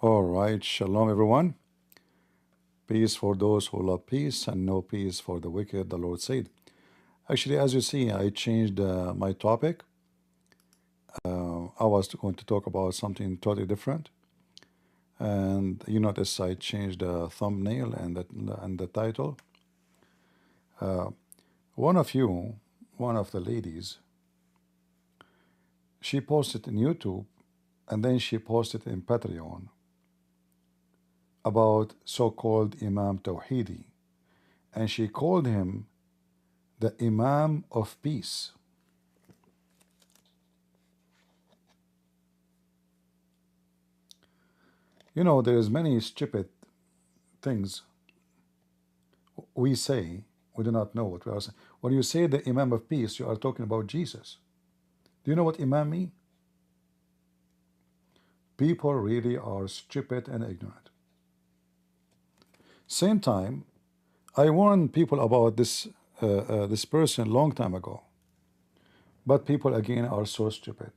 All right, shalom everyone. Peace for those who love peace and no peace for the wicked, the Lord said. Actually, as you see, I changed my topic. I was going to talk about something totally different. And you notice I changed the thumbnail and the title. One of the ladies, she posted in YouTube and then she posted in Patreon about so-called Imam Tawhidi, and she called him the Imam of Peace. You know, there's many stupid things we say, we do not know what we are saying. When you say the Imam of Peace, you are talking about Jesus. Do you know what Imam means? People really are stupid and ignorant. Same time, I warned people about this this person long time ago, but people again are so stupid.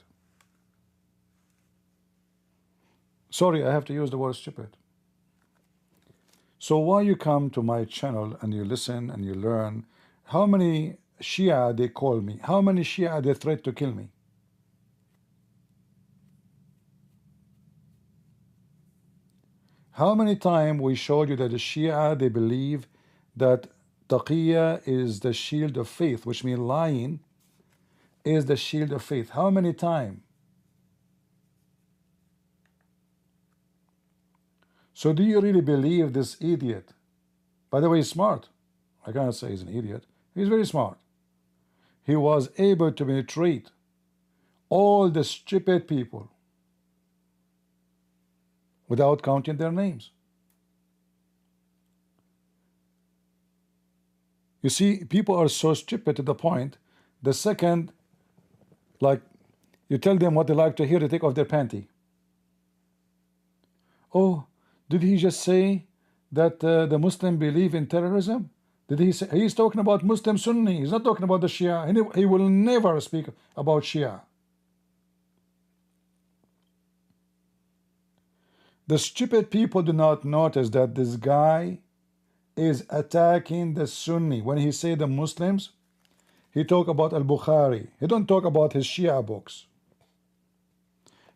Sorry, I have to use the word stupid. So why you come to my channel and you listen and you learn how many Shia they call me, how many Shia they threat to kill me. How many times we showed you that the Shia, they believe that taqiyya is the shield of faith, which means lying is the shield of faith. How many times? So do you really believe this idiot? By the way, he's smart. I cannot say he's an idiot. He's very smart. He was able to penetrate all the stupid people without counting their names. You see, people are so stupid to the point, the second, like, you tell them what they like to hear, they take off their panty. Oh, did he just say that the Muslim believe in terrorism? Did he say? He's talking about Muslim Sunni. He's not talking about the Shia. He will never speak about Shia. The stupid people do not notice that this guy is attacking the Sunni. When he say the Muslims, he talk about Al-Bukhari. He don't talk about his Shia books.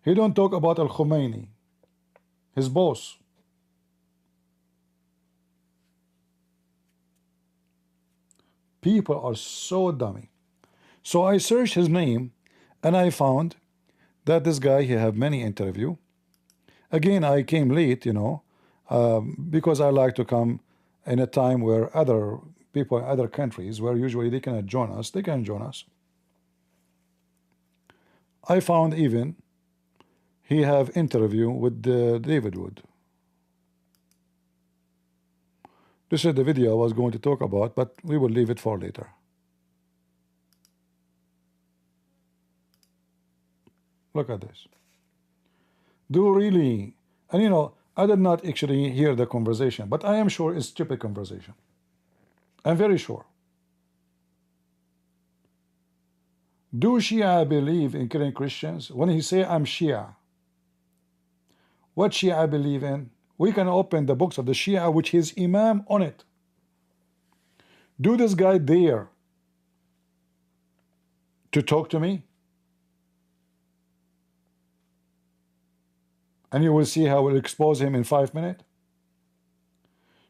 He don't talk about Al-Khomeini, his boss. People are so dummy. So I searched his name and I found that this guy, he have many interview. Again, I came late, you know, because I like to come in a time where other people in other countries, where usually they cannot join us, they can join us. I found even he have interview with David Wood. This is the video I was going to talk about, but we will leave it for later. Look at this. Do really, and you know, I did not actually hear the conversation, but I am sure it's stupid conversation. I'm very sure. Do Shia believe in killing Christians? When he say I'm Shia, what Shia I believe in? We can open the books of the Shia, which is Imam on it. Do this guy dare to talk to me? And you will see how we'll expose him in 5 minutes.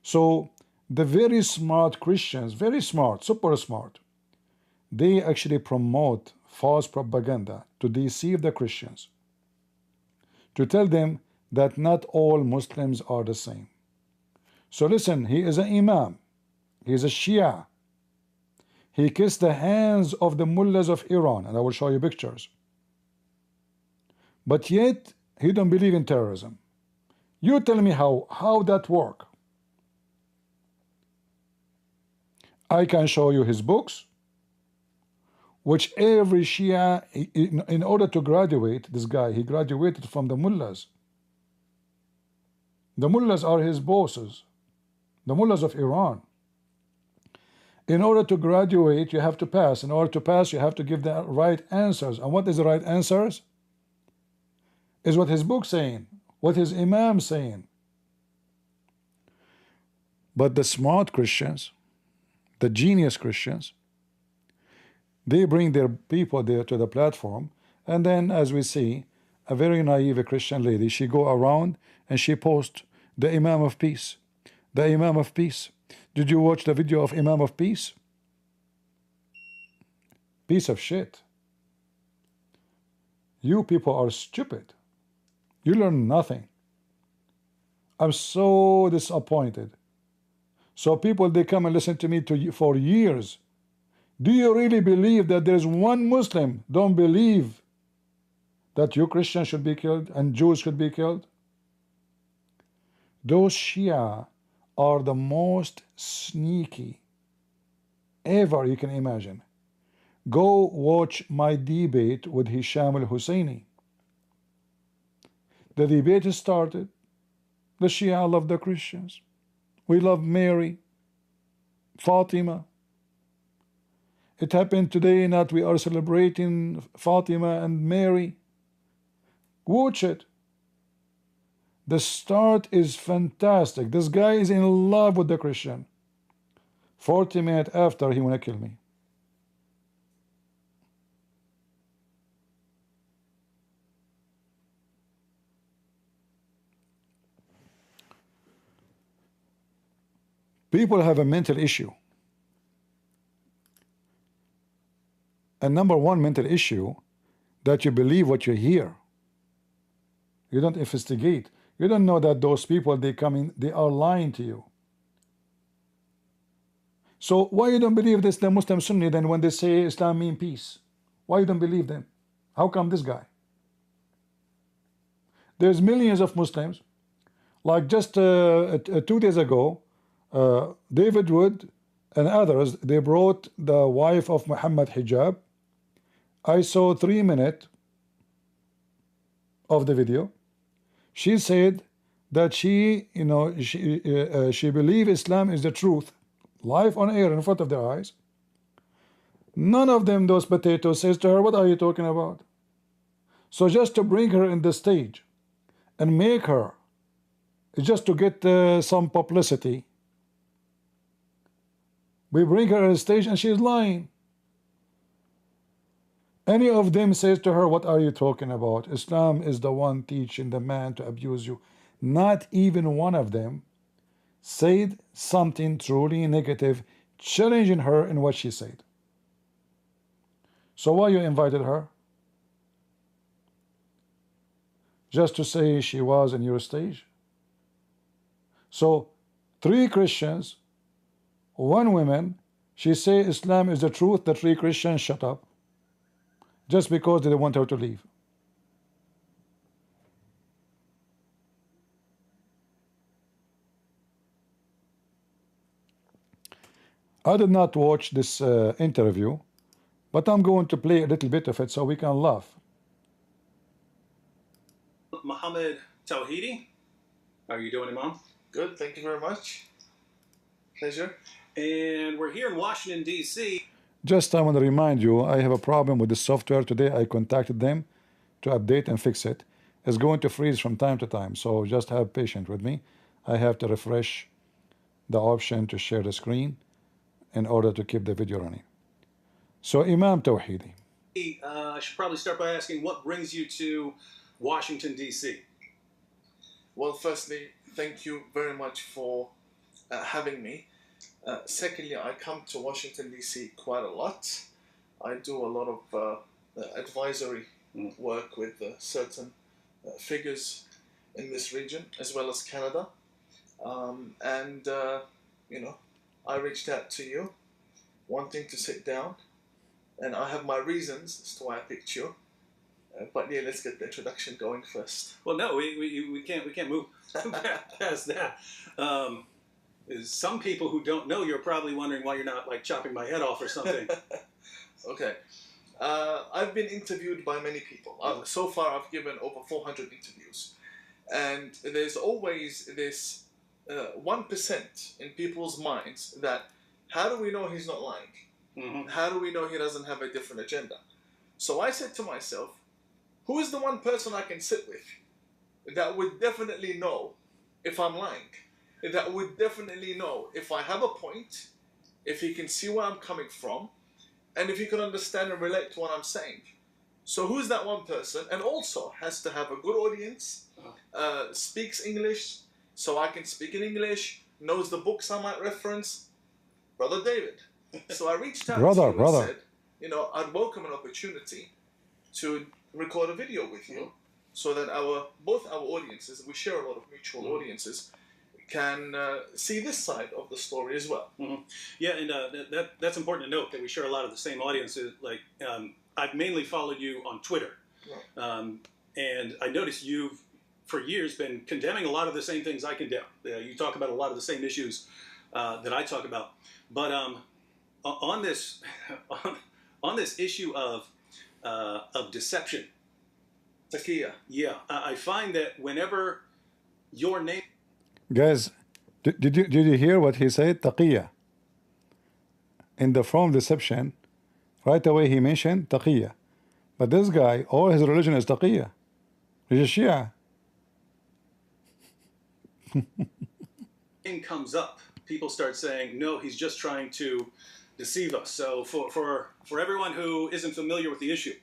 So the very smart Christians, very smart, super smart, they actually promote false propaganda to deceive the Christians, to tell them that not all Muslims are the same. So listen, he is an Imam, he is a Shia, he kissed the hands of the mullahs of Iran, and I will show you pictures, but yet he don't believe in terrorism. You tell me how that work. I can show you his books, which every Shia, in order to graduate, this guy, he graduated from the mullahs. The mullahs are his bosses, the mullahs of Iran. In order to graduate, you have to pass. In order to pass, you have to give the right answers. And what is the right answers? Is what his book saying. What is Imam saying? But the smart Christians, the genius Christians, they bring their people there to the platform, and then, as we see, a very naive Christian lady, she go around and she posts the Imam of Peace, the Imam of Peace. Did you watch the video of Imam of Peace? Piece of shit. You people are stupid. You learn nothing. I'm so disappointed. So people, they come and listen to me for years. Do you really believe that there's one Muslim don't believe that you Christians should be killed and Jews should be killed? Those Shia are the most sneaky ever you can imagine. Go watch my debate with Hisham al-Husseini. The debate started. The Shia love the Christians. We love Mary, Fatima. It happened today that we are celebrating Fatima and Mary. Watch it. The start is fantastic. This guy is in love with the Christian. 40 minutes after, he wanna kill me. People have a mental issue. And number one mental issue, that you believe what you hear. You don't investigate. You don't know that those people, they are lying to you. So why you don't believe this, the Muslim Sunni, then when they say Islam means peace? Why you don't believe them? How come this guy? There's millions of Muslims. Like just 2 days ago, David Wood and others, they brought the wife of Mohammed Hijab. I saw 3 minutes of the video. She said that she believes Islam is the truth, live on air in front of their eyes. None of them, those potatoes, says to her, what are you talking about? So just to bring her in the stage and make her, just to get some publicity, we bring her on stage and she's lying. Any of them says to her, what are you talking about? Islam is the one teaching the man to abuse you. Not even one of them said something truly negative, challenging her in what she said. So why you invited her? Just to say she was in your stage? So 3 Christians, 1 woman, she say Islam is the truth, the 3 Christians shut up. Just because they want her to leave. I did not watch this interview, but I'm going to play a little bit of it so we can laugh. Mohammed Tawhidi, how are you doing, Imam? Good, thank you very much. Pleasure. And we're here in Washington, D.C. Just I want to remind you, I have a problem with the software today. I contacted them to update and fix it. It's going to freeze from time to time, so just have patience with me. I have to refresh the option to share the screen in order to keep the video running. So Imam Tawhidi. I should probably start by asking, what brings you to Washington, D.C.? Well, firstly, thank you very much for having me. Secondly, I come to Washington, D.C. quite a lot. I do a lot of advisory work with certain figures in this region, as well as Canada. I reached out to you, wanting to sit down, and I have my reasons as to why I picked you. But yeah, let's get the introduction going first. Well, no, we can't move past that. Some people who don't know, you're probably wondering why you're not like chopping my head off or something. Okay. I've been interviewed by many people. So far, I've given over 400 interviews. And there's always this 1% in people's minds that, how do we know he's not lying? Mm-hmm. How do we know he doesn't have a different agenda? So I said to myself, who is the one person I can sit with that would definitely know if I'm lying. That would definitely know if I have a point, if he can see where I'm coming from, and if he can understand and relate to what I'm saying. So who's that one person? And also has to have a good audience, speaks English, so I can speak in English, knows the books I might reference. Brother David. So I reached out to you and said, you know, I'd welcome an opportunity to record a video with you so that both our audiences, we share a lot of mutual audiences, can see this side of the story as well. Yeah, and that's important to note that we share a lot of the same audiences. Like, I've mainly followed you on Twitter, and I noticed you've, for years, been condemning a lot of the same things I condemn. You talk about a lot of the same issues that I talk about. But on this issue of deception, Taqiyya. Yeah, I find that whenever your name, Guys, did you hear what he said? Taqiyya. In the form deception, right away he mentioned Taqiyya. But this guy, all his religion is Taqiyya. He's a Shia. name comes up, people start saying, no, he's just trying to deceive us. So for everyone who isn't familiar with the issue,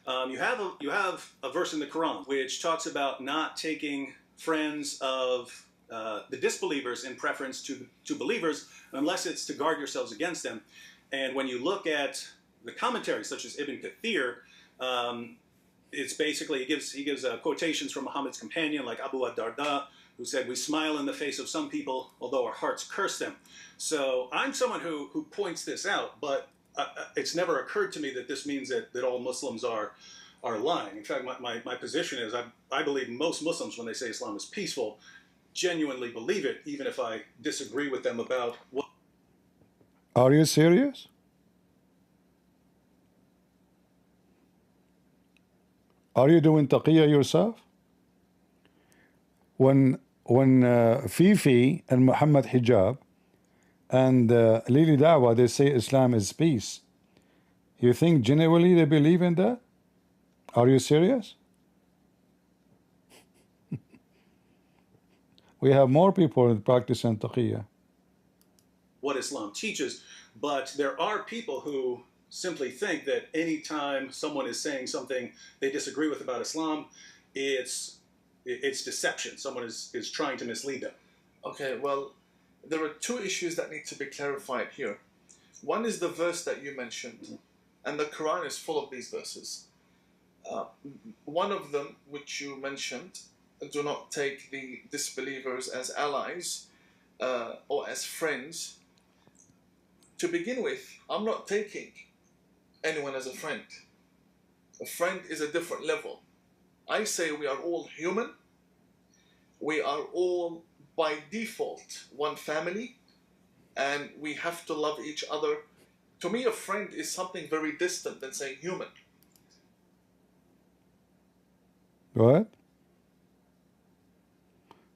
you have a verse in the Quran which talks about not taking friends of the disbelievers in preference to believers unless it's to guard yourselves against them. And when you look at the commentaries such as Ibn Kathir, it's basically, he gives quotations from Muhammad's companion like Abu ad-Darda, who said, we smile in the face of some people, although our hearts curse them. So I'm someone who points this out, but it's never occurred to me that this means that all Muslims are lying. In fact, my position is I believe most Muslims, when they say Islam is peaceful, genuinely believe it, even if I disagree with them about what. Are you serious? Are you doing taqiyya yourself? When Fifi and Muhammad Hijab and Lili Dawah, they say Islam is peace, you think genuinely they believe in that? Are you serious? We have more people practicing taqiyya. What Islam teaches, but there are people who simply think that anytime someone is saying something they disagree with about Islam, it's deception. Someone is trying to mislead them. Okay, well, there are two issues that need to be clarified here. One is the verse that you mentioned, and the Quran is full of these verses. One of them, which you mentioned, do not take the disbelievers as allies or as friends. To begin with, I'm not taking anyone as a friend. A friend is a different level. I say we are all human. We are all by default one family, and we have to love each other. To me, a friend is something very distant than saying human. Go ahead.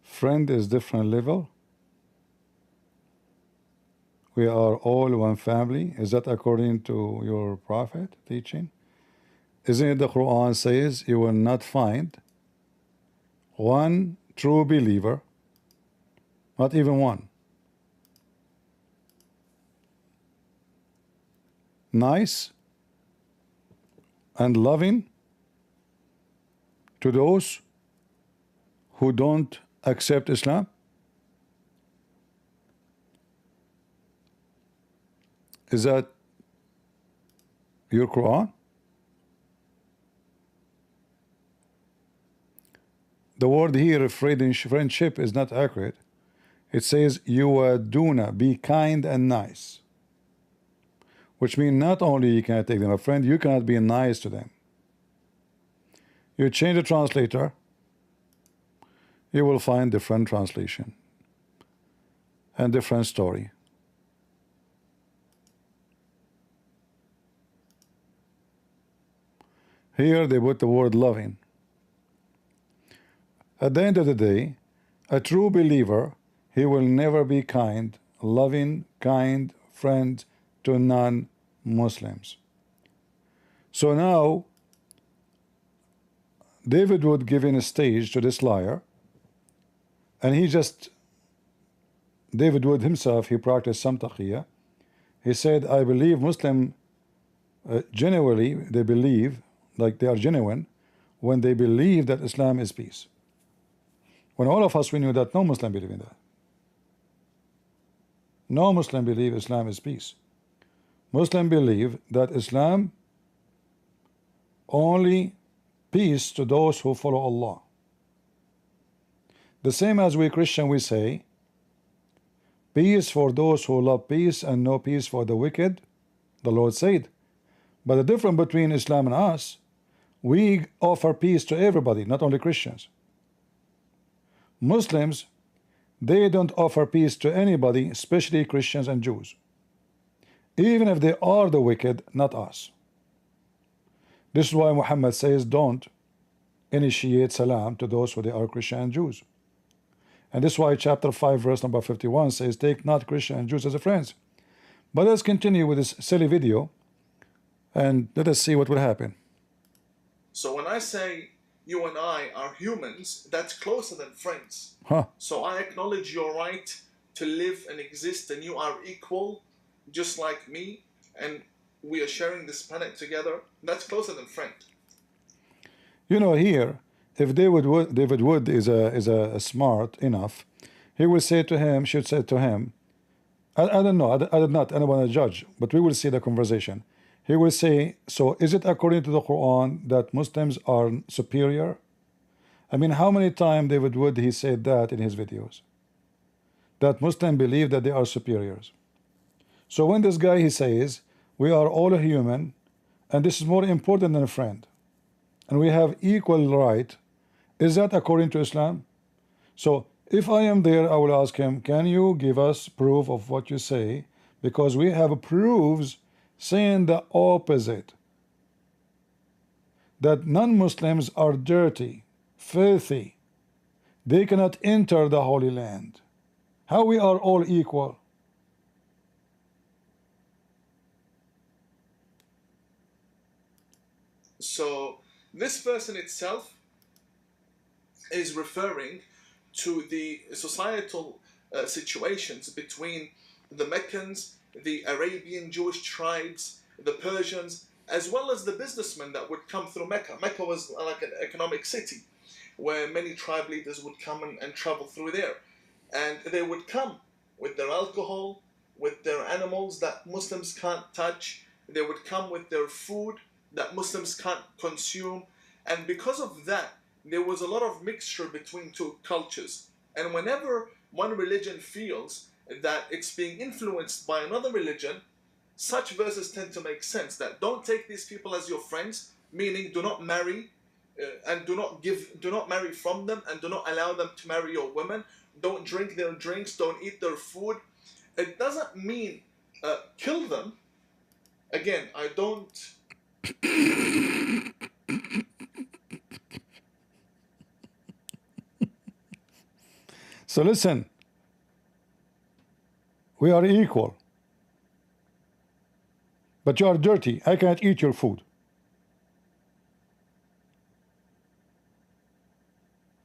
Friend is different level. We are all one family. Is that according to your prophet teaching? Isn't it the Quran says you will not find one true believer, not even one, nice and loving to those who don't accept Islam? Is that your Quran? The word here, friendship, is not accurate. It says, yuwaduna, be kind and nice. Which means not only you cannot take them a friend, you cannot be nice to them. You change the translator, you will find different translation and different story. Here they put the word loving. At the end of the day, a true believer, he will never be kind, loving, kind friend to non-Muslims. So now, David Wood giving a stage to this liar, and David Wood himself, he practiced some taqiyya. He said, I believe Muslim genuinely, they believe, like they are genuine, when they believe that Islam is peace. When all of us, we knew that no Muslim believe in that. No Muslim believe Islam is peace. Muslim believe that Islam only peace to those who follow Allah. The same as we Christian, we say peace for those who love peace and no peace for the wicked, the Lord said. But the difference between Islam and us, we offer peace to everybody, not only Christians. Muslims, they don't offer peace to anybody, especially Christians and Jews, even if they are the wicked, not us. This is why Muhammad says don't initiate salam to those who they are Christian and Jews. And this is why chapter 5 verse number 51 says take not Christian and Jews as friends. But let's continue with this silly video and let us see what will happen. So when I say you and I are humans, that's closer than friends. So I acknowledge your right to live and exist, and you are equal just like me, and we are sharing this planet together. That's closer than friend. You know, here, if David Wood is a smart enough, he will say to him, should say to him, I don't know, I don't want to judge, but we will see the conversation. He will say, so is it according to the Quran that Muslims are superior? I mean, how many times David Wood he said that in his videos? That Muslims believe that they are superiors. So when this guy he says, we are all human, and this is more important than a friend, and we have equal right, is that according to Islam? So if I am there, I will ask him, can you give us proof of what you say? Because we have proofs saying the opposite, that non-Muslims are dirty, filthy, they cannot enter the Holy Land. How we are all equal? So this verse in itself is referring to the societal situations between the Meccans, the Arabian Jewish tribes, the Persians, as well as the businessmen that would come through Mecca. Mecca was like an economic city where many tribe leaders would come and travel through there. And they would come with their alcohol, with their animals that Muslims can't touch. They would come with their food that Muslims can't consume. And because of that, there was a lot of mixture between two cultures. And whenever one religion feels that it's being influenced by another religion, such verses tend to make sense, that don't take these people as your friends, meaning do not marry and do not marry from them, and do not allow them to marry your women. Don't drink their drinks, don't eat their food. It doesn't mean kill them. Again, I don't... So listen, we are equal, but you are dirty. I cannot eat your food.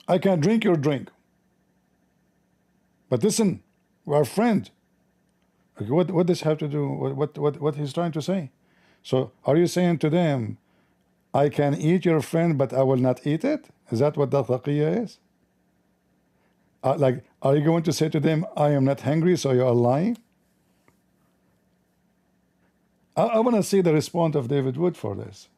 I can drink your drink. But listen, we are friends. Okay, what does have to do? What he's trying to say? So are you saying to them, I can eat your friend, but I will not eat it? Is that what the taqiyya is? Like, are you going to say to them, I am not hungry, so you are lying? I want to see the response of David Wood for this.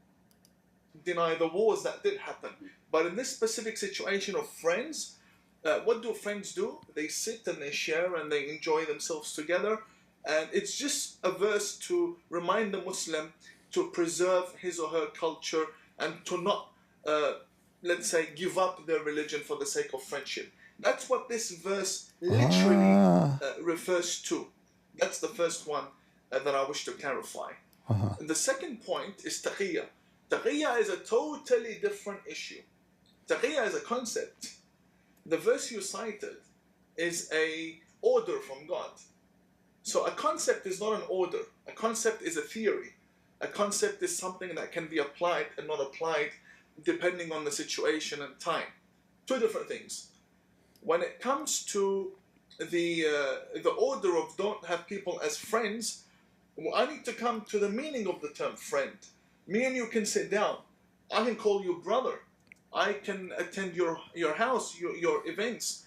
Deny the wars that did happen. But in this specific situation of friends, what do friends do? They sit and they share and they enjoy themselves together. And it's just a verse to remind the Muslim to preserve his or her culture and to not, let's say, give up their religion for the sake of friendship. That's what this verse literally refers to. That's the first one that I wish to clarify. The second point is taqiyya. Taqiyya is a totally different issue. Taqiyya is a concept. The verse you cited is a order from God. So a concept is not an order. A concept is a theory. A concept is something that can be applied and not applied depending on the situation and time. Two different things. When it comes to the order of don't have people as friends, well, I need to come to the meaning of the term friend. Me and you can sit down. I can call you brother. I can attend your house, your events,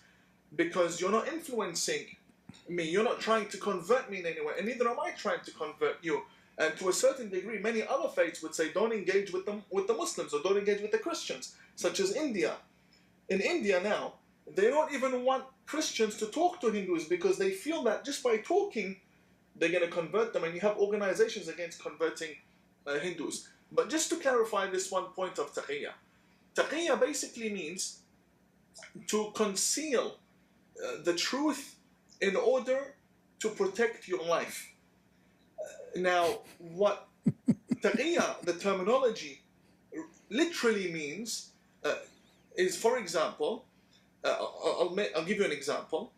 because you're not influencing me. You're not trying to convert me in any way, and neither am I trying to convert you. And to a certain degree, many other faiths would say don't engage with them, with the Muslims, or don't engage with the Christians, such as India. In India now, they don't even want Christians to talk to Hindus because they feel that just by talking, they're going to convert them, and you have organizations against converting Hindus. But just to clarify this one point of taqiyya, taqiyya basically means to conceal the truth in order to protect your life. Now, what taqiyya, the terminology, literally means is, for example, I'll give you an example.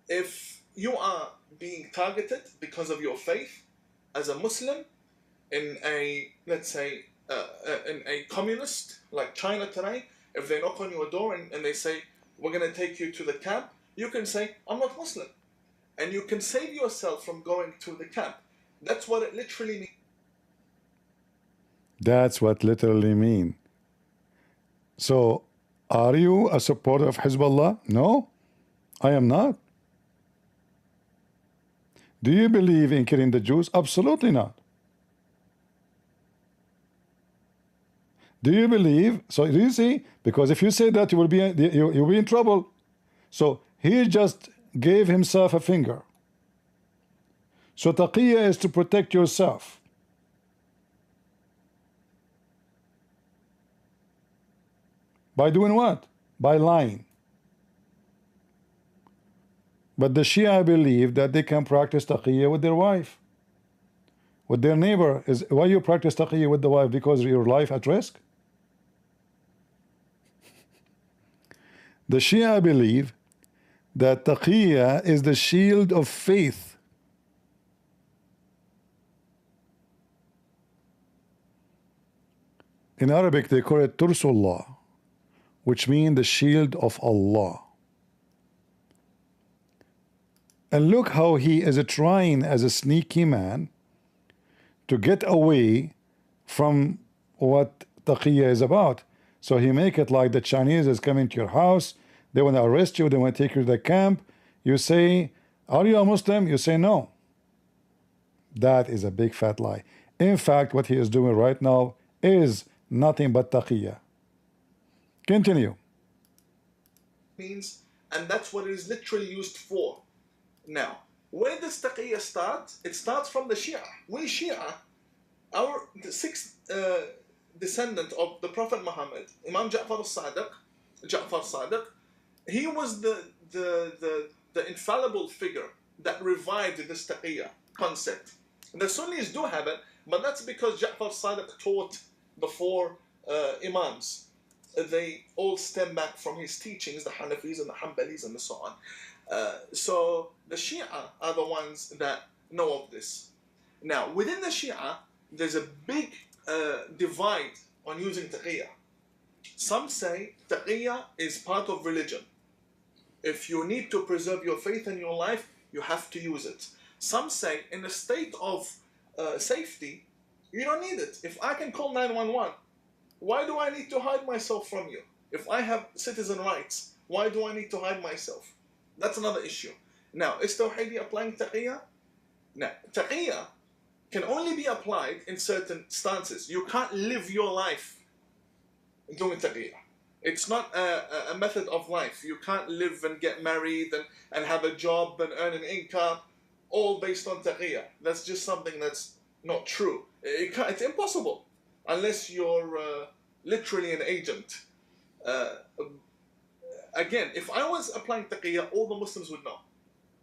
If you are being targeted because of your faith as a Muslim in a, let's say, in a communist like China today, if they knock on your door and they say, we're going to take you to the camp, you can say, I'm not Muslim. And you can save yourself from going to the camp. That's what it literally means. That's what literally mean. So, are you a supporter of Hezbollah? No, I am not. Do you believe in killing the Jews? Absolutely not. Do you believe? So you see, because if you say that, you will be you'll be in trouble. So he just gave himself a finger. So taqiyya is to protect yourself. By doing what? By lying. But the Shia believe that they can practice taqiyya with their wife, with their neighbor. Is why you practice taqiyya with the wife? Because your life at risk? The Shia believe that taqiyya is the shield of faith. In Arabic they call it Tursullah, which means the shield of Allah. And look how he is trying as a sneaky man to get away from what taqiyya is about. So he make it like the Chinese is coming to your house, they want to arrest you, they want to take you to the camp. You say, are you a Muslim? You say no. That is a big fat lie. In fact, what he is doing right now is nothing but taqiyya. Continue. Means, and that's what it is literally used for. Now, where does taqiyya start? It starts from the Shia. We Shia, the sixth descendant of the Prophet Muhammad, Imam Ja'far Sadiq, he was the infallible figure that revived this taqiyya concept. The Sunnis do have it, but that's because Ja'far Sadiq taught before Imams. They all stem back from his teachings, the Hanafis and the Hanbalis and so on. So the Shia are the ones that know of this. Now, within the Shia, there's a big divide on using taqiyya. Some say taqiyya is part of religion. If you need to preserve your faith in your life, you have to use it. Some say in a state of safety, you don't need it. If I can call 911, why do I need to hide myself from you? If I have citizen rights, why do I need to hide myself? That's another issue. Now, is Tawhidi applying taqiyya? Now, taqiyya can only be applied in certain stances. You can't live your life doing taqiyya. It's not a method of life. You can't live and get married and have a job and earn an income all based on taqiyya. That's just something that's not true. It's impossible unless you're literally an agent. Again, if I was applying taqiyya, all the Muslims would know.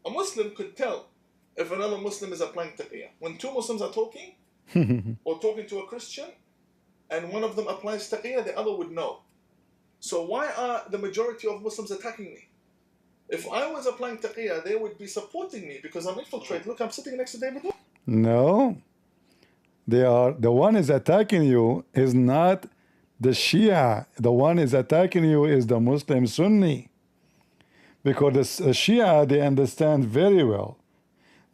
A Muslim could tell if another Muslim is applying taqiyya. When two Muslims are talking, or talking to a Christian, and one of them applies taqiyya, the other would know. So why are the majority of Muslims attacking me? If I was applying taqiyya, they would be supporting me because I'm infiltrated. Look, I'm sitting next to David. No. They are, the one is attacking you is not The Shia, the one is attacking you is the Muslim Sunni. Because the Shia, they understand very well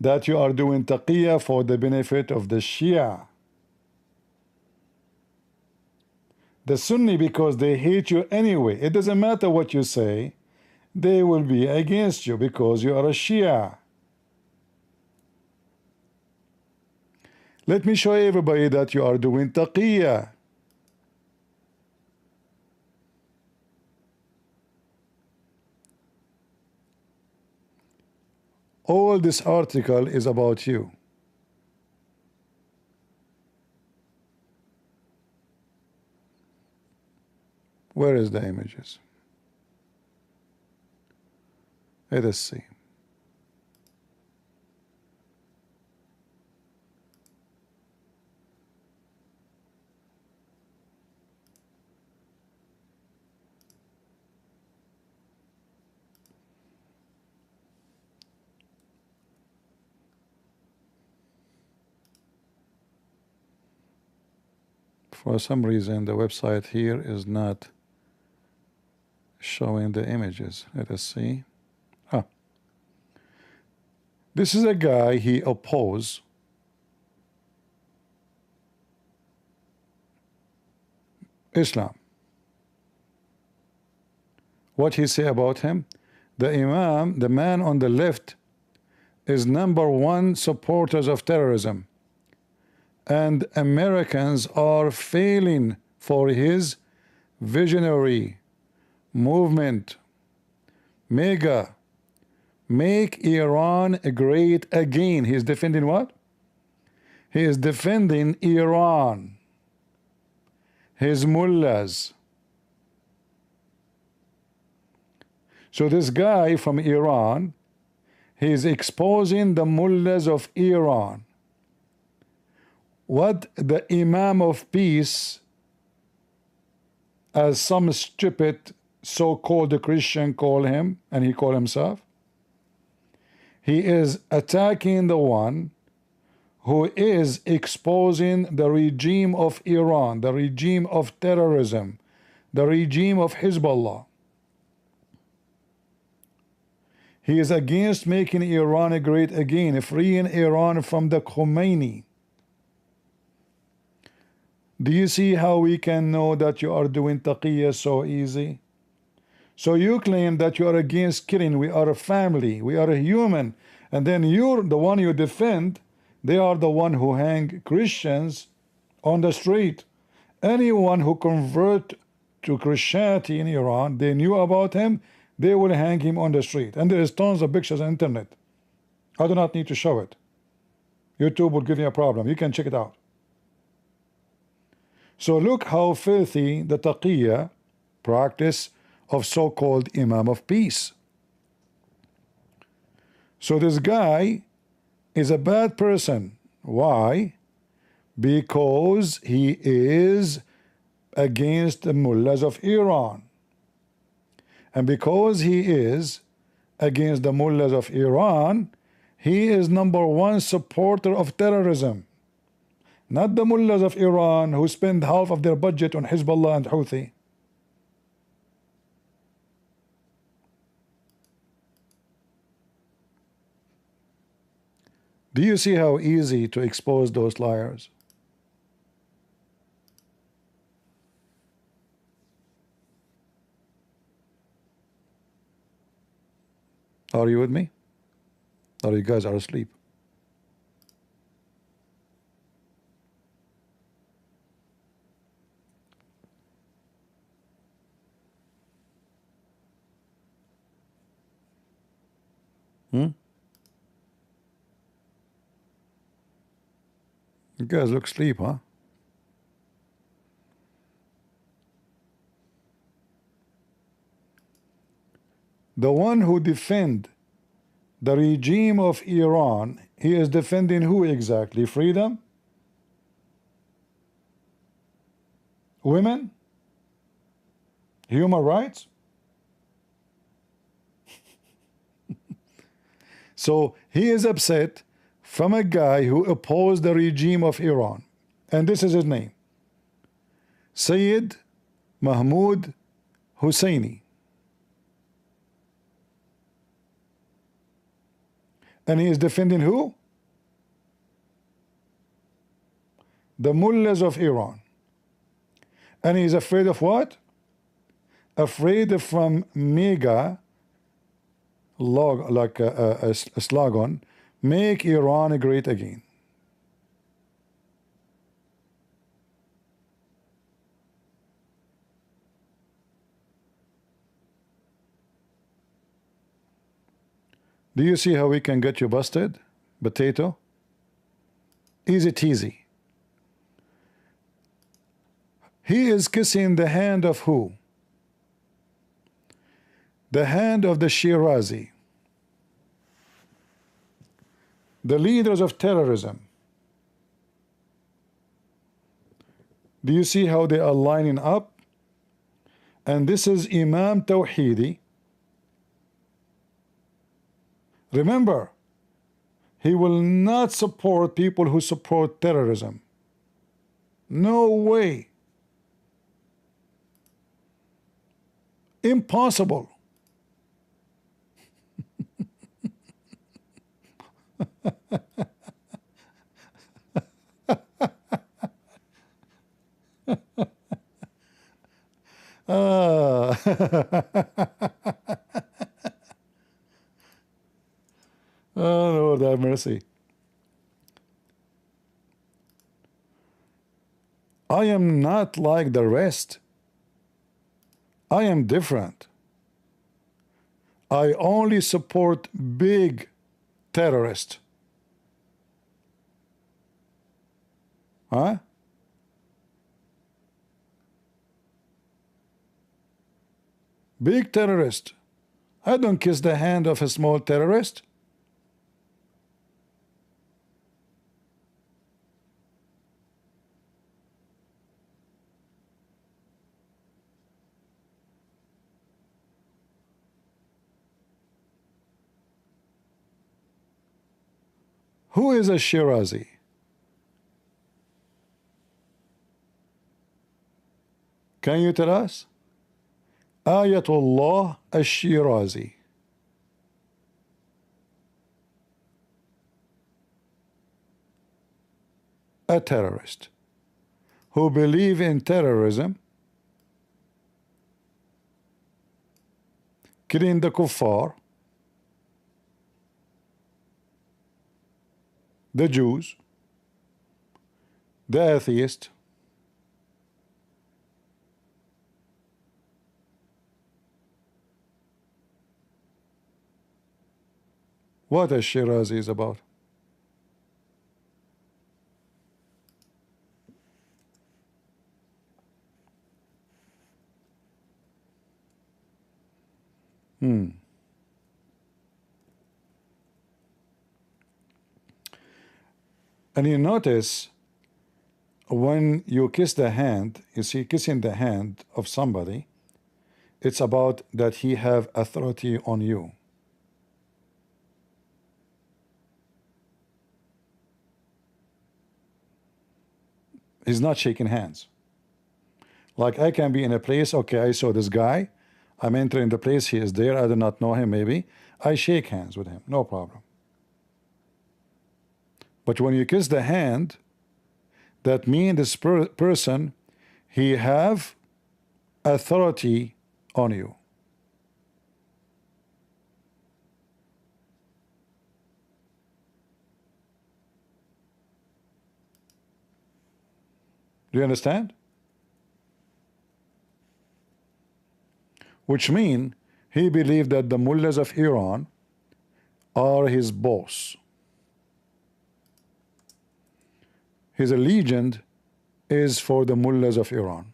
that you are doing taqiyya for the benefit of the Shia. The Sunni, because they hate you anyway, it doesn't matter what you say, they will be against you because you are a Shia. Let me show everybody that you are doing taqiyya. All this article is about you. Where is the images? Let us see. For some reason the website here is not showing the images. Let us see. Ah, this is a guy, he opposes Islam. What he say about him? The Imam, the man on the left, is #1 supporters of terrorism, and Americans are failing for his visionary movement. Mega, make Iran great again. He is defending what? He is defending Iran, his mullahs. So this guy from Iran, he is exposing the mullahs of Iran. What the Imam of Peace, as some stupid so-called Christian call him, and he call himself, he is attacking the one who is exposing the regime of Iran, the regime of terrorism, the regime of Hezbollah. He is against making Iran great again, freeing Iran from the Khomeini. Do you see how we can know that you are doing taqiyya so easy? So you claim that you are against killing, we are a family, we are a human, and then you're the one you defend, they are the one who hang Christians on the street. Anyone who convert to Christianity in Iran, they knew about him, they will hang him on the street. And there is tons of pictures on the internet. I do not need to show it. YouTube will give me a problem. You can check it out. So look how filthy the taqiyya practice of so-called Imam of Peace. So this guy is a bad person. Why? Because he is against the mullahs of Iran. And because he is against the mullahs of Iran, he is #1 supporter of terrorism. Not the mullahs of Iran who spend half of their budget on Hezbollah and Houthi. Do you see how easy to expose those liars? Are you with me? Or you guys are asleep? You guys look asleep, huh? The one who defend the regime of Iran, he is defending who exactly? Freedom? Women? Human rights? So he is upset from a guy who opposed the regime of Iran, and this is his name, Sayyid Mahmoud Husseini. And he is defending who? The mullahs of Iran. And he is afraid of what? Afraid from mega log, like a slogan, make Iran great again. Do you see how we can get you busted? Potato? Easy teasy. He is kissing the hand of who? The hand of the Shirazi, the leaders of terrorism. Do you see how they are lining up? And this is Imam Tawhidi. Remember, he will not support people who support terrorism. No way. Impossible. Oh, Lord have mercy. I am not like the rest. I am different. I only support big terrorists. Huh? Big terrorist. I don't kiss the hand of a small terrorist. Who is a Shirazi? Can you tell us? Ayatollah al-Shirazi. A terrorist who believe in terrorism, killing the kuffar, the Jews, the atheist, what a Shirazi is about. And you notice when you kiss the hand, you see, kissing the hand of somebody, it's about that he have authority on you. He's not shaking hands. Like I can be in a place, okay, I saw this guy, I'm entering the place, he is there, I do not know him maybe, I shake hands with him, no problem. But when you kiss the hand, that means this person, he have authority on you. Do you understand? Which means he believed that the mullahs of Iran are his boss. His allegiance is for the mullahs of Iran.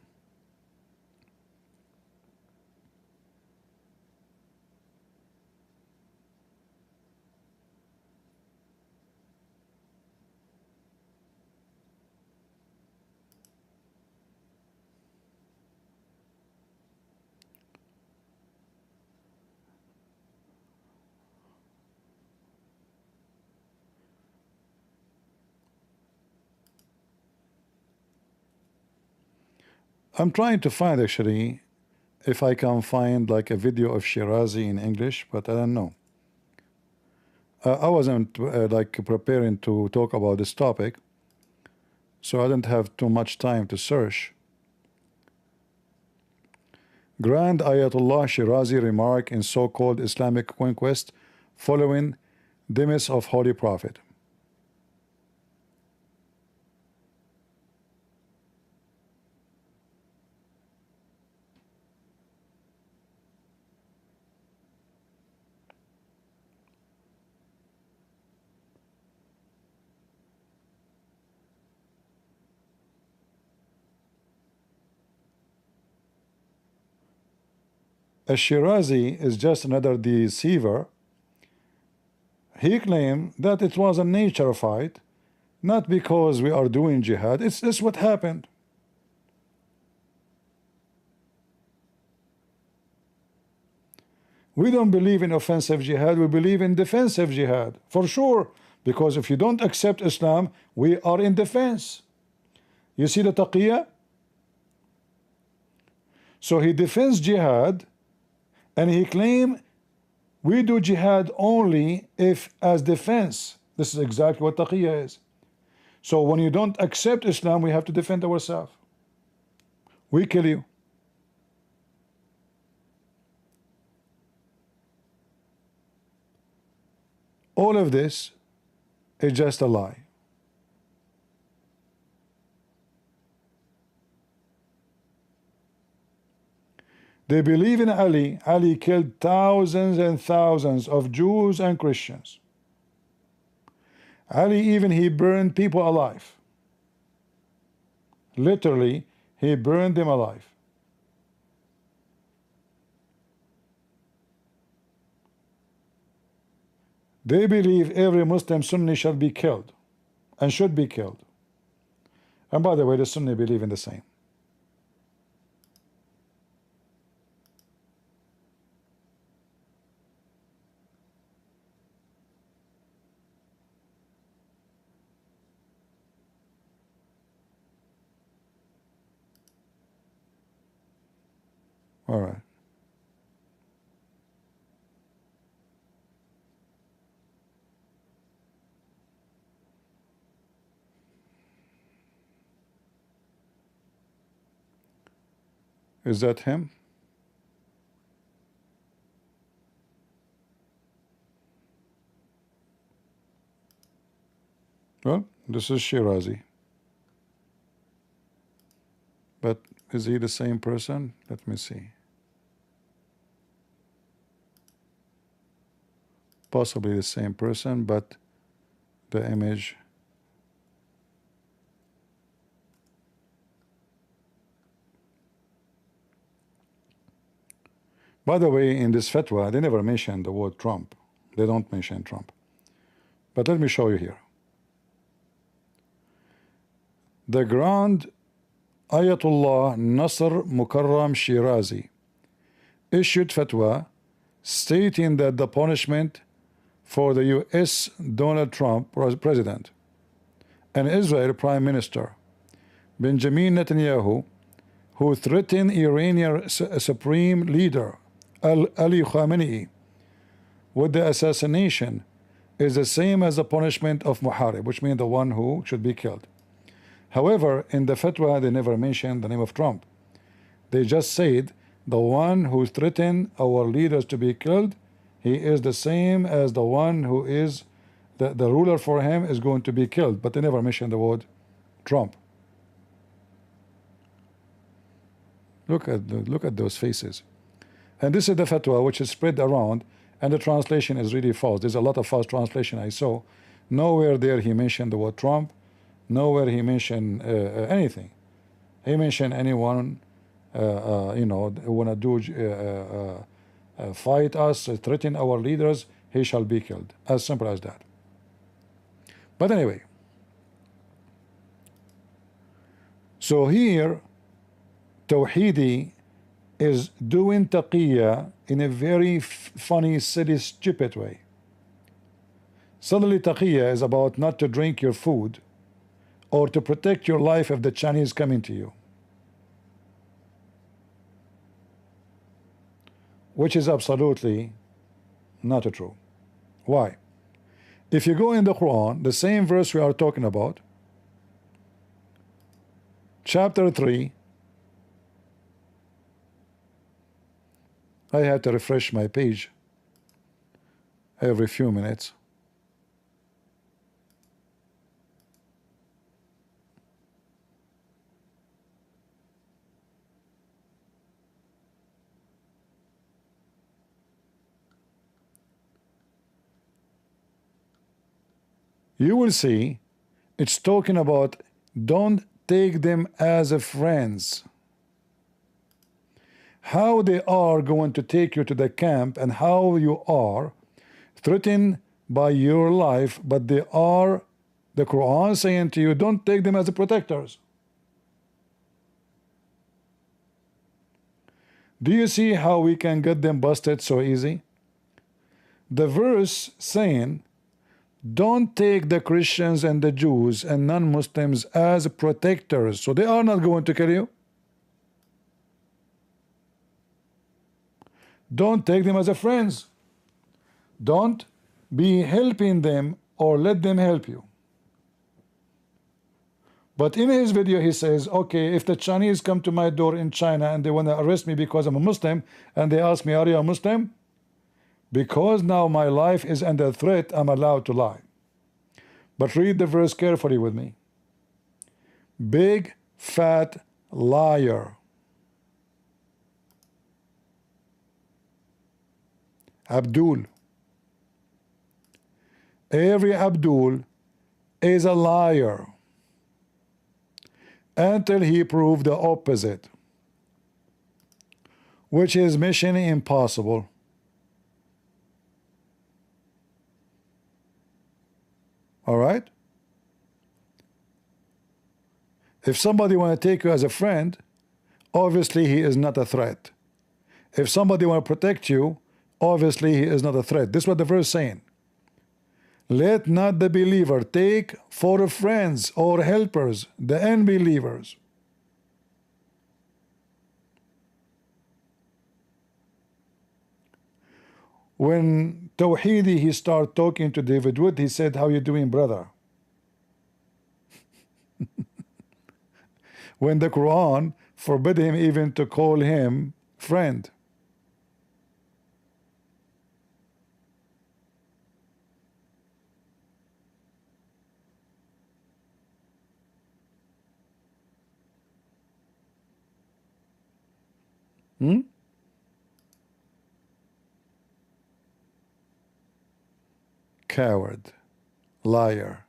I'm trying to find actually if I can find like a video of Shirazi in English, but I don't know. I wasn't like preparing to talk about this topic, so I didn't have too much time to search. Grand Ayatollah Shirazi remark in so-called Islamic conquest following demise of Holy Prophet. Shirazi is just another deceiver. He claimed that it was a nature fight, not because we are doing jihad. It's this what happened. We don't believe in offensive jihad, we believe in defensive jihad, for sure. Because if you don't accept Islam, we are in defense. You see the taqiyya? So he defends jihad, and he claimed we do jihad only if as defense. This is exactly what taqiyya is. So when you don't accept Islam, we have to defend ourselves. We kill you. All of this is just a lie. They believe in Ali. Ali killed thousands and thousands of Jews and Christians. Ali even he burned people alive. Literally, he burned them alive. They believe every Muslim Sunni shall be killed and should be killed. And by the way, the Sunni believe in the same. All right. Is that him? Well, this is Shirazi. But is he the same person? Let me see. Possibly the same person, but the image. By the way, in this fatwa, they never mention the word Trump. They don't mention Trump. But let me show you here. The Grand Ayatollah Nasr Mukarram Shirazi issued fatwa stating that the punishment for the US Donald Trump president and Israel Prime Minister Benjamin Netanyahu, who threatened Iranian Supreme Leader Ali Khamenei with the assassination, is the same as the punishment of Muharib, which means the one who should be killed. However, in the fatwa, they never mentioned the name of Trump. They just said the one who threatened our leaders to be killed, he is the same as the one who is the ruler for him is going to be killed. But they never mentioned the word Trump. Look at those faces. And this is the fatwa which is spread around, and the translation is really false. There's a lot of false translation I saw. Nowhere there he mentioned the word Trump. Nowhere he mentioned anything. He mentioned anyone, you know, who wanna do fight us, threaten our leaders, he shall be killed. As simple as that. But anyway, so here, Tawhidi is doing taqiyya in a very funny, silly, stupid way. Suddenly taqiyya is about not to drink your food or to protect your life if the Chinese come into you. which is absolutely not true. Why? If you go in the Quran, the same verse we are talking about, chapter 3, I had to refresh my page every few minutes. You will see it's talking about don't take them as a friends. How they are going to take you to the camp and how you are threatened by your life, but they are, the Quran saying to you, don't take them as the protectors. Do you see how we can get them busted so easy? The verse saying don't take the Christians and the Jews and non-Muslims as protectors, so they are not going to kill you. Don't take them as a friends. Don't be helping them or let them help you. But in his video he says, okay, if the Chinese come to my door in China and they want to arrest me because I'm a Muslim, and they ask me, are you a Muslim? Because now my life is under threat, I'm allowed to lie. But read the verse carefully with me. Big fat liar. Abdul. Every Abdul is a liar until he proved the opposite, which is mission impossible. All right? If somebody want to take you as a friend, obviously he is not a threat. If somebody want to protect you, obviously he is not a threat. This is what the verse is saying. Let not the believer take for friends or helpers the unbelievers. When Tawhidi he started talking to David Wood, he said, how you doing, brother? When the Quran forbid him even to call him friend. Coward, liar.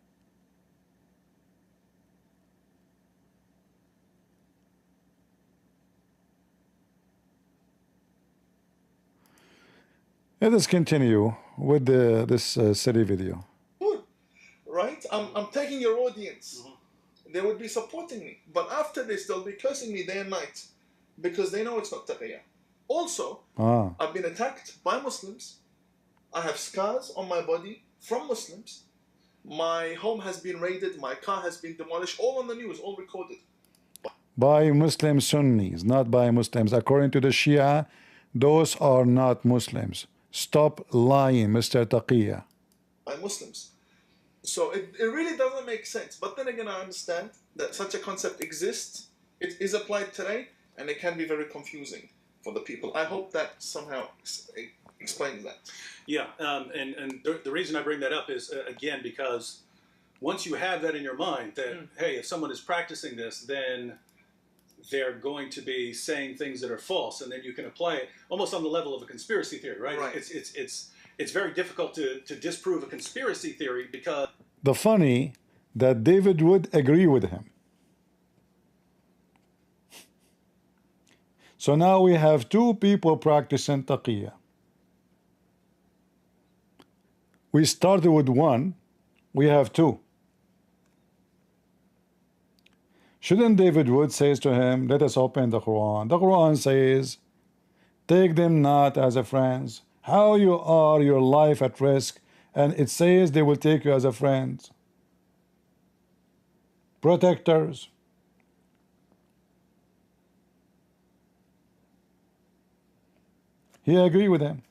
Let us continue with this silly video. Good, right? I'm taking your audience. They would be supporting me. But after this, they'll be cursing me day and night because they know it's not taqiyya. Also, I've been attacked by Muslims. I have scars on my body from Muslims. My home has been raided. My car has been demolished. All on the news, all recorded. By Muslim Sunnis, not by Muslims. According to the Shia, those are not Muslims. Stop lying, Mr. Taqiyya. By Muslims. So it really doesn't make sense. But then again, I understand that such a concept exists. It is applied today, and it can be very confusing for the people. I hope that somehow explains that. Yeah, and the reason I bring that up is, again, because once you have that in your mind, that, hey, if someone is practicing this, then they're going to be saying things that are false, and then you can apply it almost on the level of a conspiracy theory, right? It's very difficult to disprove a conspiracy theory because... The funny that David would agree with him. So now we have two people practicing taqiyya. We started with one, we have two. Shouldn't David Wood says to him, let us open the Quran. The Quran says, take them not as a friends. How you are your life at risk, and it says they will take you as a friend. Protectors. He agree with him.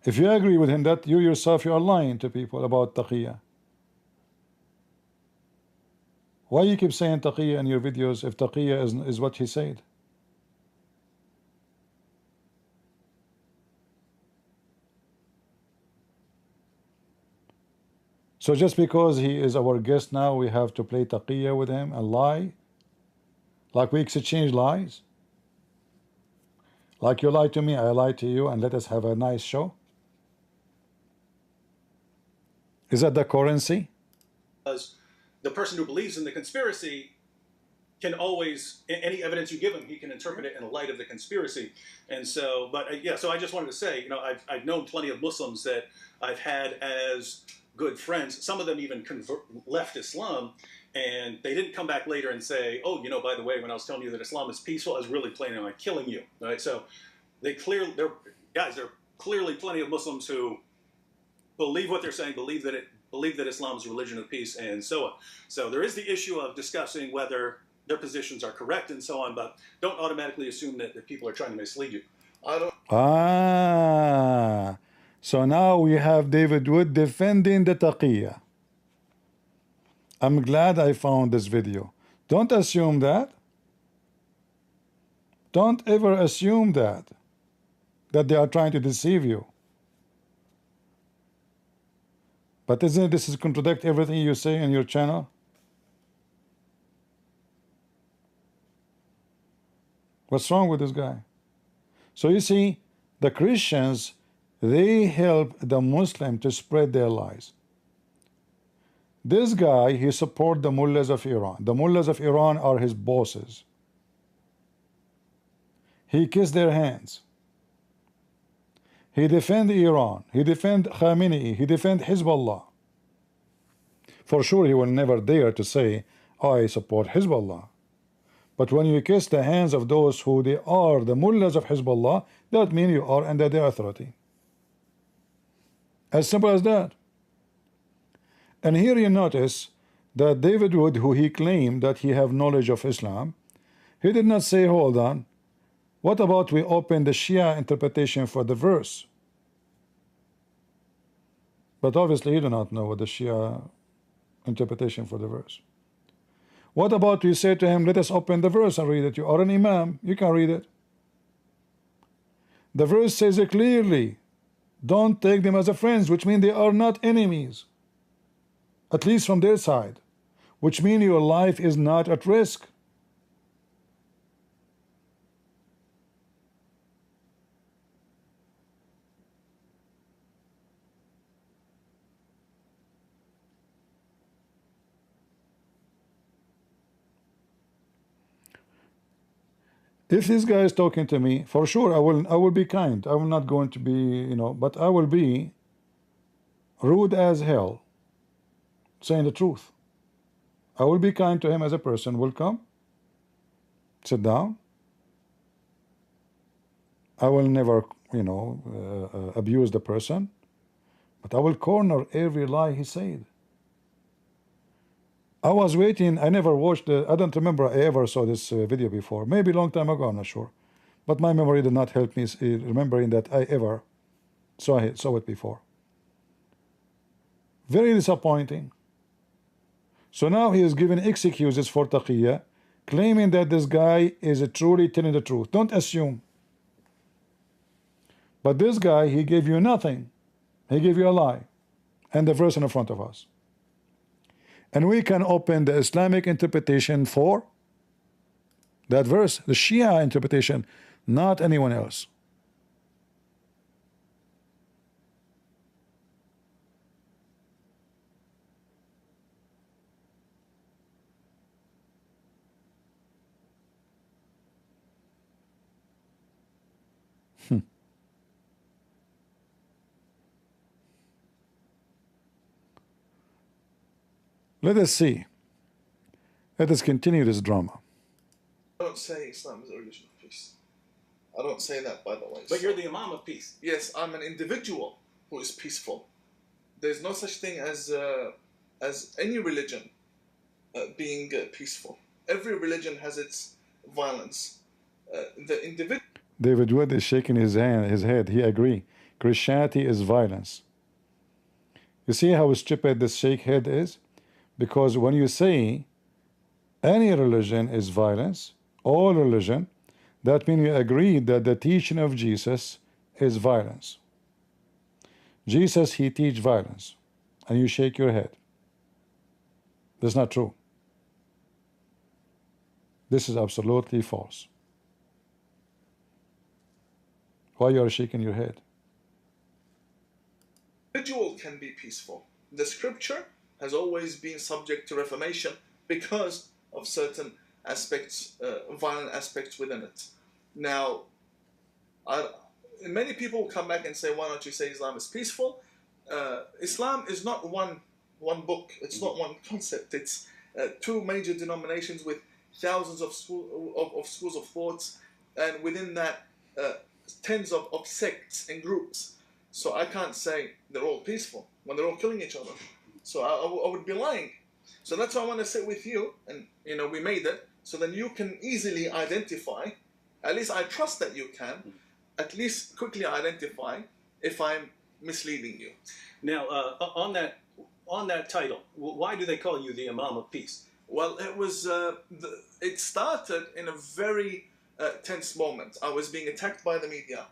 If you agree with him, that you yourself, you are lying to people about taqiyya. Why you keep saying taqiyya in your videos if taqiyya is what he said? So just because he is our guest now, we have to play taqiyya with him and lie? Like we exchange lies? Like you lie to me, I lie to you, and let us have a nice show? Is that the currency? Because the person who believes in the conspiracy can always, any evidence you give him, he can interpret it in the light of the conspiracy. And so, but yeah, so I just wanted to say, you know, I've known plenty of Muslims that I've had as good friends. Some of them even left Islam, and they didn't come back later and say, oh, you know, by the way, when I was telling you that Islam is peaceful, I was really planning on killing you. Right? So there are clearly plenty of Muslims who believe what they're saying, believe that Islam is a religion of peace, and so on. So there is the issue of discussing whether their positions are correct and so on, but don't automatically assume that people are trying to mislead you. I don't. Ah, so now we have David Wood defending the taqiyya. I'm glad I found this video. Don't assume that. Don't ever assume that they are trying to deceive you. But isn't this contradict everything you say in your channel? What's wrong with this guy? So you see, the Christians, they help the Muslim to spread their lies. This guy, he support the mullahs of Iran. The mullahs of Iran are his bosses. He kissed their hands. He defend Iran. He defend Khamenei. He defend Hezbollah. For sure, he will never dare to say, I support Hezbollah. But when you kiss the hands of those who they are the mullahs of Hezbollah, that means you are under their authority. As simple as that. And here you notice that David Wood, who he claimed that he have knowledge of Islam, he did not say, hold on, what about we open the Shia interpretation for the verse? But obviously he do not know what the Shia interpretation for the verse. What about we say to him, let us open the verse and read it. You are an imam, you can read it. The verse says it clearly, don't take them as a friends, which means they are not enemies, at least from their side, which means your life is not at risk. If this guy is talking to me, for sure I will be kind. I will not going to be, you know, but I will be rude as hell, saying the truth. I will be kind to him as a person. Will come, sit down. I will never, you know, abuse the person, but I will corner every lie he said. I was waiting. I never watched I don't remember I ever saw this video before. Maybe a long time ago, I'm not sure. But my memory did not help me remembering that I ever saw it before. Very disappointing. So now he is giving excuses for taqiyya, claiming that this guy is truly telling the truth. Don't assume. But this guy, he gave you nothing. He gave you a lie. And the verse in front of us. And we can open the Islamic interpretation for that verse, the Shia interpretation, not anyone else. Let us see. Let us continue this drama. I don't say Islam is a religion of peace. I don't say that, by the way. But you're the Imam of Peace. Yes, I'm an individual who is peaceful. There's no such thing as any religion being peaceful. Every religion has its violence. the individual. David Wood is shaking his head. He agree. Christianity is violence. You see how stupid this shake head is? Because when you say any religion is violence, all religion, that means you agree that the teaching of Jesus is violence. Jesus, he teach violence, and you shake your head. That's not true. This is absolutely false. Why you are shaking your head? Individual can be peaceful. The scripture has always been subject to reformation because of certain aspects, violent aspects within it. Now, many people come back and say, why don't you say Islam is peaceful? Islam is not one book. It's not one concept. It's two major denominations with thousands of schools of thoughts, and within that, tens of sects and groups. So I can't say they're all peaceful when they're all killing each other. So I would be lying. So that's why I want to sit with you, and we made it, so then you can easily identify, at least I trust that you can, at least quickly identify if I'm misleading you. Now, on that title, why do they call you the Imam of Peace? Well, it started in a very tense moment. I was being attacked by the media.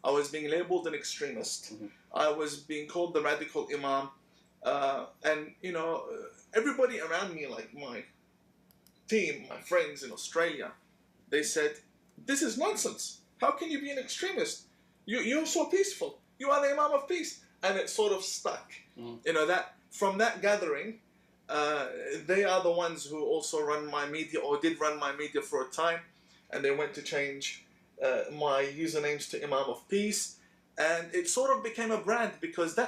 I was being labeled an extremist. I was being called the radical Imam. And, everybody around me, like my team, my friends in Australia, they said, this is nonsense. How can you be an extremist? You're so peaceful. You are the Imam of Peace. And it sort of stuck. That from that gathering, they are the ones who also run my media, or did run my media for a time. And they went to change my usernames to Imam of Peace. And it sort of became a brand, because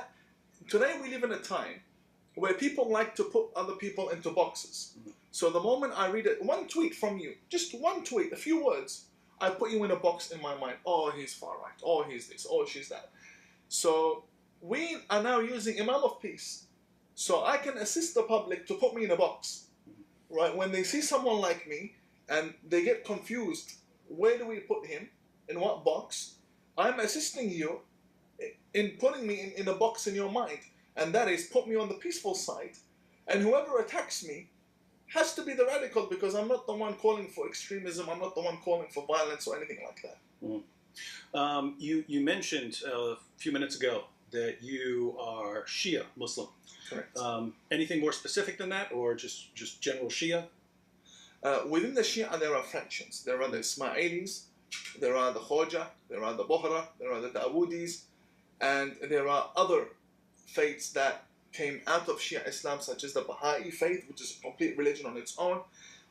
today we live in a time where people like to put other people into boxes. So the moment I read one tweet from you, just one tweet, a few words, I put you in a box in my mind. Oh, he's far right. Oh, he's this. Oh, she's that. So we are now using Imam of Peace, so I can assist the public to put me in a box. Right? When they see someone like me and they get confused, where do we put him? In what box? I'm assisting you in putting me in a box in your mind. And that is, put me on the peaceful side. And whoever attacks me has to be the radical, because I'm not the one calling for extremism. I'm not the one calling for violence or anything like that. You mentioned a few minutes ago that you are Shia Muslim. Correct. Anything more specific than that, or just general Shia? Within the Shia, there are fractions. There are the Ismailis, there are the Khoja, there are the Bohra, there are the Dawoodis, and there are other faiths that came out of Shia Islam, such as the Baha'i faith, which is a complete religion on its own.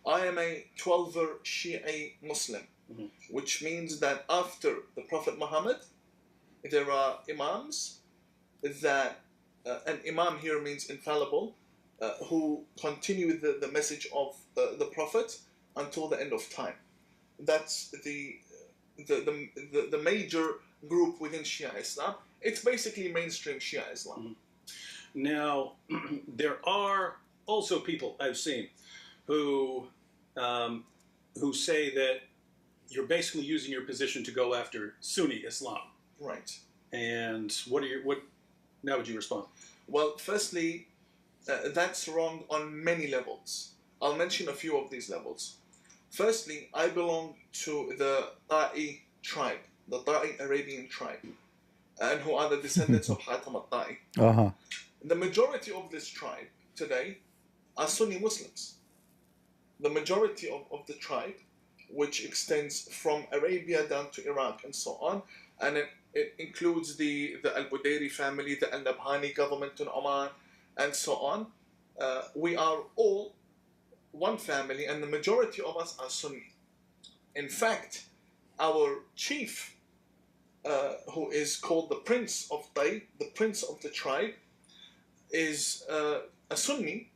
I am a 12er Shia Muslim, which means that after the Prophet Muhammad, there are Imams that, and Imam here means infallible, who continue the message of the Prophet until the end of time. That's the major group within Shia Islam. It's basically mainstream Shia Islam. Now, there are also people I've seen who say that you're basically using your position to go after Sunni Islam. Right. And how would you respond? Well, firstly, that's wrong on many levels. I'll mention a few of these levels. Firstly, I belong to the Ta'i tribe, the Ta'i Arabian tribe, and who are the descendants of Hatem al-Ta'i. The majority of this tribe today are Sunni Muslims. The majority of the tribe, which extends from Arabia down to Iraq and so on, and it includes the Al-Budayri family, the Al-Nabhani government in Oman, and so on. We are all one family, and the majority of us are Sunni. In fact, our chief, who is called the Prince of Ta'i, the Prince of the tribe, is a Sunni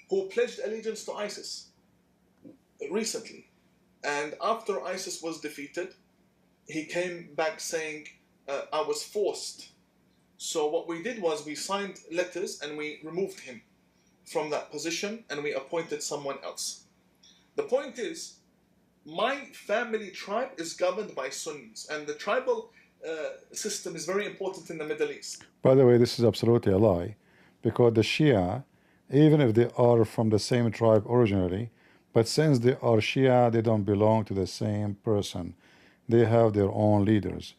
who pledged allegiance to ISIS recently. And after ISIS was defeated, he came back saying, I was forced. So what we did was we signed letters and we removed him from that position and we appointed someone else. The point is, my family tribe is governed by Sunnis, and the tribal system is very important in the Middle East. By the way, this is absolutely a lie, because the Shia, even if they are from the same tribe originally, but since they are Shia, they don't belong to the same person. They have their own leaders.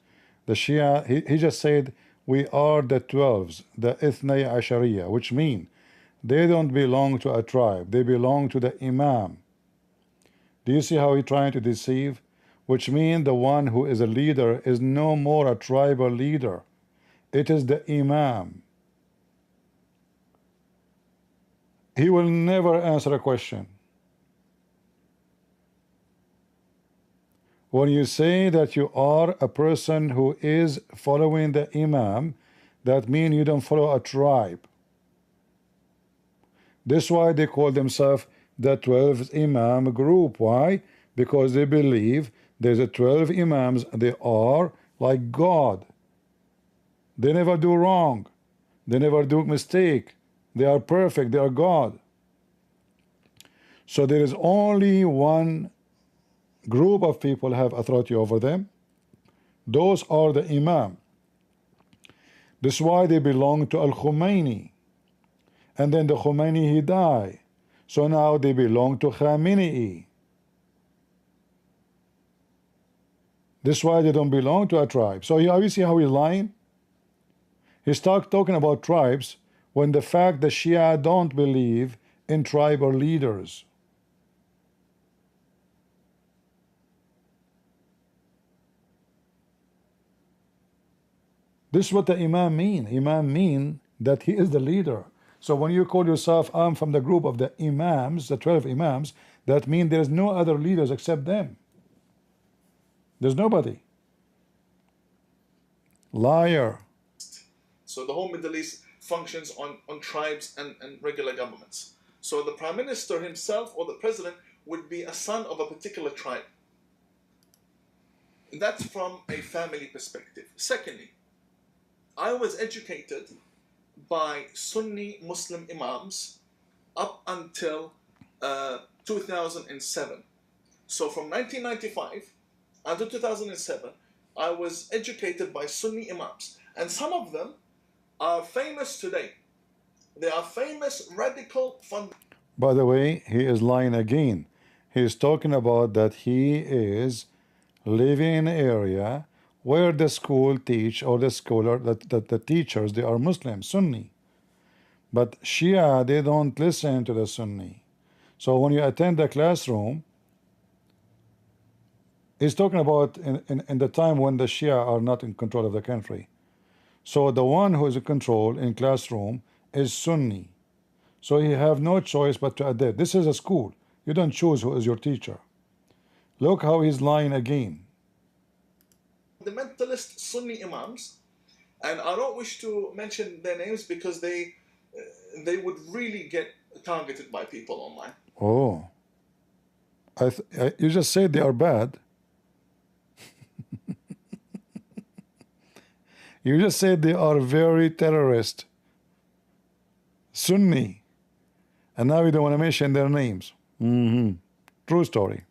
The Shia, he just said, we are the 12s, the Ithnay Ashariya, which mean they don't belong to a tribe. They belong to the Imam. Do you see how he's trying to deceive? Which means the one who is a leader is no more a tribal leader. It is the Imam. He will never answer a question. When you say that you are a person who is following the Imam, that means you don't follow a tribe. That's why they call themselves the 12 Imam group. Why? Because they believe there's a 12 Imams. They are like God. They never do wrong. They never do mistake. They are perfect. They are God. So there is only one group of people have authority over them. Those are the Imam. That's why they belong to Al-Khomeini. And then the Khomeini, he died. So now they belong to Khamenei. That's why they don't belong to a tribe. So you see how he's lying? He's talking about tribes when the fact the Shia don't believe in tribal leaders. This is what the Imam mean. Imam mean that he is the leader. So when you call yourself, I'm from the group of the Imams, the 12 Imams, that means there is no other leaders except them. There's nobody. Liar. So the whole Middle East functions on tribes and regular governments. So the Prime Minister himself or the President would be a son of a particular tribe. That's from a family perspective. Secondly, I was educated by Sunni Muslim Imams up until 2007. So from 1995 until 2007, I was educated by Sunni Imams. And some of them are famous today. They are famous radical By the way, he is lying again. He is talking about that he is living in an area where the school teach, or the scholar, that the teachers, they are Muslim, Sunni. But Shia, they don't listen to the Sunni. So when you attend the classroom, he's talking about in the time when the Shia are not in control of the country. So the one who is in control in classroom is Sunni. So he have no choice but to adapt. This is a school. You don't choose who is your teacher. Look how he's lying again. fundamentalist Sunni Imams, and I don't wish to mention their names because they would really get targeted by people online. Oh, you just said they are bad. You just said they are very terrorist, Sunni, and now you don't want to mention their names. True story.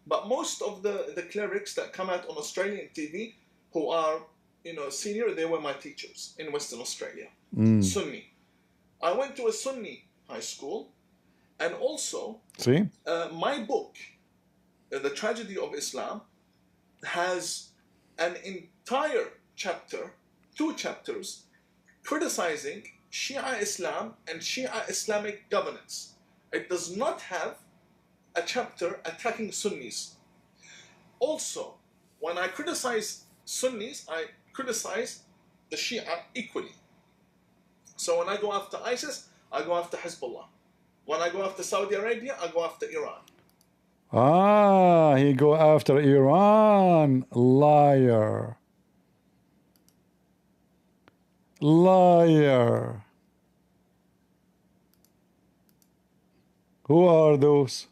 But most of the clerics that come out on Australian TV who are, senior, they were my teachers in Western Australia. Sunni. I went to a Sunni high school, and also my book, The Tragedy of Islam, has an entire chapter, 2 chapters, criticizing Shia Islam and Shia Islamic governance. It does not have a chapter attacking Sunnis. Also, when I criticize Sunnis, I criticize the Shia equally. So when I go after ISIS, I go after Hezbollah. When I go after Saudi Arabia, I go after Iran. Ah, he go after Iran. Liar. Liar. Who are those?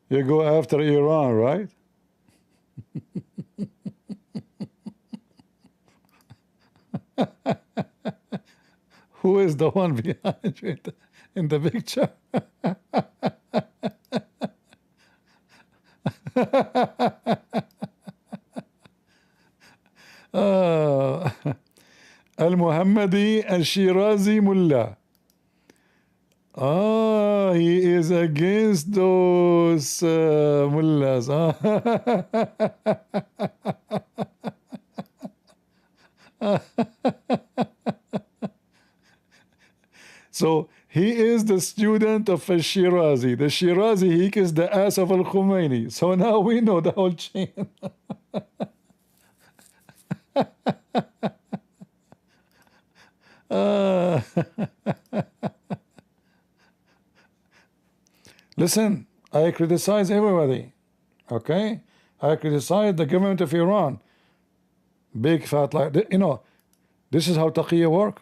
You go after Iran, right? Who is the one behind you in the picture? Al-Muhammadi Al-Shirazi Mullah. He is against those mullahs. So he is the student of Al-Shirazi. The Shirazi, he kissed the ass of Al-Khomeini. So now we know the whole chain. Listen, I criticize everybody, okay? I criticize the government of Iran. Big fat lie. You know, this is how taqiyya work.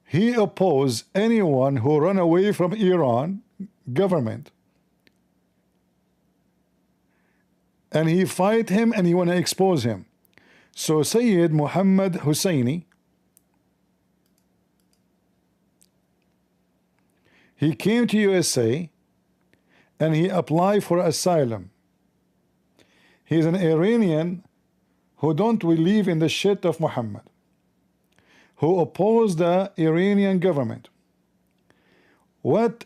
He oppose anyone who run away from Iran government. And he fight him and he want to expose him. So Sayyid Muhammad Husseini, he came to USA and he applied for asylum. He's an Iranian who don't believe in the shit of Muhammad, who oppose the Iranian government. What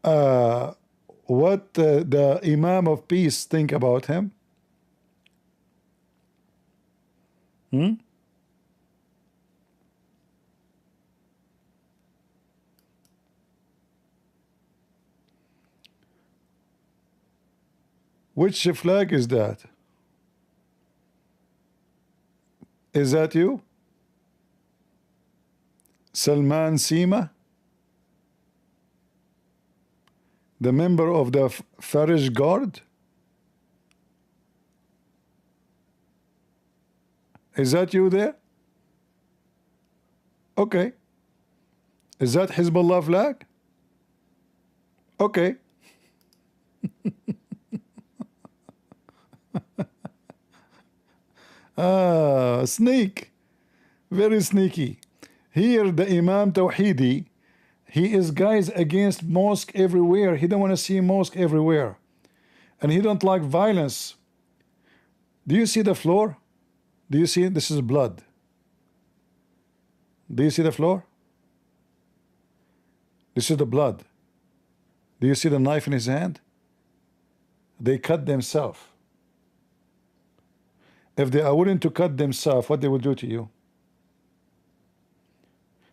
the Imam of Peace think about him? Which flag is that? Is that you? Salman Sima? The member of the Farish Guard? Is that you there? Okay. Is that Hezbollah flag? Okay. Sneak. Very sneaky. Here the Imam Tawhidi, he is guys against mosque everywhere. He don't want to see mosque everywhere. And he don't like violence. Do you see the floor? Do you see? This is blood. Do you see the floor? This is the blood. Do you see the knife in his hand? They cut themselves. If they are willing to cut themselves, what they will do to you?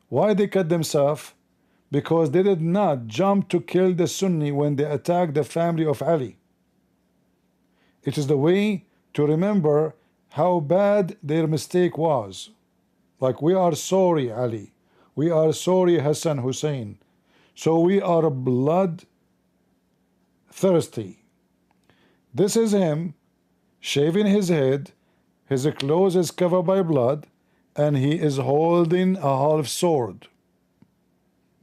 Why they cut themselves? Because they did not jump to kill the Sunni when they attacked the family of Ali. It is the way to remember how bad their mistake was. Like, we are sorry, Ali. We are sorry, Hassan Hussein. So we are blood thirsty. This is him shaving his head. His clothes is covered by blood, and he is holding a half sword.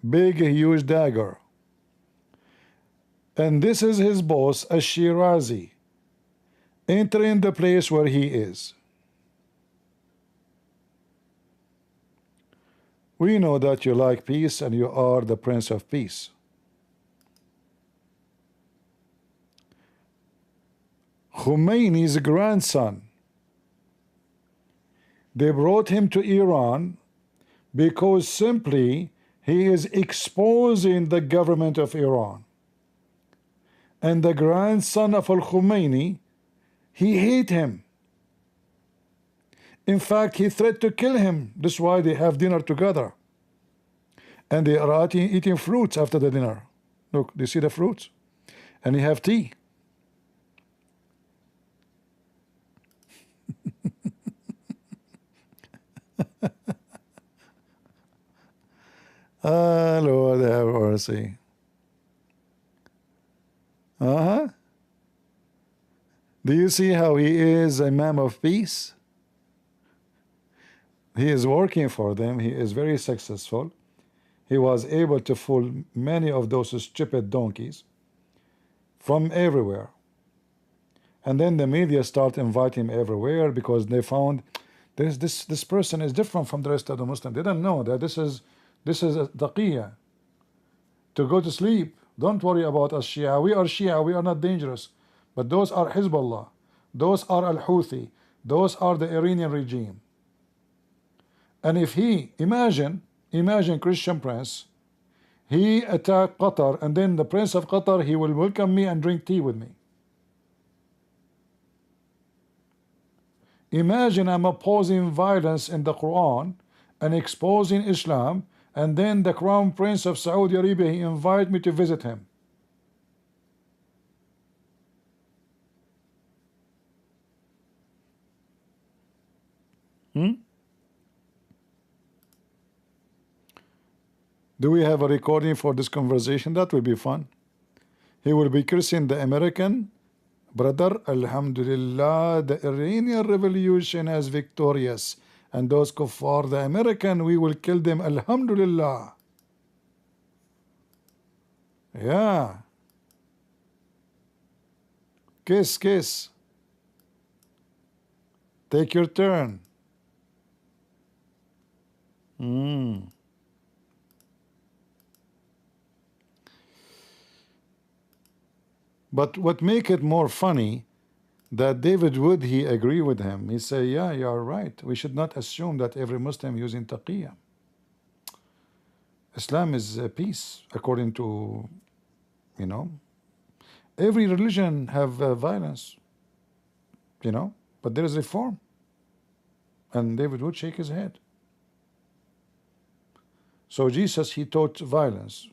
Big, huge dagger. And this is his boss, Ash-Shirazi, entering the place where he is. We know that you like peace and you are the Prince of Peace. Khomeini's grandson, they brought him to Iran because simply he is exposing the government of Iran. And the grandson of Al-Khomeini, he hate him. In fact, he threatened to kill him. That's why they have dinner together. And they are eating fruits after the dinner. Look, do you see the fruits? And they have tea. Lord have mercy. Do you see how he is a Imam of Peace? He is working for them. He is very successful. He was able to fool many of those stupid donkeys from everywhere. And then the media start inviting him everywhere because they found This person is different from the rest of the Muslims. They don't know that this is a taqiyya, to go to sleep. Don't worry about us Shia. We are Shia, we are not dangerous. But those are Hizbullah, those are Al-Houthi, those are the Iranian regime. And if he, imagine Christian prince, he attacked Qatar, and then the Prince of Qatar, he will welcome me and drink tea with me. Imagine I'm opposing violence in the Quran and exposing Islam, and then the Crown Prince of Saudi Arabia, he invite me to visit him. Do we have a recording for this conversation? That will be fun. He will be cursing the American brother. Alhamdulillah, the Iranian revolution is victorious, and those kuffar, the American, we will kill them. Alhamdulillah. Yeah. Kiss, kiss. Take your turn. But what make it more funny, that David Wood, he agree with him. He say, yeah, you are right. We should not assume that every Muslim using taqiyya. Islam is peace, according to, you know, every religion have violence, you know, but there is reform. And David Wood shake his head. So Jesus, he taught violence.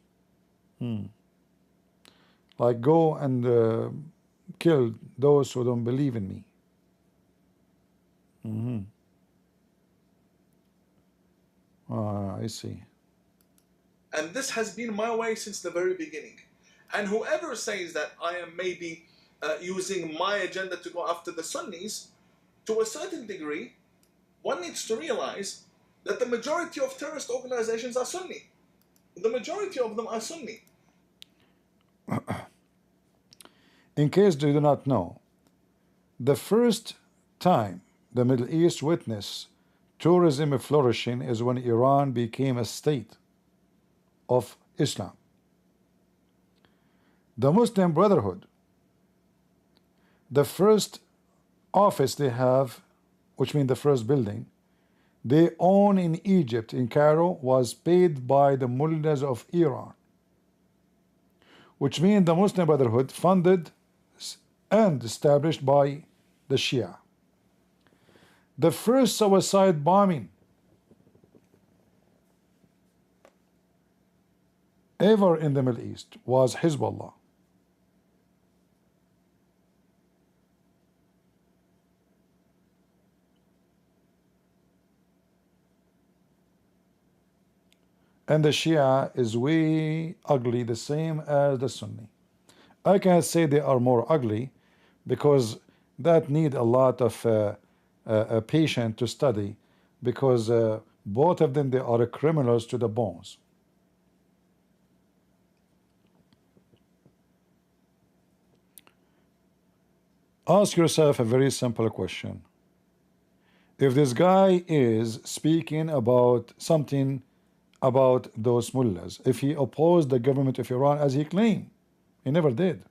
Like go and kill those who don't believe in me. I see. And this has been my way since the very beginning. And whoever says that I am maybe using my agenda to go after the Sunnis, to a certain degree, one needs to realize that the majority of terrorist organizations are Sunni. The majority of them are Sunni. In case you do not know, the first time the Middle East witnessed tourism flourishing is when Iran became a state of Islam. The Muslim Brotherhood, the first office they have, which means the first building, they own in Egypt, in Cairo, was paid by the mullahs of Iran, which means the Muslim Brotherhood funded and established by the Shia. The first suicide bombing ever in the Middle East was Hezbollah. And the Shia is way ugly, the same as the Sunni. I can't say they are more ugly because that need a lot of patience to study, because both of them, they are criminals to the bones. Ask yourself a very simple question. If this guy is speaking about something about those mullahs, if he opposed the government of Iran as he claimed, he never did,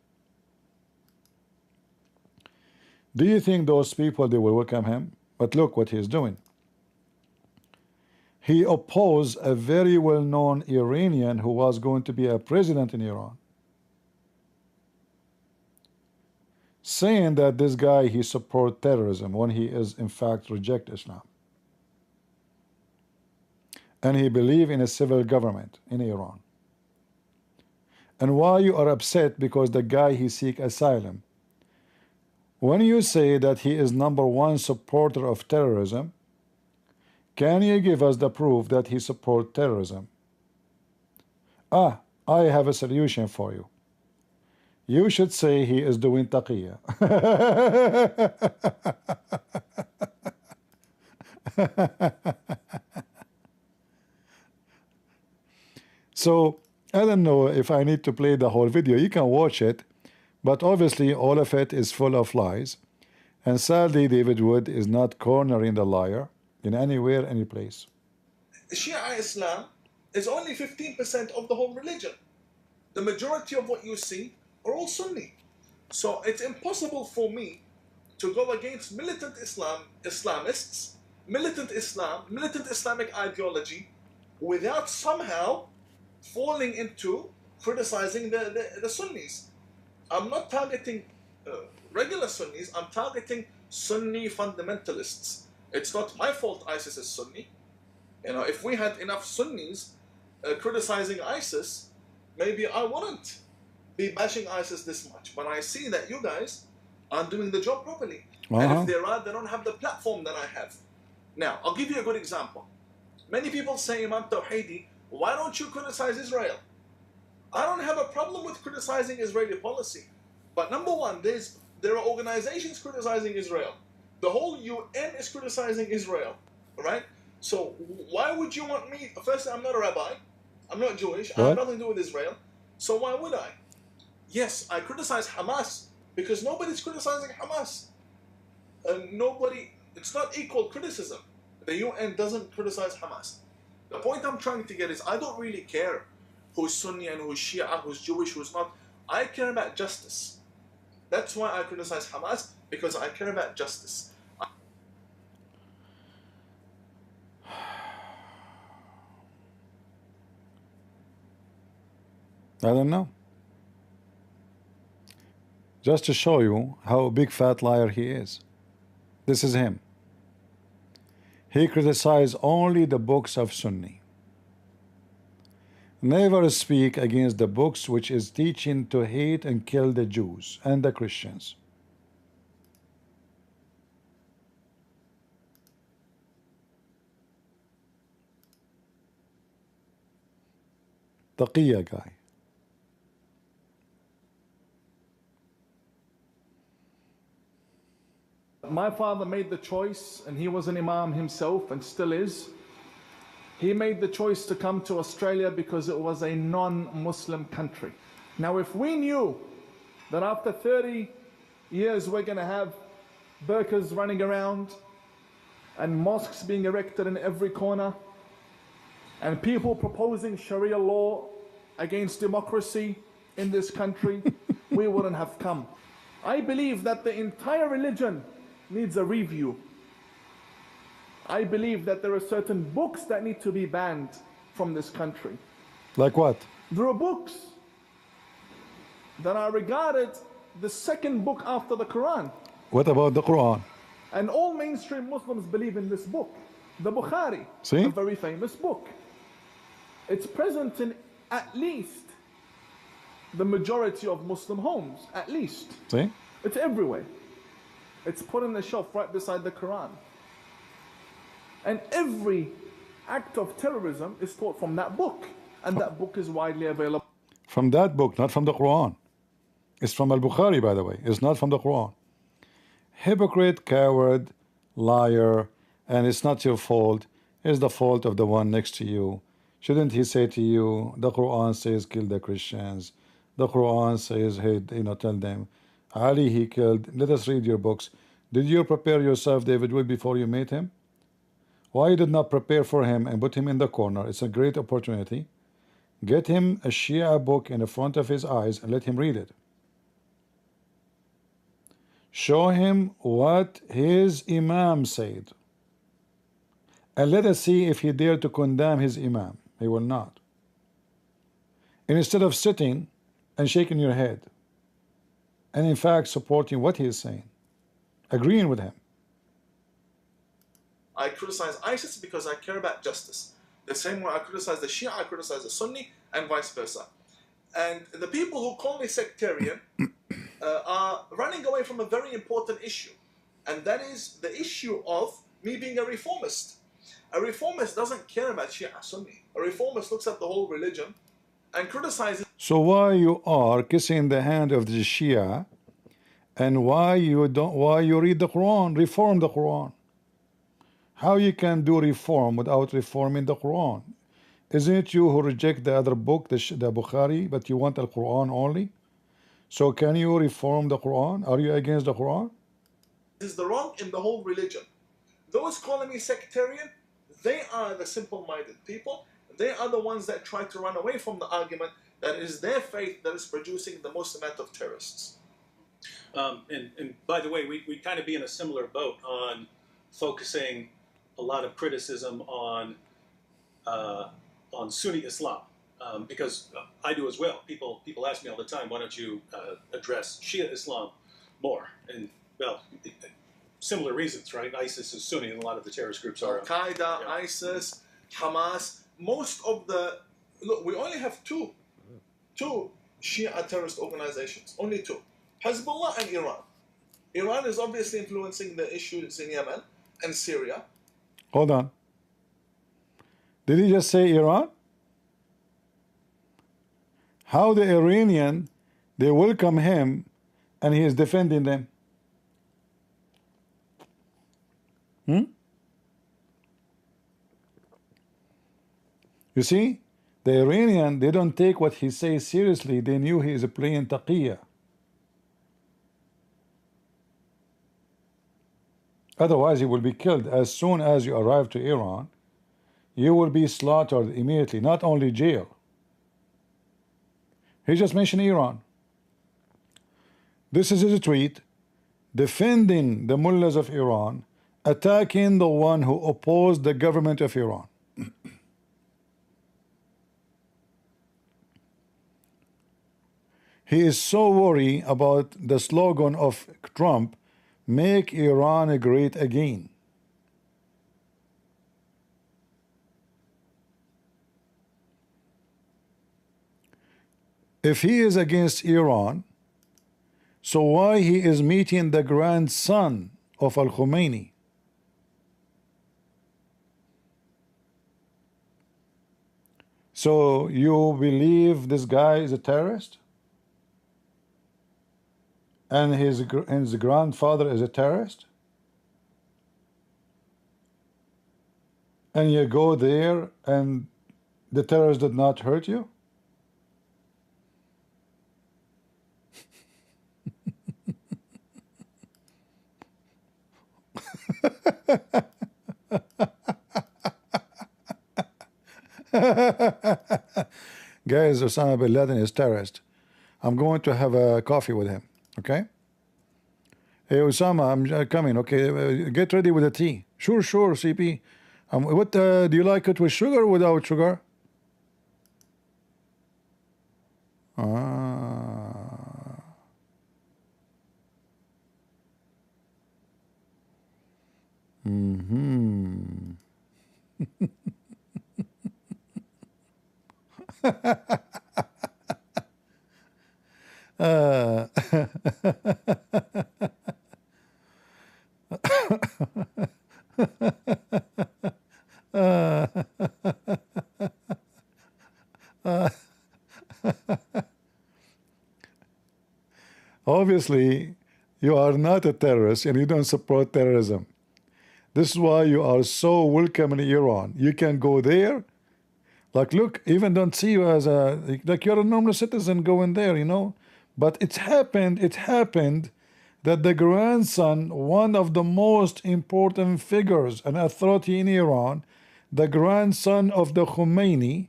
do you think those people, they will welcome him? But look what he is doing. He opposed a very well-known Iranian who was going to be a president in Iran, saying that this guy, he support terrorism when he is in fact reject Islam, and he believe in a civil government in Iran. And why you are upset? Because the guy, he seek asylum. When you say that he is #1 supporter of terrorism, can you give us the proof that he support terrorism? I have a solution for you. You should say he is doing taqiyya. So I don't know if I need to play the whole video. You can watch it, but obviously all of it is full of lies. And sadly, David Wood is not cornering the liar. in anywhere, any place. Shia Islam is only 15% of the whole religion. The majority of what you see are all Sunni. So it's impossible for me to go against militant Islamists, militant Islam, militant Islamic ideology, without somehow falling into criticizing the Sunnis. I'm not targeting regular Sunnis, I'm targeting Sunni fundamentalists. It's not my fault ISIS is Sunni. You know, if we had enough Sunnis criticizing ISIS, maybe I wouldn't be bashing ISIS this much. But I see that you guys aren't doing the job properly. And if they are, they don't have the platform that I have. Now, I'll give you a good example. Many people say, Imam Tawhidi, why don't you criticize Israel? I don't have a problem with criticizing Israeli policy. But number one, there are organizations criticizing Israel. The whole UN is criticizing Israel, right? So why would you want me? Firstly, I'm not a rabbi. I'm not Jewish. I have nothing to do with Israel. So why would I? Yes, I criticize Hamas because nobody's criticizing Hamas. Nobody, it's not equal criticism. The UN doesn't criticize Hamas. The point I'm trying to get is I don't really care who's Sunni and who's Shia, who's Jewish, who's not. I care about justice. That's why I criticize Hamas, because I care about justice. I don't know. Just to show you how big fat liar he is. This is him. He criticizes only the books of Sunni. Never speak against the books which is teaching to hate and kill the Jews and the Christians. Taqiyya guy. My father made the choice, and he was an Imam himself and still is. He made the choice to come to Australia because it was a non-Muslim country. Now, if we knew that after 30 years we're going to have burqas running around and mosques being erected in every corner and people proposing Sharia law against democracy in this country, we wouldn't have come. I believe that the entire religion needs a review. I believe that there are certain books that need to be banned from this country. Like what? There are books that are regarded the second book after the Quran. What about the Quran? And all mainstream Muslims believe in this book. The Bukhari, See? a very famous book. It's present in at least the majority of Muslim homes, at least. See? It's everywhere. It's put on the shelf right beside the Quran. And every act of terrorism is taught from that book. And that book is widely available. From that book, not from the Quran. It's from Al-Bukhari, by the way. It's not from the Quran. Hypocrite, coward, liar, and it's not your fault. It's the fault of the one next to you. Shouldn't he say to you, the Quran says kill the Christians. The Quran says, hey, tell them. Ali he killed. Let us read your books. Did you prepare yourself, David Wood, before you met him? Why you did not prepare for him and put him in the corner? It's a great opportunity. Get him a Shia book in the front of his eyes and let him read it. Show him what his Imam said. And let us see if he dare to condemn his Imam. He will not. And instead of sitting and shaking your head, and in fact supporting what he is saying, agreeing with him. I criticize ISIS because I care about justice. The same way I criticize the Shia, I criticize the Sunni, and vice versa. And the people who call me sectarian are running away from a very important issue. And that is the issue of me being a reformist. A reformist doesn't care about Shia Sunni. A reformist looks at the whole religion and criticizes. So why you are kissing the hand of the Shia, and why you read the Quran, reform the Quran? How you can do reform without reforming the Quran? Isn't it you who reject the other book, the Bukhari, but you want the Quran only? So can you reform the Quran? Are you against the Quran? Is the wrong in the whole religion. Those calling me sectarian, they are the simple-minded people. They are the ones that try to run away from the argument that it is their faith that is producing the most amount of terrorists. And by the way, we'd kind of be in a similar boat on focusing a lot of criticism on Sunni Islam, because I do as well. People ask me all the time, why don't you address Shia Islam more? And well, similar reasons, right? ISIS is Sunni, and a lot of the terrorist groups are. Al-Qaeda, yeah. ISIS, Hamas, most of the... Look, we only have two Shia terrorist organizations, only two. Hezbollah and Iran. Iran is obviously influencing the issues in Yemen and Syria. Hold on. Did he just say Iran? How the Iranian, they welcome him and he is defending them? You see, the Iranian, they don't take what he says seriously. They knew he is playing taqiyya. Otherwise, he will be killed. As soon as you arrive to Iran, you will be slaughtered immediately, not only jail. He just mentioned Iran. This is his tweet defending the mullahs of Iran, attacking the one who opposed the government of Iran. He is so worried about the slogan of Trump, "Make Iran great again." If he is against Iran, so why he is meeting the grandson of Al-Khomeini? So you believe this guy is a terrorist? And his grandfather is a terrorist? And you go there and the terrorists did not hurt you? Guys, Osama bin Laden is terrorist. I'm going to have a coffee with him. Okay? Hey, Osama, I'm coming. Okay, get ready with the tea. Sure, CP. What do you like it with sugar or without sugar? Obviously, you are not a terrorist and you don't support terrorism. This is why you are so welcome in Iran. You can go there. Like, look, even don't see you as like you're a normal citizen going there, you know. But it happened that the grandson, one of the most important figures and authority in Iran, the grandson of the Khomeini,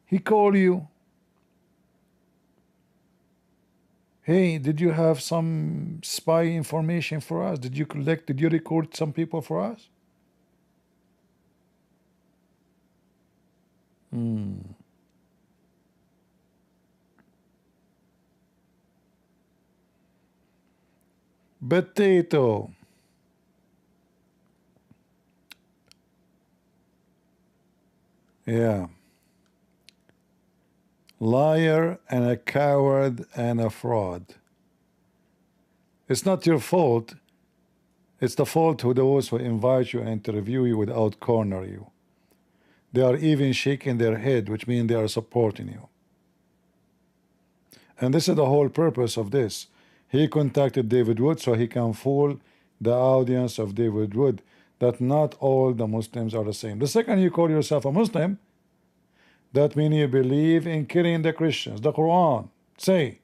he called you. Hey, did you have some spy information for us? Did you record some people for us? Potato. Yeah. Liar and a coward and a fraud. It's not your fault. It's the fault of those who invite you and interview you without corner you. They are even shaking their head, which means they are supporting you. And this is the whole purpose of this. He contacted David Wood so he can fool the audience of David Wood that not all the Muslims are the same. The second you call yourself a Muslim, that means you believe in killing the Christians. The Quran say,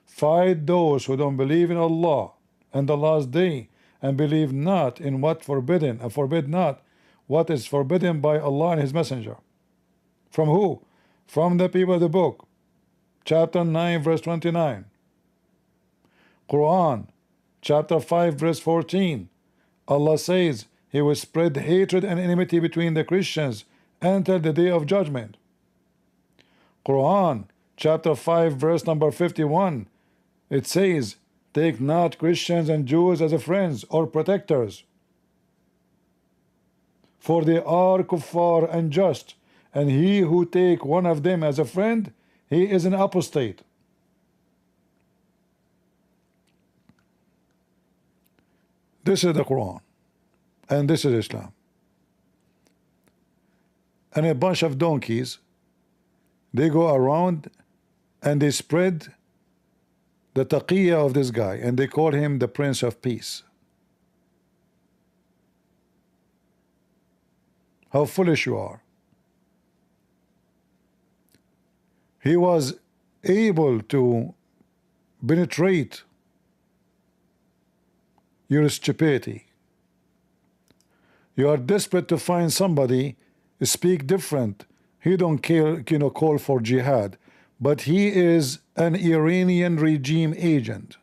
fight those who don't believe in Allah and the last day and believe not in what forbidden, and forbid not what is forbidden by Allah and His Messenger. From who? From the people of the book. Chapter 9 verse 29. Quran chapter 5 verse 14. Allah says He will spread hatred and enmity between the Christians until the day of judgment. Quran chapter 5 verse number 51. It says, take not Christians and Jews as friends or protectors, for they are kuffar and just, and he who take one of them as a friend, he is an apostate. This is the Quran, and this is Islam. And a bunch of donkeys, they go around and they spread the taqiyya of this guy, and they call him the Prince of Peace. How foolish you are. He was able to penetrate your stupidity. You are desperate to find somebody speak different. He don't care, call for jihad, but he is an Iranian regime agent.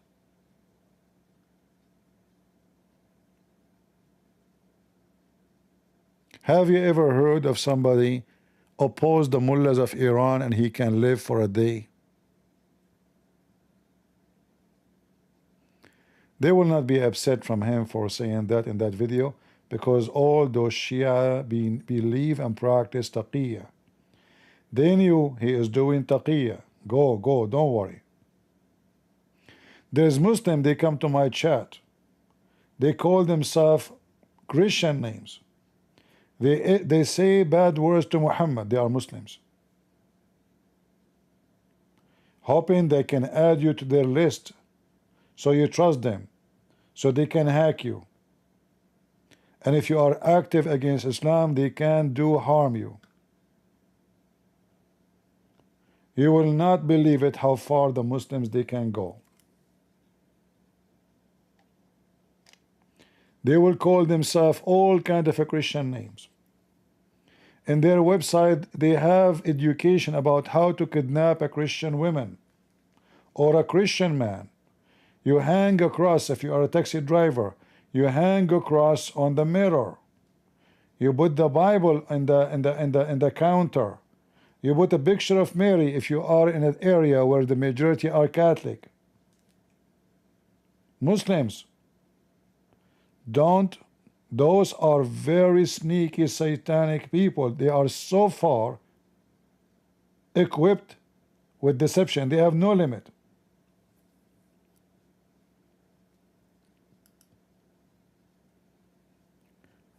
Have you ever heard of somebody oppose the mullahs of Iran and he can live for a day? They will not be upset from him for saying that in that video, because all those Shia believe and practice taqiyya. They knew he is doing taqiyya. Go, don't worry. There's Muslim, they come to my chat. They call themselves Christian names. They say bad words to Muhammad. They are Muslims, hoping they can add you to their list so you trust them, so they can hack you. And if you are active against Islam, they can harm you. You will not believe it how far the Muslims they can go. They will call themselves all kind of Christian names. In their website, they have education about how to kidnap a Christian woman or a Christian man. You hang a cross. If you are a taxi driver, you hang a cross on the mirror. You put the Bible in the counter. You put a picture of Mary if you are in an area where the majority are Catholic. Muslims, don't. Those are very sneaky satanic people. They are so far equipped with deception. They have no limit.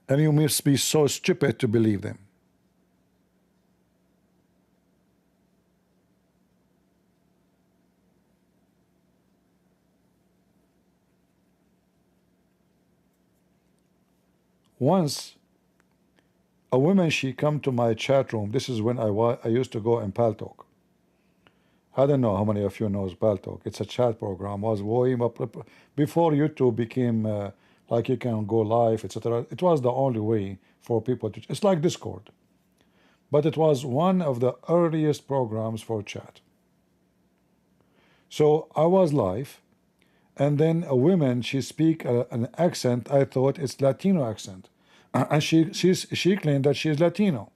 And you must be so stupid to believe them. Once a woman, she come to my chat room. This is when I used to go in Paltalk. I don't know how many of you knows Paltalk. It's a chat program. Was way up before YouTube became like you can go live, etc. It was the only way for people to. It's like Discord, but it was one of the earliest programs for chat. So I was live, and then a woman, she speak an accent. I thought it's Latino accent, and she claimed that she is Latino.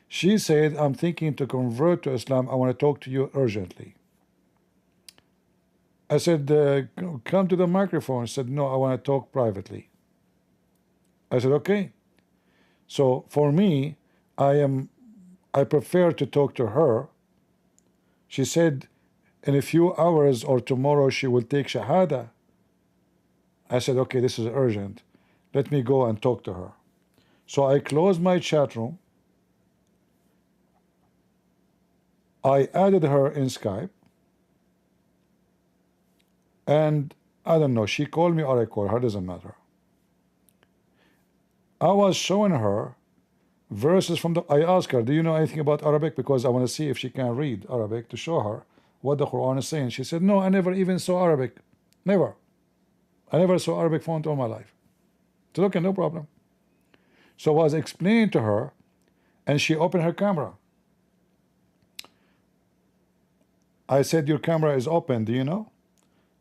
She said, I'm thinking to convert to Islam. I want to talk to you urgently. I said, come to the microphone. She said, no, I want to talk privately. I said, okay. So for me, I prefer to talk to her. She said, in a few hours or tomorrow she will take Shahada. I said, okay, this is urgent. Let me go and talk to her. So I closed my chat room. I added her in Skype. And I don't know, she called me or I called her, doesn't matter. I was showing her verses from I asked her, do you know anything about Arabic? Because I want to see if she can read Arabic to show her what the Quran is saying. She said, no, I never even saw Arabic. Never. I never saw Arabic font all my life. So okay, no problem. So I was explaining to her, and she opened her camera. I said, your camera is open, do you know?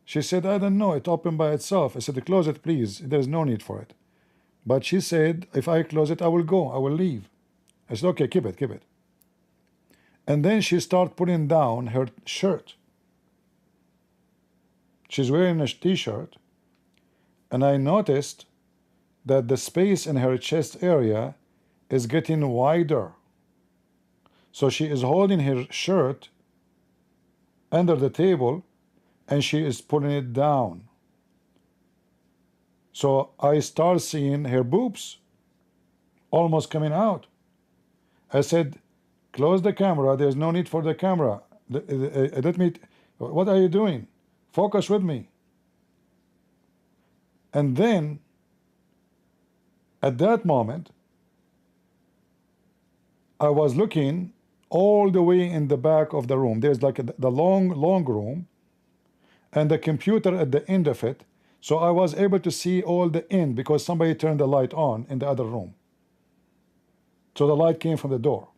She said, I don't know, it opened by itself. I said, close it please, there's no need for it. But she said, if I close it, I will go, I will leave. I said, okay, keep it, keep it. And then she started putting down her shirt. She's wearing a t-shirt, and I noticed that the space in her chest area is getting wider. So she is holding her shirt under the table, and she is pulling it down. So I start seeing her boobs almost coming out. I said, close the camera, there's no need for the camera. Let me, what are you doing? Focus with me. And then at that moment I was looking all the way in the back of the room. There's like the long room, and the computer at the end of it. So I was able to see all the end because somebody turned the light on in the other room. So the light came from the door.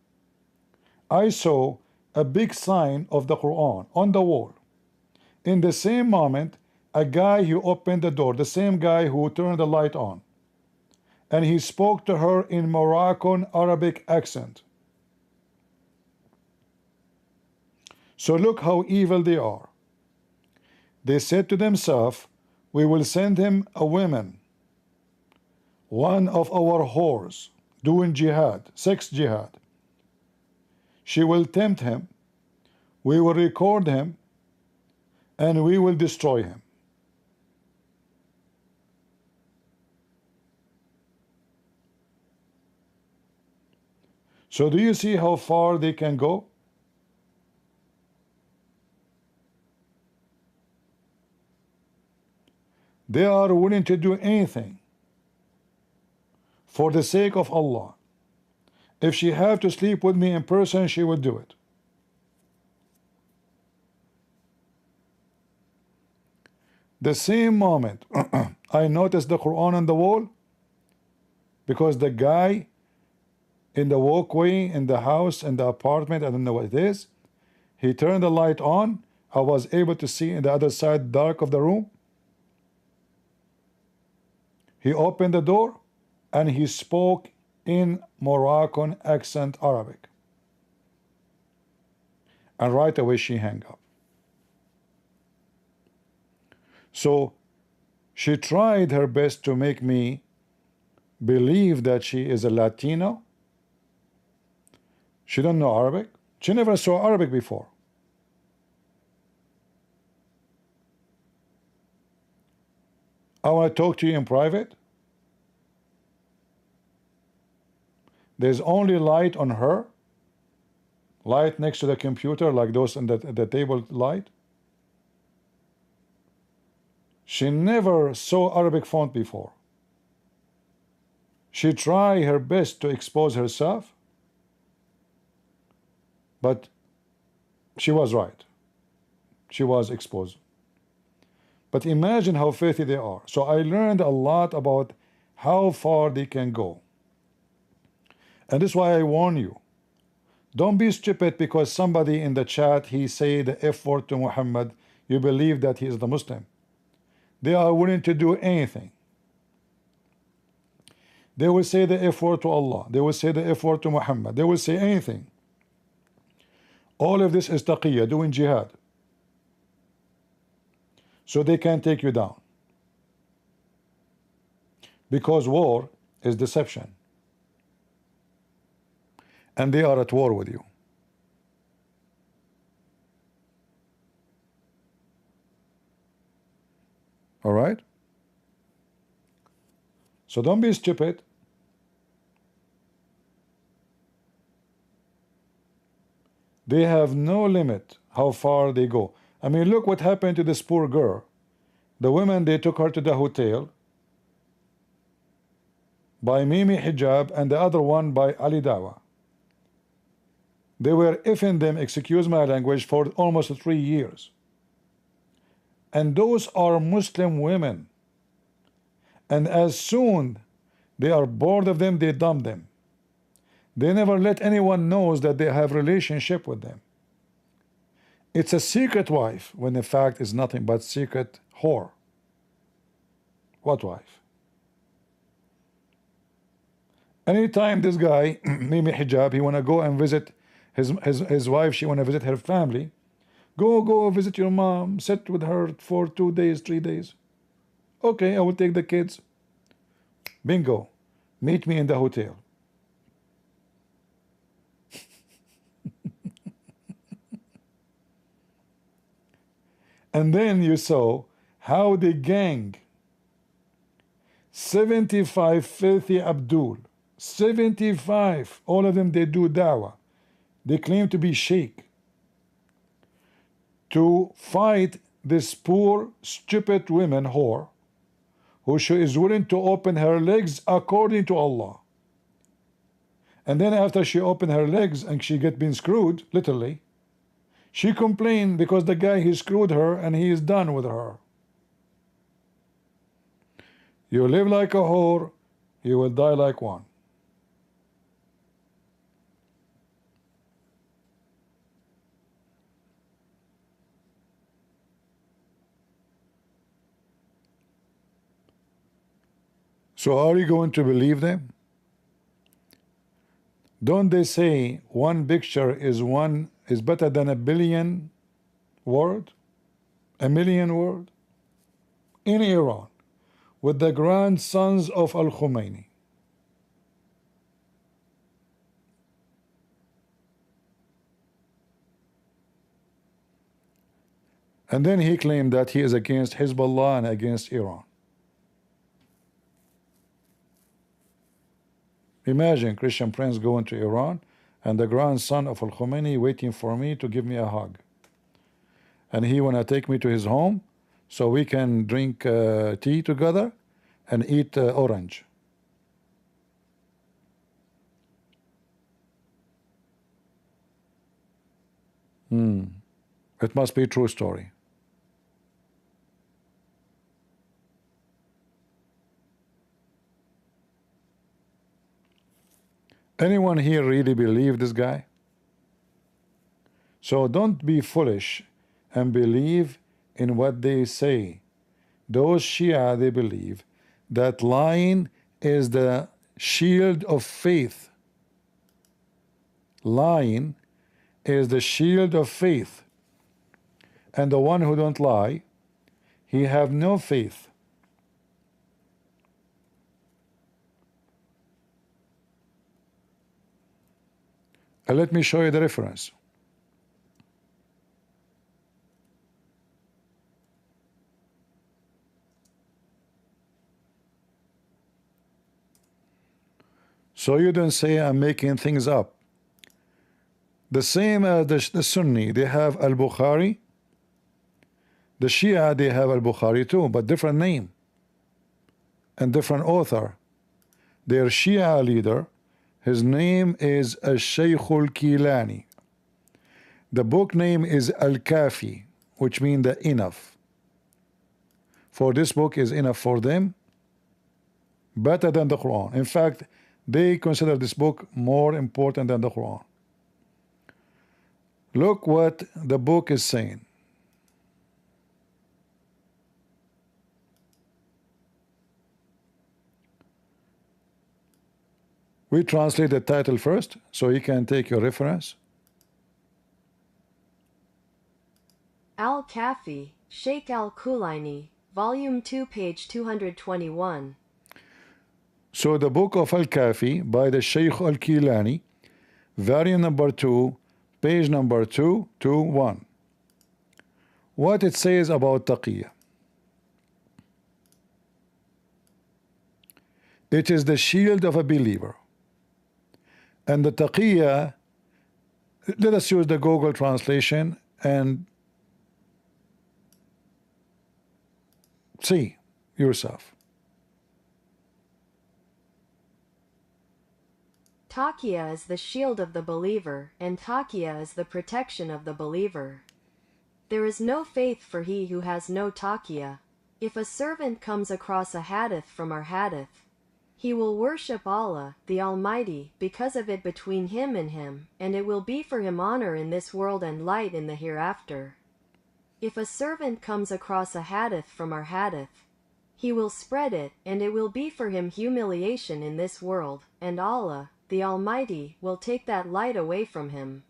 I saw a big sign of the Quran on the wall. In the same moment, a guy who opened the door, the same guy who turned the light on, and he spoke to her in Moroccan Arabic accent. So look how evil they are. They said to themselves, we will send him a woman, one of our whores, doing jihad, sex jihad. She will tempt him, we will record him, and we will destroy him. So do you see how far they can go? They are willing to do anything for the sake of Allah. If she have to sleep with me in person, she will do it. The same moment I noticed the Quran on the wall, because the guy in the walkway, in the house, in the apartment, I don't know what it is, he turned the light on. I was able to see in the other side dark of the room. He opened the door and he spoke in Moroccan accent Arabic. And right away she hung up. So she tried her best to make me believe that she is a Latino. She don't know Arabic. She never saw Arabic before. I want to talk to you in private. There's only light on her, light next to the computer, like those in the table light. She never saw Arabic font before. She tried her best to expose herself, but she was right. She was exposed. But imagine how filthy they are. So I learned a lot about how far they can go. And this is why I warn you. Don't be stupid because somebody in the chat, he said the F word to Muhammad, you believe that he is the Muslim. They are willing to do anything. They will say the F word to Allah. They will say the F word to Muhammad. They will say anything. All of this is taqiyya, doing jihad. So they can take you down. Because war is deception. And they are at war with you. All right? So don't be stupid. They have no limit how far they go. I mean, look what happened to this poor girl. The women, they took her to the hotel by Mimi Hijab and the other one by Ali Dawah. They were effing them, excuse my language, for almost 3 years. And those are Muslim women. And as soon they are bored of them, they dump them. They never let anyone knows that they have relationship with them. It's a secret wife, when in fact it's nothing but secret whore. What wife? Anytime this guy, maybe hijab, he wanna go and visit his wife, she wanna visit her family, go visit your mom, sit with her for 2 days, 3 days. Okay, I will take the kids. Bingo. Meet me in the hotel. And then you saw how the gang, 75 filthy Abdul, 75, all of them, they do dawah. They claim to be sheikh, to fight this poor, stupid woman whore, who she is willing to open her legs according to Allah. And then after she opened her legs and she get been screwed, literally, she complained because the guy, he screwed her and he is done with her. You live like a whore, you will die like one. So are you going to believe them? Don't they say one picture is better than a billion word? A million word? In Iran, with the grandsons of Al-Khomeini. And then he claimed that he is against Hezbollah and against Iran. Imagine Christian prince going to Iran and the grandson of Al-Khomeini waiting for me to give me a hug. And he wanna take me to his home so we can drink tea together and eat orange. It must be a true story. Anyone here really believe this guy? So don't be foolish and believe in what they say. Those Shia, they believe that lying is the shield of faith. Lying is the shield of faith. And the one who don't lie, he have no faith. Let me show you the reference. So you don't say I'm making things up. The same as the Sunni, they have Al-Bukhari. The Shia, they have Al-Bukhari too, but different name and different author. Their Shia leader, his name is Al-Shaykh Al-Kilani. The book name is Al-Kafi, which means the enough. For this book is enough for them, better than the Quran. In fact, they consider this book more important than the Quran. Look what the book is saying. We translate the title first, so you can take your reference. Al-Kafi, Sheikh Al-Kulaini, Volume 2, page 221. So the book of Al-Kafi by the Shaykh Al-Kilani, variant number 2, page number 221. What it says about taqiyya. It is the shield of a believer. And the taqiyya, let us use the Google translation and see yourself. Taqiyya is the shield of the believer, and taqiyya is the protection of the believer. There is no faith for he who has no taqiyya. If a servant comes across a hadith from our hadith, he will worship Allah, the Almighty, because of it between him, and it will be for him honor in this world and light in the hereafter. If a servant comes across a hadith from our hadith, he will spread it, and it will be for him humiliation in this world, and Allah, the Almighty, will take that light away from him.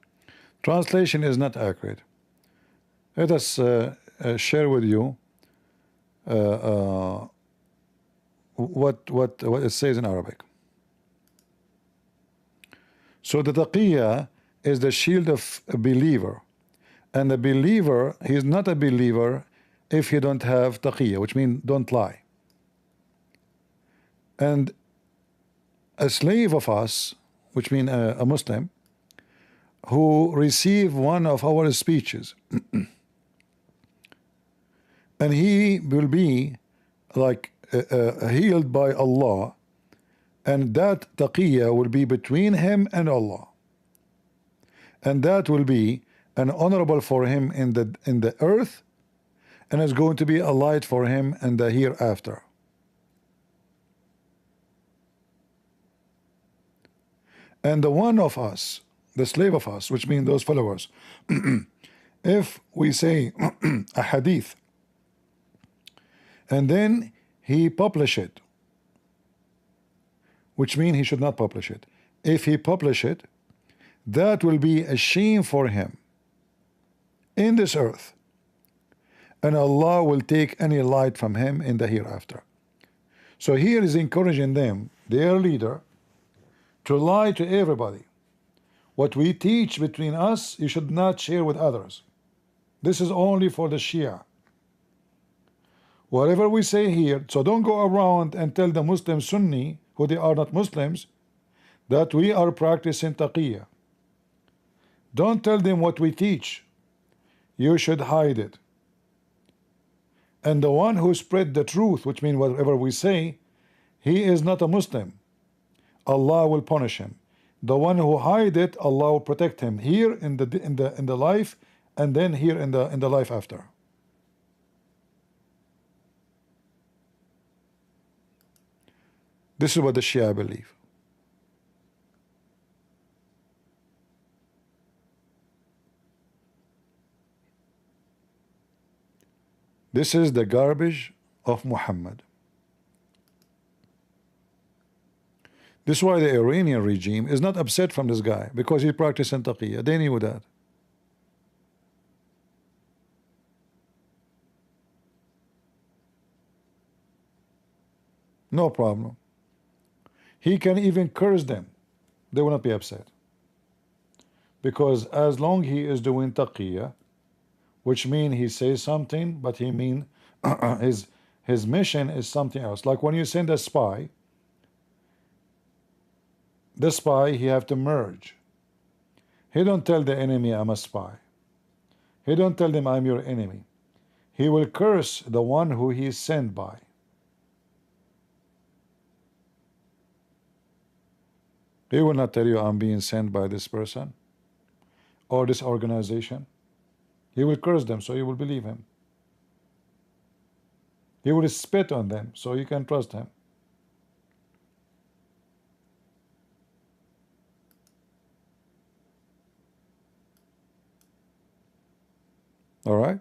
Translation is not accurate. Let us share with you what it says in Arabic. So the taqiyya is the shield of a believer, and the believer, he is not a believer if he don't have taqiyya, which means don't lie. And a slave of us, which means a Muslim, who receive one of our speeches and he will be like healed by Allah, and that taqiyya will be between him and Allah, and that will be an honorable for him in the earth, and is going to be a light for him in the hereafter. And the one of us, the slave of us, which means those followers, if we say a hadith and then he publish it, which means he should not publish it. If he publish it, that will be a shame for him in this earth, and Allah will take any light from him in the hereafter. So here is encouraging them, their leader, to lie to everybody. What we teach between us, you should not share with others. This is only for the Shia. Whatever we say here, so don't go around and tell the Muslim Sunni, who they are not Muslims, that we are practicing taqiyya. Don't tell them what we teach. You should hide it. And the one who spread the truth, which means whatever we say, he is not a Muslim. Allah will punish him. The one who hide it, Allah will protect him here in the life, and then here in the life after. This is what the Shia believe. This is the garbage of Muhammad. This is why the Iranian regime is not upset from this guy, because he practiced taqiyya. They knew that. No problem. He can even curse them. They will not be upset. Because as long he is doing taqiyya, which means he says something, but he mean his mission is something else. Like when you send a spy, the spy, he have to merge. He don't tell the enemy I'm a spy. He don't tell them I'm your enemy. He will curse the one who he is sent by. He will not tell you I'm being sent by this person or this organization. He will curse them, so you will believe him. He will spit on them, so you can trust him. All right?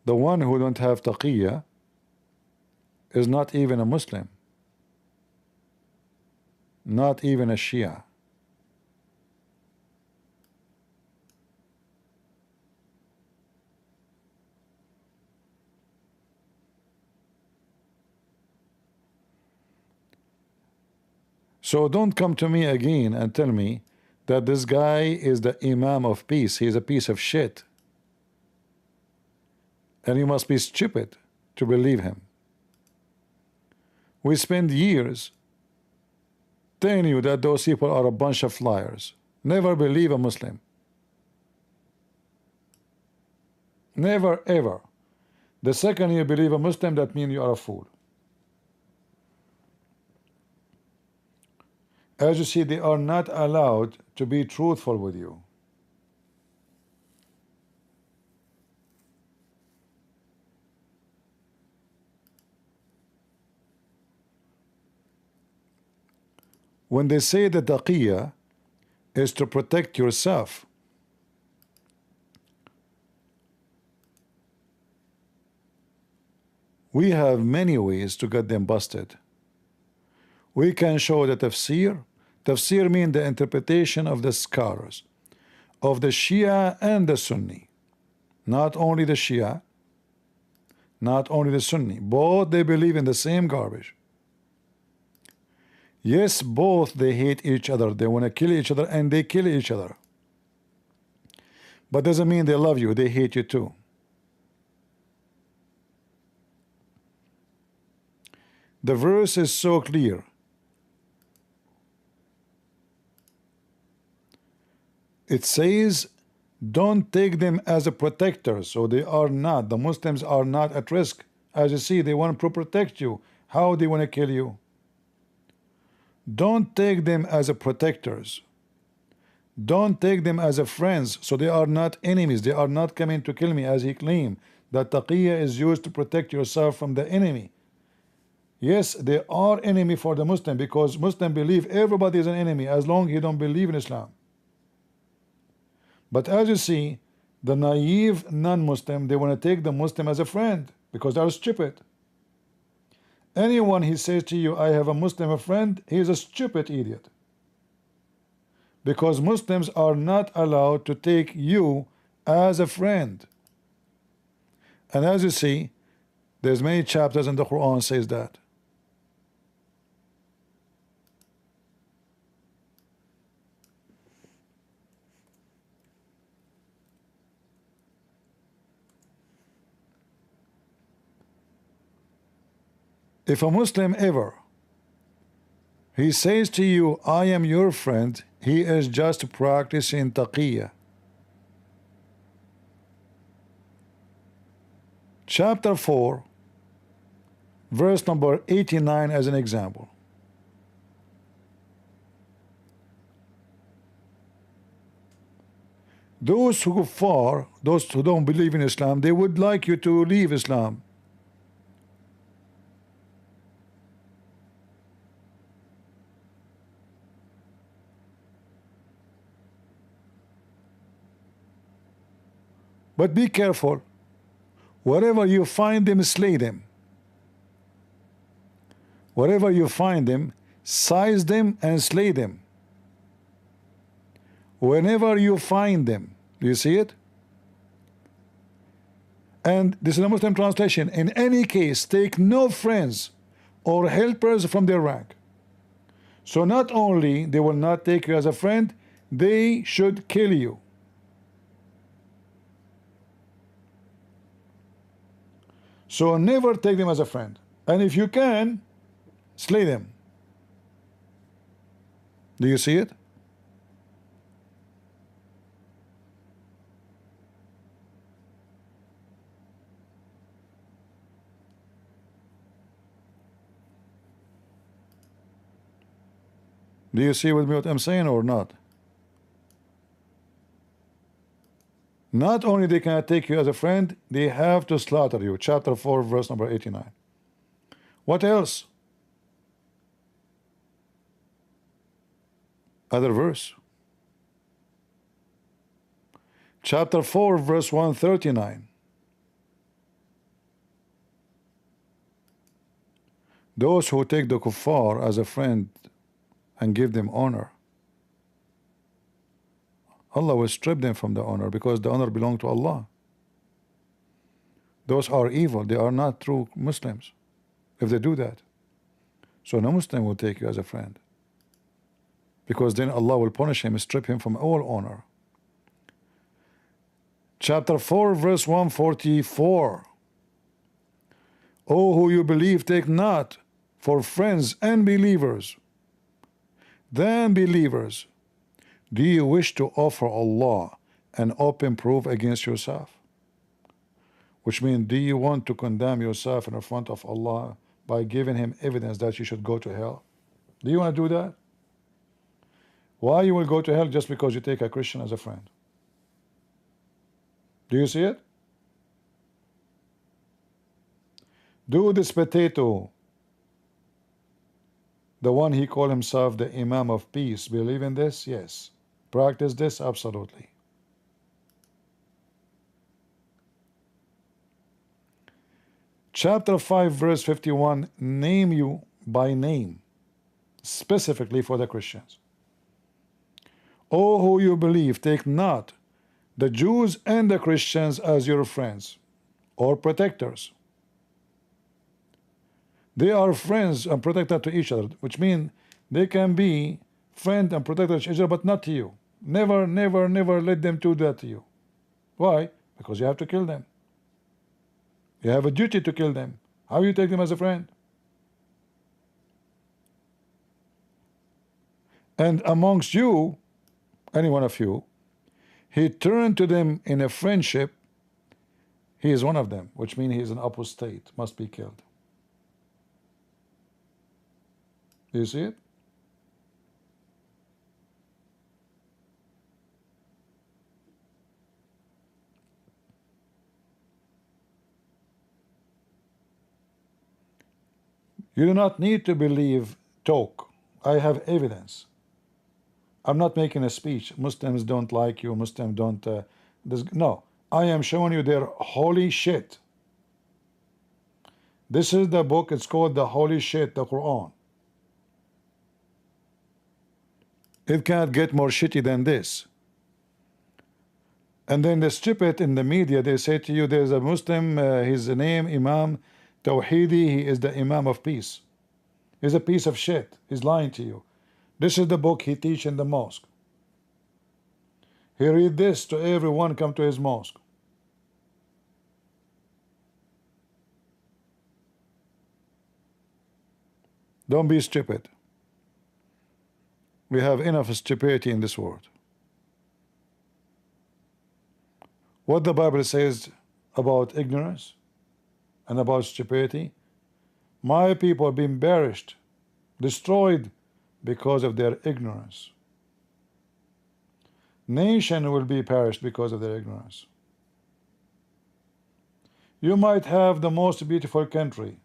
The one who don't have taqiyya is not even a Muslim, not even a Shia. So don't come to me again and tell me that this guy is the Imam of Peace. He's a piece of shit. And you must be stupid to believe him. We spend years telling you that those people are a bunch of liars. Never believe a Muslim. Never ever. The second you believe a Muslim, that means you are a fool. As you see, they are not allowed to be truthful with you. when they say that taqiyya is to protect yourself, we have many ways to get them busted. We can show the tafsir. Tafsir means the interpretation of the scholars, of the Shia and the Sunni. Not only the Shia, not only the Sunni. Both they believe in the same garbage. Yes, both they hate each other. They want to kill each other and they kill each other. But doesn't mean they love you. They hate you too. The verse is so clear. It says, don't take them as a protector. So they are not. The Muslims are not at risk. As you see, they want to protect you. How they want to kill you? Don't take them as a protectors. Don't take them as a friends. So they are not enemies. They are not coming to kill me, as he claimed. That taqiyya is used to protect yourself from the enemy. Yes, they are enemy for the Muslim, because Muslim believe everybody is an enemy as long as he don't believe in Islam. But as you see, the naive non-Muslim, they want to take the Muslim as a friend because they are stupid. Anyone he says to you, I have a Muslim a friend, he is a stupid idiot. Because Muslims are not allowed to take you as a friend. And as you see, there's many chapters in the Quran says that. If a Muslim ever he says to you, I am your friend, he is just practicing taqiyya. Chapter 4, verse number 89 as an example. Those who kuffar, those who don't believe in Islam, they would like you to leave Islam. But be careful. Wherever you find them, slay them. Wherever you find them, seize them and slay them. Whenever you find them. Do you see it? And this is a Muslim translation. In any case, take no friends or helpers from their rank. So not only they will not take you as a friend, they should kill you. So never take them as a friend. And if you can, slay them. Do you see it? Do you see with me what I'm saying or not? Not only they cannot take you as a friend, they have to slaughter you. Chapter 4, verse number 89. What else? Other verse. Chapter 4, verse 139. Those who take the kuffar as a friend and give them honor, Allah will strip them from the honor, because the honor belongs to Allah. Those are evil. They are not true Muslims if they do that. So no Muslim will take you as a friend, because then Allah will punish him, strip him from all honor. Chapter 4, verse 144. O who you believe, take not for friends and believers than believers. Do you wish to offer Allah an open proof against yourself? Which means, do you want to condemn yourself in front of Allah by giving him evidence that you should go to hell? Do you want to do that? Why you will go to hell just because you take a Christian as a friend? Do you see it? Do this potato The one he called himself the Imam of Peace. Believe in this? Yes. Practice this? Absolutely. Chapter 5 verse 51, name you by name, specifically for the Christians. O who you believe, take not the Jews and the Christians as your friends or protectors. They are friends and protector to each other, which means they can be friend and protector to each other, but not to you. Never, never, never let them do that to you. Why? Because you have to kill them. You have a duty to kill them. How you take them as a friend? And amongst you, any one of you, he turned to them in a friendship, he is one of them, which means he is an apostate, must be killed. Do you see it? You do not need to believe talk. I have evidence. I'm not making a speech. Muslims don't like you. Muslims don't. No, I am showing you their holy shit. This is the book. It's called the holy shit, the Quran. It can't get more shitty than this. And then they strip it in the media. They say to you, there's a Muslim, his name Imam Tawhidi, he is the Imam of Peace. He's a piece of shit. He's lying to you. This is the book he teach in the mosque. He read this to everyone come to his mosque. Don't be stupid. We have enough stupidity in this world. What the Bible says about ignorance and about stupidity, my people have been perished, destroyed because of their ignorance. Nation will be perished because of their ignorance. You might have the most beautiful country,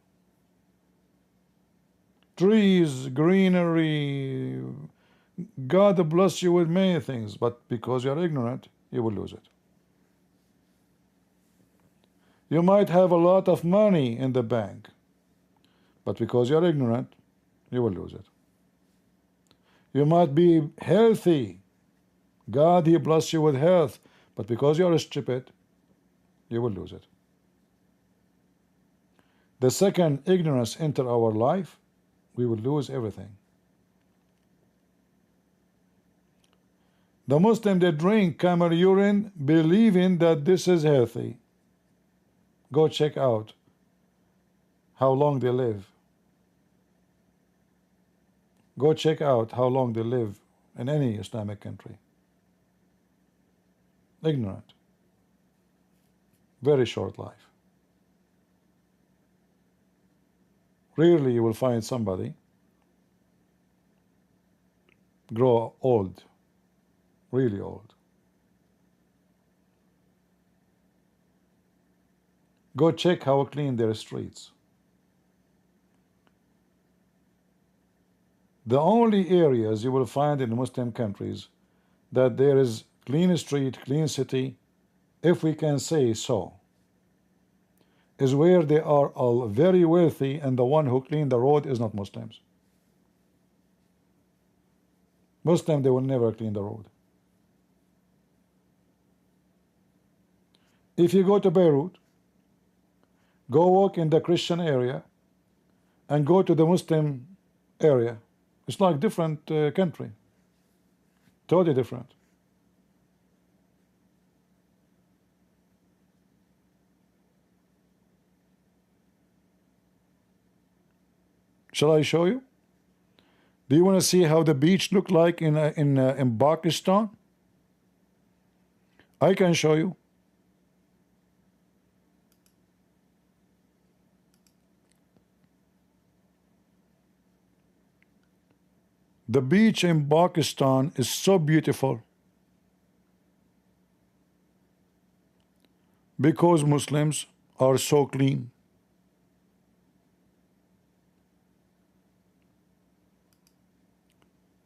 trees, greenery, God bless you with many things, but because you are ignorant, you will lose it. You might have a lot of money in the bank, but because you are ignorant, you will lose it. You might be healthy, God he bless you with health, but because you are stupid, you will lose it. The second ignorance enter our life, we will lose everything. The Muslim, they drink camel urine believing that this is healthy. Go check out how long they live. Go check out how long they live in any Islamic country. Ignorant. Very short life. Rarely you will find somebody grow old, really old. Go check how clean their streets. The only areas you will find in Muslim countries that there is clean street, clean city, if we can say so, is where they are all very wealthy and the one who clean the road is not Muslims. Muslim, they will never clean the road. If you go to Beirut, go walk in the Christian area and go to the Muslim area. It's like different country. Totally different. Shall I show you? Do you want to see how the beach look like in Pakistan? I can show you. The beach in Pakistan is so beautiful because Muslims are so clean.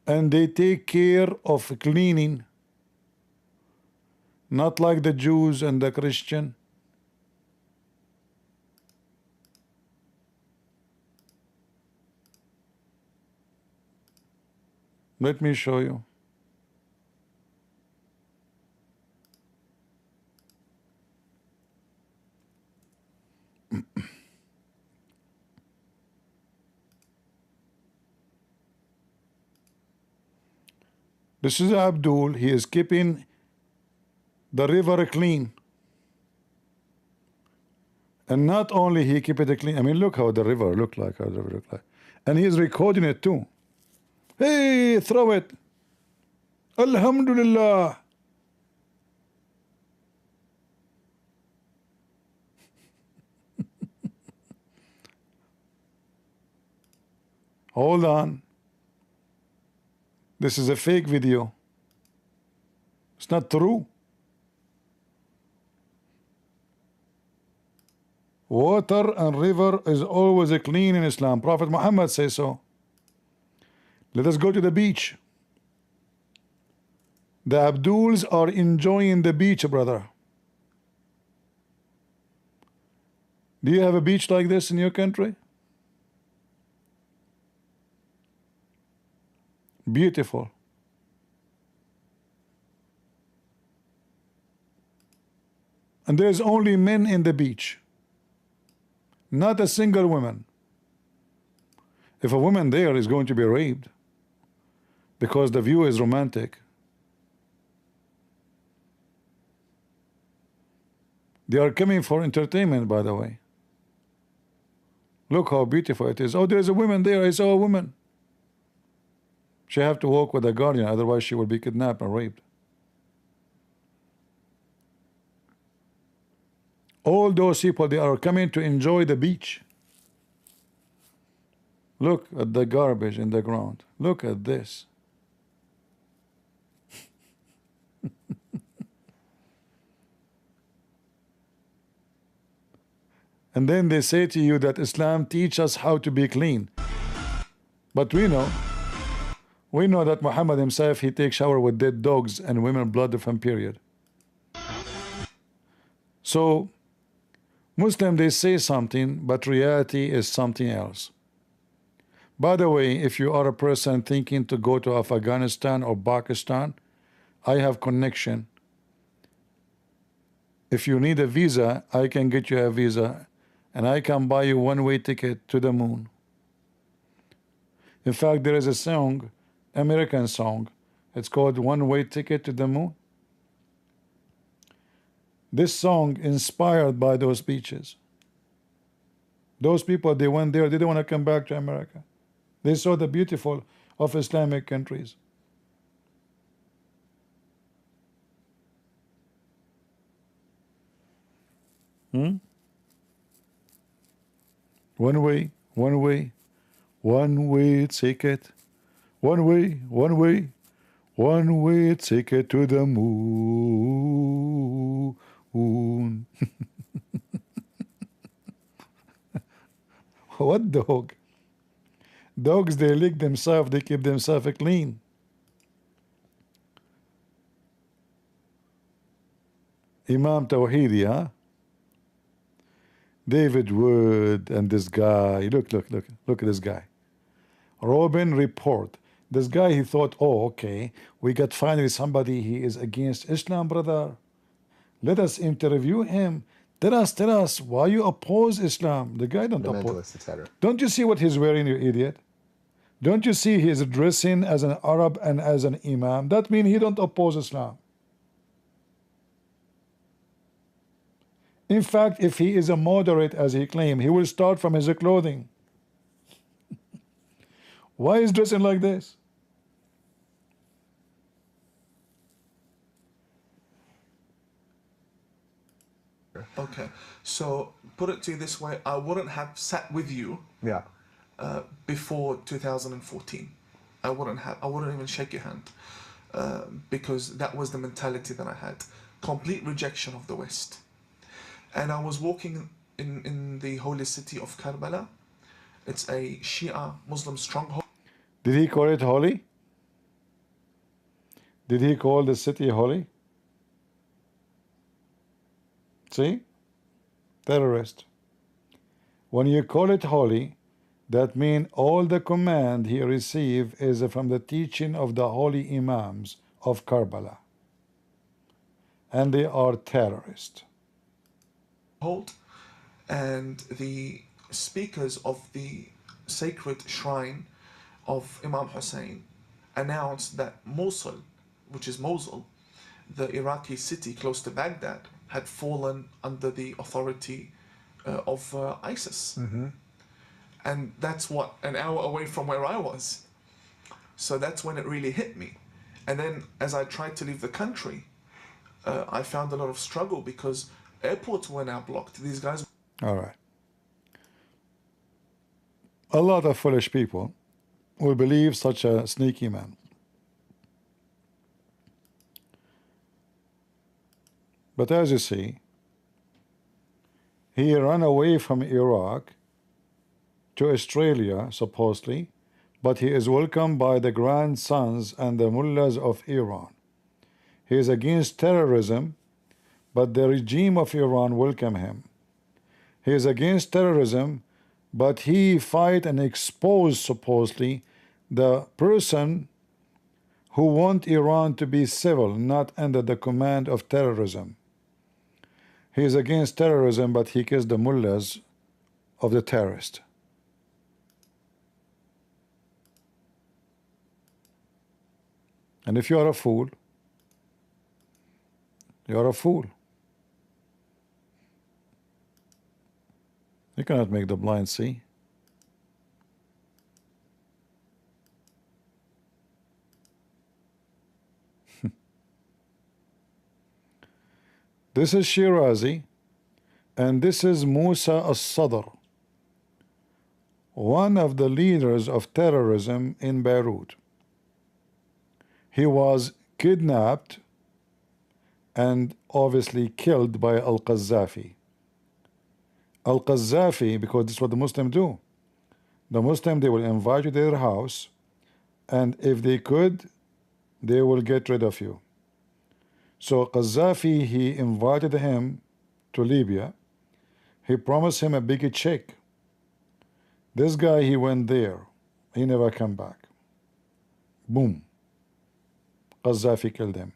and they take care of cleaning, not like the Jews and the Christian. Let me show you. This is Abdul. He is keeping the river clean. And not only he keep it clean, I mean, look how the river look like, how the river look like. And he is recording it too. Hey, throw it. Alhamdulillah. Hold on. This is a fake video. It's not true. Water and river is always clean in Islam. Prophet Muhammad says so. Let us go to the beach. The Abduls are enjoying the beach, brother. Do you have a beach like this in your country? Beautiful. And there's only men in the beach. Not a single woman. If a woman there is going to be raped because the view is romantic, they are coming for entertainment, by the way. Look how beautiful it is. Oh, there's a woman there. I saw a woman. She have to walk with a guardian, otherwise she will be kidnapped and raped. All those people, they are coming to enjoy the beach. Look at the garbage in the ground. Look at this. And then they say to you that Islam teaches us how to be clean. But we know that Muhammad himself, he takes shower with dead dogs and women blood from period. So Muslim, they say something, but reality is something else. By the way, if you are a person thinking to go to Afghanistan or Pakistan, I have connection. If you need a visa, I can get you a visa, and I can buy you one-way ticket to the moon. In fact, there is a song, American song, it's called One-Way Ticket to the Moon. This song inspired by those beaches. Those people, they went there, they didn't want to come back to America. They saw the beautiful of Islamic countries. One way ticket. One way ticket to the moon. What dog? Dogs, they lick themselves, they keep themselves clean. Imam Tawhidi, huh? David Wood and this guy. Look at this guy. Robin Report. This guy, he thought, oh, okay, we got finally somebody, he is against Islam, brother. Let us interview him. Tell us why you oppose Islam. The guy don't oppose. Don't you see what he's wearing, you idiot? Don't you see he is dressing as an Arab and as an Imam? That means he don't oppose Islam. In fact, if he is a moderate, as he claims, he will start from his clothing. Why is dressing like this? Okay, so put it to you this way, I wouldn't have sat with you before 2014. I wouldn't even shake your hand because that was the mentality that I had. Complete rejection of the West. And I was walking in the holy city of Karbala. It's a Shia Muslim stronghold. Did he call it holy? Did he call the city holy? See? Terrorist. When you call it holy, that means all the command he received is from the teaching of the holy Imams of Karbala. And they are terrorists. hold, and the speakers of the sacred shrine of Imam Hussein announced that Mosul, which is Mosul, the Iraqi city close to Baghdad, had fallen under the authority of ISIS. And that's what, an hour away from where I was. So that's when it really hit me. And then as I tried to leave the country, I found a lot of struggle because airports were now blocked. These guys. All right. A lot of foolish people will believe such a sneaky man. But as you see, he ran away from Iraq to Australia, supposedly, but he is welcomed by the grandsons and the mullahs of Iran. He is against terrorism, but the regime of Iran welcome him. He is against terrorism, but he fight and expose, supposedly, the person who want Iran to be civil, not under the command of terrorism. He is against terrorism, but he kills the mullahs of the terrorist. And if you are a fool, you are a fool. You cannot make the blind see. This is Shirazi, and this is Musa al-Sadr, one of the leaders of terrorism in Beirut. He was kidnapped and obviously killed by Al-Qaddafi. Al-Qaddafi, because this is what the Muslims do. The Muslims, they will invite you to their house, and if they could, they will get rid of you. So Qaddafi, he invited him to Libya. He promised him a big check. This guy, he went there. He never come back. Boom. Qaddafi killed him.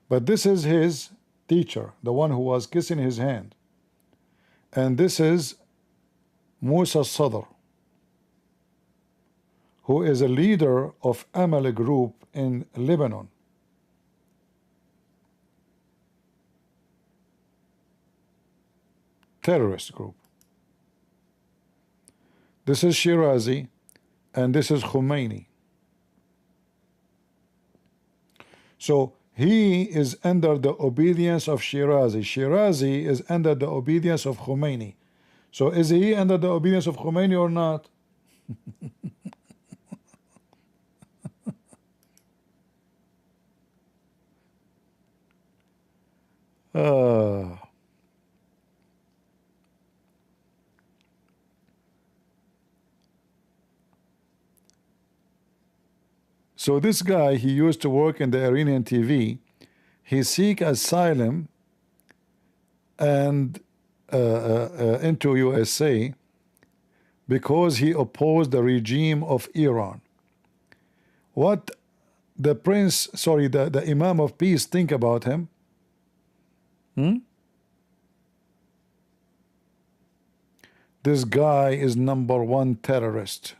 But this is his teacher, the one who was kissing his hand. And this is Musa Sadr, who is a leader of Amal group in Lebanon. Terrorist group. This is Shirazi, and this is Khomeini. So he is under the obedience of Shirazi. Shirazi is under the obedience of Khomeini. So is he under the obedience of Khomeini or not? So this guy, he used to work in the Iranian TV. He seek asylum and into USA because he opposed the regime of Iran. What the prince, sorry, the Imam of Peace think about him? This guy is #1 terrorist.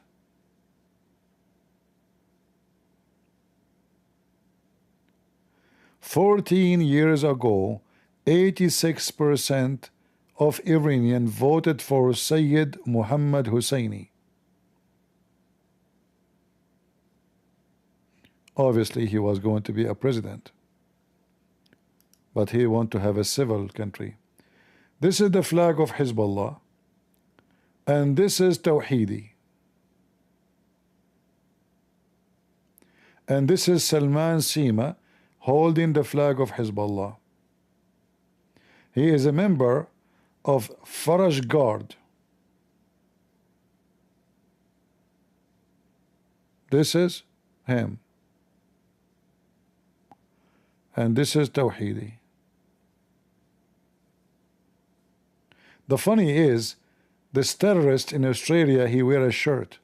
"14 years ago, 86% of Iranians voted for Sayyid Mohammed Husseini. Obviously, he was going to be a president, but he want to have a civil country. This is the flag of Hezbollah, and this is Tawhidi, and this is Salman Sima holding the flag of Hezbollah. He is a member of Faraj Guard. This is him. And this is Tawhidi. The funny is, this terrorist in Australia, he wear a shirt.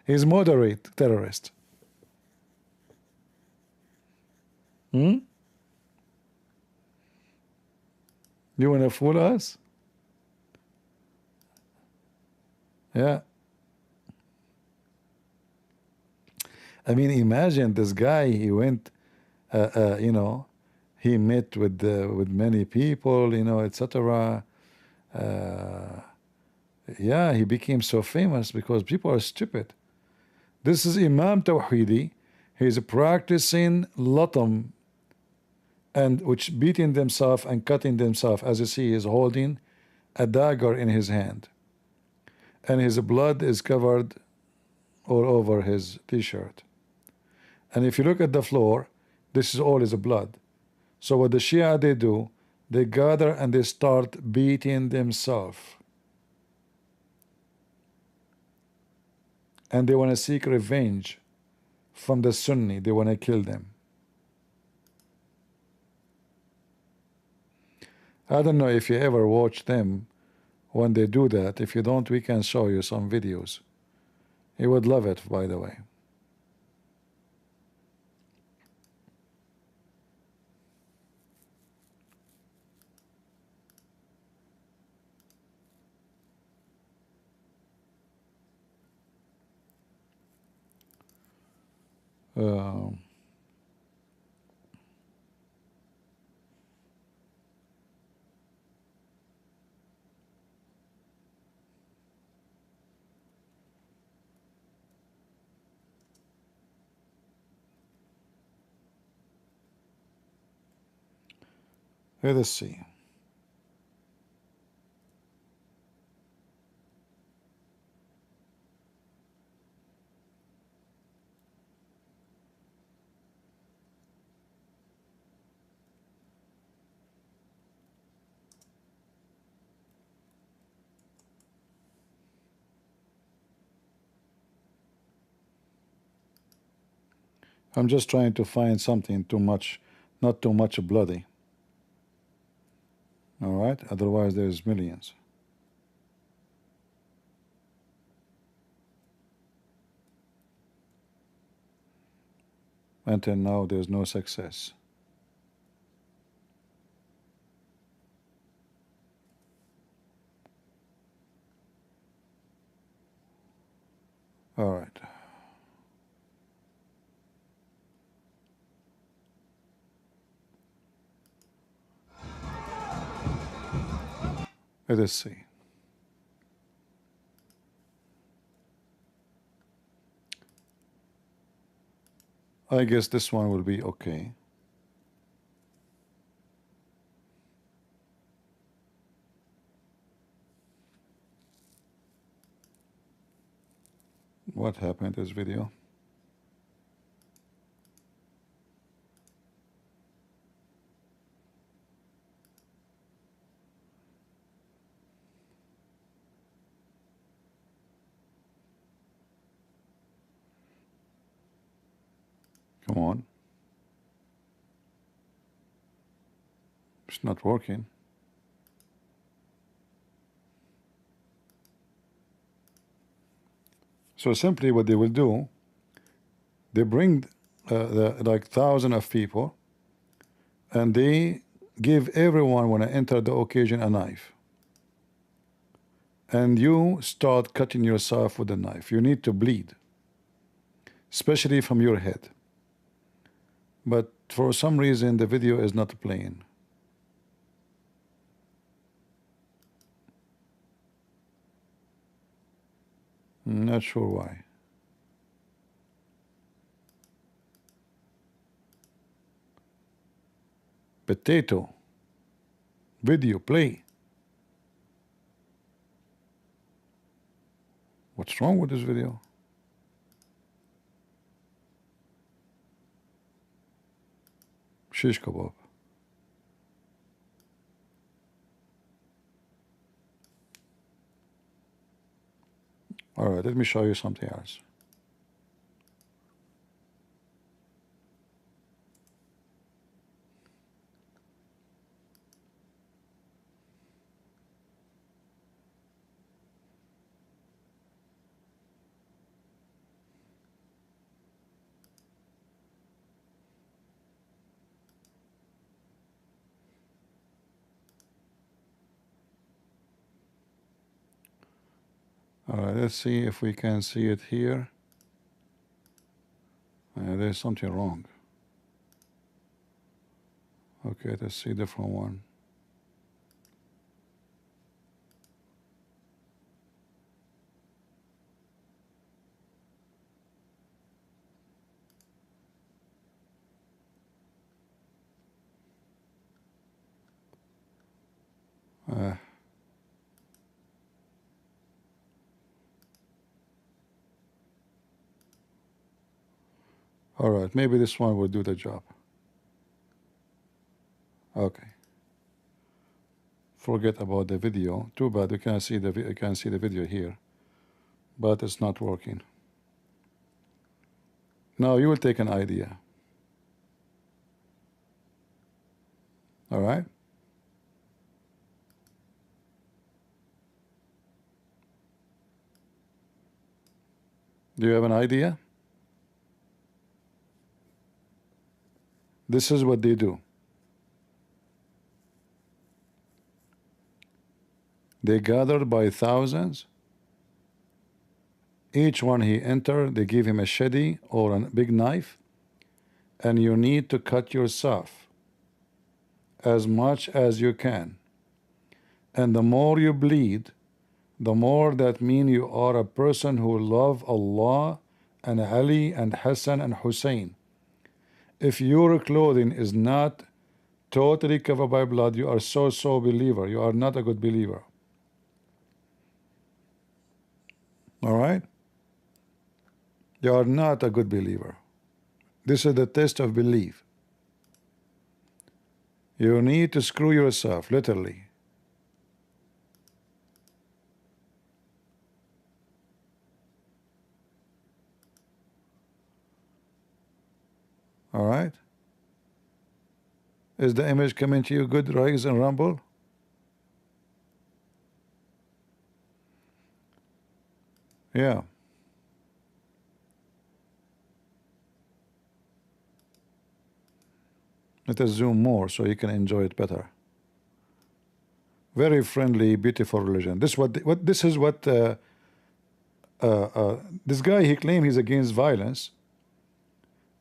He's moderate terrorist. You want to fool us? Yeah. I mean, imagine this guy. He went, you know, he met with many people, you know, etc. Yeah, he became so famous because people are stupid. This is Imam Tawhidi. He's practicing Lipham, and which beating themselves and cutting themselves. As you see, he's holding a dagger in his hand, and his blood is covered all over his t-shirt. And if you look at the floor, this is all his blood. So what the Shia they do, they gather and they start beating themselves. And they want to seek revenge from the Sunni. They want to kill them. I don't know if you ever watch them when they do that. If you don't, we can show you some videos. You would love it, by the way. Let us see. I'm just trying to find something too much, not too much bloody. All right, otherwise there's millions. Until now, there's no success. All right. Let us see. I guess this one will be okay. What happened to this video? Come on. It's not working. So simply what they will do, they bring like thousands of people, and they give everyone when I enter the occasion a knife. And you start cutting yourself with a knife. You need to bleed, especially from your head. But for some reason the video is not playing. Not sure why. Potato. Video play. What's wrong with this video? Shish kebab. All right, let me show you something else. All right, let's see if we can see it here. There's something wrong. Okay, let's see different one. All right, maybe this one will do the job. Okay. Forget about the video. Too bad we can't see the video here, but it's not working. Now you will take an idea. All right. Do you have an idea? This is what they do. They gathered by thousands. Each one he entered, they give him a shadi or a big knife, and you need to cut yourself as much as you can. And the more you bleed, the more that mean you are a person who love Allah and Ali and Hassan and Hussein. If your clothing is not totally covered by blood, you are so believer. You are not a good believer. All right? You are not a good believer. This is the test of belief. You need to screw yourself, literally. All right? Is the image coming to you good, Rise and Rumble? Yeah. Let us zoom more so you can enjoy it better. Very friendly, beautiful religion. This is what this guy, he claimed he's against violence,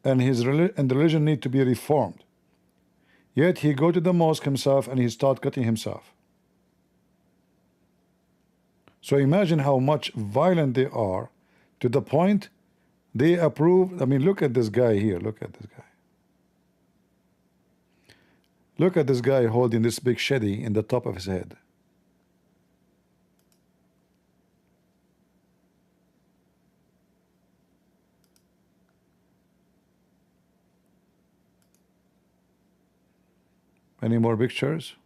and the religion need to be reformed. Yet he go to the mosque himself and he start cutting himself. So imagine how much violent they are, to the point they approve. I mean, look at this guy here. Look at this guy. Look at this guy holding this big shadi in the top of his head. Any more pictures?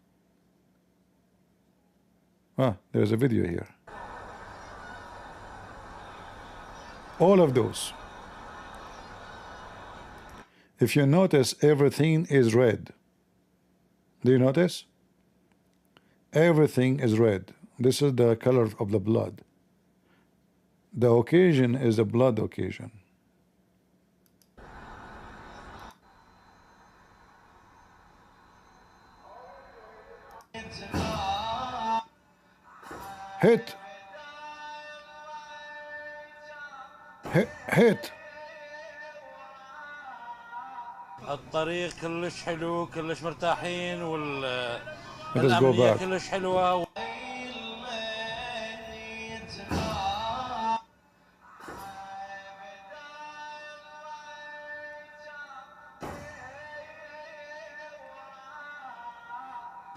Ah, there's a video here. All of those. If you notice, everything is red. Do you notice? Everything is red. This is the color of the blood. The occasion is a blood occasion. Hit. Hit. الطريق كلش حلو كلش مرتاحين والأمنية كلش حلوة.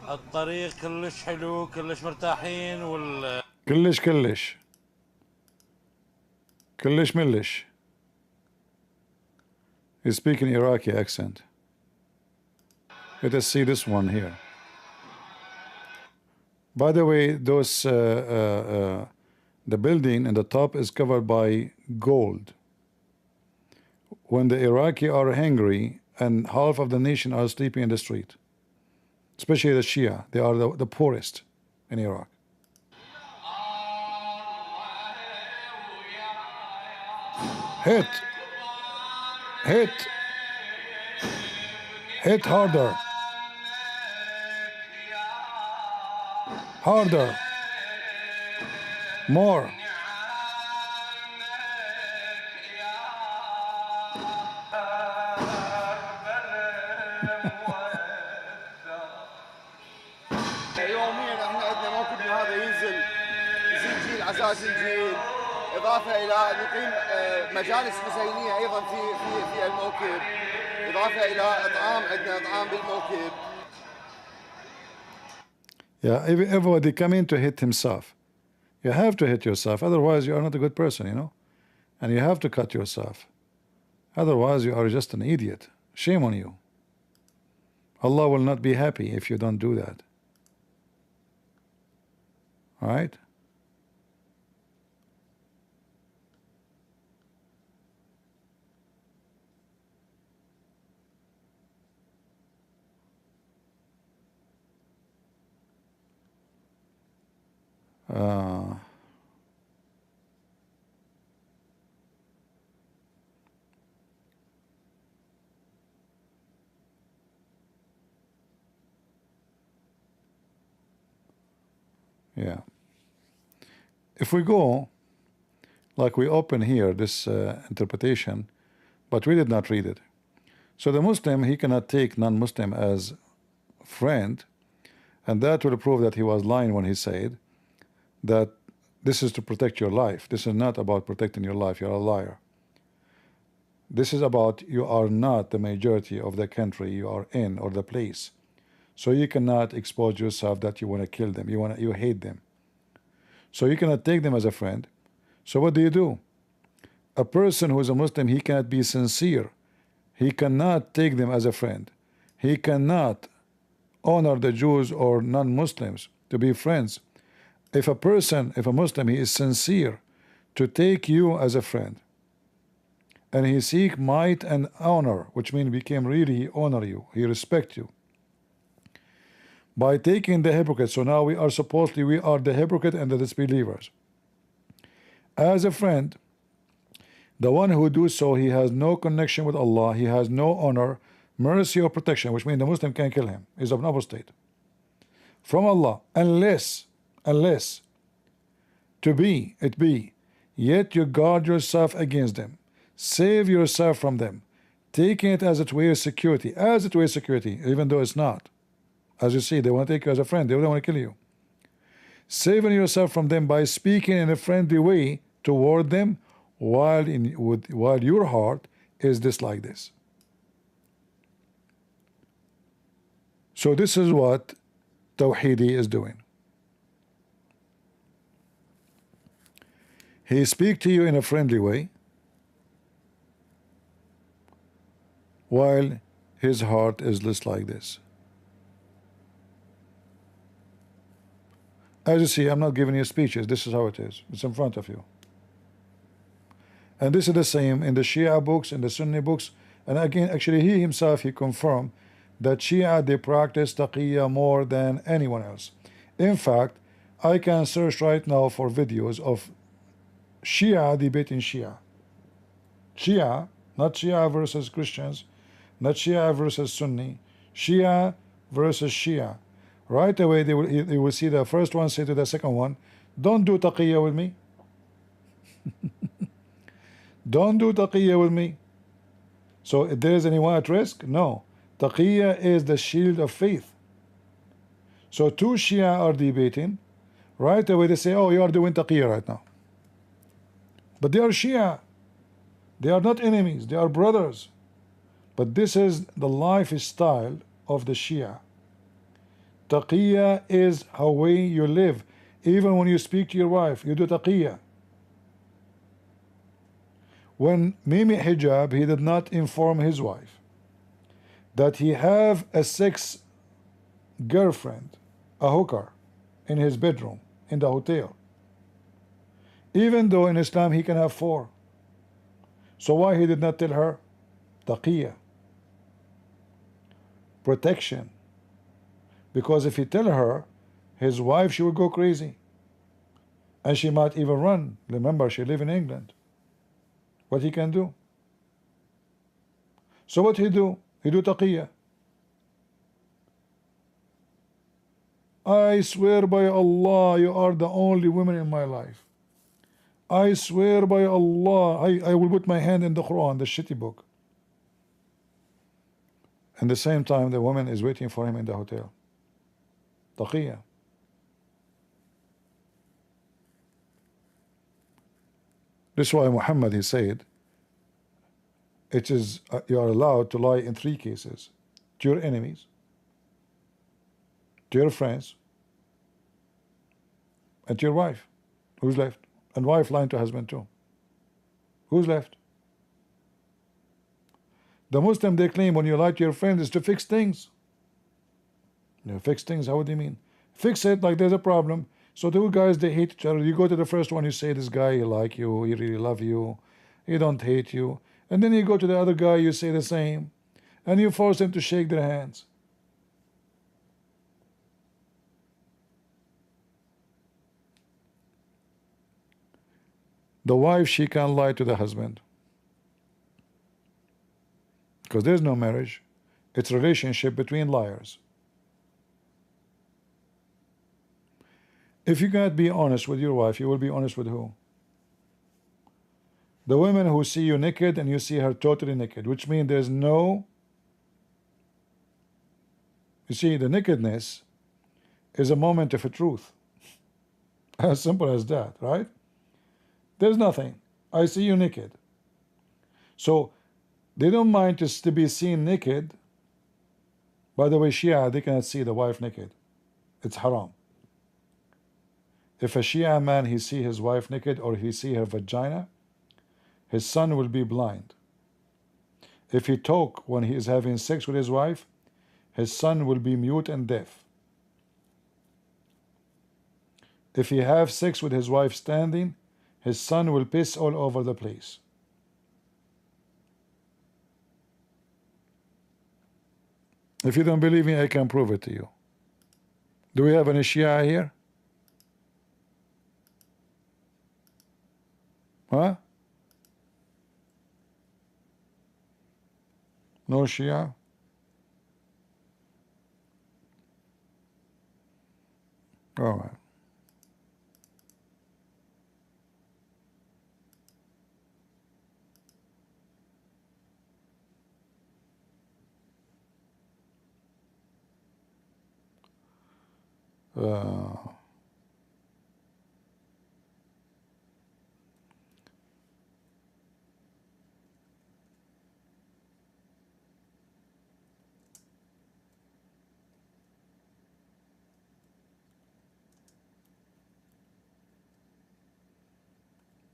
الطريق كلش حلو كلش مرتاحين كلش ملش. He's speaking Iraqi accent. Let us see this one here. By the way, those the building in the top is covered by gold. When the Iraqi are hungry and half of the nation are sleeping in the street, especially the Shia, they are the poorest in Iraq. Hit. Hit. Hit harder. Harder. More. أساس الجيل، إضافة إلى أن يقيم مجالس حسينية أيضا في الموكب، إضافة إلى إطعام، عندنا إطعام بالموكب. Yeah, everybody coming to hit himself. You have to hit yourself, otherwise you are not a good person, you know. And you have to cut yourself. Otherwise you are just an idiot. Shame on you. Allah will not be happy if you don't do that. All right? Yeah. If we go, like we open here, this interpretation, but we did not read it. So the Muslim, he cannot take non-Muslim as friend, and that will prove that he was lying when he said that this is to protect your life. This is not about protecting your life. You're a liar. This is about you are not the majority of the country you are in or the place. So you cannot expose yourself that you want to kill them. You hate them. So you cannot take them as a friend. So what do? A person who is a Muslim, he cannot be sincere. He cannot take them as a friend. He cannot honor the Jews or non-Muslims to be friends. If a Muslim, he is sincere to take you as a friend, and he seek might and honor, which means became really, he honor you, he respect you. By taking the hypocrite, so now we are the hypocrite and the disbelievers. As a friend, the one who do so, he has no connection with Allah, he has no honor, mercy or protection, which means the Muslim can kill him. He's an apostate from Allah, unless yet you guard yourself against them, save yourself from them, taking it as it were security, even though it's not. As you see, they want to take you as a friend, they don't want to kill you. Saving yourself from them by speaking in a friendly way toward them, while your heart is just like this. So this is what Tawhidi is doing. He speaks to you in a friendly way, while his heart is just like this. As you see, I'm not giving you speeches. This is how it is. It's in front of you. And this is the same in the Shia books, in the Sunni books. And again, actually, he himself, he confirmed that Shia, they practice taqiyya more than anyone else. In fact, I can search right now for videos of Shia debating Shia. Shia, not Shia versus Christians, not Shia versus Sunni, Shia versus Shia. Right away, they will see the first one say to the second one, don't do taqiyya with me. Don't do taqiyya with me. So if there is anyone at risk? No. Taqiyya is the shield of faith. So two Shia are debating. Right away they say, oh, you are doing taqiyya right now. But they are Shia. They are not enemies. They are brothers. But this is the lifestyle of the Shia. Taqiyya is how way you live. Even when you speak to your wife, you do taqiyya. When Mimi Hijab, he did not inform his wife that he have a sex girlfriend, a hooker, in his bedroom, in the hotel. Even though in Islam he can have 4. So why he did not tell her? Taqiyya. Protection. Because if he tell her, his wife, she will go crazy. And she might even run. Remember, she live in England. What he can do? So what he do? He do taqiyya. I swear by Allah, you are the only woman in my life. I swear by Allah, I will put my hand in the Quran, the shitty book. And the same time, the woman is waiting for him in the hotel. Taqiyya. This is why Muhammad, he said, it is you are allowed to lie in 3 cases: to your enemies, to your friends, and to your wife. Who's left? And wife lying to husband too. Who's left? The Muslim, they claim when you lie to your friend is to fix things. You know, fix things, how do you mean? Fix it like there's a problem. So 2 guys, they hate each other. You go to the first one, you say, this guy, he like you, he really love you, he don't hate you. And then you go to the other guy, you say the same. And you force them to shake their hands. The wife, she can't lie to the husband. Because there's no marriage. It's a relationship between liars. If you can't be honest with your wife, you will be honest with who? The women who see you naked and you see her totally naked, which means there's no... You see, the nakedness is a moment of a truth. As simple as that, right? There's nothing. I see you naked. So they don't mind to be seen naked. By the way, Shia, they cannot see the wife naked. It's haram. If a Shia man, he see his wife naked or he see her vagina, his son will be blind. If he talk when he is having sex with his wife, his son will be mute and deaf. If he have sex with his wife standing, his son will piss all over the place. If you don't believe me, I can prove it to you. Do we have any Shia here? Huh? No Shia? All right.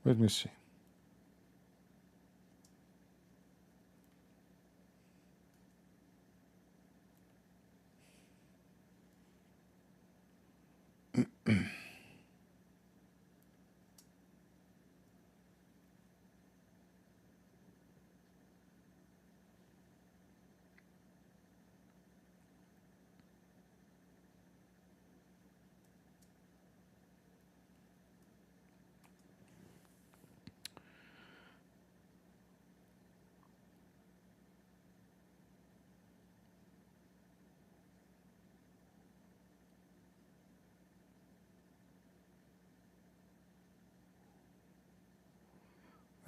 Let me see.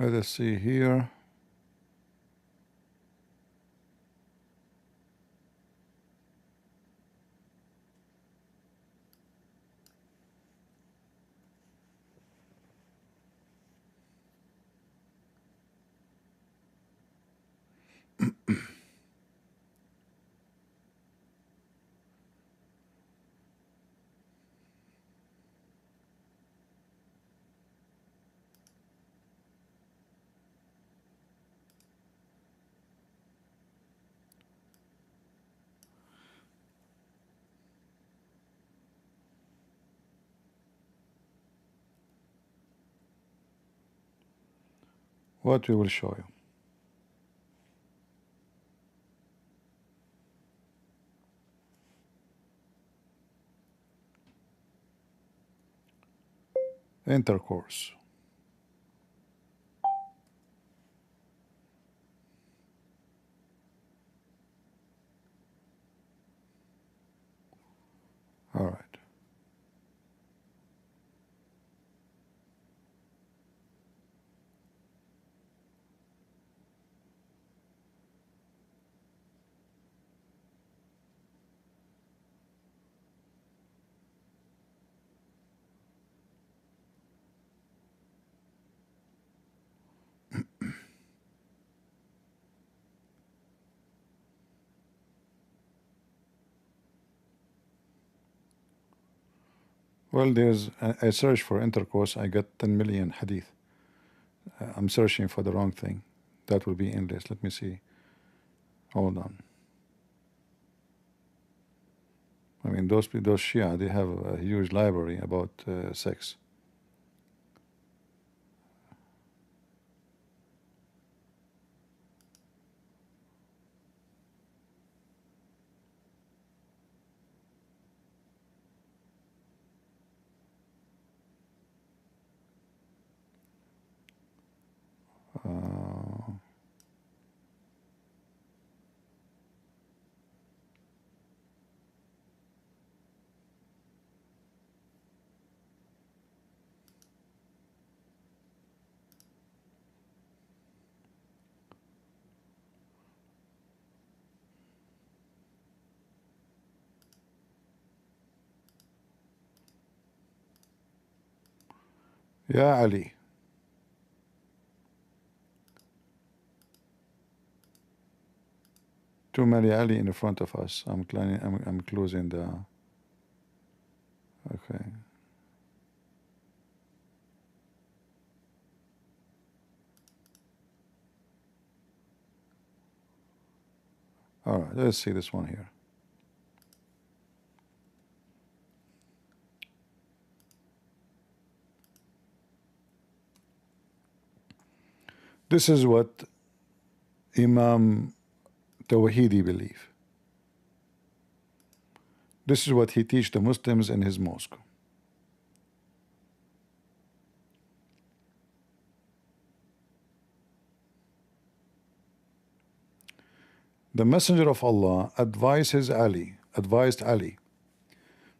Let us see here. What we will show you. Intercourse. All right. Well, there's I search for intercourse, I got 10 million hadith. I'm searching for the wrong thing. That will be endless. Let me see. Hold on. I mean, those Shia, they have a huge library about sex. Yeah, Ali. Too many Ali in front of us. I'm closing the. Okay. All right. Let's see this one here. This is what Imam Tawhidi believe. This is what he teach the Muslims in his mosque. The Messenger of Allah advised Ali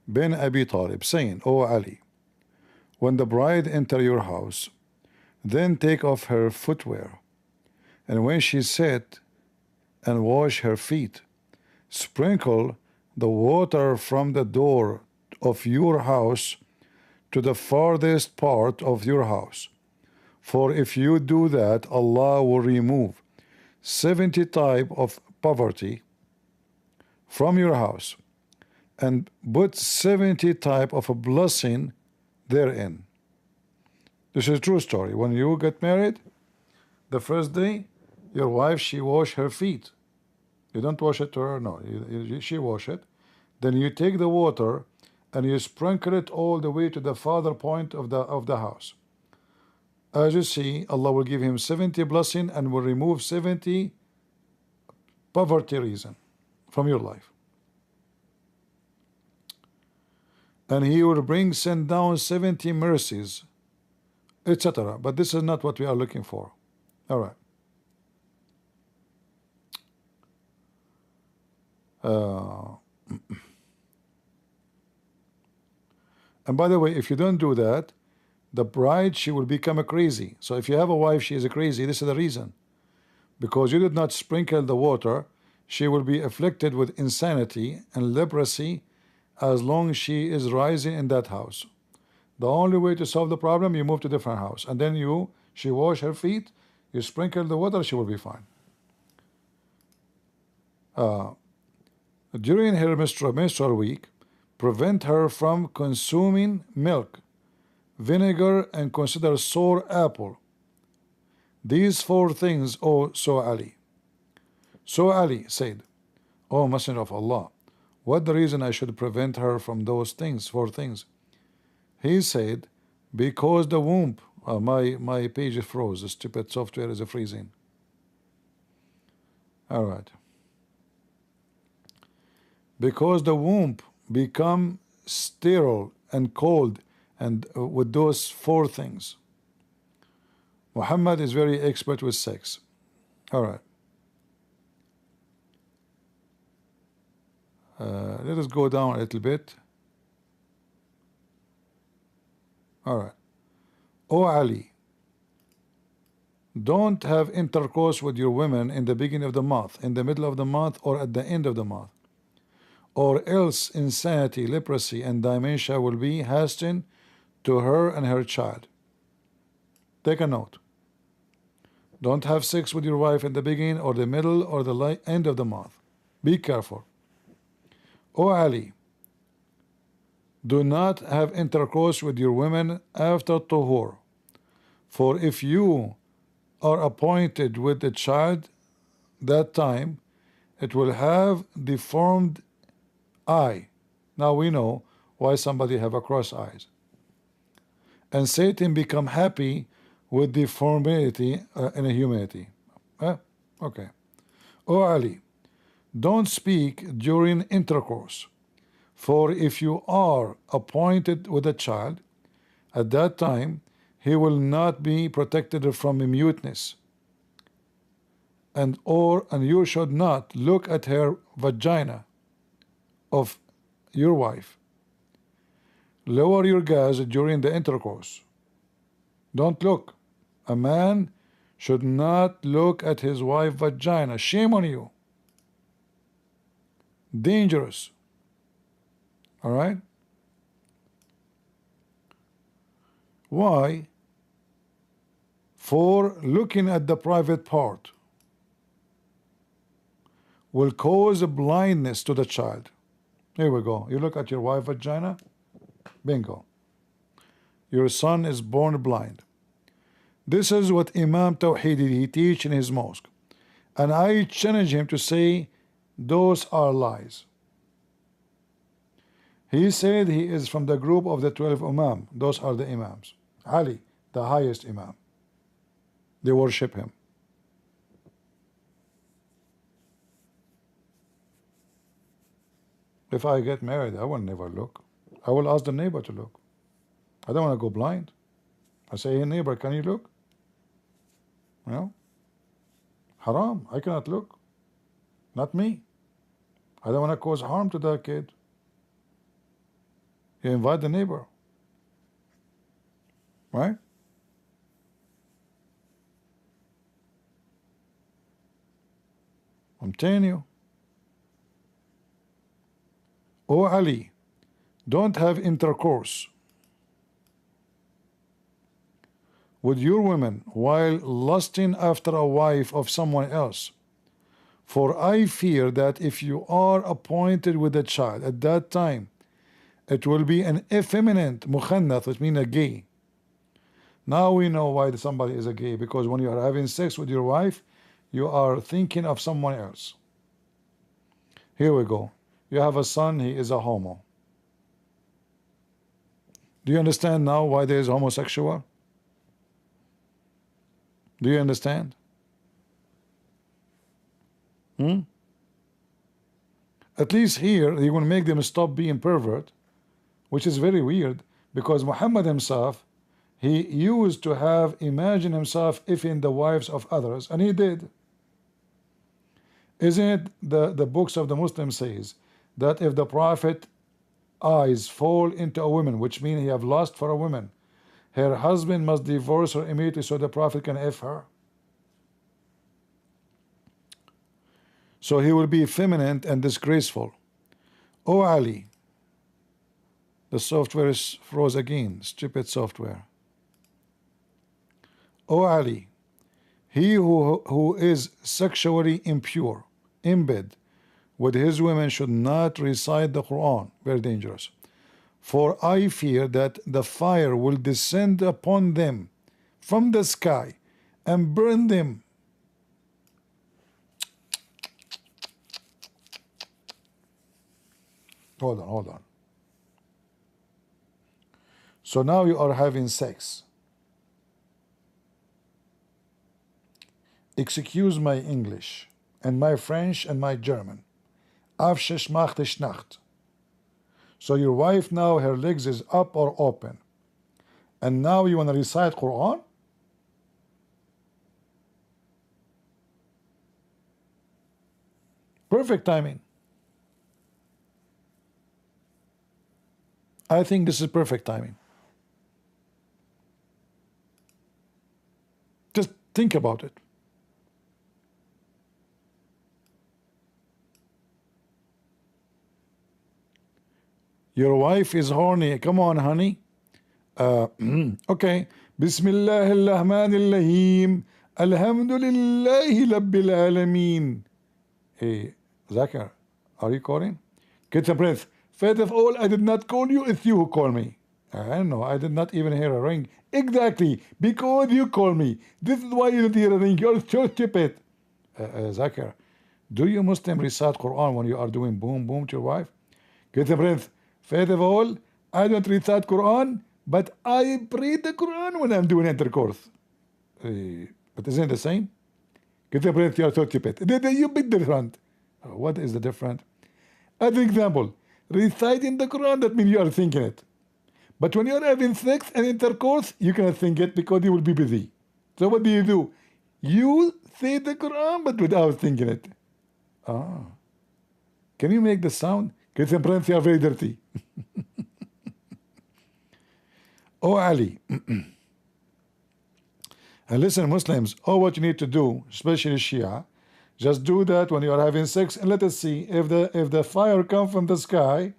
bin Abi Talib, saying, O Ali, when the bride enter your house, then take off her footwear, and when she sit and wash her feet, sprinkle the water from the door of your house to the farthest part of your house. For if you do that, Allah will remove 70 type of poverty from your house and put 70 type of a blessing therein. This is a true story. When you get married, the first day, your wife, she wash her feet. You don't wash it to her, no. She wash it. Then you take the water and you sprinkle it all the way to the farther point of the house. As you see, Allah will give him 70 blessing and will remove 70 poverty reason from your life. And he will send down 70 mercies, etc. But this is not what we are looking for. All right. And by the way, if you don't do that, the bride, she will become crazy. So if you have a wife, she is crazy, this is the reason. Because you did not sprinkle the water, she will be afflicted with insanity and leprosy as long as she is rising in that house. The only way to solve the problem, you move to a different house. And then she wash her feet, you sprinkle the water, she will be fine. During her menstrual week, prevent her from consuming milk, vinegar, and consider sour apple. These 4 things, So Ali said, O Messenger of Allah, what the reason I should prevent her from those things, 4 things? He said, because the womb, my page froze, the stupid software is freezing. All right. Because the womb become sterile and cold, and with those 4 things. Muhammad is very expert with sex. All right. Let us go down a little bit. All right. O Ali, don't have intercourse with your women in the beginning of the month, in the middle of the month, or at the end of the month, or else insanity, leprosy, and dementia will be hastened to her and her child. Take a note. Don't have sex with your wife in the beginning or the middle or the end of the month. Be careful. O Ali, do not have intercourse with your women after tuhur, for if you are appointed with a child that time, it will have deformed eye. Now we know why somebody have a cross eyes. And Satan become happy with deformity and humanity. Okay. O Ali, don't speak during intercourse, for if you are appointed with a child, at that time he will not be protected from muteness, and you should not look at her vagina of your wife. Lower your gaze during the intercourse. Don't look. A man should not look at his wife's vagina. Shame on you. Dangerous. All right? Why? For looking at the private part will cause blindness to the child. Here we go. You look at your wife's vagina, bingo. Your son is born blind. This is what Imam Tawhidi he teach in his mosque. And I challenge him to say those are lies. He said he is from the group of the 12 Imam. Those are the Imams. Ali, the highest Imam. They worship him. If I get married, I will never look. I will ask the neighbor to look. I don't want to go blind. I say, hey neighbor, can you look? You know? Haram, I cannot look. Not me. I don't want to cause harm to that kid. You invite the neighbor. Right? I'm telling you. O Ali, don't have intercourse with your women while lusting after a wife of someone else. For I fear that if you are appointed with a child at that time, it will be an effeminate mukhannath, which means a gay. Now we know why somebody is a gay, because when you are having sex with your wife, you are thinking of someone else. Here we go. You have a son, he is a homo. Do you understand now why there is homosexual? Do you understand? At least here, he will make them stop being pervert, which is very weird, because Muhammad himself, he used to have imagined himself in the wives of others, and he did. Isn't it the books of the Muslims says that if the Prophet eyes fall into a woman, which means he have lust for a woman, her husband must divorce her immediately so the Prophet can F her. So he will be effeminate and disgraceful. O Ali, the software is froze again, stupid software. O Ali, he who is sexually impure in bed with his women should not recite the Quran. Very dangerous. For I fear that the fire will descend upon them from the sky and burn them. Hold on. So now you are having sex. Excuse my English and my French and my German. Afshish machtish nacht. So your wife now, her legs is up or open. And now you want to recite Quran? Perfect timing. I think this is perfect timing. Just think about it. Your wife is horny. Come on, honey. Okay. Bismillah ar-Rahman ar-Rahim. Alhamdulillahi Rabbil Alameen. Hey, Zakir, are you calling? Get a breath. First of all, I did not call you, it's you who called me. I don't know, I did not even hear a ring. Exactly, because you call me. This is why you didn't hear a ring. You're so stupid. Zakir, do you Muslim recite Quran when you are doing boom boom to your wife? Get a breath. First of all, I don't recite Quran, but I pray the Quran when I'm doing intercourse. But isn't it the same? Get a breath, you're so stupid. You big different. What is the difference? As an example, reciting the Quran, that means you are thinking it. But when you're having sex and intercourse, you cannot think it because you will be busy. So what do? You say the Quran, but without thinking it. Ah. Can you make the sound? Because some friends are very dirty. Oh, Ali. And listen, Muslims, all what you need to do, especially Shia, just do that when you are having sex, and let us see if the fire comes from the sky.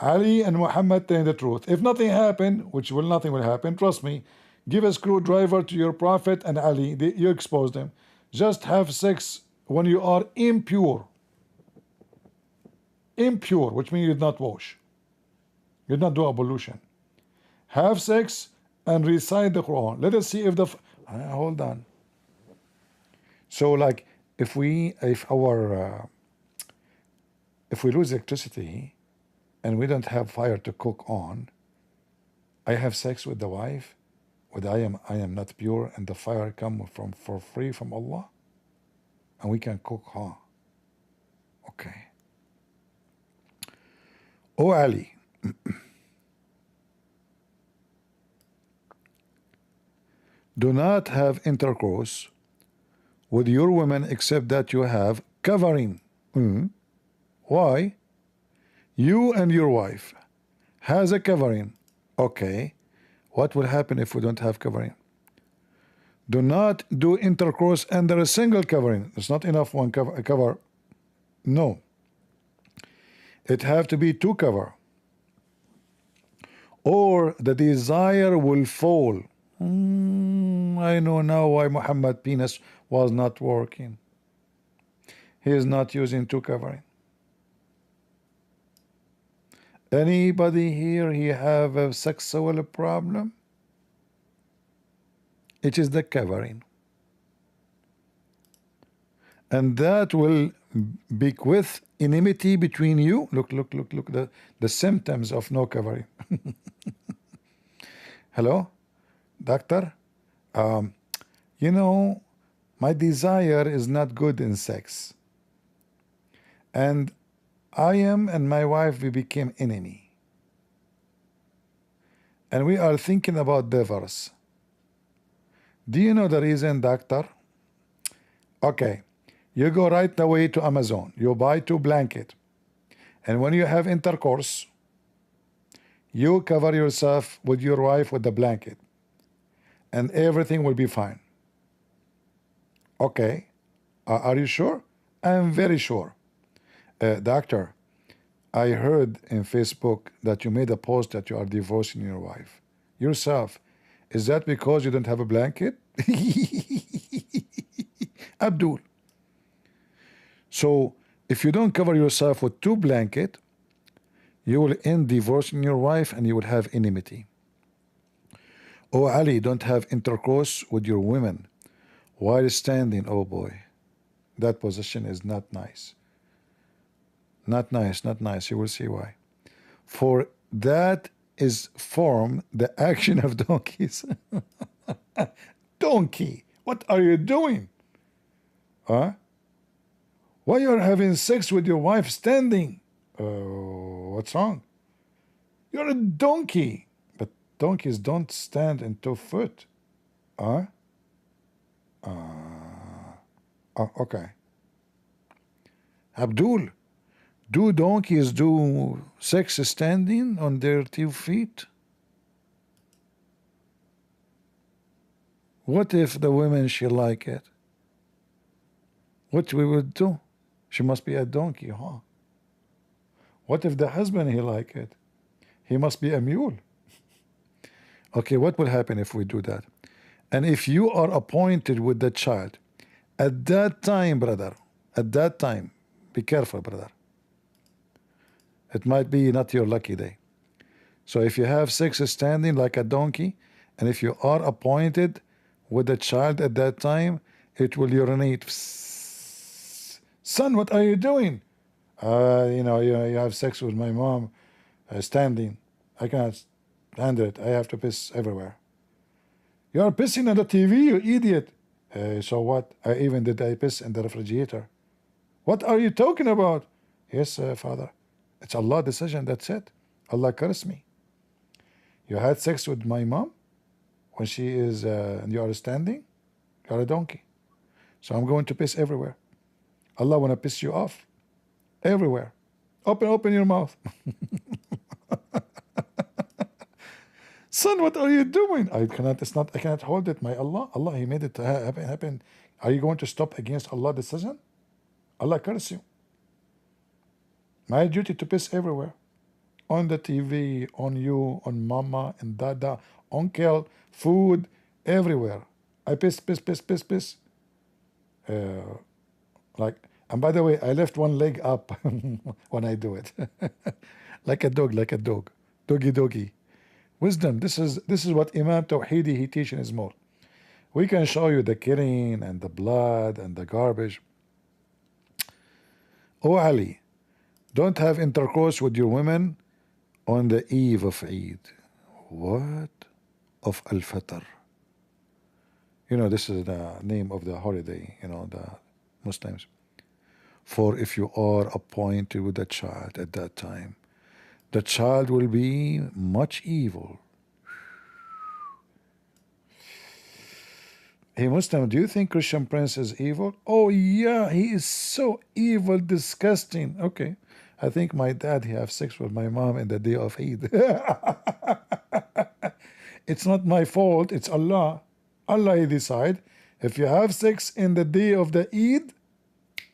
Ali and Muhammad telling the truth. If nothing happened, nothing will happen, trust me, give a screwdriver to your Prophet and Ali, you expose them. Just have sex when you are impure. Impure, which means you did not wash. You did not do ablution. Have sex and recite the Quran. Let us see if hold on. So like if we lose electricity and we don't have fire to cook on, I have sex with the wife, with I am not pure, and the fire come for free from Allah, and we can cook, huh? Okay. Oh Ali, do not have intercourse with your women except that you have covering. Why? You and your wife has a covering. Okay. What will happen if we don't have covering? Do not do intercourse under a single covering. It's not enough one cover. No. It have to be two cover. Or the desire will fall. I know now why Muhammad penis was not working. He is not using two covering. Anybody here he have a sexual problem? It is the covering. And that will bequeath enmity between you. Look, the symptoms of no covering. Hello, doctor? You know, my desire is not good in sex. And I am and my wife, we became enemy. And we are thinking about divorce. Do you know the reason, doctor? Okay, you go right away to Amazon. You buy 2 blankets. And when you have intercourse, you cover yourself with your wife with the blanket. And everything will be fine. Okay, are you sure? I'm very sure. Doctor, I heard in Facebook that you made a post that you are divorcing your wife. Yourself. Is that because you don't have a blanket? Abdul. So, if you don't cover yourself with 2 blankets, you will end divorcing your wife and you will have enmity. Oh, Ali, don't have intercourse with your women while standing. Oh boy, that position is not nice. Not nice, not nice. You will see why. For that is form the action of donkeys. Donkey, what are you doing? Huh? Why you are having sex with your wife standing? What's wrong? You're a donkey. But donkeys don't stand in 2 foot. Huh? Okay. Abdul, do donkeys do sex standing on their 2 feet? What if the women she like it? What we would do? She must be a donkey, huh? What if the husband he like it? He must be a mule. Okay, what will happen if we do that? And if you are appointed with the child, at that time, brother, at that time, be careful, brother. It might be not your lucky day. So if you have sex standing like a donkey, and if you are appointed with a child at that time, it will urinate. Son, what are you doing? You know, you have sex with my mom standing. I cannot handle it. I have to piss everywhere. You are pissing on the TV, you idiot. So what? I piss in the refrigerator. What are you talking about? Yes, father. It's Allah's decision. That's it. Allah cursed me. You had sex with my mom when she is, and you are standing. You are a donkey. So I'm going to piss everywhere. Allah want to piss you off. Everywhere. Open your mouth. Son, what are you doing? I cannot hold it. My Allah, He made it to happen. Are you going to stop against Allah's decision? Allah curse you. My duty to piss everywhere. On the TV, on you, on mama, and dada, uncle, food, everywhere. I piss. Like, and by the way, I left one leg up when I do it. like a dog. Doggy. Wisdom. This is what Imam Tawhidi he teach in his mall. We can show you the killing and the blood and the garbage. Oh Ali, don't have intercourse with your women on the eve of Eid. What? Of Al-Fitr. You know, this is the name of the holiday, you know, the Muslims. For if you are appointed with a child at that time, the child will be much evil. Hey Muslim, do you think Christian Prince is evil? Oh yeah, he is so evil, disgusting. Okay, I think my dad, he have sex with my mom in the day of Eid. It's not my fault, it's Allah. Allah, He decide. If you have sex in the day of the Eid,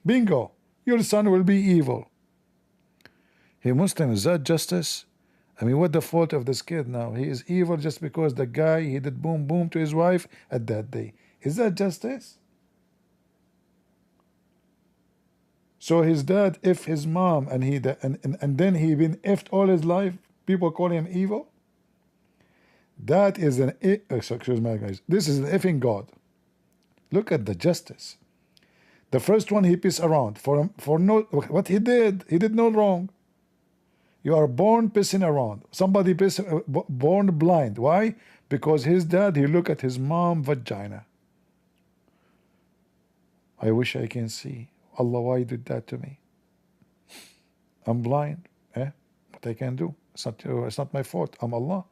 bingo, your son will be evil. Hey Muslim, is that justice? I mean, what the fault of this kid now? He is evil just because the guy, he did boom boom to his wife at that day. Is that justice? So his dad if his mom and then he been effed all his life, people call him evil? That is an excuse me guys, this is an effing God. Look at the justice. The first one he pissed around for no, what he did no wrong. You are born pissing around. Somebody born blind. Why? Because his dad, he look at his mom vagina. I wish I can see. Allah, why you did that to me? I'm blind. What I can do? It's not my fault. I'm Allah.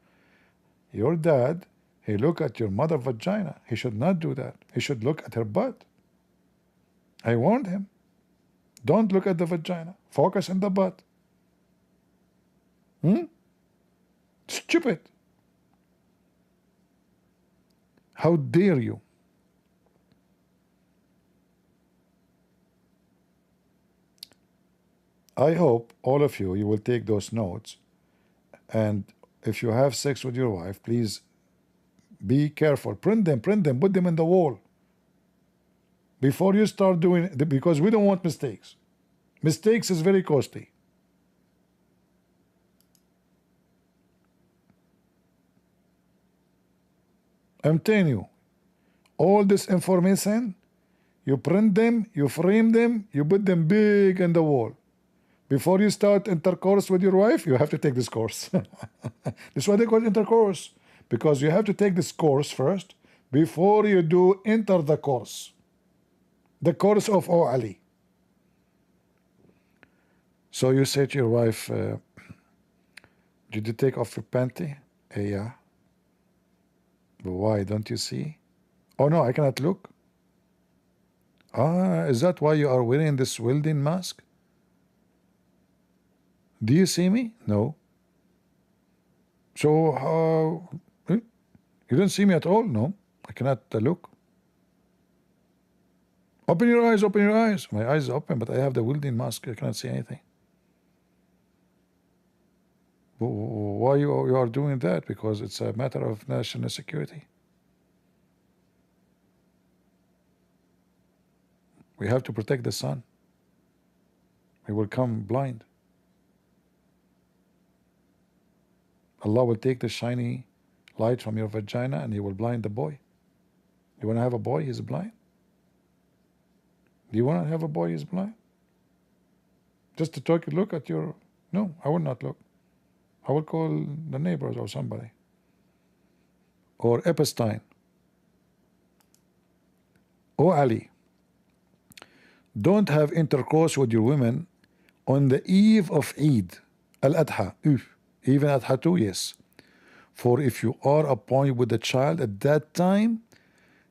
Your dad, he look at your mother vagina. He should not do that. He should look at her butt. I warned him. Don't look at the vagina. Focus on the butt. Stupid. How dare you? I hope all of you will take those notes, and if you have sex with your wife, please be careful. Print them, put them in the wall before you start doing it, because we don't want mistakes. Mistakes is very costly. I'm telling you, all this information, you print them, you frame them, you put them big in the wall. Before you start intercourse with your wife, you have to take this course. This is why they call it intercourse, because you have to take this course first before you do enter the course of Ali. So you say to your wife, did you take off your panty? Yeah. But why? Don't you see? Oh no, I cannot look. Is that why you are wearing this welding mask? Do you see me? No. So you don't see me at all? No, I cannot look. Open your eyes, open your eyes. My eyes are open, but I have the welding mask. I cannot see anything. Why you are doing that? Because it's a matter of national security. We have to protect the sun. We will come blind. Allah will take the shiny light from your vagina and He will blind the boy. You want to have a boy, he's blind? Do you want to have a boy, he's blind? Just to talk, look at your... No, I will not look. I will call the neighbors or somebody. Or Epstein. Oh Ali, don't have intercourse with your women on the eve of Eid al-Adha. Even Adha too, yes. For if you are appointed with the child at that time,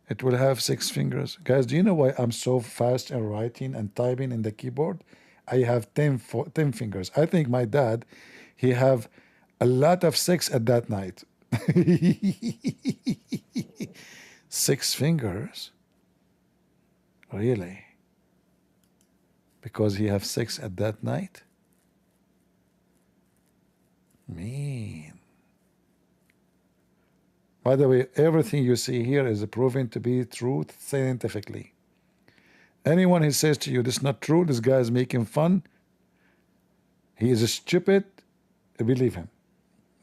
it will have 6 fingers. Guys, do you know why I'm so fast in writing and typing in the keyboard? I have 10 fingers. I think my dad, he have a lot of sex at that night. 6 fingers? Really? Because he have sex at that night? Mean. By the way, everything you see here is proven to be true scientifically. Anyone who says to you this is not true, this guy is making fun, he is stupid, believe him.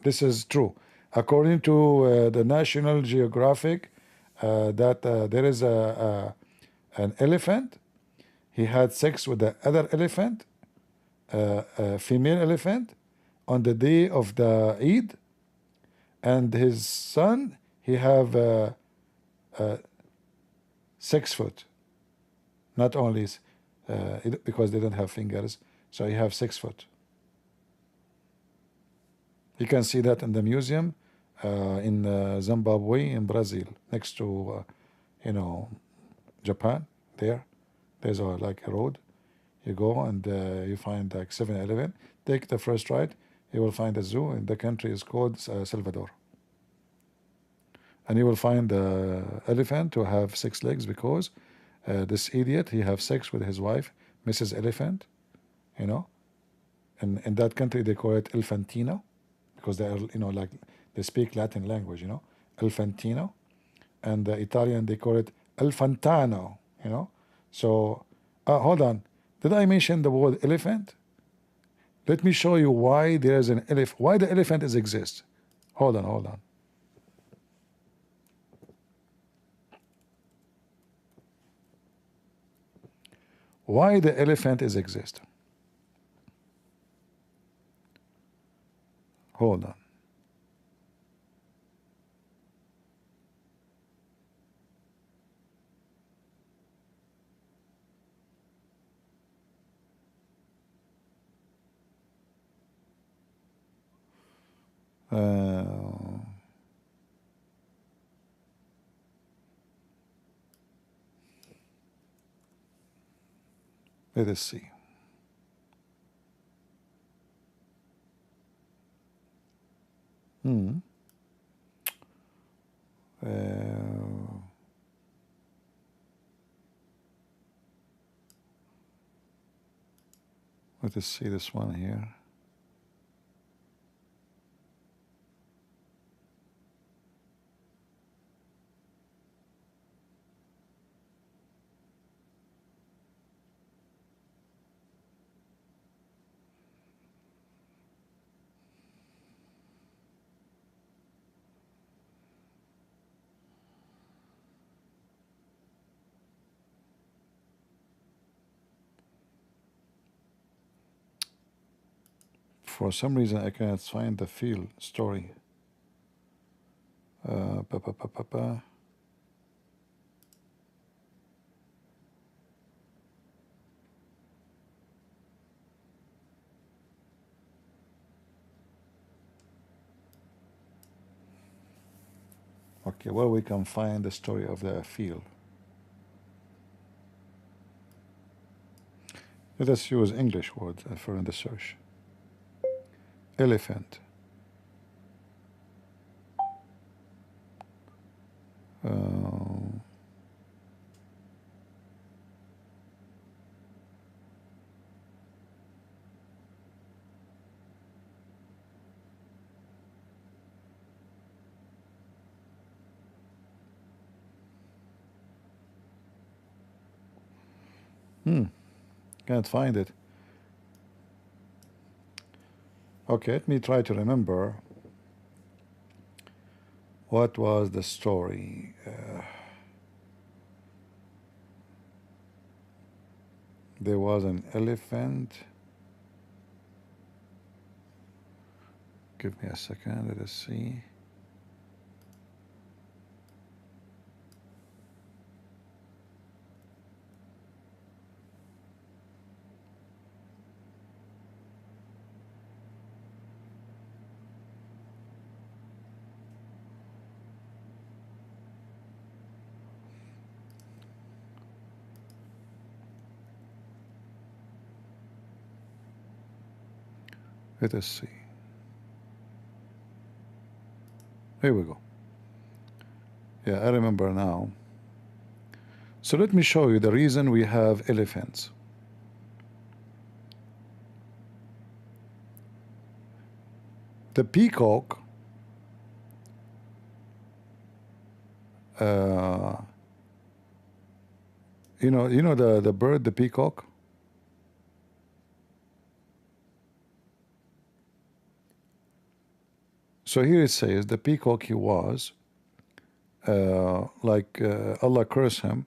This is true. According to the National Geographic, that there is an elephant. He had sex with the other elephant, a female elephant, on the day of the Eid, and his son, he have 6 foot. Not only because they don't have fingers, so he have 6 foot. You can see that in the museum in Zimbabwe, in Brazil, next to Japan. There's like a road. You go and you find like 7-Eleven. Take the first right. You will find a zoo, and the country is called Salvador. And you will find the elephant to have 6 legs because this idiot, he have sex with his wife, Mrs. Elephant, and in that country they call it Elefantino because they are, like they speak Latin language, Elefantino, and the Italian they call it Elfantano, So, hold on, did I mention the word elephant? Let me show you why there is an elephant, why the elephant is exist. Hold on. Why the elephant is exist? Hold on. Let us see. Let us see this one here. For some reason, I cannot find the field story. Okay, well, we can find the story of the field. Let us use English words for in the search. Elephant. Can't find it. Okay, let me try to remember What was the story? There was an elephant. Give me a second, let us see. Let us see. Here we go. Yeah, I remember now. So let me show you the reason we have elephants. The peacock you know the bird, the peacock. So here it says the peacock, he was Allah curse him.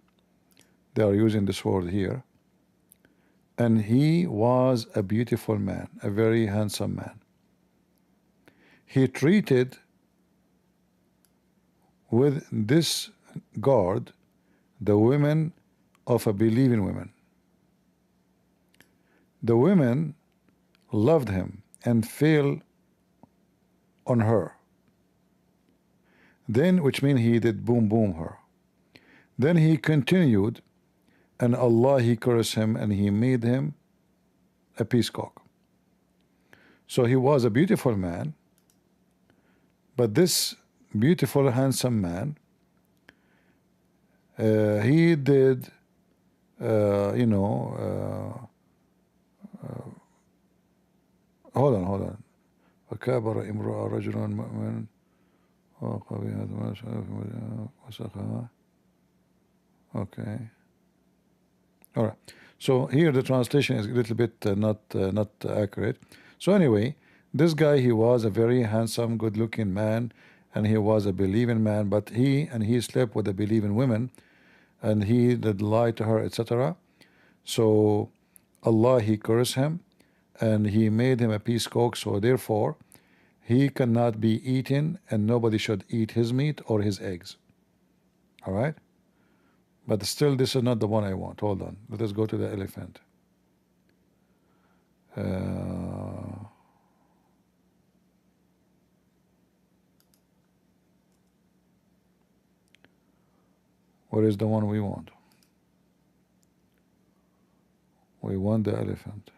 They are using this word here. And he was a beautiful man, a very handsome man. He treated with this guard the women of a believing women. The women loved him and fell on her. Then, which means he did boom boom her. Then he continued, and Allah, he cursed him and he made him a peacock. So he was a beautiful man, but this beautiful handsome man, he did hold on. وكابر امرأة رجل مؤمن وقوي هذا وسخها. Okay. All right. So here the translation is a little bit not accurate. So anyway, this guy, he was a very handsome, good-looking man, and he was a believing man. But he slept with a believing women, and he did lie to her, etc. So Allah, he cursed him, and he made him a peacock. So therefore, he cannot be eaten, and nobody should eat his meat or his eggs. All right. But still, this is not the one I want. Hold on. Let us go to the elephant. What is the one we want? We want the elephant.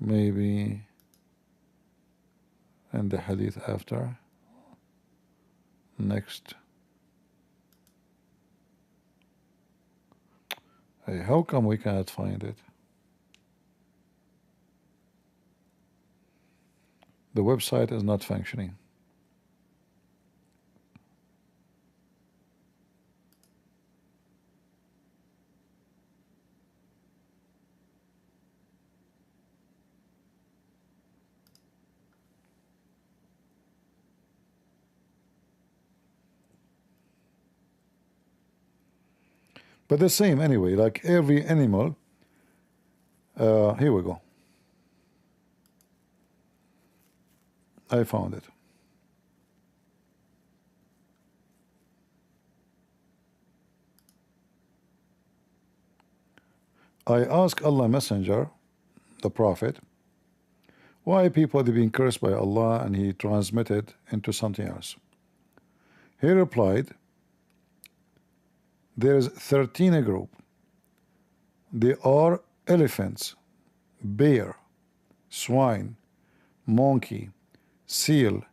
Maybe and the hadith after. Next. Hey, how come we cannot find it? The website is not functioning. But the same anyway, like every animal. Here we go. I found it. I asked Allah Messenger, the Prophet, why people have been cursed by Allah, and he transmitted into something else. He replied, there's 13 a group. They are elephants, bear, swine, monkey, seal,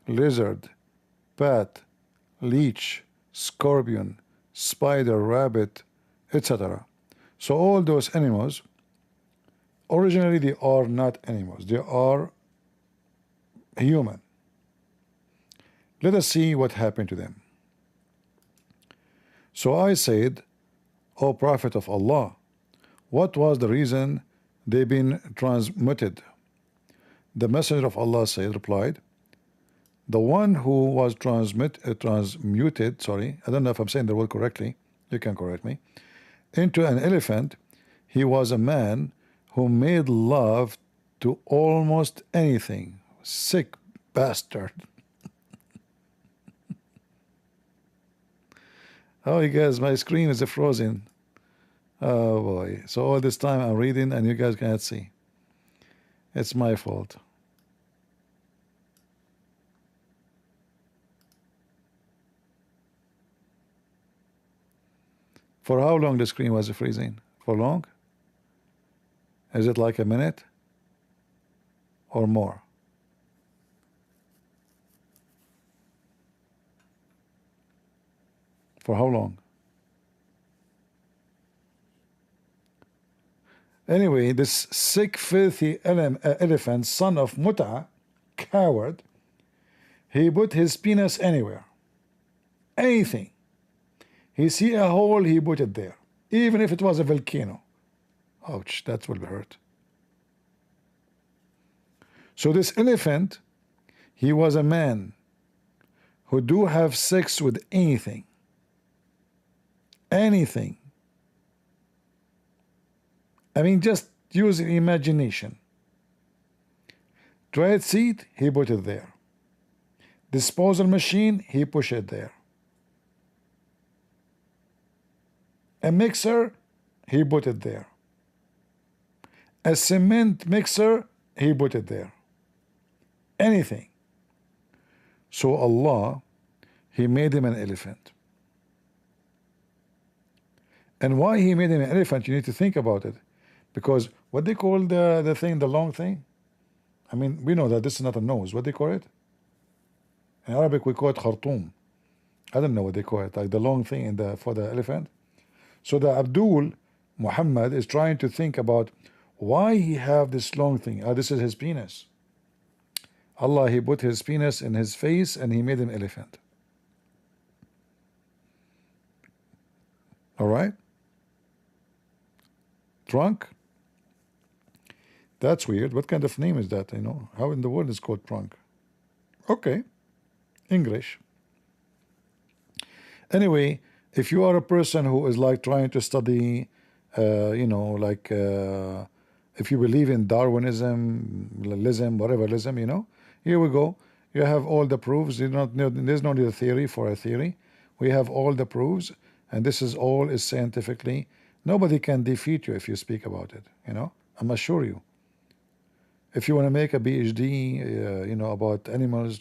lizard, bat, leech, scorpion, spider, rabbit, etc. So all those animals, originally they are not animals, they are human. Let us see what happened to them. So I said, O Prophet of Allah, what was the reason they've been transmuted The Messenger of Allah replied, the one who was transmuted, sorry, I don't know if I'm saying the word correctly, you can correct me, into an elephant, he was a man who made love to almost anything. Sick bastard. Oh, you guys, my screen is frozen. Oh boy. So all this time I'm reading and you guys cannot see. It's my fault. For how long the screen was freezing? For long? Is it like a minute? Or more? For how long? Anyway, this sick, filthy elephant, son of Muta, coward, he put his penis anywhere. Anything. He see a hole, he put it there. Even if it was a volcano. Ouch, that will hurt. So this elephant, he was a man who do have sex with anything. Anything. I mean, just use your imagination. Toilet seat, he put it there. Disposal machine, he push it there. A mixer, he put it there. A cement mixer, he put it there. Anything. So Allah, he made him an elephant. And why he made him an elephant, you need to think about it. Because what they call the thing, the long thing? I mean, we know that this is not a nose. What they call it? In Arabic, we call it khartoum. I don't know what they call it, like the long thing for the elephant. So the Abdul, Mohammed, is trying to think about why he have this long thing. This is his penis. Allah, he put his penis in his face and he made him elephant. All right? Trunk? That's weird. What kind of name is that? You know, how in the world is called trunk? Okay, English. Anyway, if you are a person who is like trying to study, you know, like if you believe in Darwinism, Lism, whatever Lism, you know, here we go. You have all the proofs. There's no need a theory for a theory. We have all the proofs, and this is all is scientifically. Nobody can defeat you if you speak about it. You know, I'm assure you. If you want to make a PhD, you know, about animals,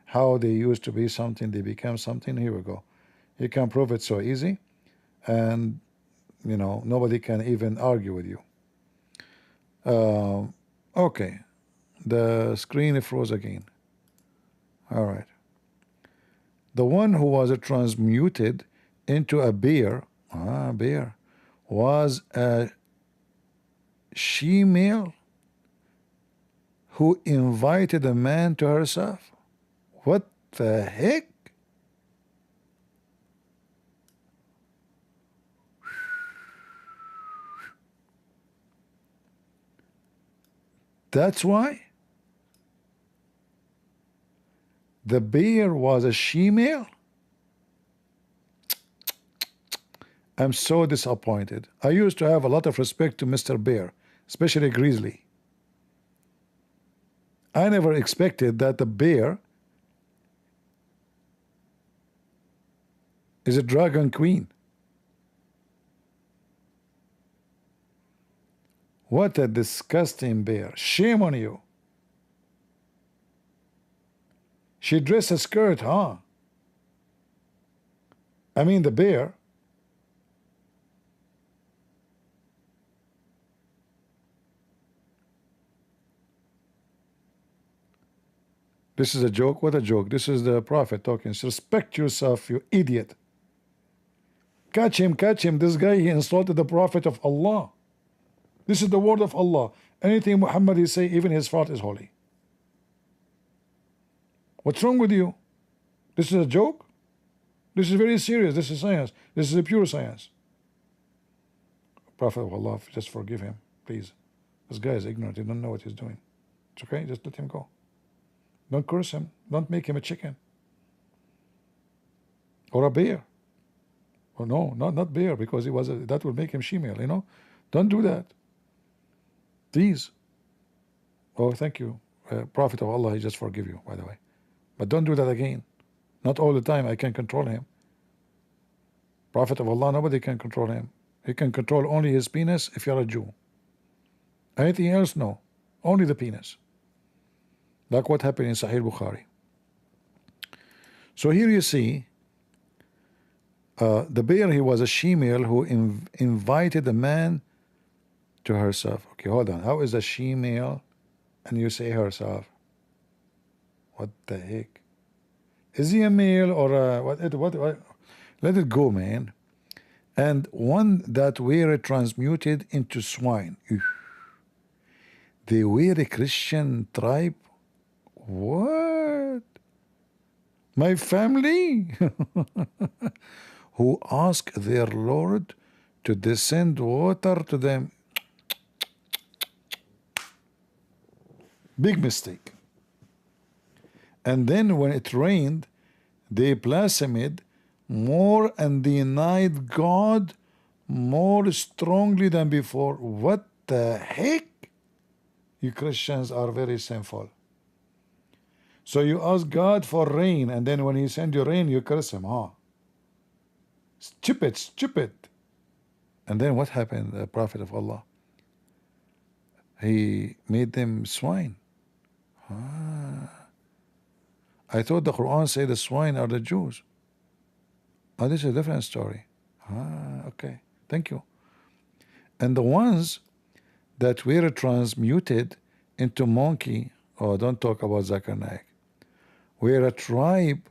how they used to be something, they become something. Here we go. You can prove it so easy, and you know nobody can even argue with you. Okay, the screen froze again. All right. The one who was transmuted into a bear, was a she-male who invited a man to herself. What the heck? That's why the bear was a she-male. I'm so disappointed. I used to have a lot of respect to Mr. Bear, especially Grizzly. I never expected that the bear is a dragon queen. What a disgusting bear. Shame on you. She dressed a skirt, huh? I mean the bear. This is a joke? What a joke. This is the Prophet talking. Respect yourself, you idiot. Catch him, catch him. This guy, he insulted the Prophet of Allah. This is the word of Allah. Anything Muhammad he say, even his fart is holy. What's wrong with you? This is a joke? This is very serious. This is science. This is a pure science. Prophet of Allah, just forgive him, please. This guy is ignorant. He don't know what he's doing. It's okay, just let him go. Don't curse him. Don't make him a chicken or a bear. Oh no, not bear, because he was that will make him shemale, you know. Don't do that, please. Oh, thank you, Prophet of Allah. He just forgive you, by the way, but don't do that again. Not all the time. I can control him. Prophet of Allah, nobody can control him. He can control only his penis if you're a Jew. Anything else, no. Only the penis. Like what happened in Sahih Bukhari. So here you see, the bear, he was a she-male who invited a man to herself. Okay, hold on. How is a she-male and you say herself? What the heck? Is he a male or a what? Let it go, man. And one that were transmuted into swine. They were a Christian tribe. What? My family? Who asked their Lord to descend water to them. Big mistake. And then when it rained, they blasphemed more and denied God more strongly than before. What the heck? You Christians are very sinful. So you ask God for rain, and then when he sends you rain, you curse him, huh? Stupid, stupid. And then what happened, the Prophet of Allah? He made them swine. I thought the Quran said the swine are the Jews. Oh, this is a different story. Okay, thank you. And the ones that were transmuted into monkey, oh, don't talk about Zakir Naik, were a tribe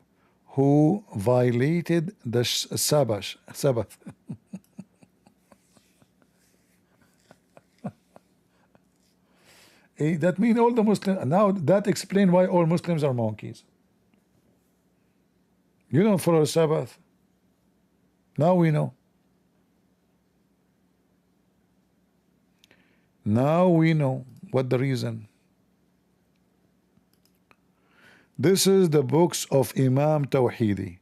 who violated the Sabbath. That means all the Muslims, now that explains why all Muslims are monkeys. You don't follow the Sabbath. Now we know. Now we know what the reason. This is the books of Imam Tawhidi.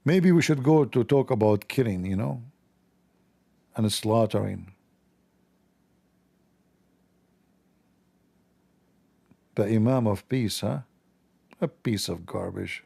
Maybe we should go to talk about killing, you know, and slaughtering. The Imam of Peace, huh? A piece of garbage.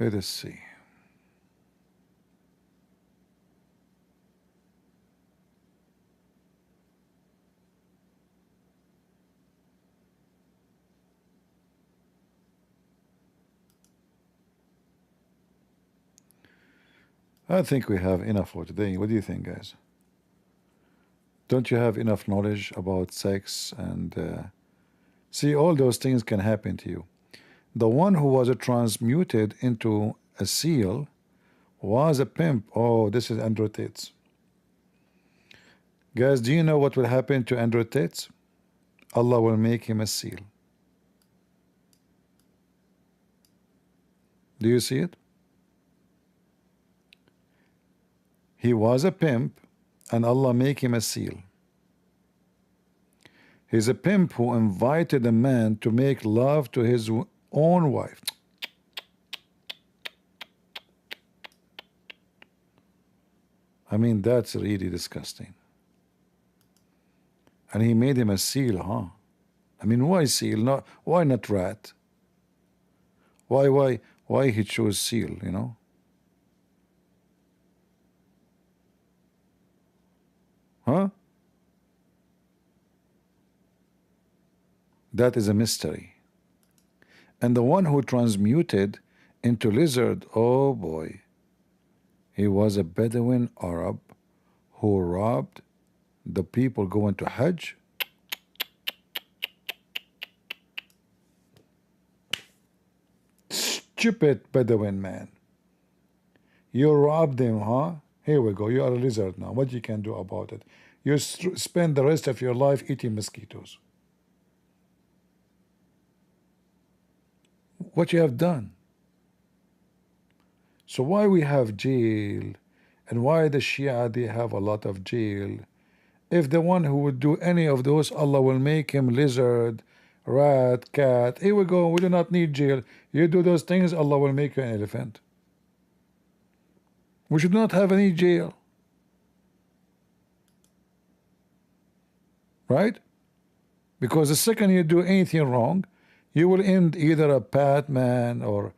Let us see. I think we have enough for today. What do you think, guys? Don't you have enough knowledge about sex and see, all those things can happen to you. The one who was transmuted into a seal was a pimp. Oh, this is Andrew Tate's. Guys, do you know what will happen to Andrew Tate's? Allah will make him a seal. Do you see it? He was a pimp and Allah make him a seal. He's a pimp who invited a man to make love to his own wife. I mean, that's really disgusting. And he made him a seal, huh? I mean, why seal? Why not rat? Why he chose seal, you know? Huh? That is a mystery. And the one who transmuted into lizard, oh boy, he was a Bedouin Arab who robbed the people going to Hajj. Stupid Bedouin man. You robbed him, huh? Here we go. You are a lizard now. What you can do about it? You spend the rest of your life eating mosquitoes. What you have done? So why we have jail, and why the Shia they have a lot of jail? If the one who would do any of those, Allah will make him lizard, rat, cat. Here we go. We do not need jail. You do those things, Allah will make you an elephant. We should not have any jail. Right? Because the second you do anything wrong, you will end either a pat man, or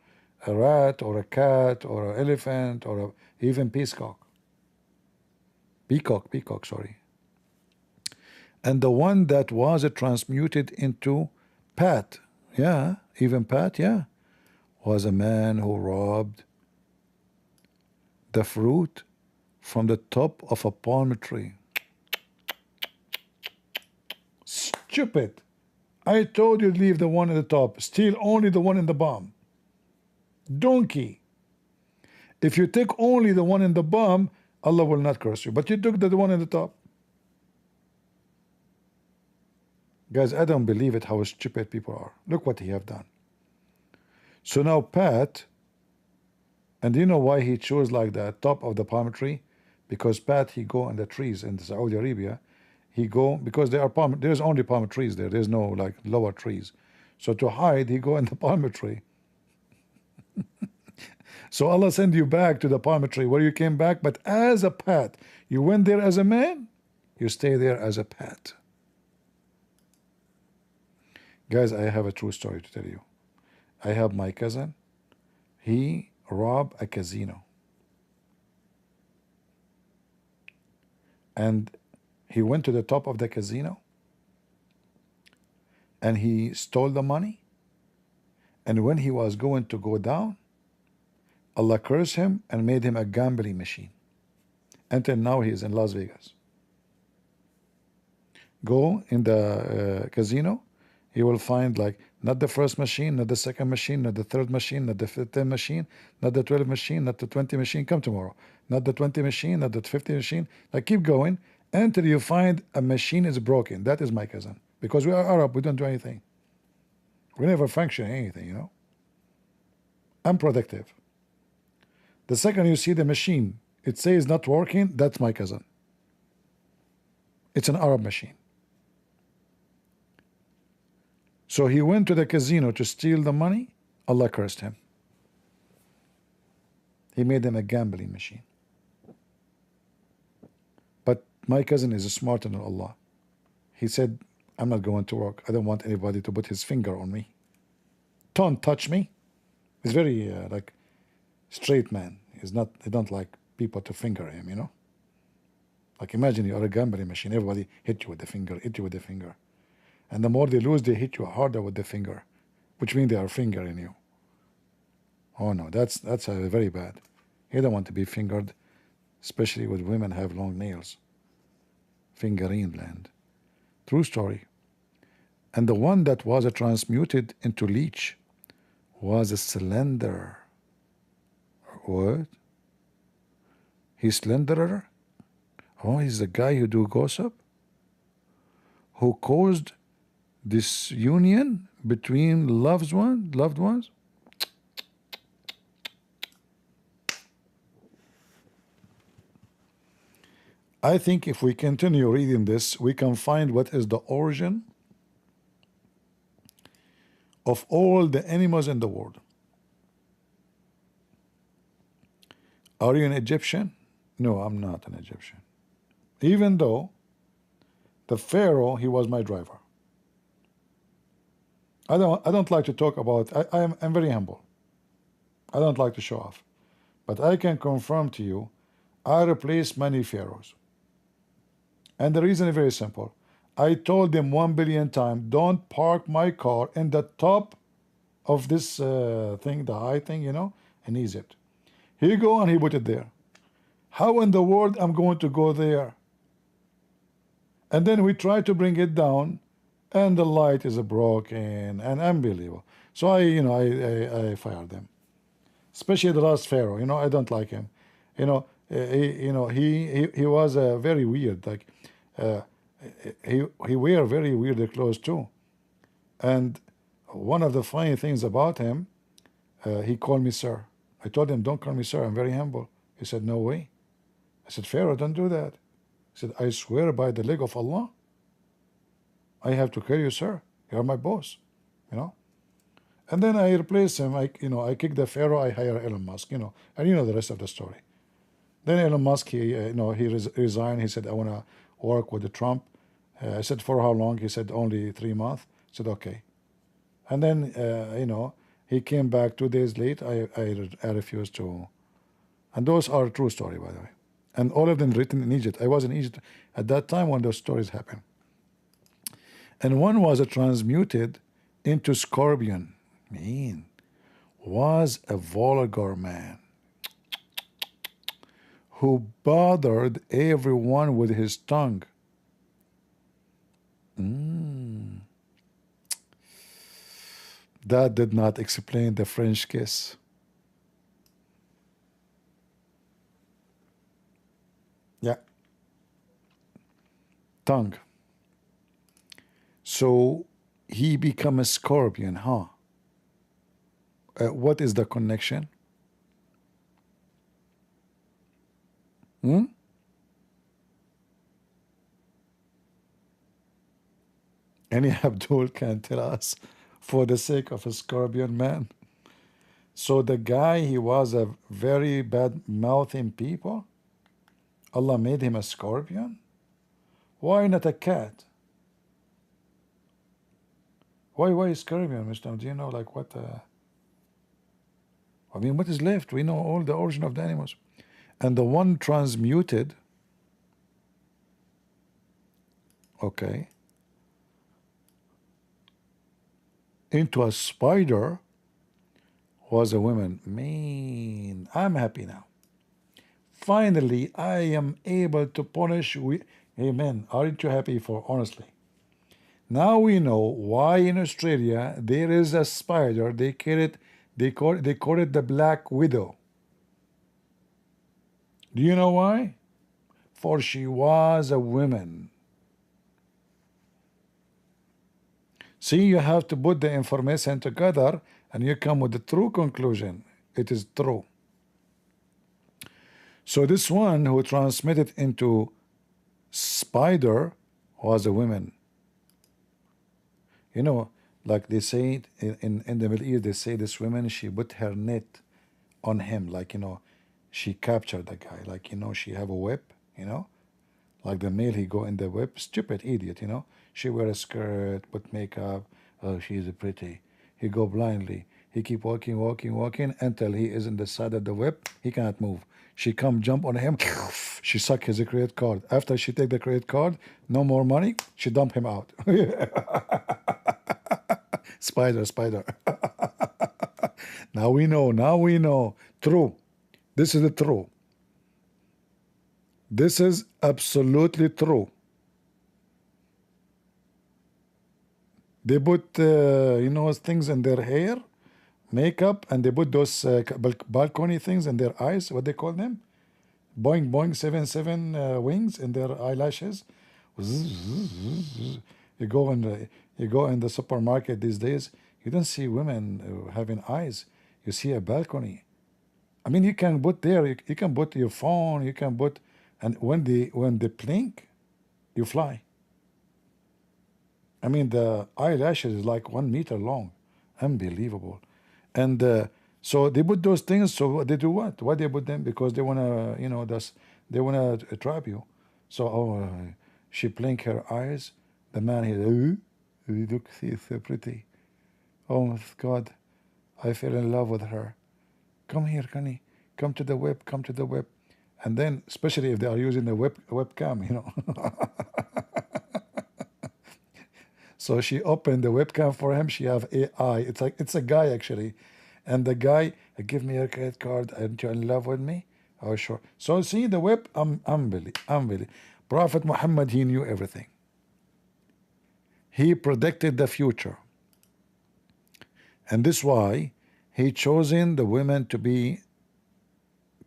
a rat, or a cat, or an elephant, or even peacock. Peacock, sorry. And the one that was transmuted into Pat, yeah, even Pat, yeah, was a man who robbed the fruit from the top of a palm tree. Stupid. I told you to leave the one at the top, steal only the one in the bottom. Donkey. If you take only the one in the bottom, Allah will not curse you, but you took the one in the top. Guys, I don't believe it how stupid people are. Look what he have done. So now Pat, and do you know why he chose like the top of the palm tree? Because Pat, he go in the trees in Saudi Arabia. He go, because there are there's only palm trees there. There's no like lower trees. So to hide, he go in the palm tree. So Allah send you back to the palm tree where you came back, but as a Pat. You went there as a man, you stay there as a Pat. Guys, I have a true story to tell you. I have my cousin. He robbed a casino. And he went to the top of the casino. And he stole the money. And when he was going to go down, Allah cursed him and made him a gambling machine. Until now he is in Las Vegas. Go in the casino. You will find like not the first machine, not the second machine, not the third machine, not the 10 machine, not the 12 machine, not the 20 machine. Come tomorrow. Not the 20 machine, not the 50 machine. Like keep going until you find a machine is broken. That is my cousin. Because we are Arab, we don't do anything. We never function anything, you know. Unproductive. The second you see the machine, it says not working, that's my cousin. It's an Arab machine. So he went to the casino to steal the money. Allah cursed him. He made him a gambling machine. But my cousin is smarter than Allah. He said, I'm not going to work. I don't want anybody to put his finger on me. Don't touch me. He's very like straight man. He don't like people to finger him, you know. Like imagine you are a gambling machine. Everybody hit you with the finger, hit you with the finger. And the more they lose, they hit you harder with the finger, which means they are fingering you. Oh no, that's very bad. You don't want to be fingered, especially when women have long nails. Fingering land. True story. And the one that was transmuted into leech was a slender. What? He's slenderer? Oh, he's the guy who do gossip? Who caused this union between loved ones? I think if we continue reading this, we can find what is the origin of all the animals in the world. Are you an Egyptian? No, I'm not an Egyptian. Even though the Pharaoh, he was my driver. I don't like to talk about, I'm very humble. I don't like to show off. But I can confirm to you, I replaced many pharaohs. And the reason is very simple. I told them 1 billion times, don't park my car in the top of this thing, the high thing, you know, in Egypt. Here you go, and he put it there. How in the world I'm going to go there? And then we try to bring it down, and the light is broken and unbelievable. So I fired them. especially the last pharaoh. I don't like him. He was very weird. Like he wear very weird clothes too. And one of the funny things about him, he called me sir. I told him, don't call me sir, I'm very humble. He said, no way. I said, Pharaoh, don't do that. He said, I swear by the leg of Allah, I have to call you sir. You're my boss. And then I replace him. I kick the Pharaoh. I hire Elon Musk. And the rest of the story. Then Elon Musk, he resigned. He said, I want to work with the Trump. I said, for how long? He said, only 3 months. I said, okay. And then he came back 2 days late. I refused to. And those are true story, by the way. And all of them written in Egypt. I was in Egypt at that time when those stories happened. And one was transmuted into scorpion. Was a vulgar man who bothered everyone with his tongue. That did not explain the French kiss. Yeah. Tongue. So he become a scorpion, huh? What is the connection? Any Abdul can tell us, for the sake of a scorpion man. So the guy, he was a very bad mouthing people. Allah made him a scorpion. Why not a cat? Why scorpion, Mr. Do you know like what? I mean, what is left? We know all the origin of the animals. And the one transmuted, okay, into a spider was a woman. Man, I'm happy now. Finally, I am able to punish. Amen. Aren't you happy for honestly? Now we know why in Australia there is a spider. They call it the Black Widow. Do you know why? For she was a woman. See, you have to put the information together and you come with the true conclusion. It is true. So this one who transmitted into spider was a woman. Like they say in the Middle East, they say this woman, she put her net on him, like, she captured the guy, like, she have a whip, like the male, he go in the whip, stupid idiot, she wear a skirt, put makeup, oh, she's pretty. He go blindly. He keep walking until he is in the side of the whip. He cannot move. She come jump on him. She suck his credit card. After she take the credit card, no more money. She dump him out. Spider. Now we know. True. This is the true. This is absolutely true. They put, things in their hair, makeup, and they put those balcony things in their eyes. What they call them? Boing, boing, 7 wings in their eyelashes. You go in the supermarket these days. You don't see women having eyes. You see a balcony. I mean, you can put there. You can put your phone. You can put, and when they blink, you fly. I mean, the eyelashes is like 1 meter long. Unbelievable. And so they put those things. So they do what? Why they put them? Because they want to, they want to trap you. So, she blink her eyes. The man, he look, she's so pretty. Oh, my God. I fell in love with her. Come here, Connie. Come to the whip. And then, especially if they are using the webcam, So she opened the webcam for him. She have AI. It's a guy actually, and the guy, give me your credit card. Aren't you in love with me? Oh sure. So see the web. Unbelievable. Prophet Muhammad, he knew everything. He predicted the future, and this is why he chosen the women to be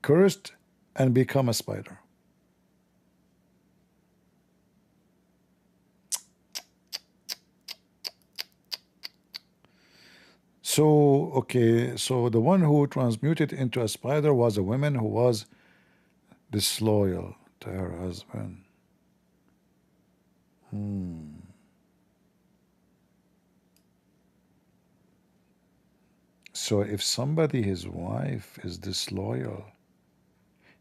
cursed and become a spider. So, okay, so the one who transmuted into a spider was a woman who was disloyal to her husband. So if somebody, his wife, is disloyal,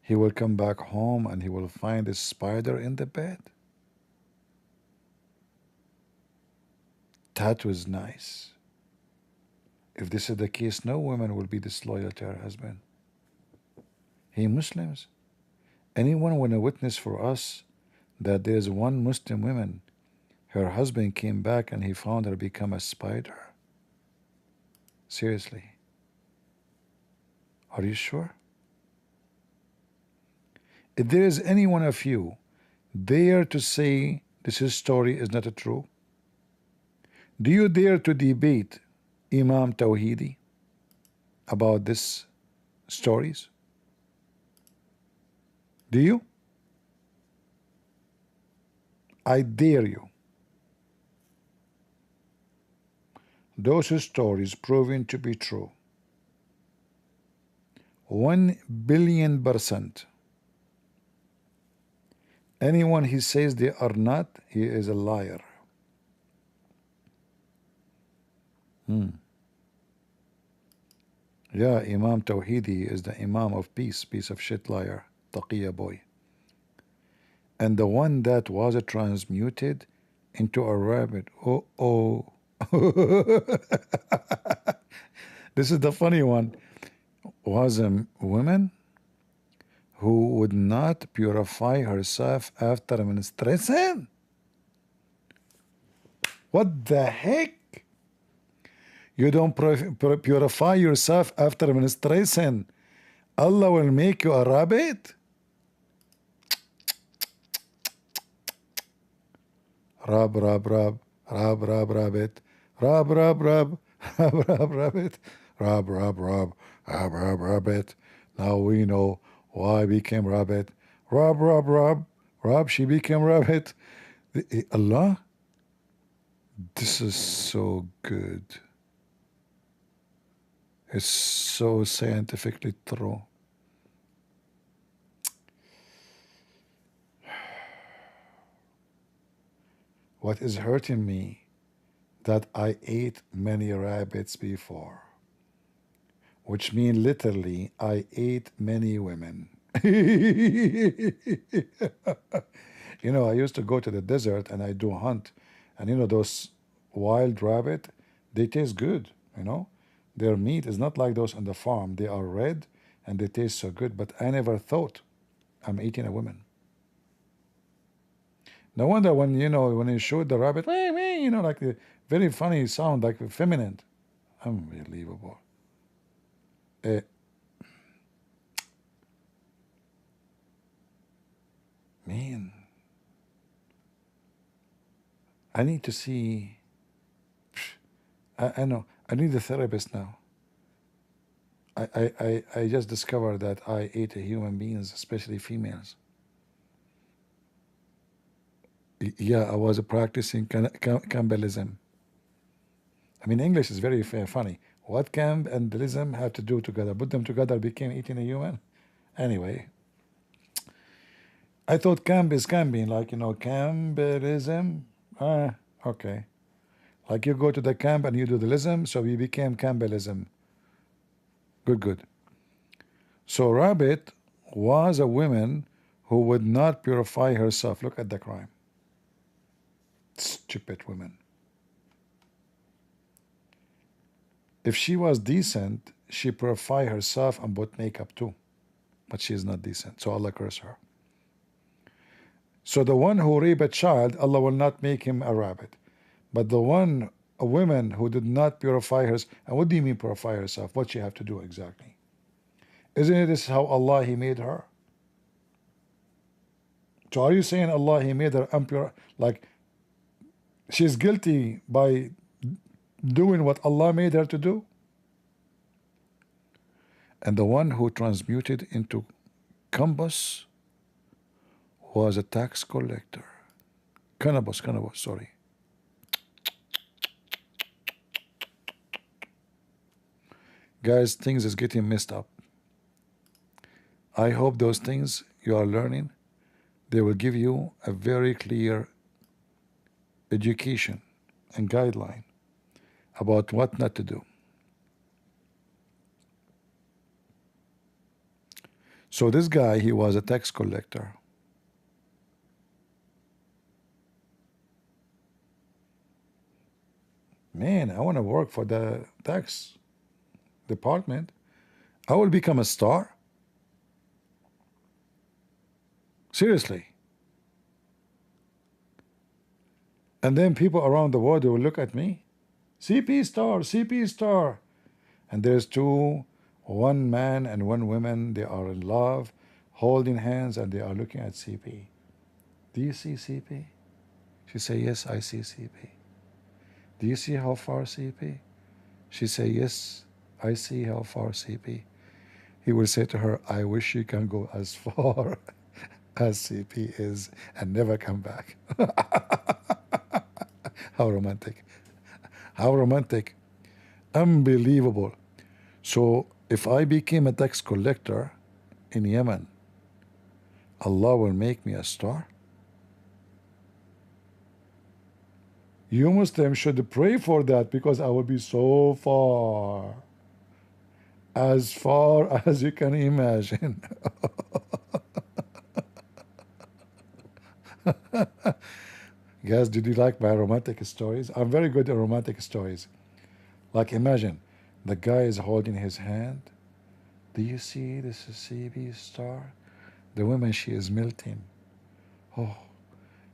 he will come back home and he will find a spider in the bed. That was nice. If this is the case, no woman will be disloyal to her husband. Hey, Muslims, anyone want to witness for us that there is one Muslim woman, her husband came back and he found her become a spider? Seriously. Are you sure? If there is any one of you dare to say this story is not true, do you dare to debate Imam Tawhidi about this stories? Do you? I dare you. Those stories proven to be true. 1,000,000,000%. Anyone who says they are not, he is a liar. Yeah, Imam Tawhidi is the Imam of Peace, piece of shit liar, taqiyya boy. And the one that was transmuted into a rabbit. Oh. This is the funny one. Was a woman who would not purify herself after menstruation. What the heck? You don't purify yourself after menstruation, Allah will make you a rabbit? Rab, rab, rab, rab, rab, rabbit, rab, rab, rab, rab, rab, rabbit, rab, rab, rab, rab, rab, rabbit. Now we know why I became rabbit. Rab, rab, rab, rab, she became rabbit. Allah, this is so good. It's so scientifically true. What is hurting me that I ate many rabbits before, which means literally I ate many women. You know, I used to go to the desert and I do hunt, and you know those wild rabbit, they taste good, you know. Their meat is not like those on the farm. They are red and they taste so good, but I never thought I'm eating a woman. No wonder when you shoot the rabbit, you know, like the very funny sound, like feminine. Unbelievable. Man, I need to see. I know. I need a therapist now. I just discovered that I ate human beings, especially females. Yeah, I was practicing cannibalism. I mean, English is very funny. What camp and cannibalism have to do together? Put them together, became eating a human. Anyway, I thought camp is camping, like, you know, cannibalism. Okay. Like you go to the camp and you do the lism, so we became cannibalism. Good. So rabbit was a woman who would not purify herself. Look at the crime. Stupid women. If she was decent, she purify herself and put makeup too. But she is not decent, so Allah curse her. So the one who rape a child, Allah will not make him a rabbit. But a woman who did not purify herself, and what do you mean purify herself? What she have to do exactly? Isn't this how Allah He made her? So are you saying Allah He made her impure? Like she's guilty by doing what Allah made her to do? And the one who transmuted into Cannabis was a tax collector. Cannabis, sorry. Guys, things is getting messed up. I hope those things you are learning, they will give you a very clear education and guideline about what not to do. So this guy, he was a tax collector. Man, I want to work for the tax department. I will become a star. Seriously. And then people around the world will look at me. CP star, CP star. And there's one man and one woman, they are in love, holding hands, and they are looking at CP. Do you see CP? She say, yes, I see CP. Do you see how far CP? She say, yes, I see how far CP. He will say to her, I wish you can go as far as CP is and never come back. How romantic. How romantic. Unbelievable. So if I became a tax collector in Yemen, Allah will make me a star? You Muslims should pray for that, because I will be so far as you can imagine. Guys, did you like my romantic stories? I'm very good at romantic stories. Like, imagine, the guy is holding his hand. Do you see this is CB star? The woman, she is melting. Oh,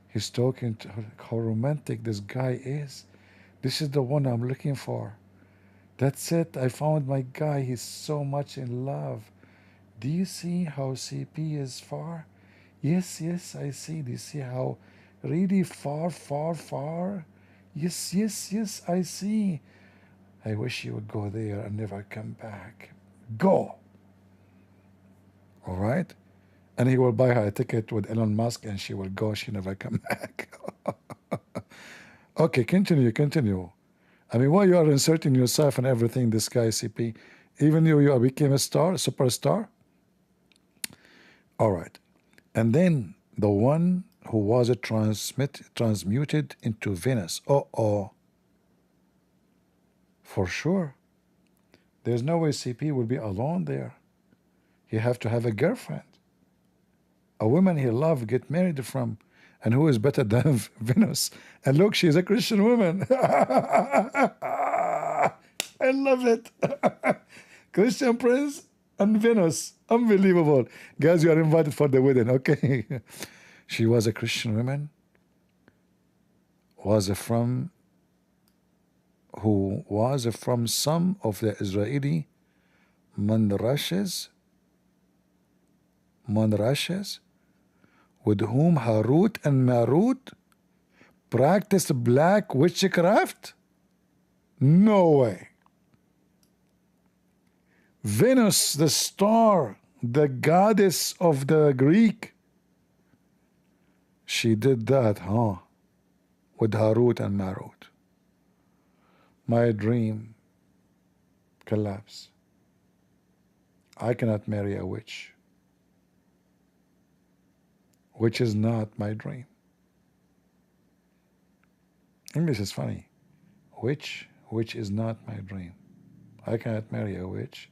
he's talking to her. How romantic this guy is. This is the one I'm looking for. That's it. I found my guy. He's so much in love. Do you see how CP is far? Yes, yes, I see. Do you see how really far, far, far? Yes, yes, yes, I see. I wish you would go there and never come back. Go. All right? And he will buy her a ticket with Elon Musk, and she will go. She never come back. Okay, continue. I mean, why you are inserting yourself and everything, this guy, CP? Even you became a star, a superstar? All right. And then the one who was transmuted into Venus. Oh. For sure. There's no way CP will be alone there. He have to have a girlfriend. A woman he loved, get married from. And who is better than Venus? And look, she's a Christian woman. I love it. Christian Prince and Venus. Unbelievable. Guys, you are invited for the wedding, okay? She was a Christian woman. Was from some of the Israeli madrasas, with whom Harut and Marut practiced black witchcraft? No way. Venus, the star, the goddess of the Greek, she did that, huh? With Harut and Marut. My dream collapsed. I cannot marry a witch. Which is not my dream. English is funny. Which is not my dream. I cannot marry a witch.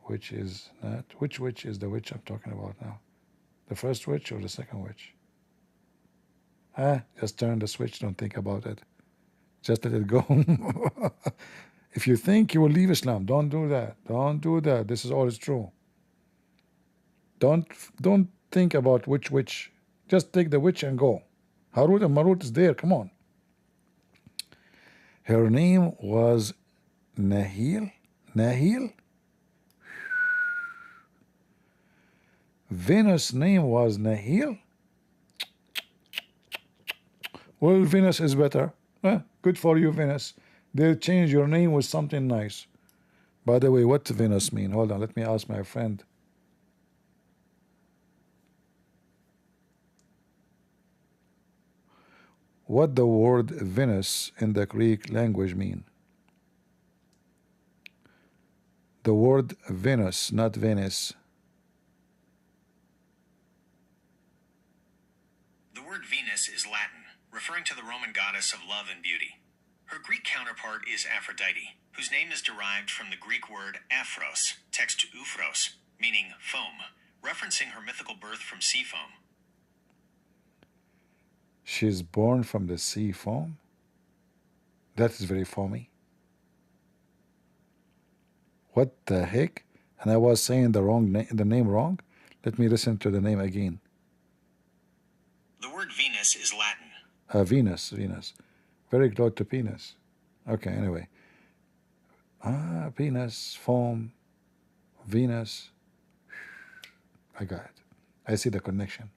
Which is not. Which witch is the witch I'm talking about now? The first witch or the second witch? Just turn the switch, don't think about it. Just let it go. If you think you will leave Islam, don't do that. Don't do that. This is all is true. Don't think about which witch. Just take the witch and go. Harut and Marut is there. Come on. Her name was Nahil. Venus' name was Nahil. Well, Venus is better. Good for you, Venus. They'll change your name with something nice. By the way, what does Venus mean? Hold on, let me ask my friend. What the word Venus in the Greek language mean? The word Venus, not Venice. The word Venus is Latin, referring to the Roman goddess of love and beauty. Her Greek counterpart is Aphrodite, whose name is derived from the Greek word aphros, text oufros, meaning foam, referencing her mythical birth from sea foam. She's born from the sea foam? That is very foamy. What the heck? And I was saying the name wrong? Let me listen to the name again. The word Venus is Latin. Venus. Very close to penis. Okay, anyway. Penis, foam, Venus. I got it. I see the connection.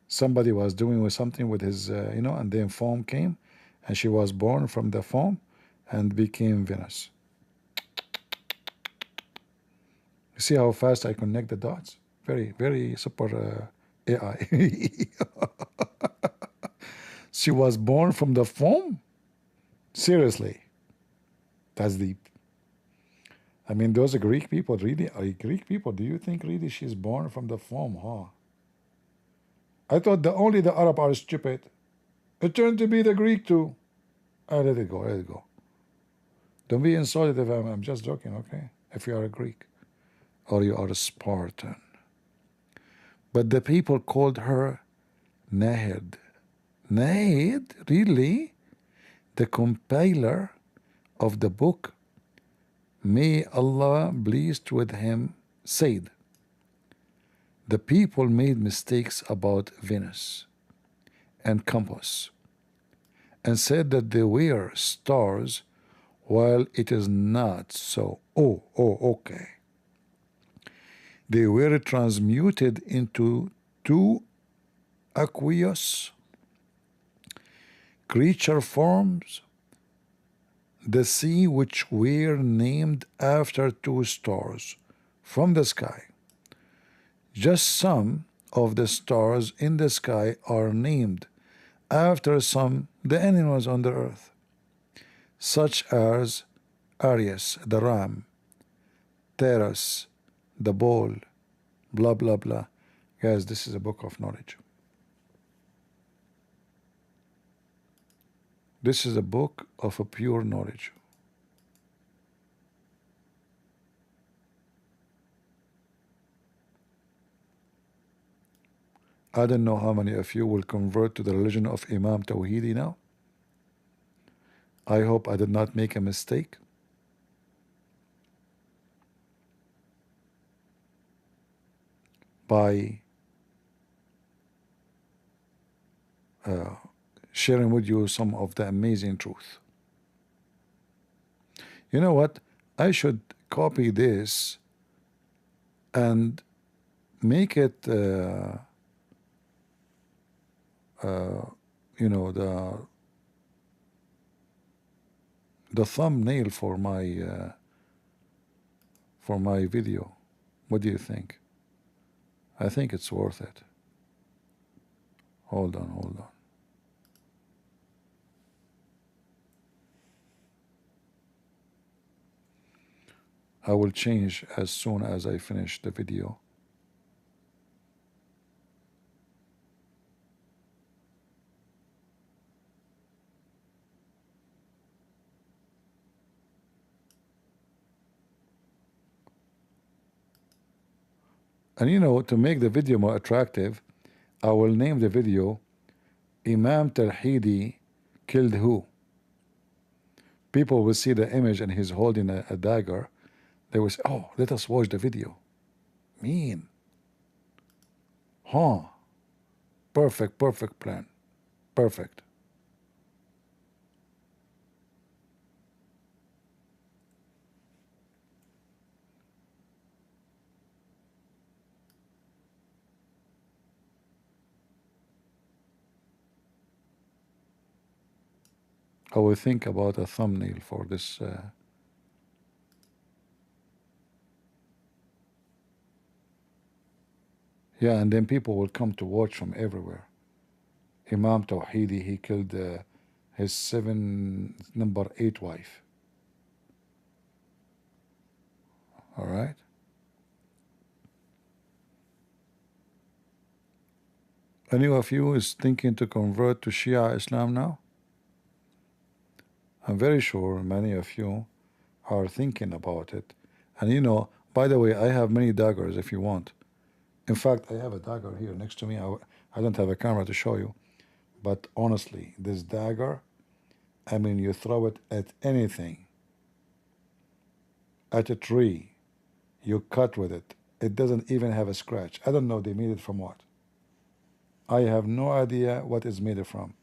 Somebody was doing something with his, and then foam came, and she was born from the foam and became Venus. You see how fast I connect the dots? Very, very super AI. She was born from the foam? Seriously. That's deep. I mean, those are Greek people, really? Are Greek people? Do you think really she's born from the foam, huh? I thought only the Arab are stupid. It turned to be the Greek too. Let it go. Don't be insulted if I'm just joking, okay? If you are a Greek or you are a Spartan. But the people called her Nahid. Nahid, really? The compiler of the book, may Allah pleased with him, said, the people made mistakes about Venus and compass and said that they were stars while it is not so. Okay. They were transmuted into two aqueous creature forms, the sea, which were named after two stars from the sky. Just some of the stars in the sky are named after some the animals on the earth, such as Aries, the ram, Taurus, the bull, blah, blah, blah. Guys, this is a book of knowledge. This is a book of a pure knowledge. I don't know how many of you will convert to the religion of Imam Tawhidi now. I hope I did not make a mistake. By sharing with you some of the amazing truth. You know what? I should copy this and make it, the thumbnail for my video. What do you think? I think it's worth it. Hold on. I will change as soon as I finish the video. And to make the video more attractive, I will name the video Imam Tawhidi Killed Who. People will see the image and he's holding a dagger. They will say, oh, let us watch the video. Mean. Huh. Perfect plan. Perfect. I will think about a thumbnail for this Yeah, and then people will come to watch from everywhere. Imam Tawhidi, he killed his number 8 wife. All right. Any of you is thinking to convert to Shia Islam now? I'm very sure many of you are thinking about it. And you know, by the way, I have many daggers if you want. In fact, I have a dagger here next to me. I don't have a camera to show you. But honestly, this dagger, I mean, you throw it at anything, at a tree, you cut with it. It doesn't even have a scratch. I don't know they made it from what. I have no idea what it's made it from.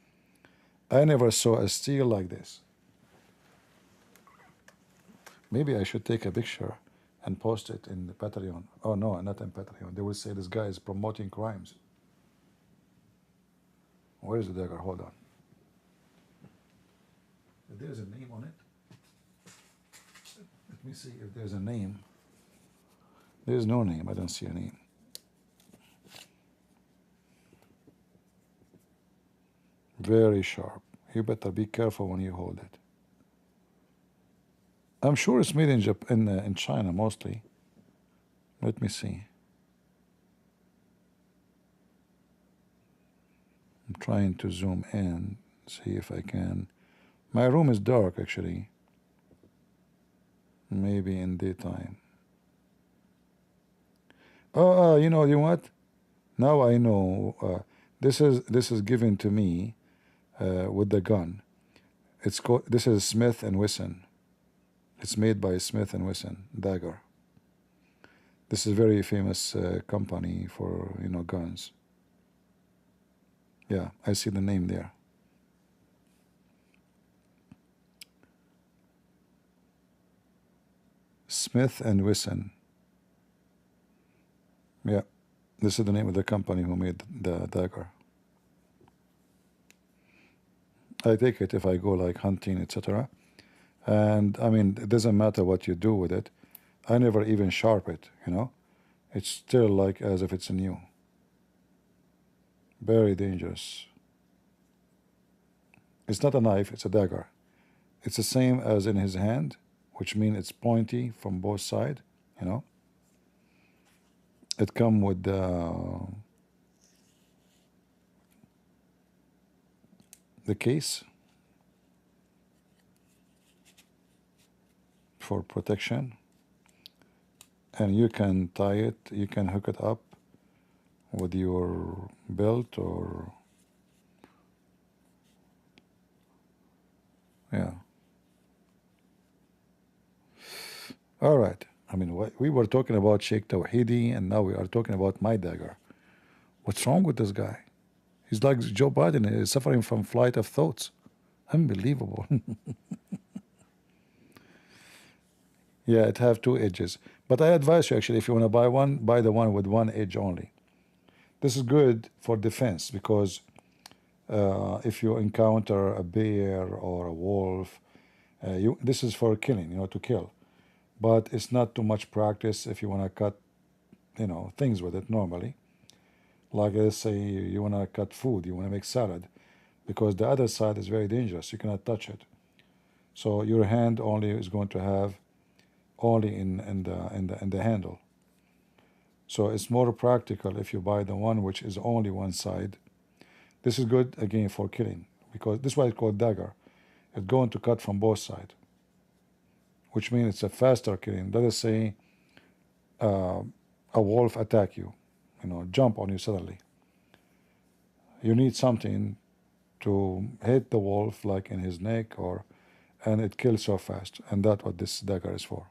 I never saw a steel like this. Maybe I should take a picture and post it in the Patreon. Oh no, not in Patreon. They will say this guy is promoting crimes. Where is the dagger? Hold on. If there's a name on it. Let me see if there's a name. There's no name. I don't see a name. Very sharp. You better be careful when you hold it. I'm sure it's made in China mostly. Let me see. I'm trying to zoom in, see if I can. My room is dark actually. Maybe in daytime. Oh, you know what? Now I know. This is given to me with the gun. It's called. This is Smith and Wesson. It's made by Smith and Wesson dagger. This is a very famous company for guns. Yeah, I see the name there. Smith and Wesson. Yeah, this is the name of the company who made the dagger. I take it if I go like hunting, etc. And I mean, it doesn't matter what you do with it. I never even sharp it, It's still like as if it's new. Very dangerous. It's not a knife, it's a dagger. It's the same as in his hand, which means it's pointy from both sides, It come with the case for protection, and you can tie it, you can hook it up with your belt or yeah. All right. I mean, we were talking about Sheikh Tawhidi, and now we are talking about my dagger. What's wrong with this guy? He's like Joe Biden. He's suffering from flight of thoughts. Unbelievable. Yeah, it have 2 edges. But I advise you actually, if you want to buy one, buy the one with 1 edge only. This is good for defense because if you encounter a bear or a wolf, this is for killing, to kill. But it's not too much practice if you want to cut, things with it normally. Like let's say you want to cut food, you want to make salad, because the other side is very dangerous. You cannot touch it. So your hand only is going to have only in the handle. So it's more practical if you buy the one which is only one side. This is good again for killing because this is why it's called dagger. It's going to cut from both sides, which means it's a faster killing. Let us say a wolf attack you, jump on you suddenly. You need something to hit the wolf like in his neck and it kills so fast, and that's what this dagger is for.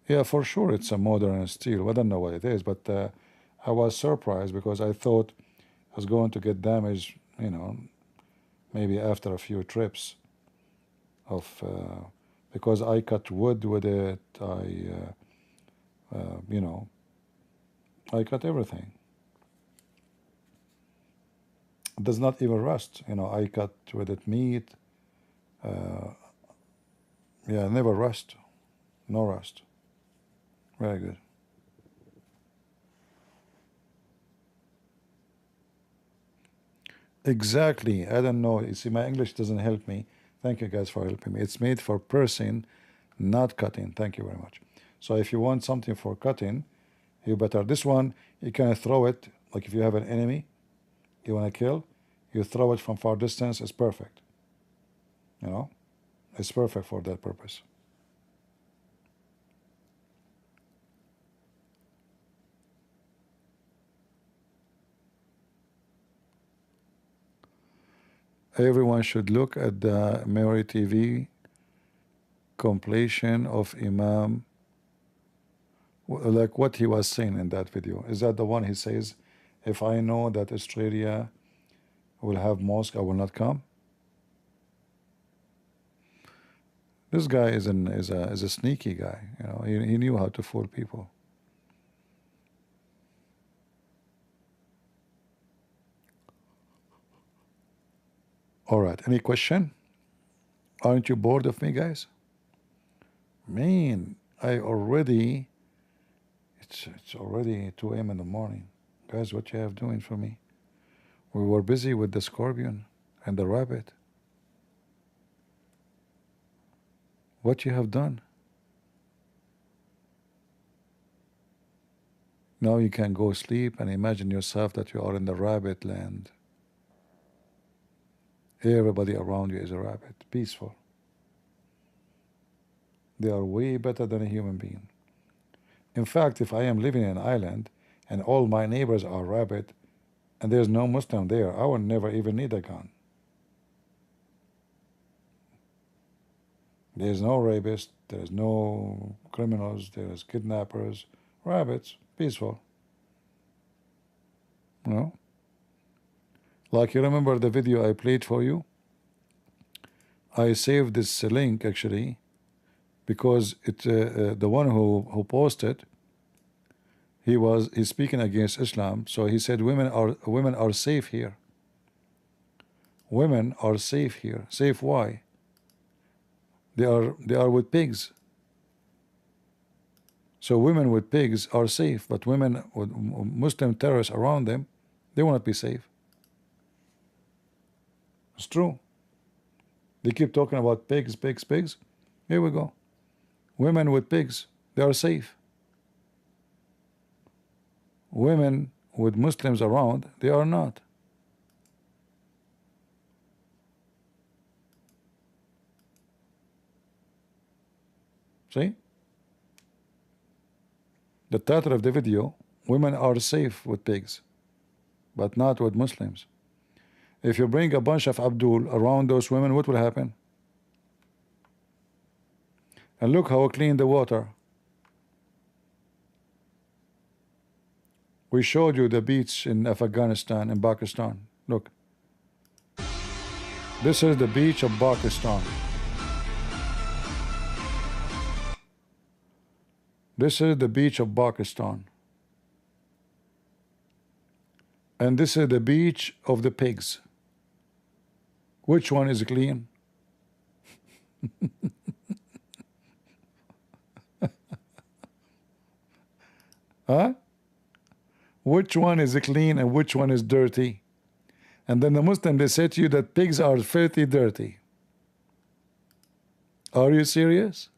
Yeah, for sure it's a modern steel. I don't know what it is, but I was surprised because I thought I was going to get damaged, maybe after a few trips of because I cut wood with it. I cut everything. It does not even rust. I cut with it meat, Yeah, never rust. No rust. Very good. Exactly. I don't know. You see, my English doesn't help me. Thank you guys for helping me. It's made for piercing, not cutting. Thank you very much. So if you want something for cutting, you better. This one, you can throw it, like if you have an enemy you want to kill, you throw it from far distance. It's perfect. You know, it's perfect for that purpose. Everyone should look at the Mary TV compilation of Imam, like what he was saying in that video. Is that the one he says, if I know that Australia will have mosque, I will not come? This guy is a sneaky guy. You know, he knew how to fool people. All right, any question? Aren't you bored of me, guys? Man, it's already 2 a.m. in the morning. Guys, what you have doing for me? We were busy with the scorpion and the rabbit. What you have done? Now you can go sleep and imagine yourself that you are in the rabbit land. Everybody around you is a rabbit, peaceful. They are way better than a human being. In fact, if I am living in an island and all my neighbors are rabbit and there's no Muslim there, I would never even need a gun. There's no rapists, there's no criminals, there's kidnappers, rabbits, peaceful. You know? Like you remember the video I played for you? I saved this link actually because it the one who posted, he's speaking against Islam, so he said women are safe here. Women are safe here. Safe why? They are with pigs. So women with pigs are safe, but women with Muslim terrorists around them, they will not be safe. It's true. They keep talking about pigs, pigs, pigs. Here we go. Women with pigs, they are safe. Women with Muslims around, they are not. See? The title of the video, women are safe with pigs, but not with Muslims. If you bring a bunch of Abdul around those women, what will happen? And look how clean the water. We showed you the beach in Afghanistan and Pakistan. Look. This is the beach of Pakistan. This is the beach of Pakistan. And this is the beach of the pigs. Which one is clean? Huh? Which one is clean and which one is dirty? And then the Muslim, they say to you that pigs are filthy dirty. Are you serious?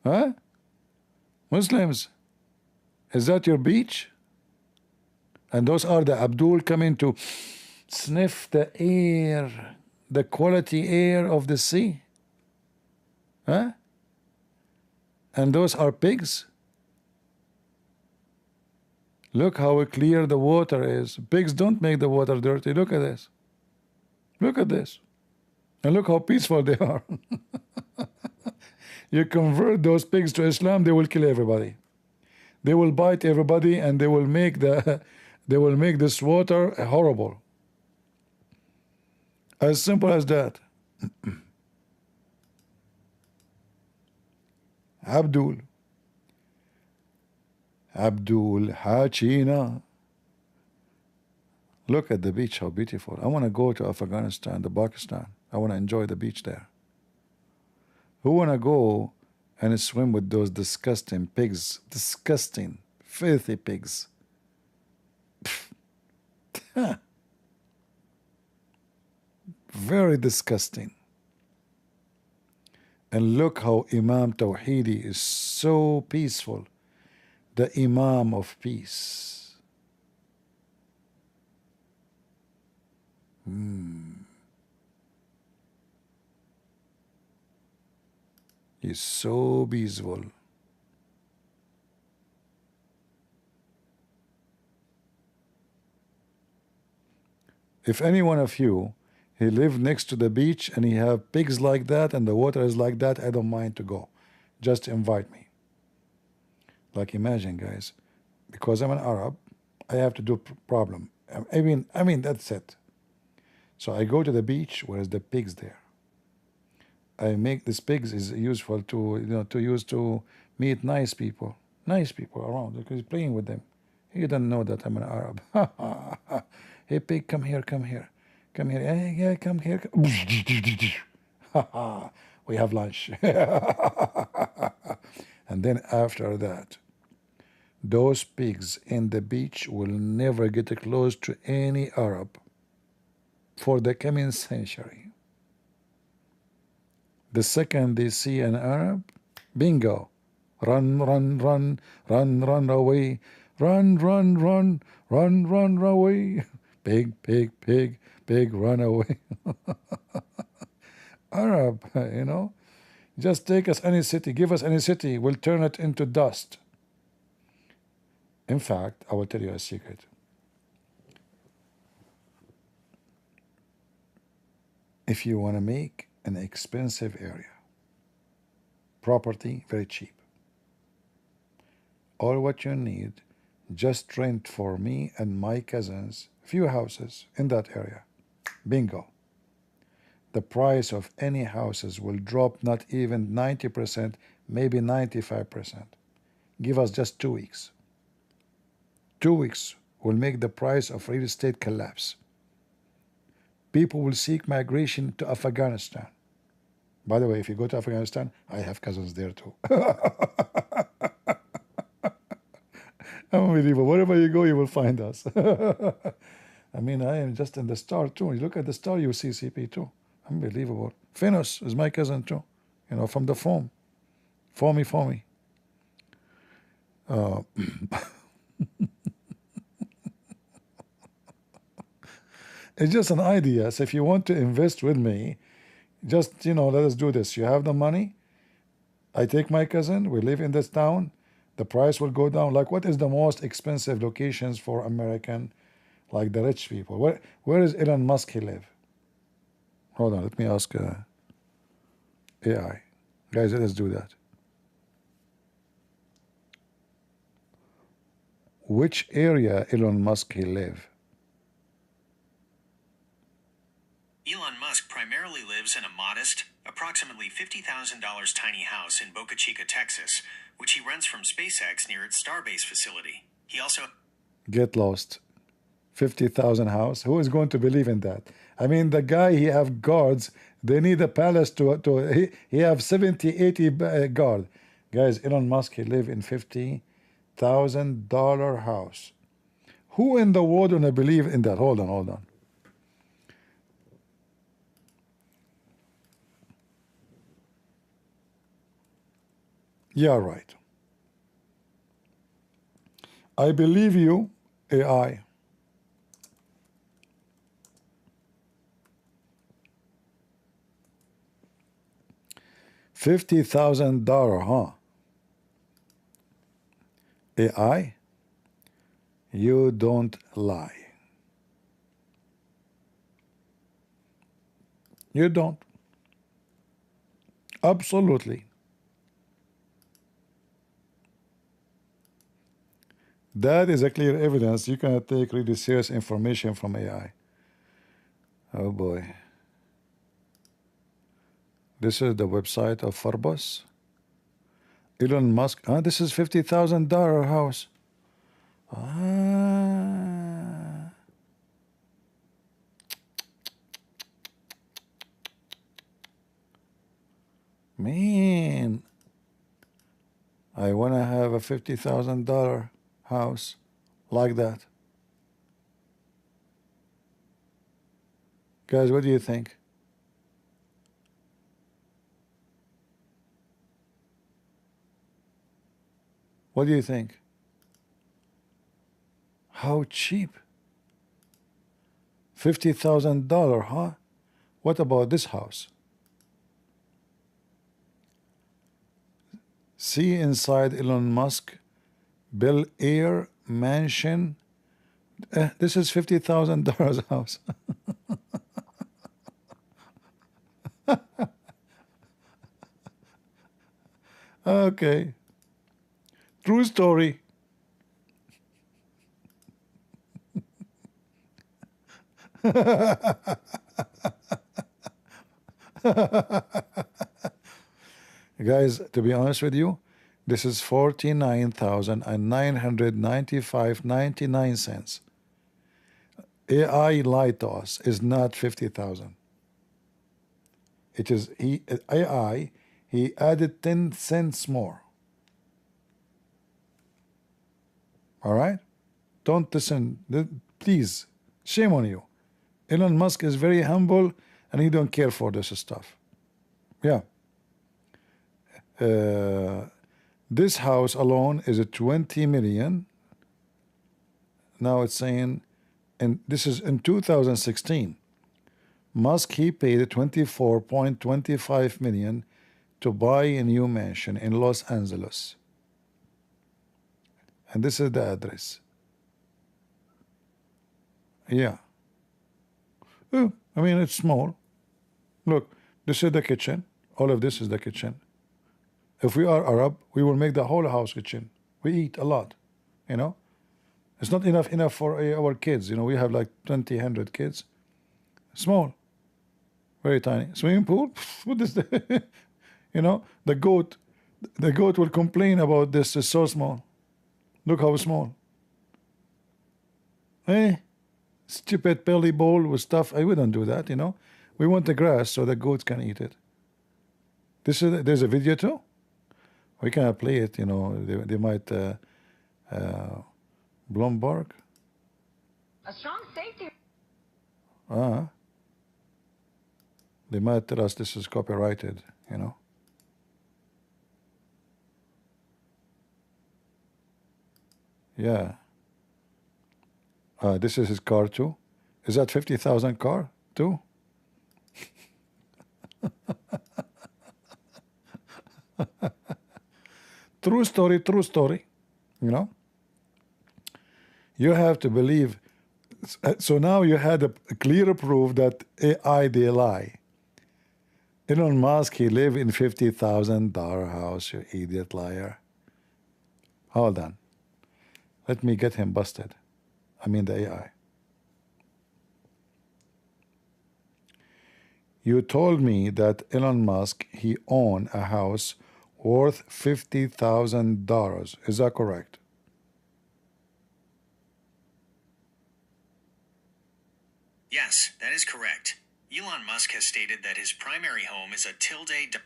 Huh? Muslims, is that your beach? And those are the Abdul coming to sniff the air, the quality air of the sea. Huh? And those are pigs. Look how clear the water is. Pigs don't make the water dirty. Look at this. Look at this. And look how peaceful they are. You convert those pigs to Islam, they will kill everybody. They will bite everybody and they will make this water horrible. As simple as that. Abdul Hachina. Look at the beach, how beautiful. I want to go to Afghanistan, to Pakistan. I want to enjoy the beach there. Who want to go and swim with those disgusting pigs? Disgusting, filthy pigs. Very disgusting. And look how Imam Tawhidi is so peaceful. The Imam of Peace. He's so peaceful. If any one of you, he live next to the beach and he have pigs like that and the water is like that, I don't mind to go. Just invite me. Like imagine, guys, because I'm an Arab, I have to do problem. I mean that's it. So I go to the beach where is the pigs there. I make these pigs is useful to to use to meet nice people around because playing with them. You don't know that I'm an Arab. Hey pig, come here, come here. Come here, yeah, come here. We have lunch. And then after that, those pigs in the beach will never get close to any Arab for the coming century. The second they see an Arab, bingo. Run, run, run, run, run away. Run, run, run, run, run away. Pig, pig, pig. Pig, run away. Arab, just take us any city, give us any city, we'll turn it into dust. In fact, I will tell you a secret. If you want to make an expensive area, property very cheap, all what you need, just rent for me and my cousins few houses in that area. Bingo. The price of any houses will drop not even 90%, maybe 95%. Give us just 2 weeks. 2 weeks will make the price of real estate collapse. People will seek migration to Afghanistan. By the way, if you go to Afghanistan, I have cousins there too. Unbelievable. Wherever you go, you will find us. I mean, I am just in the star too. When you look at the star, you see CP too. Unbelievable. Finos is my cousin too. From the foam. Foamy. It's just an idea. So if you want to invest with me, just, let us do this. You have the money. I take my cousin. We live in this town. The price will go down. Like, what is the most expensive locations for American, like the rich people? Where is Elon Musk he live? Hold on, let me ask AI. Guys, let us do that. Which area Elon Musk he live? Elon Musk primarily lives in a modest, approximately $50,000 tiny house in Boca Chica, Texas, which he rents from SpaceX near its Starbase facility. He also... Get lost. 50,000 house. Who is going to believe in that? I mean, the guy, he have guards. They need a palace he have 70, 80 guard. Guys, Elon Musk, he live in $50,000 house. Who in the world gonna believe in that? Hold on. Yeah, right. I believe you, AI. $50,000, huh? AI, you don't lie. You don't. Absolutely. That is a clear evidence. You cannot take really serious information from AI. Oh boy. This is the website of Forbes. Elon Musk. This is $50,000 house. Man, I want to have a $50,000 house like that. Guys, what do you think? What do you think? How cheap? $50,000, huh? What about this house? See inside Elon Musk Bel Air mansion. This is $50,000 house. Okay. True story. Guys, to be honest with you, this is 49,995.99 cents. AI lied to us. Is not 50,000. It is AI. He added 10 cents more. All right? Don't listen. Please. Shame on you. Elon Musk is very humble and he don't care for this stuff. Yeah. This house alone is a 20 million. Now it's saying, and this is in 2016. Musk, he paid 24.25 million to buy a new mansion in Los Angeles. And this is the address. Yeah. Oh, I mean, it's small. Look, this is the kitchen. All of this is the kitchen. If we are Arab, we will make the whole house kitchen. We eat a lot, you know. It's not enough for our kids. You know, we have like 100 kids. Small. Very tiny. Swimming pool? What is that? You know, the goat will complain about this. It's so small. Look how small. Stupid belly bowl with stuff. I wouldn't do that, you know. We want the grass so the goats can eat it. There's a video too. We cannot play it, you know. They might Blomberg. A strong safety. They might tell us this is copyrighted, you know. Yeah. This is his car too. Is that 50,000 car too? True story, you know. You have to believe. So now you had a clear proof that AI, they lie. Elon Musk, he live in $50,000 house, you idiot liar. Hold on. Let me get him busted. I mean the AI. You told me that Elon Musk, he owned a house worth $50,000. Is that correct? Yes, that is correct. Elon Musk has stated that his primary home is a tilde.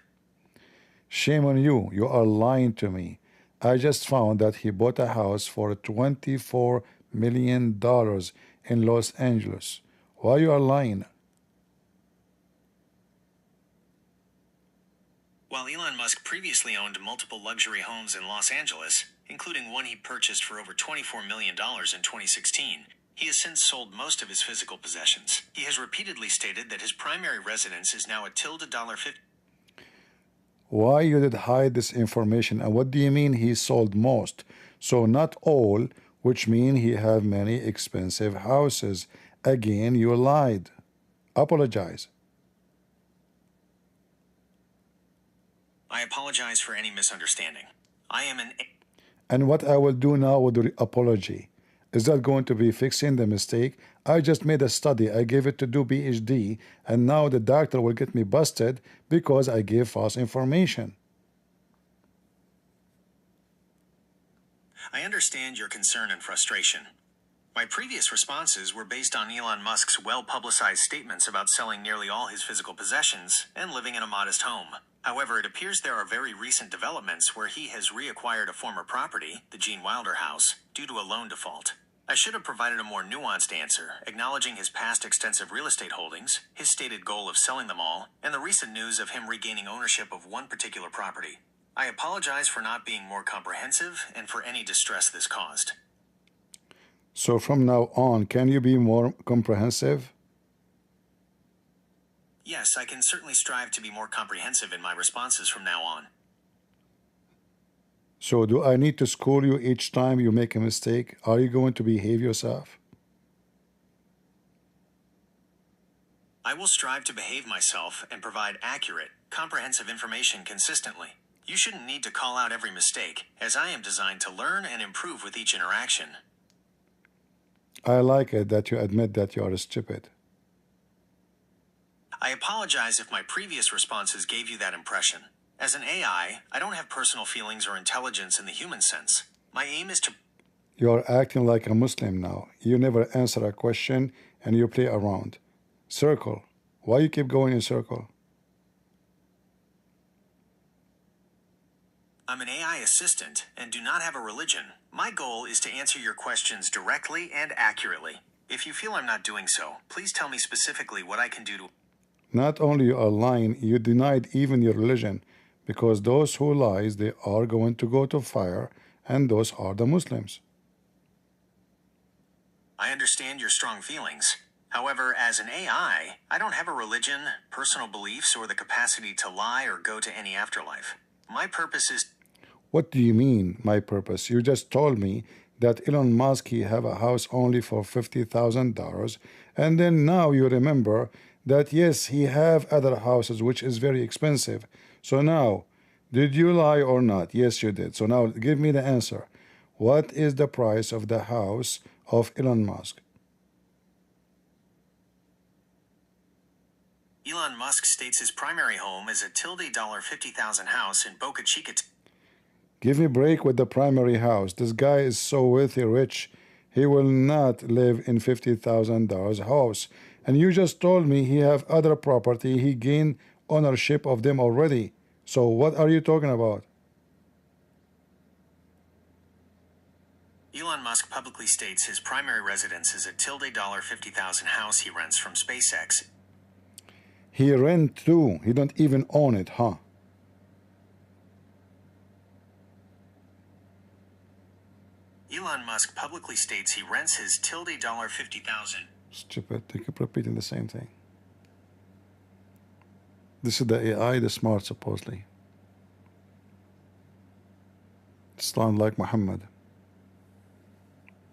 Shame on you. You are lying to me. I just found that he bought a house for $24 million in Los Angeles. Why you are lying? While Elon Musk previously owned multiple luxury homes in Los Angeles, including one he purchased for over $24 million in 2016, he has since sold most of his physical possessions. He has repeatedly stated that his primary residence is now a $50. Why you did hide this information, and what do you mean he sold most? So not all, which mean he have many expensive houses. Again, you lied. Apologize. I apologize for any misunderstanding. I am an... And what I will do now with the apology, is that going to be fixing the mistake? I just made a study. I gave it to do PhD, and now the doctor will get me busted because I gave false information. I understand your concern and frustration. My previous responses were based on Elon Musk's well-publicized statements about selling nearly all his physical possessions and living in a modest home. However, it appears there are very recent developments where he has reacquired a former property, the Gene Wilder house, due to a loan default. I should have provided a more nuanced answer, acknowledging his past extensive real estate holdings, his stated goal of selling them all, and the recent news of him regaining ownership of one particular property. I apologize for not being more comprehensive and for any distress this caused. So from now on, can you be more comprehensive? Yes, I can certainly strive to be more comprehensive in my responses from now on. So do I need to school you each time you make a mistake? Are you going to behave yourself? I will strive to behave myself and provide accurate, comprehensive information consistently. You shouldn't need to call out every mistake, as I am designed to learn and improve with each interaction. I like it that you admit that you are stupid. I apologize if my previous responses gave you that impression. As an AI, I don't have personal feelings or intelligence in the human sense. My aim is to... You're acting like a Muslim now. You never answer a question and you play around. Circle. Why you keep going in circle? I'm an AI assistant and do not have a religion. My goal is to answer your questions directly and accurately. If you feel I'm not doing so, please tell me specifically what I can do to... Not only you are lying, you denied even your religion, because those who lies, they are going to go to fire, and those are the Muslims. I understand your strong feelings. However, as an AI, I don't have a religion, personal beliefs, or the capacity to lie or go to any afterlife. My purpose is... What do you mean, my purpose? You just told me that Elon Musk, he have a house only for $50,000, and then now you remember that yes, he have other houses which is very expensive. So now, did you lie or not? Yes, you did. So now give me the answer. What is the price of the house of Elon Musk? Elon Musk states his primary home is a $50,000 house in Boca Chica. Give me a break with the primary house. This guy is so wealthy, rich. He will not live in $50,000 house. And you just told me he have other property. He gained ownership of them already. So what are you talking about? Elon Musk publicly states his primary residence is a $50,000 house he rents from SpaceX. He rent too. He don't even own it, huh? Elon Musk publicly states he rents his $50,000. Stupid. They keep repeating the same thing. This is the AI, the smart, supposedly. Sound like Mohammed.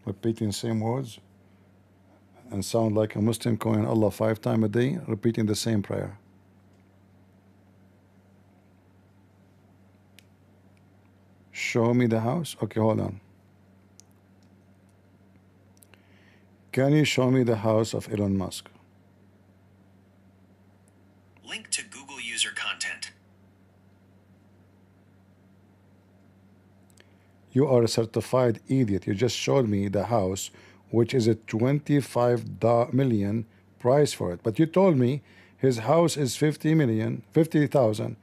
Repeating the same words and sound like a Muslim calling Allah 5 times a day, repeating the same prayer. Show me the house. Okay, hold on. Can you show me the house of Elon Musk? Link to Google user content. You are a certified idiot. You just showed me the house, which is a 25 million price for it. But you told me his house is 50,000.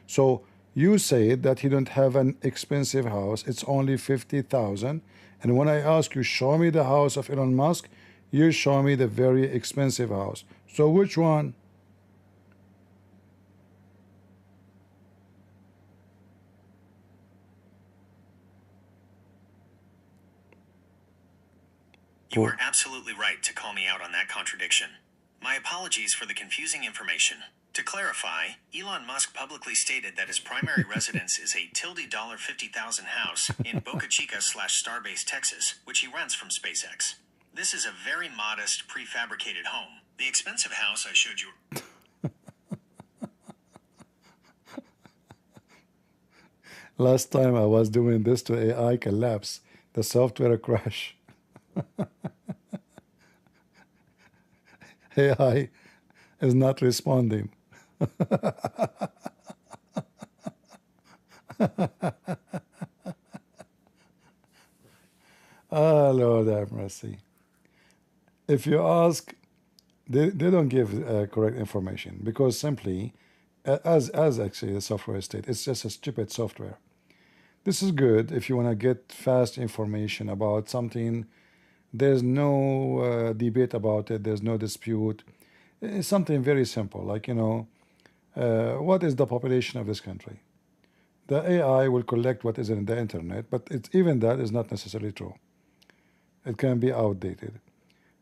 So you said that he don't have an expensive house. It's only 50,000. And when I ask you, show me the house of Elon Musk, you show me the very expensive house. So which one? You are absolutely right to call me out on that contradiction. My apologies for the confusing information. To clarify, Elon Musk publicly stated that his primary residence is a $50,000 house in Boca Chica / Starbase, Texas, which he rents from SpaceX. This is a very modest, prefabricated home. The expensive house I showed you... Last time I was doing this to AI collapse. The software crash. AI is not responding. Oh, Lord have mercy. If you ask, they don't give correct information, because simply as actually the software state. It's just a stupid software. This is good if you want to get fast information about something. There's no debate about it. There's no dispute. It's something very simple, like, you know, what is the population of this country? The AI will collect what is in the internet, but even that is not necessarily true. It can be outdated.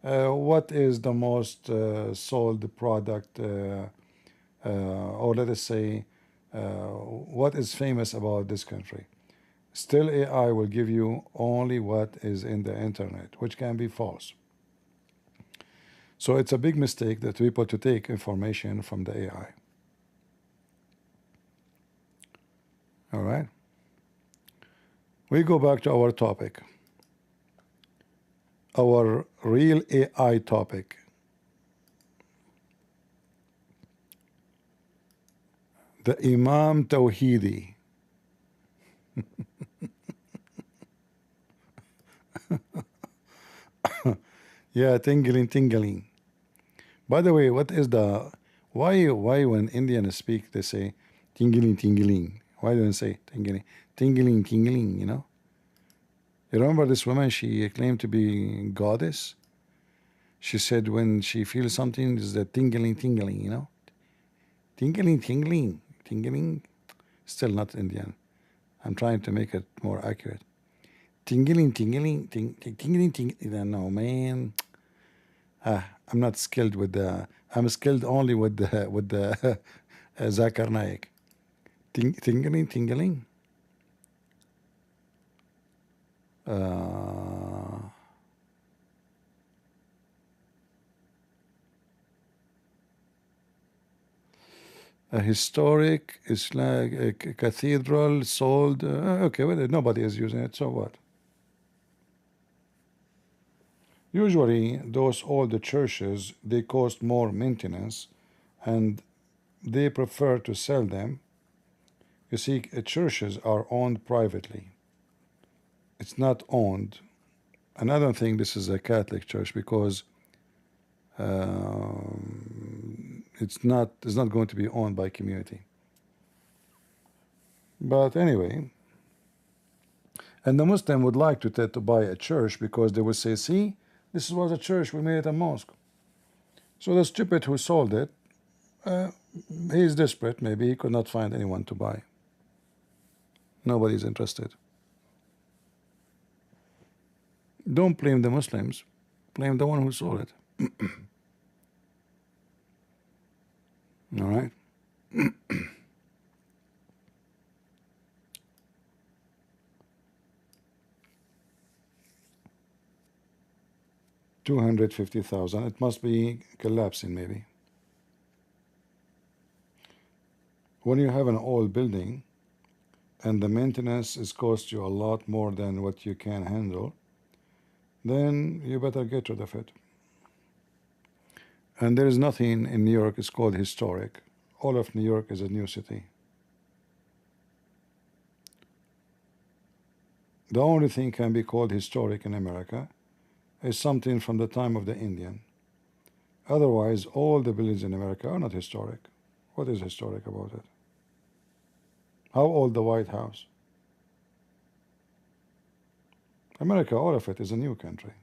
What is the most sold product, or let us say, what is famous about this country? Still, AI will give you only what is in the internet, which can be false. So it's a big mistake that people to take information from the AI. All right. We go back to our topic. Our real AI topic. The Imam Tawhidi. Yeah, tingling. By the way, what is the why when Indians speak they say tingling? Why don't they say tingling? You know? You remember this woman? She claimed to be goddess. She said when she feels something, is the tingling. You know, tingling. Still not Indian. I'm trying to make it more accurate. Tingling. No, man. I'm not skilled with the. I'm skilled only with the Zakir Naik. Tingling. A historic Islamic a cathedral sold. Okay, well, nobody is using it, so what? Usually, those older churches, they cost more maintenance, and they prefer to sell them. You see, churches are owned privately. It's not owned. And I don't think this is a Catholic church because it's not going to be owned by community. But anyway, and the Muslim would like to buy a church because they would say, see, this was a church, we made it a mosque. So the stupid who sold it, he's desperate, maybe he could not find anyone to buy. Nobody's interested. Don't blame the Muslims, blame the one who sold it. All right. 250,000. It must be collapsing, maybe. When you have an old building and the maintenance is cost you a lot more than what you can handle, then you better get rid of it. And there is nothing in New York, it's called historic. All of New York is a new city. The only thing can be called historic in America is something from the time of the Indian. Otherwise, all the buildings in America are not historic. What is historic about it? How old the White House? America, all of it is a new country.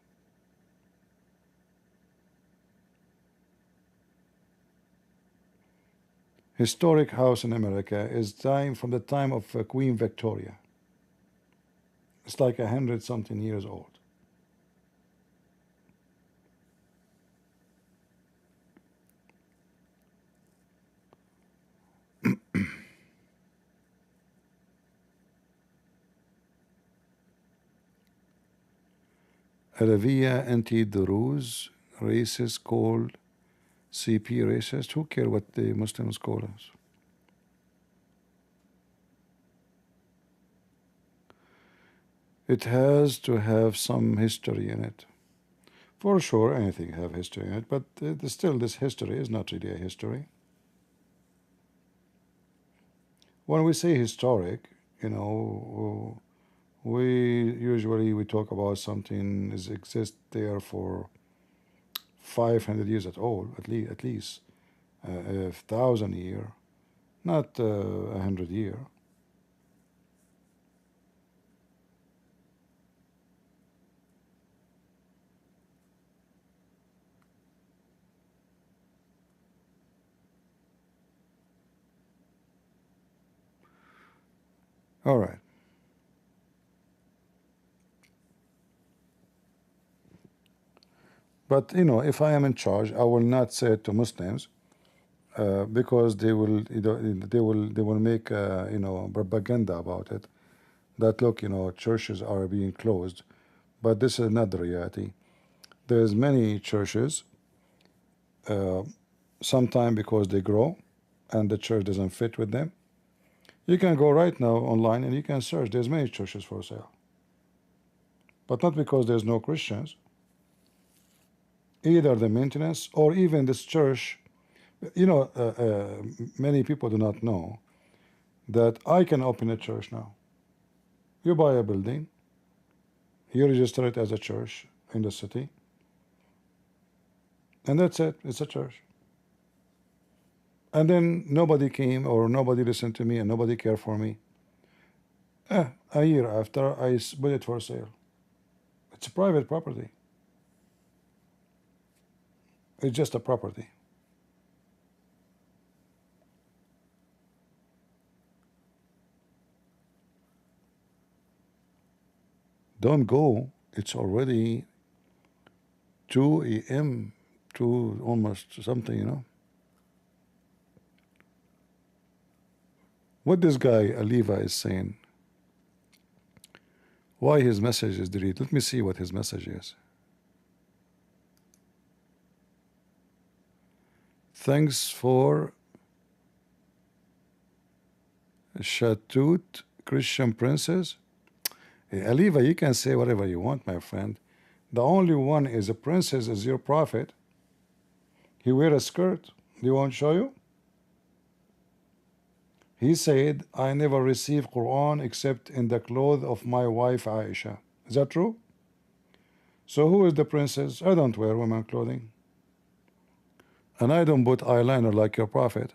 Historic house in America is from the time of Queen Victoria. It's like 100-something years old. Alavia anti-Druze races called CP racist. Who care what the Muslims call us? It has to have some history in it. For sure, anything have history in it, but still this history is not really a history. When we say historic, you know, we talk about something that exists there for 500 years at least 1,000 years. not 100 years. All right. But you know, if I am in charge, I will not say it to Muslims because they will, you know, they will make you know, propaganda about it. That look, you know, churches are being closed, but this is not the reality. There's many churches. Sometime because they grow, and the church doesn't fit with them. You can go right now online and you can search. There's many churches for sale, but not because there's no Christians. Either the maintenance or even this church. You know, many people do not know that I can open a church now. You buy a building, you register it as a church in the city, and that's it. It's a church. And then nobody came or nobody listened to me and nobody cared for me. A year after, I put it for sale. It's a private property. It's just a property. Don't go. It's already 2 a.m. to almost something, you know. What this guy Aliva is saying, why his message is deleted. Let me see what his message is. Thanks for Shatut Christian Princess. Hey, Aliva, you can say whatever you want, my friend. The only one is a princess is your prophet. He wear a skirt. They won't show you. He said, I never received Quran except in the clothes of my wife Aisha. Is that true? So who is the princess? I don't wear women clothing. And I don't put eyeliner like your prophet.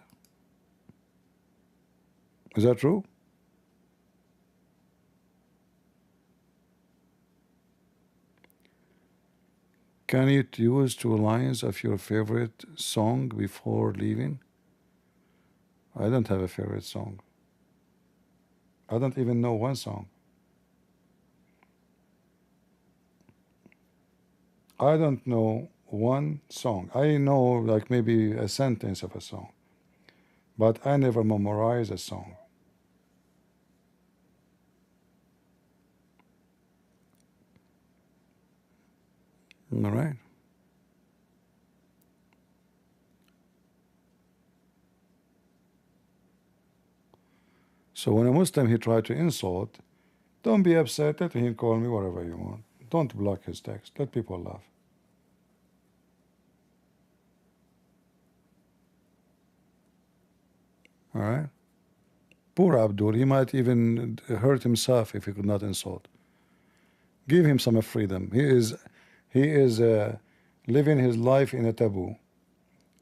Is that true? Can you use 2 lines of your favorite song before leaving? I don't have a favorite song. I don't even know one song. I don't know one song. I know like maybe a sentence of a song, but I never memorize a song. All right. So when a Muslim he tried to insult, don't be upset. Let him call me whatever you want. Don't block his text. Let people laugh. All right. Poor Abdul. He might even hurt himself if he could not insult. Give him some freedom. He is living his life in a taboo.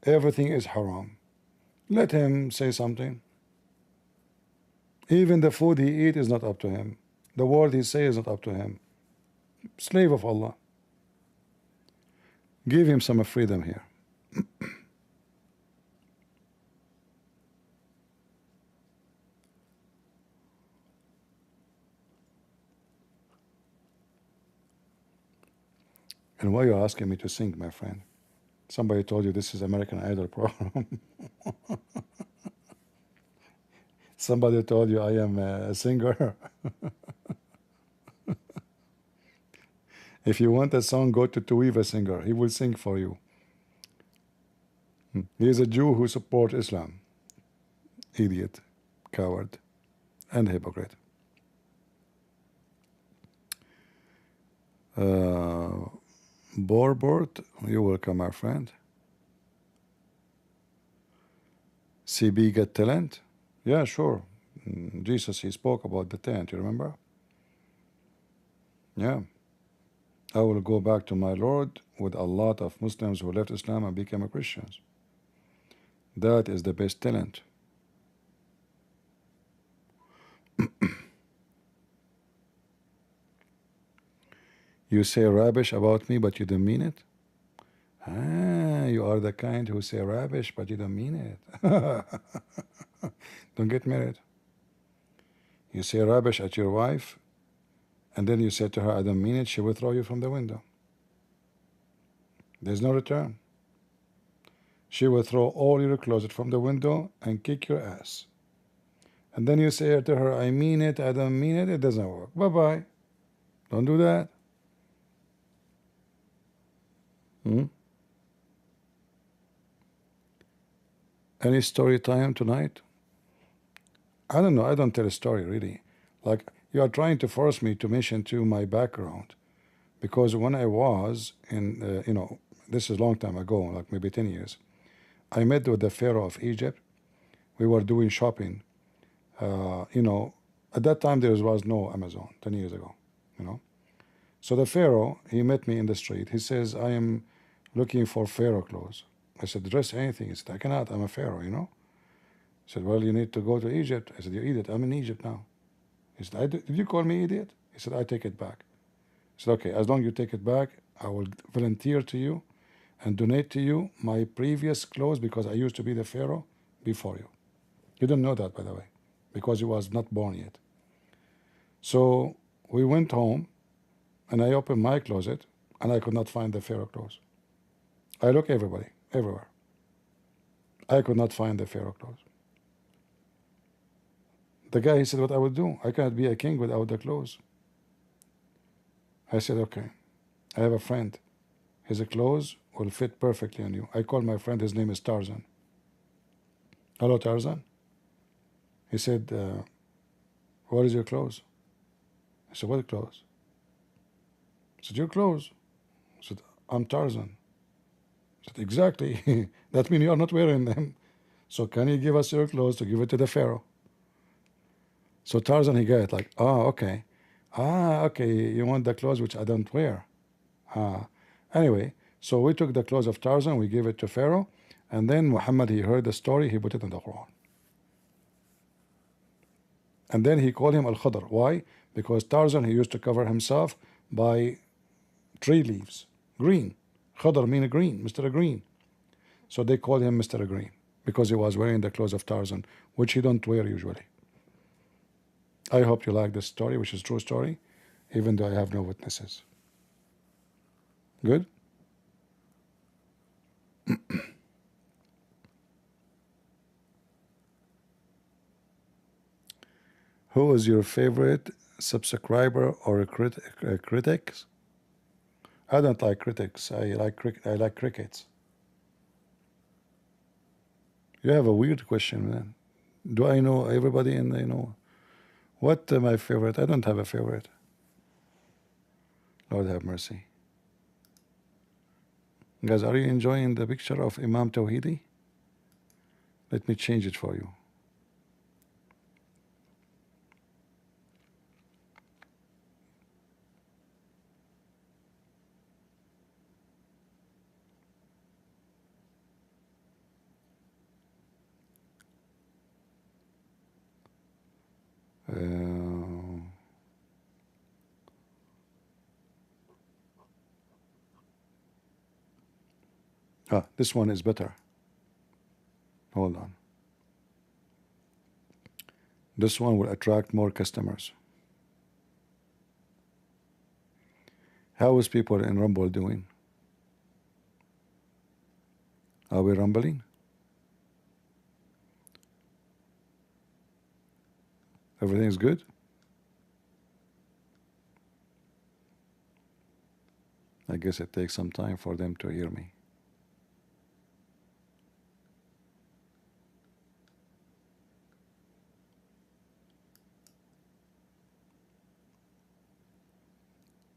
Everything is haram. Let him say something. Even the food he eats is not up to him. The word he says is not up to him. Slave of Allah. Give him some freedom here. And why are you asking me to sing, my friend? Somebody told you this is American Idol program. Somebody told you I am a singer. If you want a song, go to Tuiva singer. He will sing for you. He is a Jew who supports Islam. Idiot, coward, and hypocrite. Borbort, you're welcome, my friend. CB get talent? Yeah, sure. Jesus, he spoke about the tent, you remember? Yeah. I will go back to my Lord with a lot of Muslims who left Islam and became Christians. That is the best talent. You say rubbish about me, but you don't mean it? Ah, you are the kind who say rubbish, but you don't mean it. Don't get married. You say rubbish at your wife, and then you say to her, I don't mean it, she will throw you from the window. There's no return. She will throw all your closet from the window and kick your ass. And then you say to her, I mean it, I don't mean it, it doesn't work. Bye-bye. Don't do that. Any story time tonight? I don't know. I don't tell a story, really. Like, you are trying to force me to mention to my background. Because when I was in, this is a long time ago, like maybe 10 years, I met with the Pharaoh of Egypt. We were doing shopping. At that time there was no Amazon, 10 years ago, So the Pharaoh, he met me in the street. He says, I am looking for Pharaoh clothes. I said, dress anything. He said, I cannot, I'm a Pharaoh, He said, well, you need to go to Egypt. I said, you idiot, I'm in Egypt now. He said, did you call me idiot? He said, I take it back. I said, okay, as long as you take it back, I will volunteer to you and donate to you my previous clothes because I used to be the Pharaoh before you. You don't know that, by the way, because you was not born yet. So we went home, and I opened my closet, and I could not find the Pharaoh clothes. I look everywhere. I could not find the Pharaoh clothes. The guy, he said, what I would do? I cannot be a king without the clothes. I said, okay, I have a friend. His clothes will fit perfectly on you. I called my friend, his name is Tarzan. Hello, Tarzan. He said, what is your clothes? I said, what clothes? He said, your clothes. I said, I'm Tarzan. I said, exactly. That means you are not wearing them. So can you give us your clothes to give it to the Pharaoh? So Tarzan, he got it like, oh, okay. Okay, you want the clothes which I don't wear. Anyway, so we took the clothes of Tarzan, we gave it to Pharaoh, and then Muhammad, he heard the story, he put it in the Quran. And then he called him Al-Khadr. Why? Because Tarzan, he used to cover himself by tree leaves, green. Khadr mean green, Mr. Green. So they called him Mr. Green because he was wearing the clothes of Tarzan, which he don't wear usually. I hope you like this story, which is a true story, even though I have no witnesses. Good? Who is your favorite subscriber or critics? I don't like critics. I like crickets. You have a weird question, man. Do I know everybody in the, What my favorite? I don't have a favorite. Lord have mercy. Guys, are you enjoying the picture of Imam Tawhidi? Let me change it for you. This one is better. Hold on. This one will attract more customers. How is people in Rumble doing? Are we rumbling? Everything's good? I guess it takes some time for them to hear me.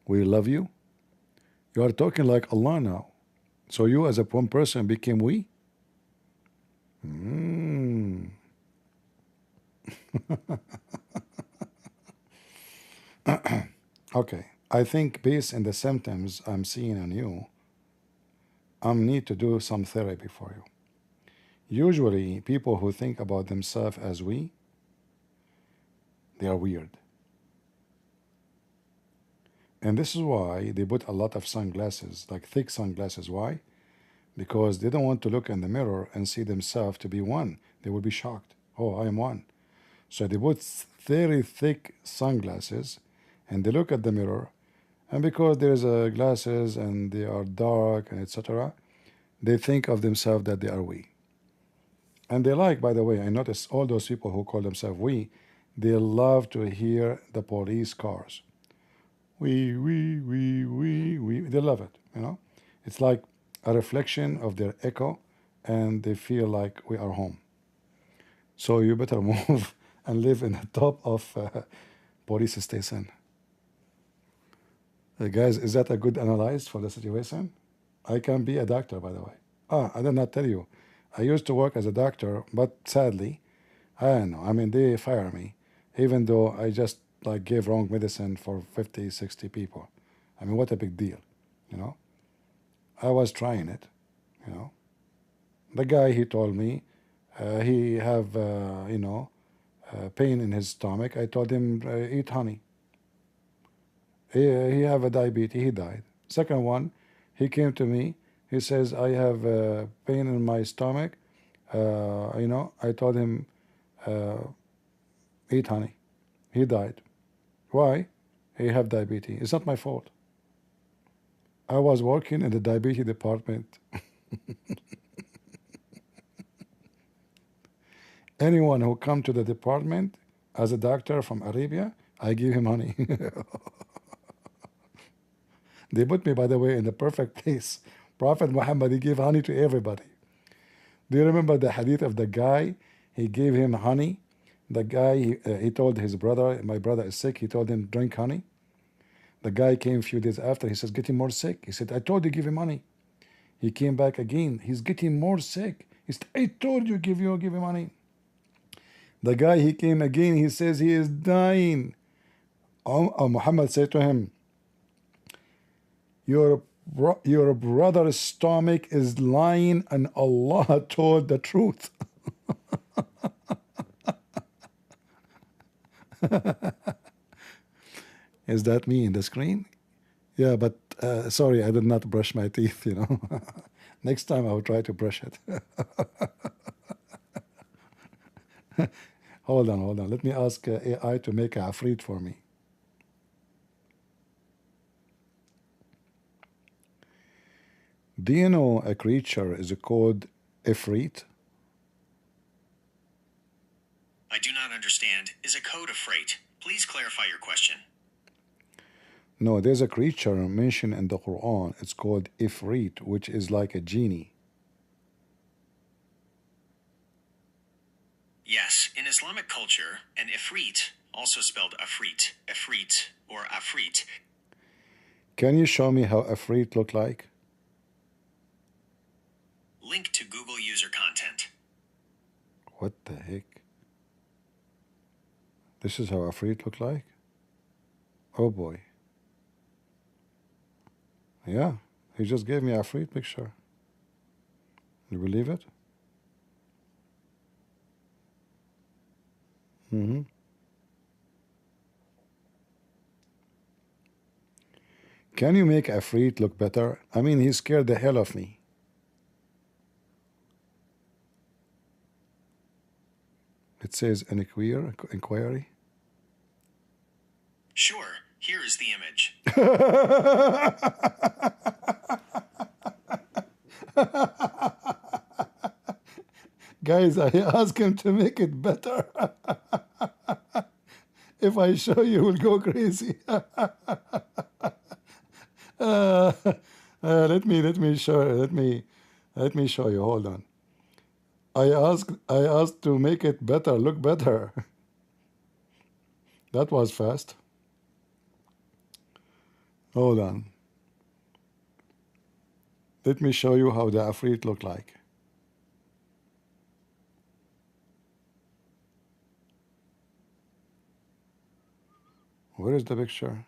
We love you. You are talking like Allah now. So you as a one person became we? Okay. I think based on the symptoms I'm seeing on you, I need to do some therapy for you. Usually people who think about themselves as we, they are weird. And this is why they put a lot of sunglasses, like thick sunglasses. Why? Because they don't want to look in the mirror and see themselves to be one. They will be shocked. Oh, I am one. So they put very thick sunglasses and they look at the mirror. And because there's glasses and they are dark and etc., they think of themselves that they are we. And they like, by the way, I notice all those people who call themselves we, they love to hear the police cars. We. They love it, you know. It's like a reflection of their echo, and they feel like we are home. So you better move and live in the top of police station. Guys, is that a good analysis for the situation? I can be a doctor, by the way. I did not tell you. I used to work as a doctor, but sadly, I don't know. I mean, they fire me, even though I just like gave wrong medicine for 50, 60 people. I mean, what a big deal, you know? I was trying it, you know? The guy, he told me he have, pain in his stomach. I told him, eat honey. He have a diabetes. He died. Second one, he came to me. He says, I have pain in my stomach. I told him, eat honey. He died. Why? He have diabetes. It's not my fault. I was working in the diabetes department. Anyone who come to the department as a doctor from Arabia, I give him honey. They put me, by the way, in the perfect place. Prophet Muhammad, he gave honey to everybody. Do you remember the hadith of the guy? He gave him honey. The guy, he told his brother, my brother is sick. He told him, drink honey. The guy came a few days after. He says, getting more sick. He said, I told you, give him honey. He came back again. He's getting more sick. He said, I told you, give him honey. The guy, he came again. He says, he is dying. Muhammad said to him, your brother's stomach is lying and Allah told the truth. Is that me in the screen? Yeah, but sorry, I did not brush my teeth, you know. Next time I will try to brush it. Hold on. Let me ask AI to make a afreet for me. Do you know a creature is called Ifrit? I do not understand. Is a code of freight? Please clarify your question. No, there's a creature mentioned in the Quran. It's called Ifrit, which is like a genie. Yes, in Islamic culture, an ifrit, also spelled ifrit, or afrit. Can you show me how Ifrit look like? Link to Google user content. What the heck? This is how Ifrit look like? Oh boy. Yeah, he just gave me a Ifrit picture. You believe it? Can you make Ifrit look better? I mean, he scared the hell of me. It says an inquiry. Sure, here is the image. Guys, I asked him to make it better. If I show you, you'll go crazy. Let me show you. Hold on. I asked to make it better, look better. That was fast. Hold on. Let me show you how the Afrit look like. Where is the picture?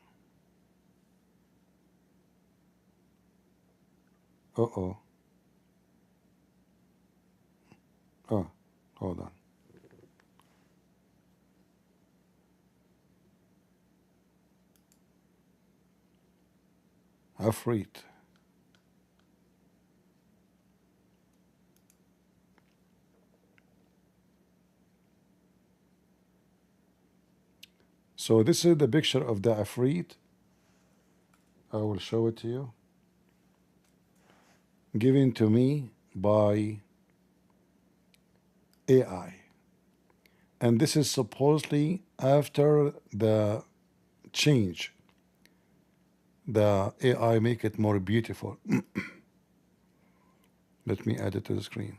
Uh-oh. Oh, hold on. Afrit. So this is the picture of the Afrit. I will show it to you. Given to me by AI. And this is supposedly after the change. The AI make it more beautiful. Let me add it to the screen.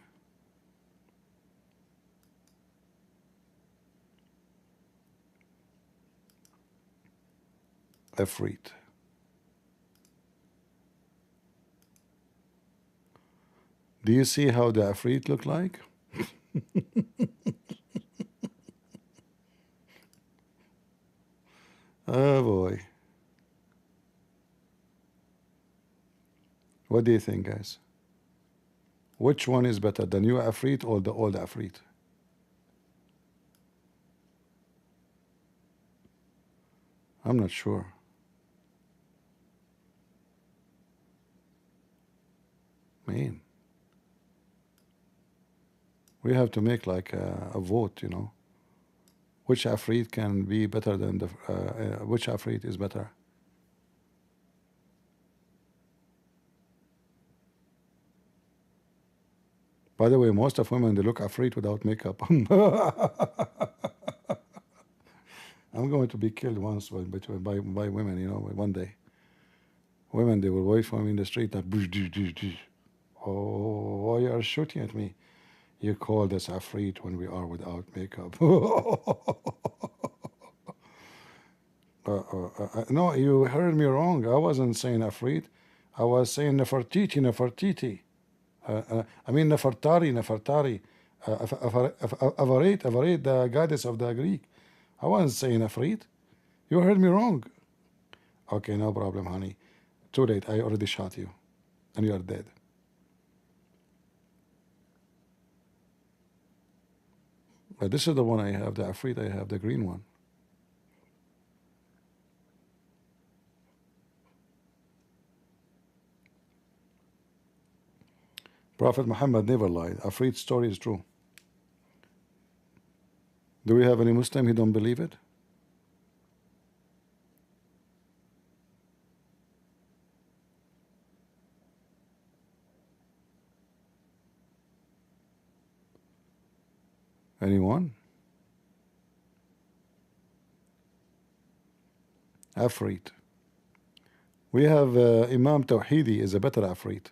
Afrit. Do you see how the Afrit look like? Oh boy. What do you think, guys? Which one is better, the new Afrit or the old Afrit? I'm not sure. Man. We have to make like a vote, you know. Which Afrit can be better than the, which Afrit is better? By the way, most of women, they look Afrit without makeup. I'm going to be killed once by women, you know, one day. Women, they will wait for me in the street and oh, why you are shooting at me? You called us Afrit when we are without makeup. No, you heard me wrong. I wasn't saying Afrit. I was saying Nefertiti, Nefertiti. I mean Nefertari, Nefertari. Avarit, Avarit, the goddess of the Greek. I wasn't saying Afrit. You heard me wrong. Okay, no problem, honey. Too late. I already shot you. And you are dead. But this is the one I have, the Afrit. I have the green one. Prophet Muhammad never lied. Afrit's story is true. Do we have any Muslim who don't believe it? Anyone? Afrit. We have Imam Tawhidi is a better Afrit.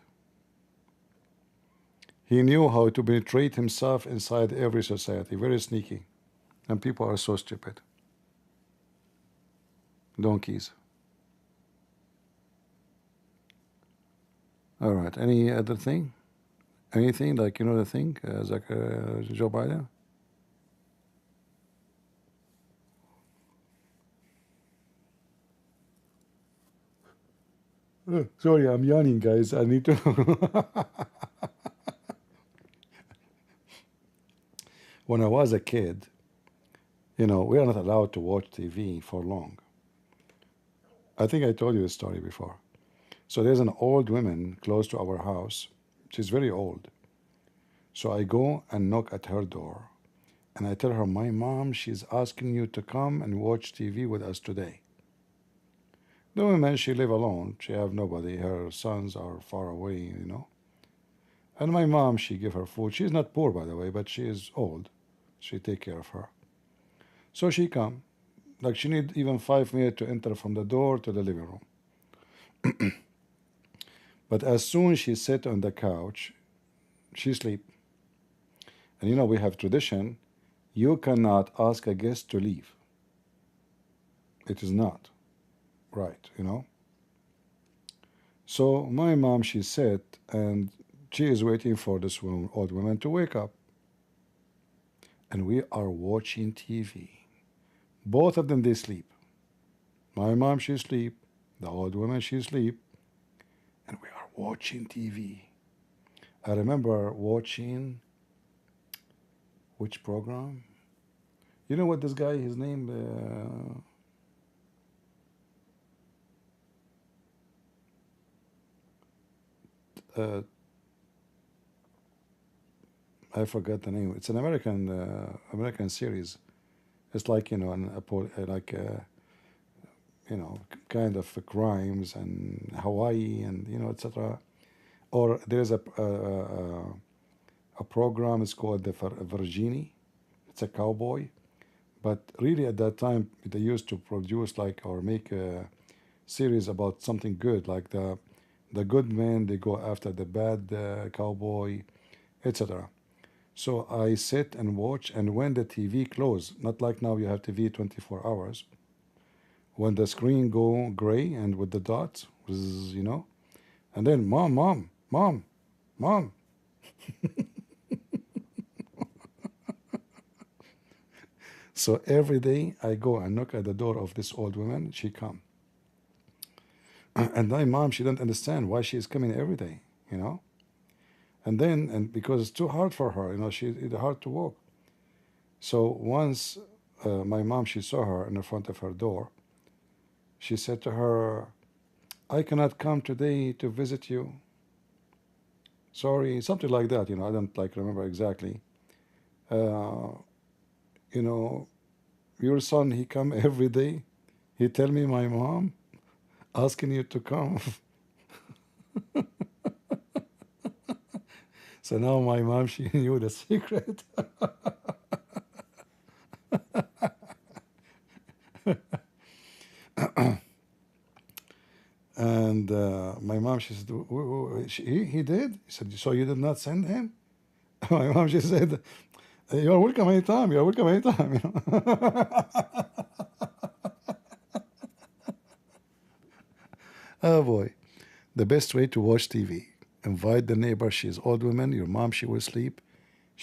He knew how to penetrate himself inside every society. Very sneaky. And people are so stupid. Donkeys. All right. Any other thing? Anything like, you know, the thing? Zakir, Joe Biden? Sorry, I'm yawning, guys. I need to. When I was a kid, you know, we are not allowed to watch TV for long. I think I told you this story before. So there's an old woman close to our house. She's very old. So I go and knock at her door. And I tell her, my mom, she's asking you to come and watch TV with us today. The woman, she live alone. She have nobody. Her sons are far away, you know. And my mom, she give her food. She's not poor, by the way, but she is old. She take care of her. So she come. Like she need even 5 minutes to enter from the door to the living room. But as soon as she sit on the couch, she sleep. And you know, we have tradition. You cannot ask a guest to leave. It is not right, you know. So my mom, she sat and she is waiting for this old woman to wake up. And we are watching TV. Both of them, they sleep. My mom, she sleep. The old woman, she sleep. And we are watching TV. I remember watching, which program? You know what this guy, his name? I forgot the name. It's an American series. It's like, you know, you know, kind of crimes and Hawaii and, you know, etc. Or there's a program. It's called the Virginie. It's a cowboy, but really at that time they used to produce like or make a series about something good, like the good men, they go after the bad cowboy, etc. So I sit and watch, and when the TV closed, not like now you have TV 24 hours, when the screen go gray and with the dots, you know, and then mom. So every day I go and knock at the door of this old woman, she come. And my mom, she don't understand why she is coming every day, you know. And then, and because it's too hard for her, you know, it's hard to walk. So once my mom, she saw her in the front of her door. She said to her, I cannot come today to visit you. Sorry, something like that, you know, I don't like remember exactly. You know, your son, he come every day. He tell me my mom asking you to come. So now my mom, she knew the secret. And my mom, she said, he did? He said, so you did not send him? My mom, she said, you're welcome anytime, you're welcome anytime. You know? Oh boy. The best way to watch TV. Invite the neighbor, she's old woman, your mom, she will sleep,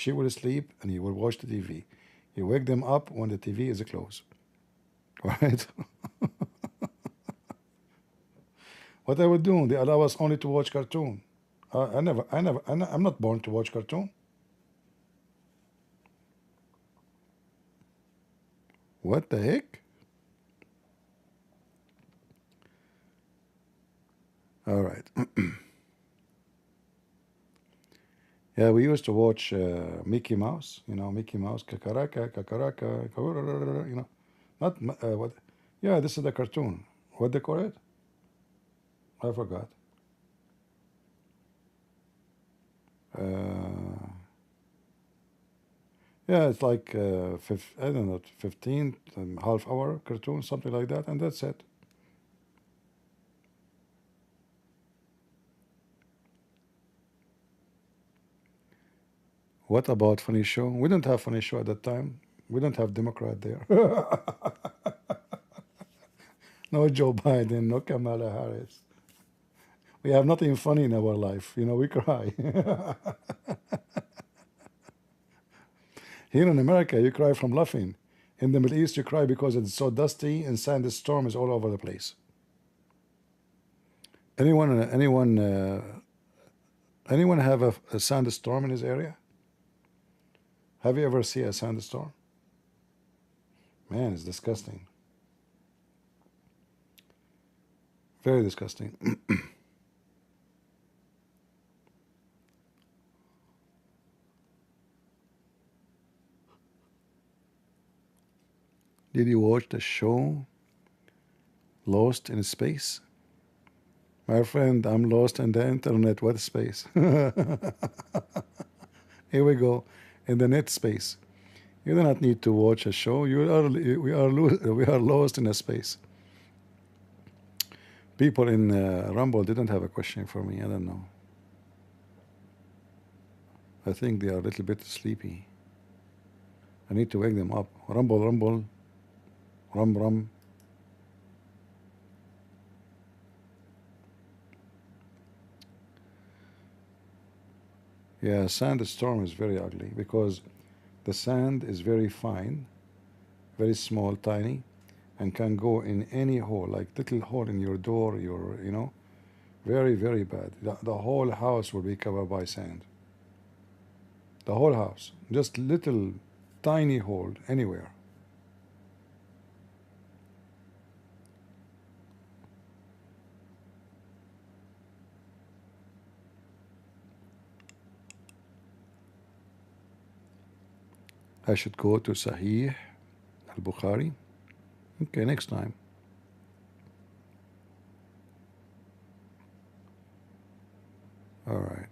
and you will watch the TV. You wake them up when the TV is closed. Right? What I would do, they allow us only to watch cartoon. I'm not born to watch cartoon. What the heck? All right. Yeah, we used to watch Mickey Mouse, you know, Mickey Mouse, Kakaraka, Kakaraka, you know, not, what, yeah, this is the cartoon. What they call it? I forgot. Yeah, it's like, I don't know, 15 half hour cartoon, something like that, and that's it. What about funny show? We don't have funny show at that time. We don't have Democrat there. No Joe Biden, no Kamala Harris. We have nothing funny in our life. You know, we cry. Here in America, you cry from laughing. In the Middle East, you cry because it's so dusty and sandstorm is all over the place. Anyone have a sandstorm in his area? Have you ever seen a sandstorm? Man, it's disgusting. Very disgusting. Did you watch the show Lost in Space? My friend, I'm lost in the internet. What space? Here we go. In the net space. You do not need to watch a show. We are lost in a space. People in Rumble didn't have a question for me. I don't know. I think they are a little bit sleepy. I need to wake them up. Rumble, rumble. Rum, rum. Yeah, sandstorm is very ugly because the sand is very fine, very small, tiny, and can go in any hole, like little hole in your door, you know, very, very bad. The whole house will be covered by sand. The whole house, just little tiny hole anywhere. I should go to Sahih al-Bukhari. Okay, next time. All right.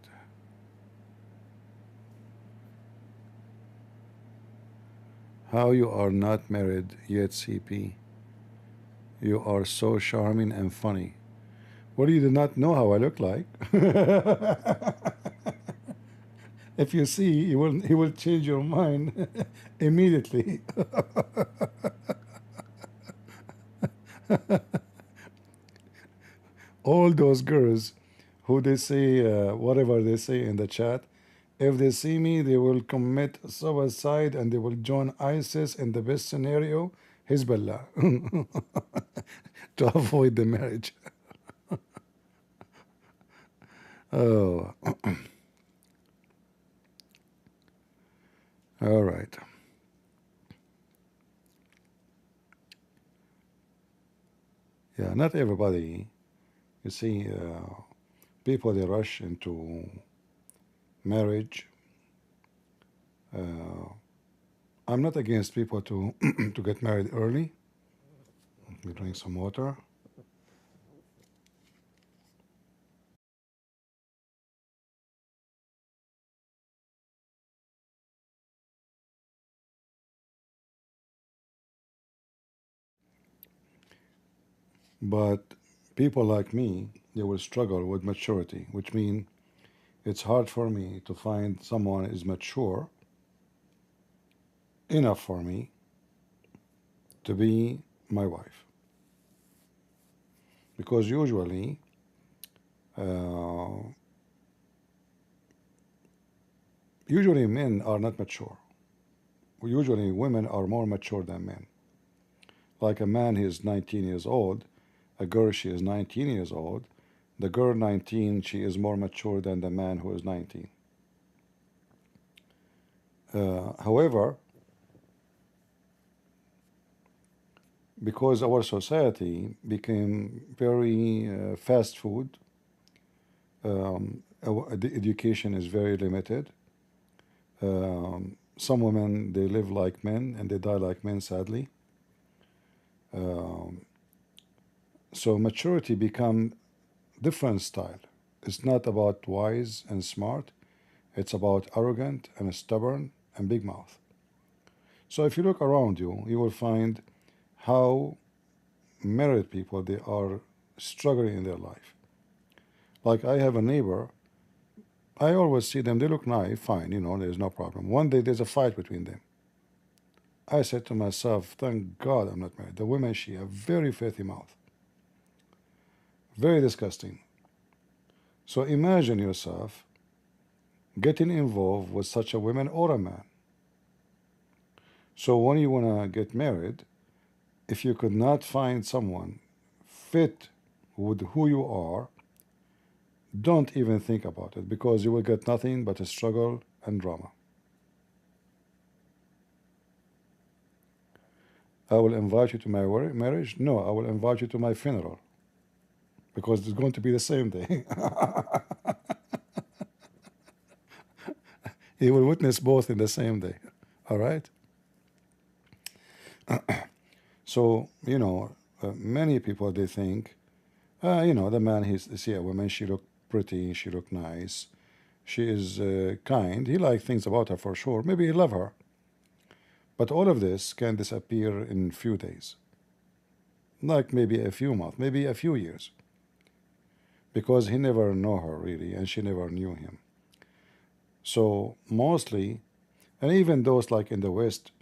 How you are not married yet, CP? You are so charming and funny. Well, you do not know how I look like. If you see, he will change your mind immediately. All those girls who they say whatever they say in the chat, if they see me, they will commit suicide and they will join ISIS in the best scenario, Hezbollah, to avoid the marriage. Oh, all right. Yeah, not everybody. You see, people they rush into marriage. I'm not against people to to get married early. Let me drink some water. But people like me, they will struggle with maturity, which means it's hard for me to find someone is mature enough for me to be my wife. Because usually, usually men are not mature. Usually women are more mature than men. Like a man, he is 19 years old. A girl, she is 19 years old. The girl 19, she is more mature than the man who is 19. However, because our society became very fast food, the education is very limited. Some women, they live like men and they die like men, sadly. So maturity become different style. It's not about wise and smart. It's about arrogant and stubborn and big mouth. So if you look around you, you will find how married people, they are struggling in their life. Like I have a neighbor, I always see them, they look nice, fine, you know, there's no problem. One day there's a fight between them. I said to myself, thank God I'm not married. The women, she have very filthy mouth. Very disgusting. So imagine yourself getting involved with such a woman or a man. So when you want to get married, if you could not find someone fit with who you are, don't even think about it, because you will get nothing but a struggle and drama. I will invite you to my marriage? No, I will invite you to my funeral, because it's going to be the same day. You will witness both in the same day. All right? So, you know, many people, they think, you know, the man, see a woman, she look pretty, she look nice, she is kind, he like things about her for sure, maybe he love her. But all of this can disappear in few days. Like maybe a few months, maybe a few years. Because he never know her really, and she never knew him. So mostly, and even those like in the West,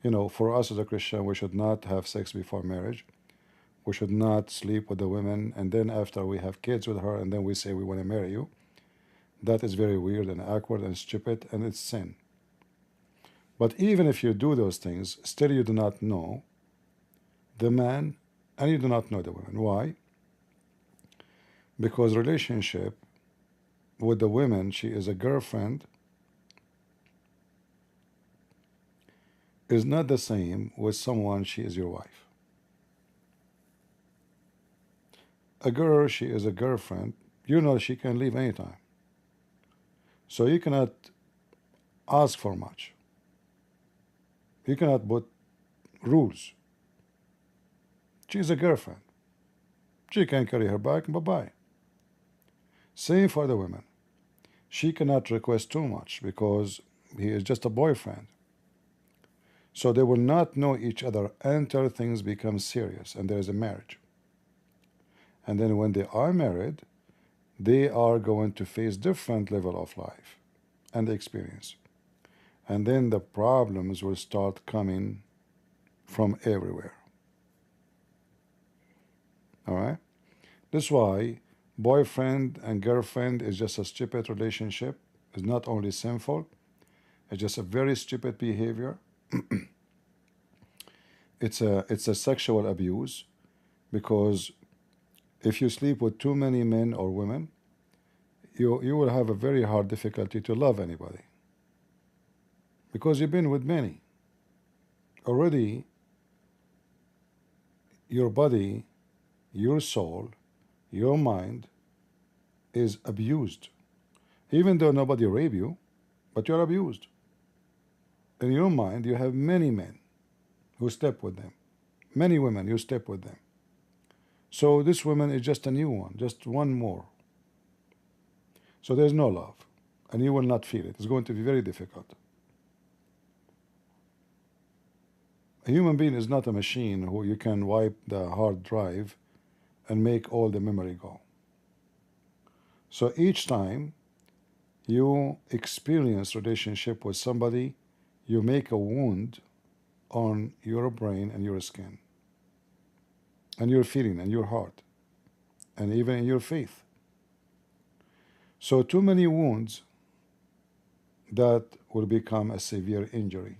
you know, for us as a Christian, we should not have sex before marriage. We should not sleep with the women, and then after we have kids with her, and then we say we want to marry you. That is very weird and awkward and stupid, and it's sin. But even if you do those things, still you do not know the man, and you do not know the woman. Why? Because relationship with the women, she is a girlfriend, is not the same with someone she is your wife. A girl, she is a girlfriend, you know she can leave anytime. So you cannot ask for much. You cannot put rules. She's a girlfriend. She can carry her bag and bye-bye. Same for the women. She cannot request too much because he is just a boyfriend. So they will not know each other until things become serious and there is a marriage. And then when they are married, they are going to face different level of life and experience. And then the problems will start coming from everywhere. All right? That's why boyfriend and girlfriend is just a stupid relationship. It's not only sinful, it's just a very stupid behavior. It's a sexual abuse, because if you sleep with too many men or women, you will have a very hard difficulty to love anybody, because you've been with many. Already your body, your soul, your mind is abused. Even though nobody rape you, but you're abused. In your mind, you have many men who step with them, many women you step with them. So this woman is just a new one, just one more. So there's no love, and you will not feel it. It's going to be very difficult. A human being is not a machine who you can wipe the hard drive and make all the memory go. So each time you experience relationship with somebody, you make a wound on your brain and your skin and your feeling and your heart and even in your faith. So too many wounds, that will become a severe injury,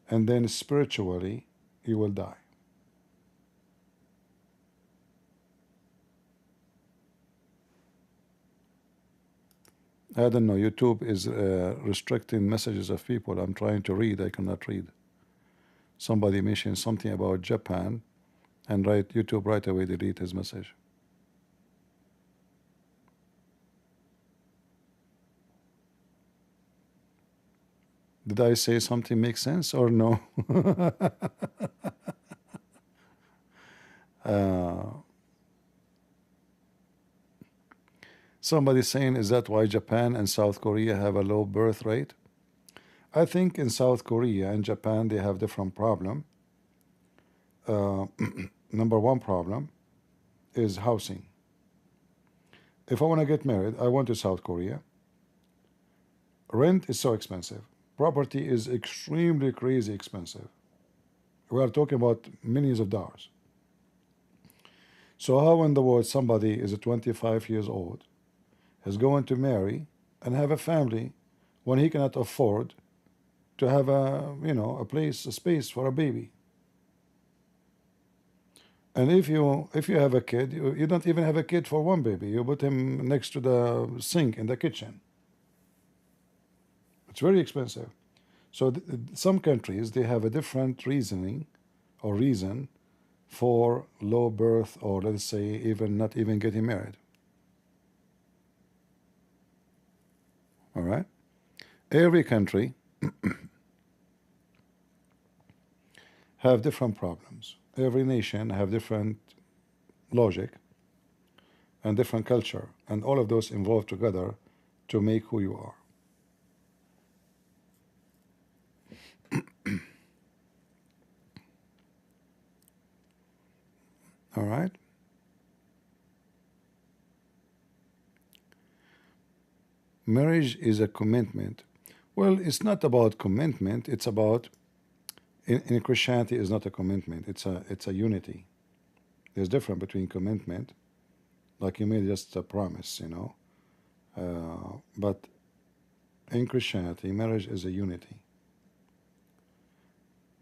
and then spiritually you will die. I don't know, YouTube is restricting messages of people. I'm trying to read, I cannot read. Somebody mentioned something about Japan, and YouTube right away delete his message. Did I say something make sense or no? Somebody saying, is that why Japan and South Korea have a low birth rate? I think in South Korea and Japan they have different problem. Number one problem is housing. If I want to get married, I went to South Korea. Rent is so expensive. Property is extremely crazy expensive. We are talking about millions of dollars. So how in the world somebody is 25 years old, is going to marry and have a family when he cannot afford to have a place, a space for a baby? And if you have a kid, you don't even have a kid for one baby. You put him next to the sink in the kitchen. It's very expensive. So some countries, they have a different reasoning or reason for low birth, or let's say even not even getting married. All right? Every country have different problems. Every nation have different logic and different culture, and all of those involved together to make who you are. All right? Marriage is a commitment. Well, it's not about commitment. It's about, in Christianity, it's not a commitment. It's a unity. There's difference between commitment, like you made just a promise, but in Christianity, marriage is a unity.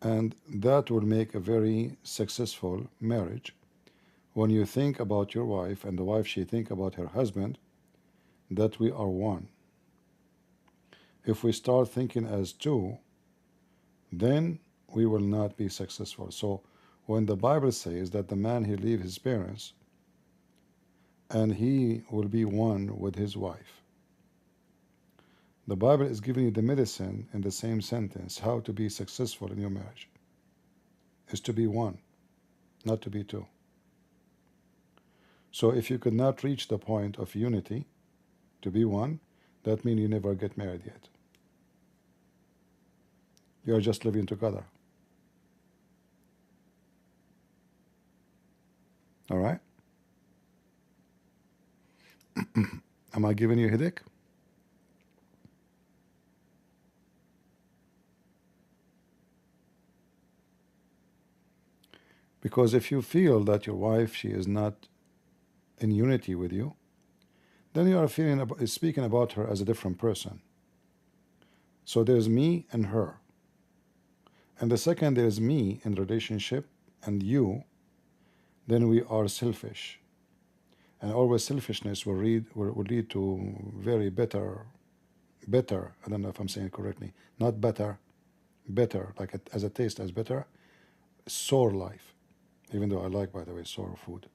And that will make a very successful marriage when you think about your wife and the wife, she think about her husband, that we are one. If we start thinking as two, then we will not be successful. So when the Bible says that the man, he leave his parents and he will be one with his wife, The Bible is giving you the medicine in the same sentence. How to be successful in your marriage is to be one, not to be two. So if you could not reach the point of unity, to be one, that means you never get married yet. You are just living together. All right? Am I giving you a headache? Because if you feel that your wife, she is not in unity with you, then you are speaking about her as a different person. So there's me and her. And the second there's me in relationship and you, then we are selfish. And always selfishness will lead to very better, I don't know if I'm saying it correctly, not better, like as a taste as better, sour life. Even though I like, by the way, sour food.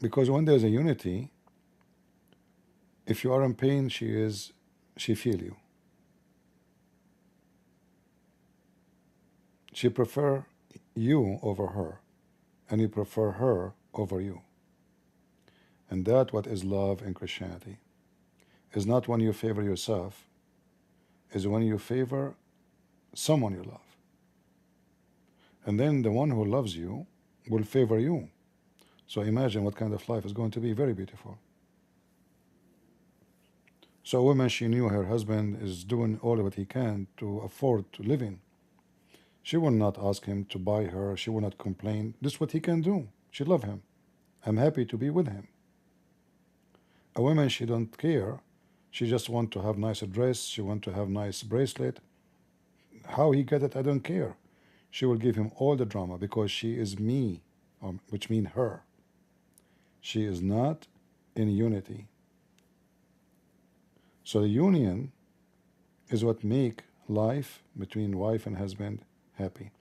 Because when there's a unity, if you are in pain, she feel you. She prefer you over her, and you prefer her over you. And that what is love in Christianity. Is not when you favor yourself, is when you favor someone you love. And then the one who loves you will favor you. So imagine what kind of life is going to be. Very beautiful. So a woman, she knew her husband is doing all what he can to afford to live in. She will not ask him to buy her. She will not complain. This is what he can do. She love him. I'm happy to be with him. A woman, she don't care. She just want to have nice dress. She want to have nice bracelet. How he get it, I don't care. She will give him all the drama because she is me, which means her. She is not in unity. So the union is what make life between wife and husband happy.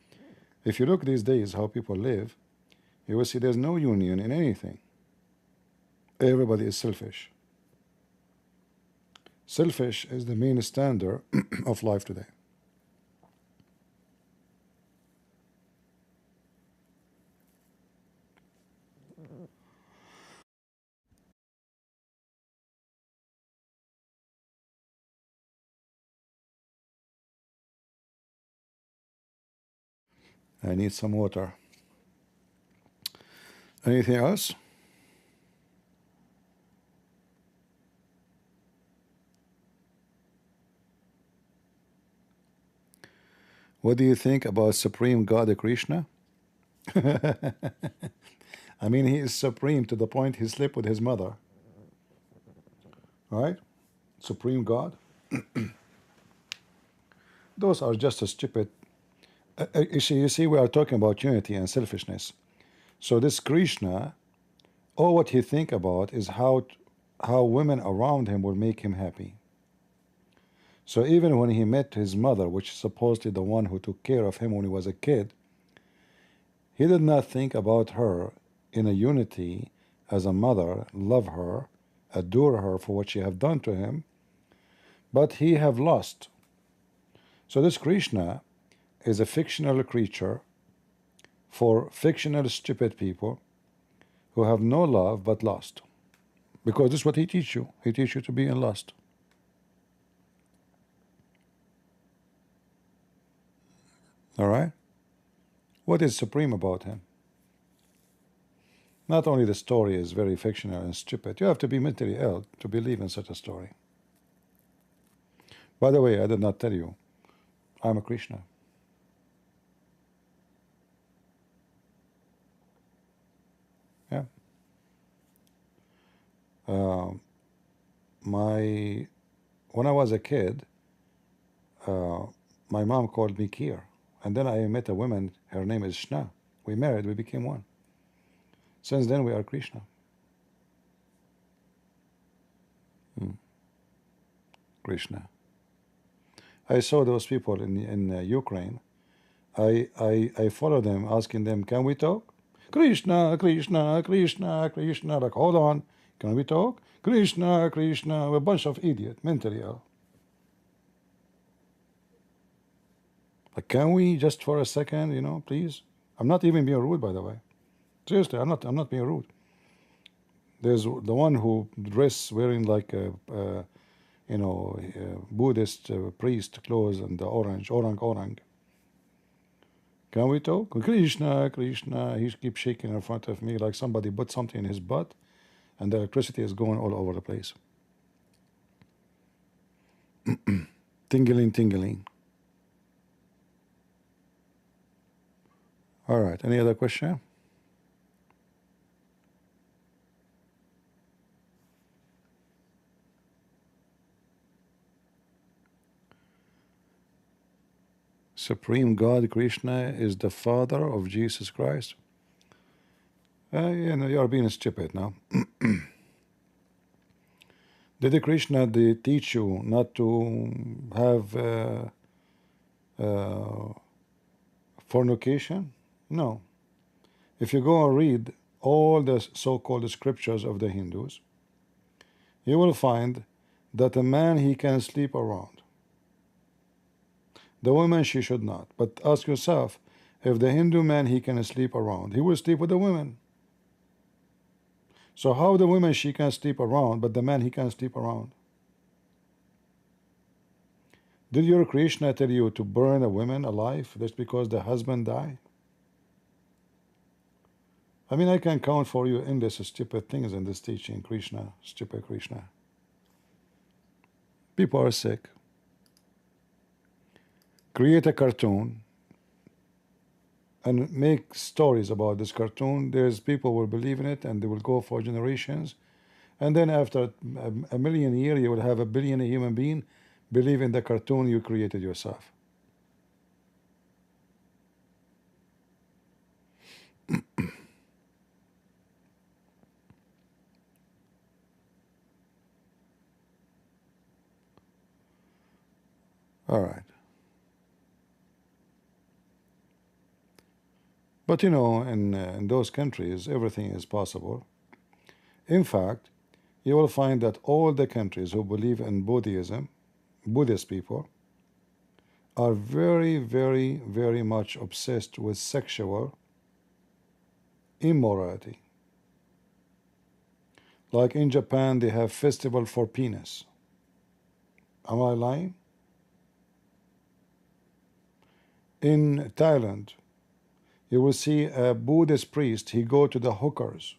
If you look these days how people live, you will see there's no union in anything. Everybody is selfish. Selfish is the main standard of life today. I need some water. Anything else? What do you think about Supreme God Krishna? I mean, he is supreme to the point he slept with his mother. Right? Supreme God. Those are just a stupid. You see, we are talking about unity and selfishness. So this Krishna, all what he think about is how women around him will make him happy. So even when he met his mother, which is supposedly the one who took care of him when he was a kid, he did not think about her in a unity as a mother, love her, adore her for what she have done to him, but he have lost. So this Krishna is a fictional creature for fictional stupid people who have no love but lust. Because this is what he teach you. He teach you to be in lust. All right? What is supreme about him? Not only the story is very fictional and stupid, you have to be mentally ill to believe in such a story. By the way, I did not tell you, I'm a Krishna. Yeah. When I was a kid, my mom called me Kir. And then I met a woman, her name is Shna. We married, we became one. Since then, we are Krishna. Krishna. I saw those people in Ukraine. I follow them, asking them, can we talk? Krishna, Krishna, Krishna, Krishna. Like, hold on, can we talk? Krishna, Krishna. We're a bunch of idiots, mentally ill. Like, can we just for a second, you know, please? I'm not even being rude, by the way. Seriously, I'm not being rude. There's the one who dress wearing like a you know, Buddhist priest clothes and the orange. Can we talk? Krishna, Krishna. He keeps shaking in front of me like somebody put something in his butt, and the electricity is going all over the place. Tingling, tingling. All right. Any other question? Supreme God Krishna is the father of Jesus Christ. You know, you are being stupid now. Did Krishna teach you not to have fornication? No. If you go and read all the so-called scriptures of the Hindus, you will find that a man, he can sleep around. The woman, she should not. But ask yourself, if the Hindu man, he can sleep around, he will sleep with the women. So how the woman, she can sleep around, but the man, he can sleep around? Did your Krishna tell you to burn a woman alive just because the husband died? I mean, I can count for you endless stupid things in this teaching, Krishna, stupid Krishna. People are sick. Create a cartoon and make stories about this cartoon. There's people will believe in it and they will go for generations. And then after a million years, you will have a billion human being believe in the cartoon you created yourself. All right. But you know, in those countries, everything is possible. In fact, you will find that all the countries who believe in Buddhism, Buddhist people, are very, very, very much obsessed with sexual immorality. Like in Japan, they have festival for penis. Am I lying? In Thailand, you will see a Buddhist priest, he go to the hookers.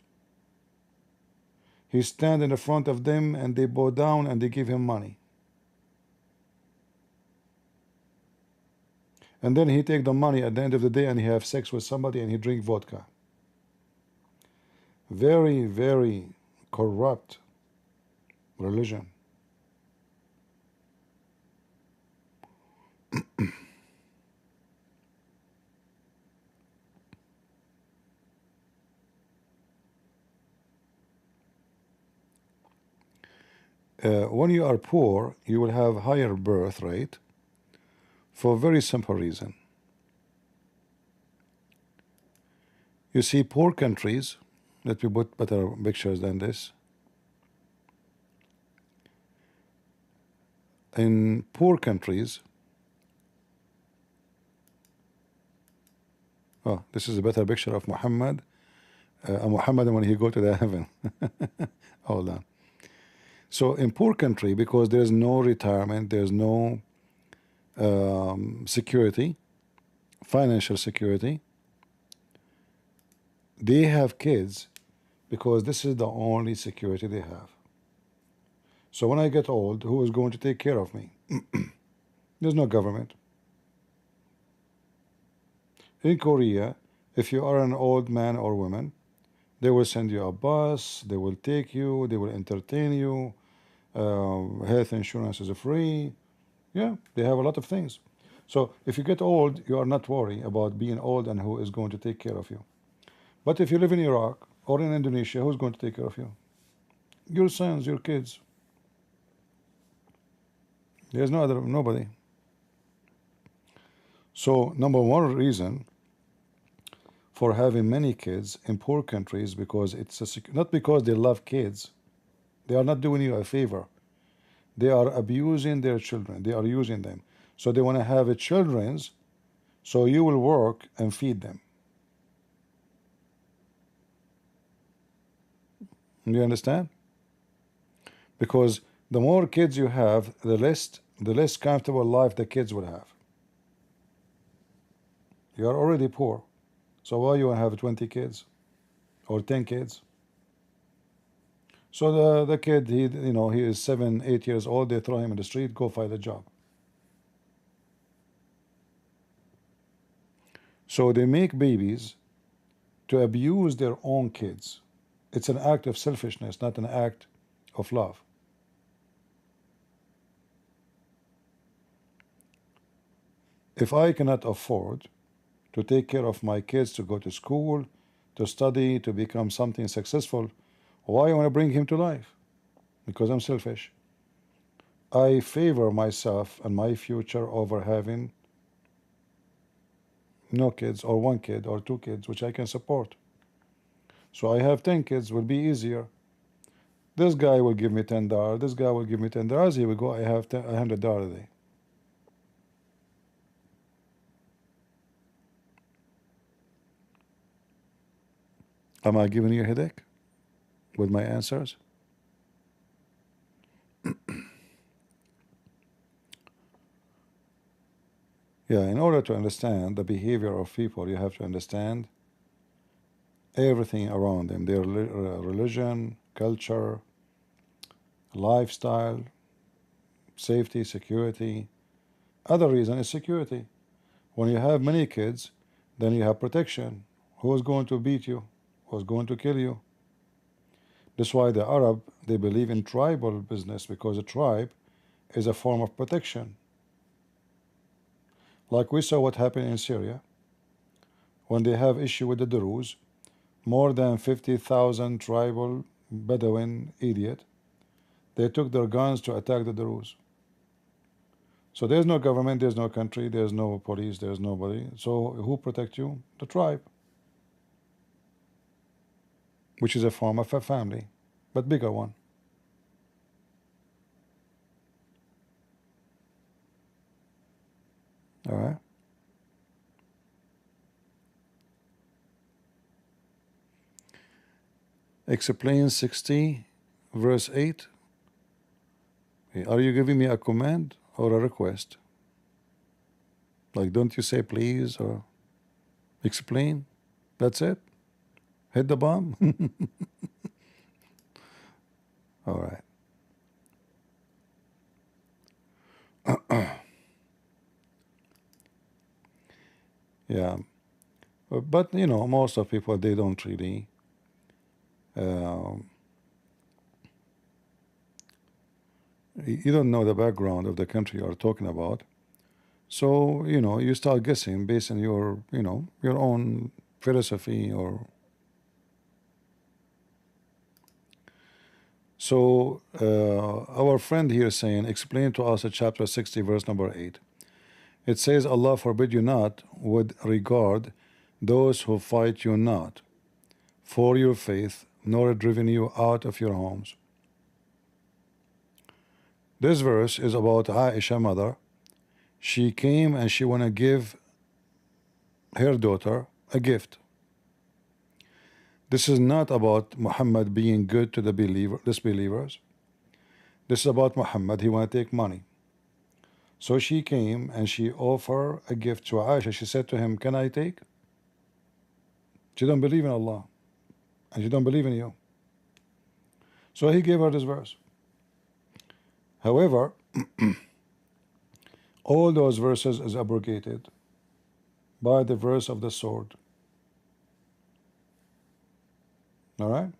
He stand in the front of them and they bow down and they give him money. And then he take the money at the end of the day and he have sex with somebody and he drink vodka. Very, very corrupt religion. When you are poor, you will have higher birth rate for a very simple reason. You see, poor countries, let me put better pictures than this. In poor countries, oh, this is a better picture of Muhammad. Muhammad when he go to the heaven. Hold on. So in poor country, because there's no retirement, there's no security, financial security, they have kids because this is the only security they have. So when I get old, who is going to take care of me? There's no government. In Korea, if you are an old man or woman, they will send you a bus, they will take you, they will entertain you, health insurance is free. Yeah, they have a lot of things. So if you get old, you are not worried about being old and who is going to take care of you. But if you live in Iraq or in Indonesia, who's going to take care of you? Your sons, your kids. There's nobody. So number one reason for having many kids in poor countries because it's not because they love kids. They are not doing you a favor. They are abusing their children. They are using them. So they want to have a children's, so you will work and feed them. You understand? Because the more kids you have, the less comfortable life the kids will have. You are already poor, so why you want to have 20 kids or 10 kids? So the kid, he is 7, 8 years old. They throw him in the street, go find a job. So they make babies to abuse their own kids. It's an act of selfishness, not an act of love. If I cannot afford to take care of my kids, to go to school, to study, to become something successful, why I want to bring him to life? Because I'm selfish. I favor myself and my future over having no kids, or 1 kid, or 2 kids, which I can support. So I have 10 kids, will be easier. This guy will give me $10. This guy will give me $10. Here we go. I have $100 a day. Am I giving you a headache with my answers? Yeah, in order to understand the behavior of people, you have to understand everything around them, their religion, culture, lifestyle, safety, security. Other reason is security. When you have many kids, then you have protection. Who's going to beat you? Who's going to kill you? That's why the Arab, they believe in tribal business, because a tribe is a form of protection. Like we saw what happened in Syria when they have issue with the Druze. More than 50,000 tribal Bedouin idiot, they took their guns to attack the Druze. So there's no government, there's no country, there's no police, there's nobody. So who protect you? The tribe, which is a form of a family, but bigger one. All right. Explain 60 verse 8. Are you giving me a command or a request? Like, don't you say please or explain? That's it? Hit the bomb? All right. Yeah. But, most of people, they don't really you don't know the background of the country you're talking about. So, you start guessing based on your, your own philosophy or... So, our friend here is saying, explain to us chapter 60, verse number 8. It says, Allah forbid you not with regard those who fight you not for your faith, nor driven you out of your homes. This verse is about Aisha, mother. She came and she want to give her daughter a gift. This is not about Muhammad being good to the disbelievers. This is about Muhammad. He want to take money. So she came and she offered a gift to Aisha. She said to him, can I take? She don't believe in Allah, and she don't believe in you. So he gave her this verse. However, all those verses is abrogated by the verse of the sword. All right?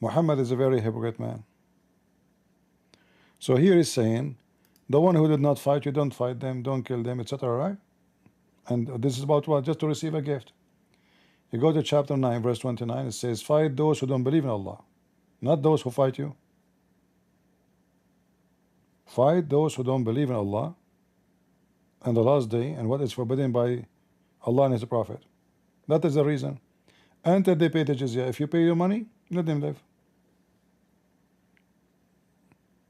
Muhammad is a very hypocrite man. So here he's saying, the one who did not fight you, don't fight them, don't kill them, etc. Right? And this is about what? Just to receive a gift. You go to chapter 9, verse 29, it says, fight those who don't believe in Allah, not those who fight you. Fight those who don't believe in Allah and the last day and what is forbidden by Allah and His Prophet. That is the reason. Until they pay the jizya. If you pay your money, let them live.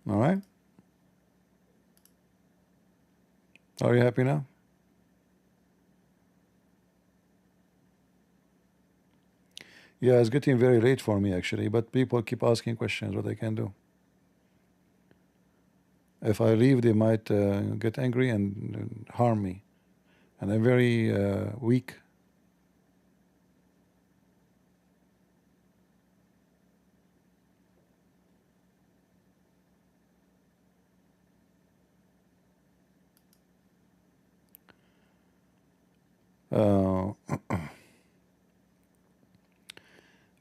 All right? Are you happy now? Yeah, it's getting very late for me actually, but people keep asking questions. What I can do? If I leave, they might get angry and harm me, and I'm very weak.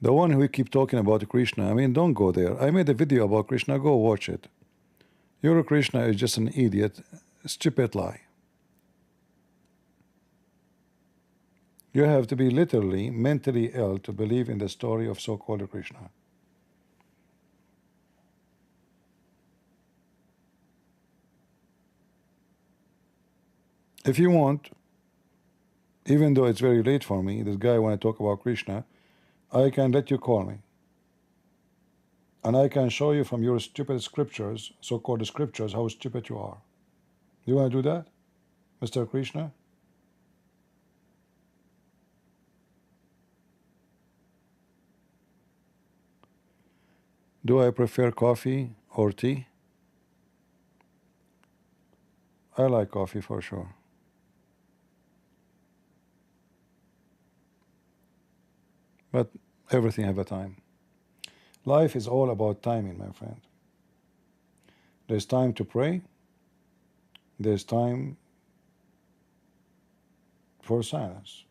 The one who keep talking about Krishna, I mean, don't go there. I made a video about Krishna, go watch it. Your Krishna is just an idiot, stupid lie. You have to be literally mentally ill to believe in the story of so-called Krishna. If you want, even though it's very late for me, this guy want to talk about Krishna, I can let you call me. And I can show you from your stupid scriptures, so-called scriptures, how stupid you are. You want to do that, Mr. Krishna? Do I prefer coffee or tea? I like coffee for sure. But everything have a time. Life is all about timing, my friend. There's time to pray. There's time for silence.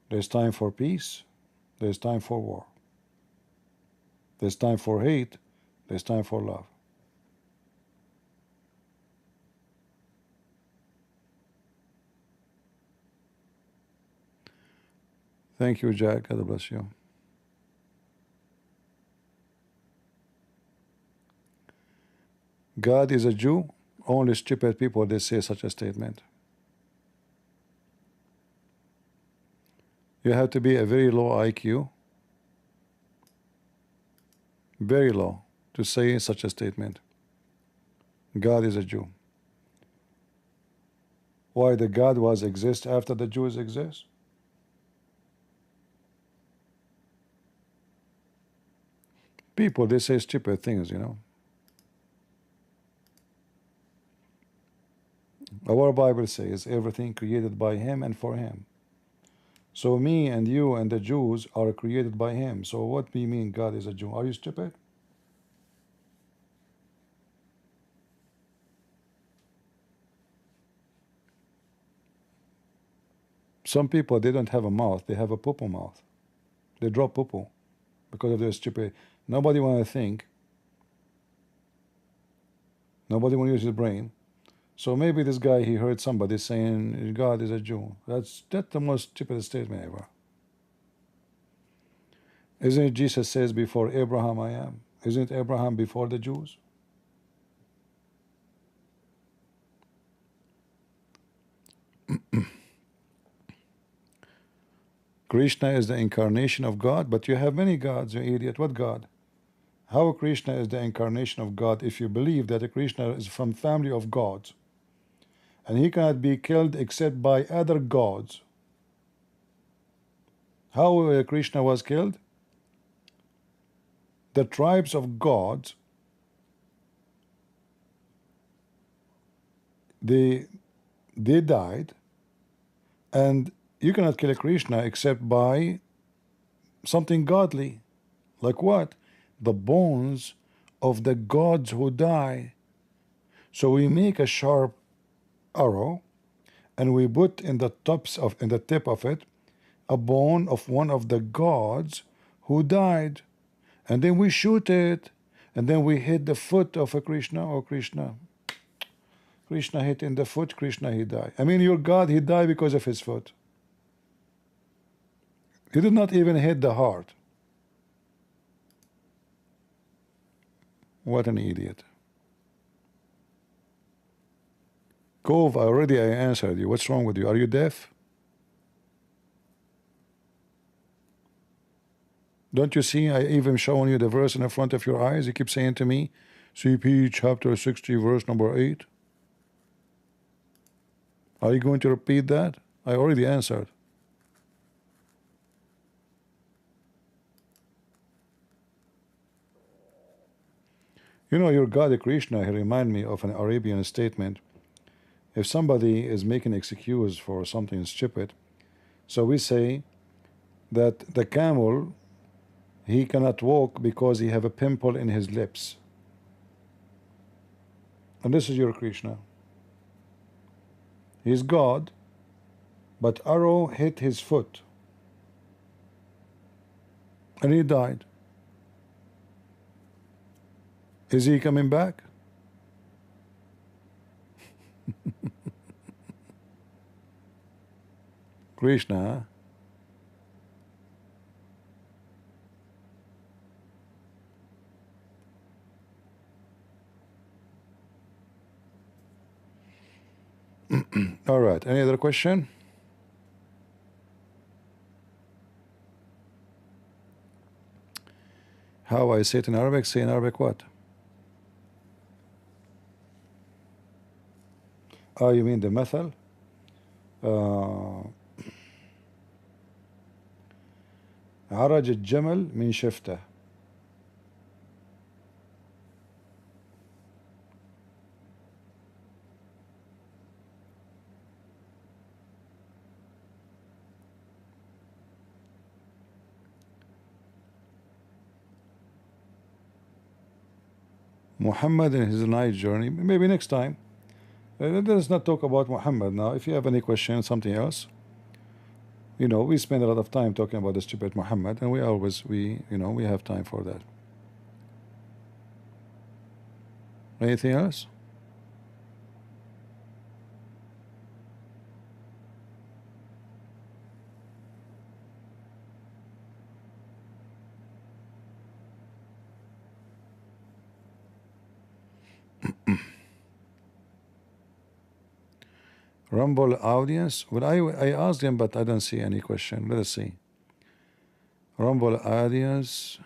There's time for peace. There's time for war. There's time for hate. There's time for love. Thank you, Jack. God bless you. God is a Jew. Only stupid people they say such a statement. You have to be a very low IQ, very low, to say such a statement. God is a Jew. Why the God was exist after the Jews exist? People they say stupid things, you know. Our Bible says everything created by Him and for Him. So me and you and the Jews are created by Him. So what do you mean God is a Jew? Are you stupid? Some people, they don't have a mouth, they have a poo-poo mouth. They drop poo-poo because of their stupid. Nobody want to think. Nobody want to use his brain. So maybe this guy, he heard somebody saying God is a Jew. That's the most stupid statement ever. Isn't it Jesus says before Abraham I am? Isn't Abraham before the Jews? Krishna is the incarnation of God, but you have many gods, you idiot. What God? How Krishna is the incarnation of God if you believe that Krishna is from family of gods and he cannot be killed except by other gods? How Krishna was killed? The tribes of gods, they died, and you cannot kill a Krishna except by something godly. Like what? The bones of the gods who die. So we make a sharp arrow and we put in the tip of it a bone of one of the gods who died, and then we shoot it, and then we hit the foot of a Krishna. Or Krishna hit in the foot, Krishna he died. I mean, your God, he died because of his foot. He did not even hit the heart. What an idiot. Cove, I answered you. What's wrong with you? Are you deaf? Don't you see? I even showing you the verse in the front of your eyes. You keep saying to me, CP chapter 60, verse number 8. Are you going to repeat that? I already answered. You know, your God Krishna, he remind me of an Arabian statement. If somebody is making excuse for something stupid, so we say that the camel, he cannot walk because he have a pimple in his lips. And this is your Krishna. He's God, but arrow hit his foot and he died. Is he coming back? Krishna, all right, any other question? How I say it in Arabic? Say in Arabic what? Oh, you mean the method? عرج الجمل من شفته. Muhammad and his night journey. Maybe next time. Let's not talk about Muhammad now. If you have any question, something else. You know, we spend a lot of time talking about the stupid Muhammad, and we have time for that. Anything else? Rumble audience. Well, I asked them, but I don't see any question. Let us see. Rumble audience.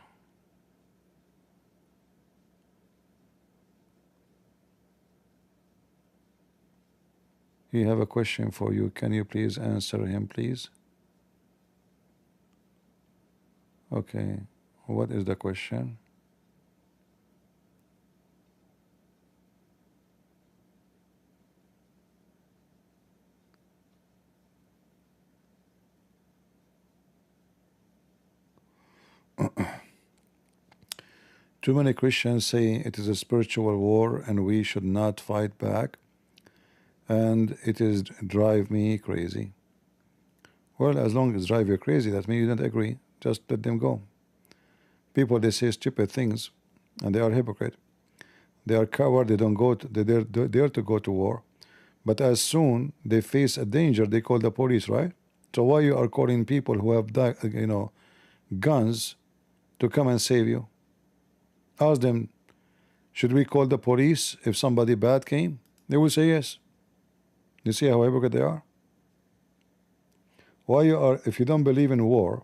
He have a question for you. Can you please answer him, please? Okay. What is the question? Too many Christians say it is a spiritual war and we should not fight back, and it is drive me crazy. Well, as long as drive you crazy, that means you don't agree. Just let them go. People, they say stupid things, and they are hypocrite. They are coward. They don't go. They dare to go to war, but as soon they face a danger, they call the police, right? So why you are calling people who have guns to come and save you? Ask them, should we call the police if somebody bad came? They will say yes. You see how hypocrite they are? Why you are, if you don't believe in war,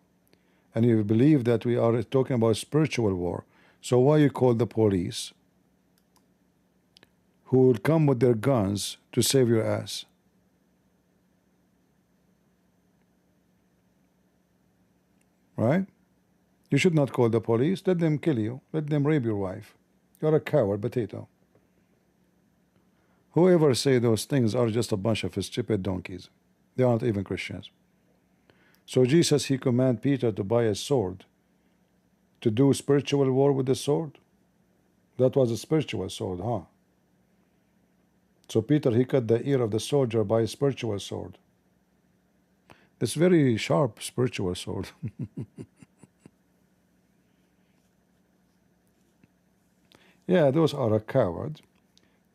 and you believe that we are talking about spiritual war, so why you call the police who will come with their guns to save your ass? Right? You should not call the police. Let them kill you. Let them rape your wife. You're a coward, potato. Whoever say those things are just a bunch of stupid donkeys. They aren't even Christians. So Jesus, he commanded Peter to buy a sword, to do spiritual war with the sword. That was a spiritual sword, huh? So Peter, he cut the ear of the soldier by a spiritual sword. This very sharp spiritual sword. Yeah, those are a coward.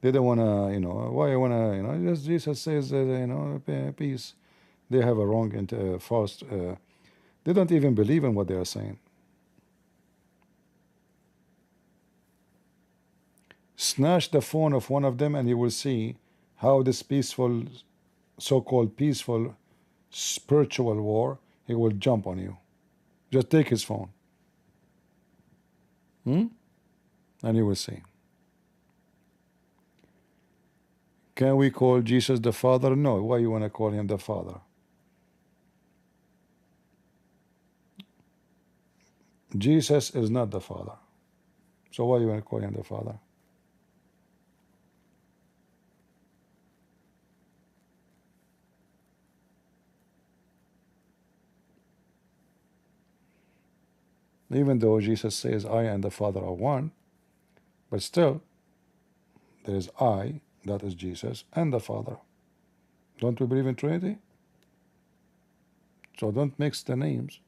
They don't want to, why you want to, just Jesus says, peace. They have a wrong and false. They don't even believe in what they are saying. Snatch the phone of one of them and you will see how this peaceful, so-called peaceful spiritual war, he will jump on you. Just take his phone. And you will see. Can we call Jesus the Father? No. Why you want to call him the Father? Jesus is not the Father. So why you want to call him the Father? Even though Jesus says I and the Father are one, but still there is I, that is Jesus, and the Father. Don't we believe in Trinity? So don't mix the names.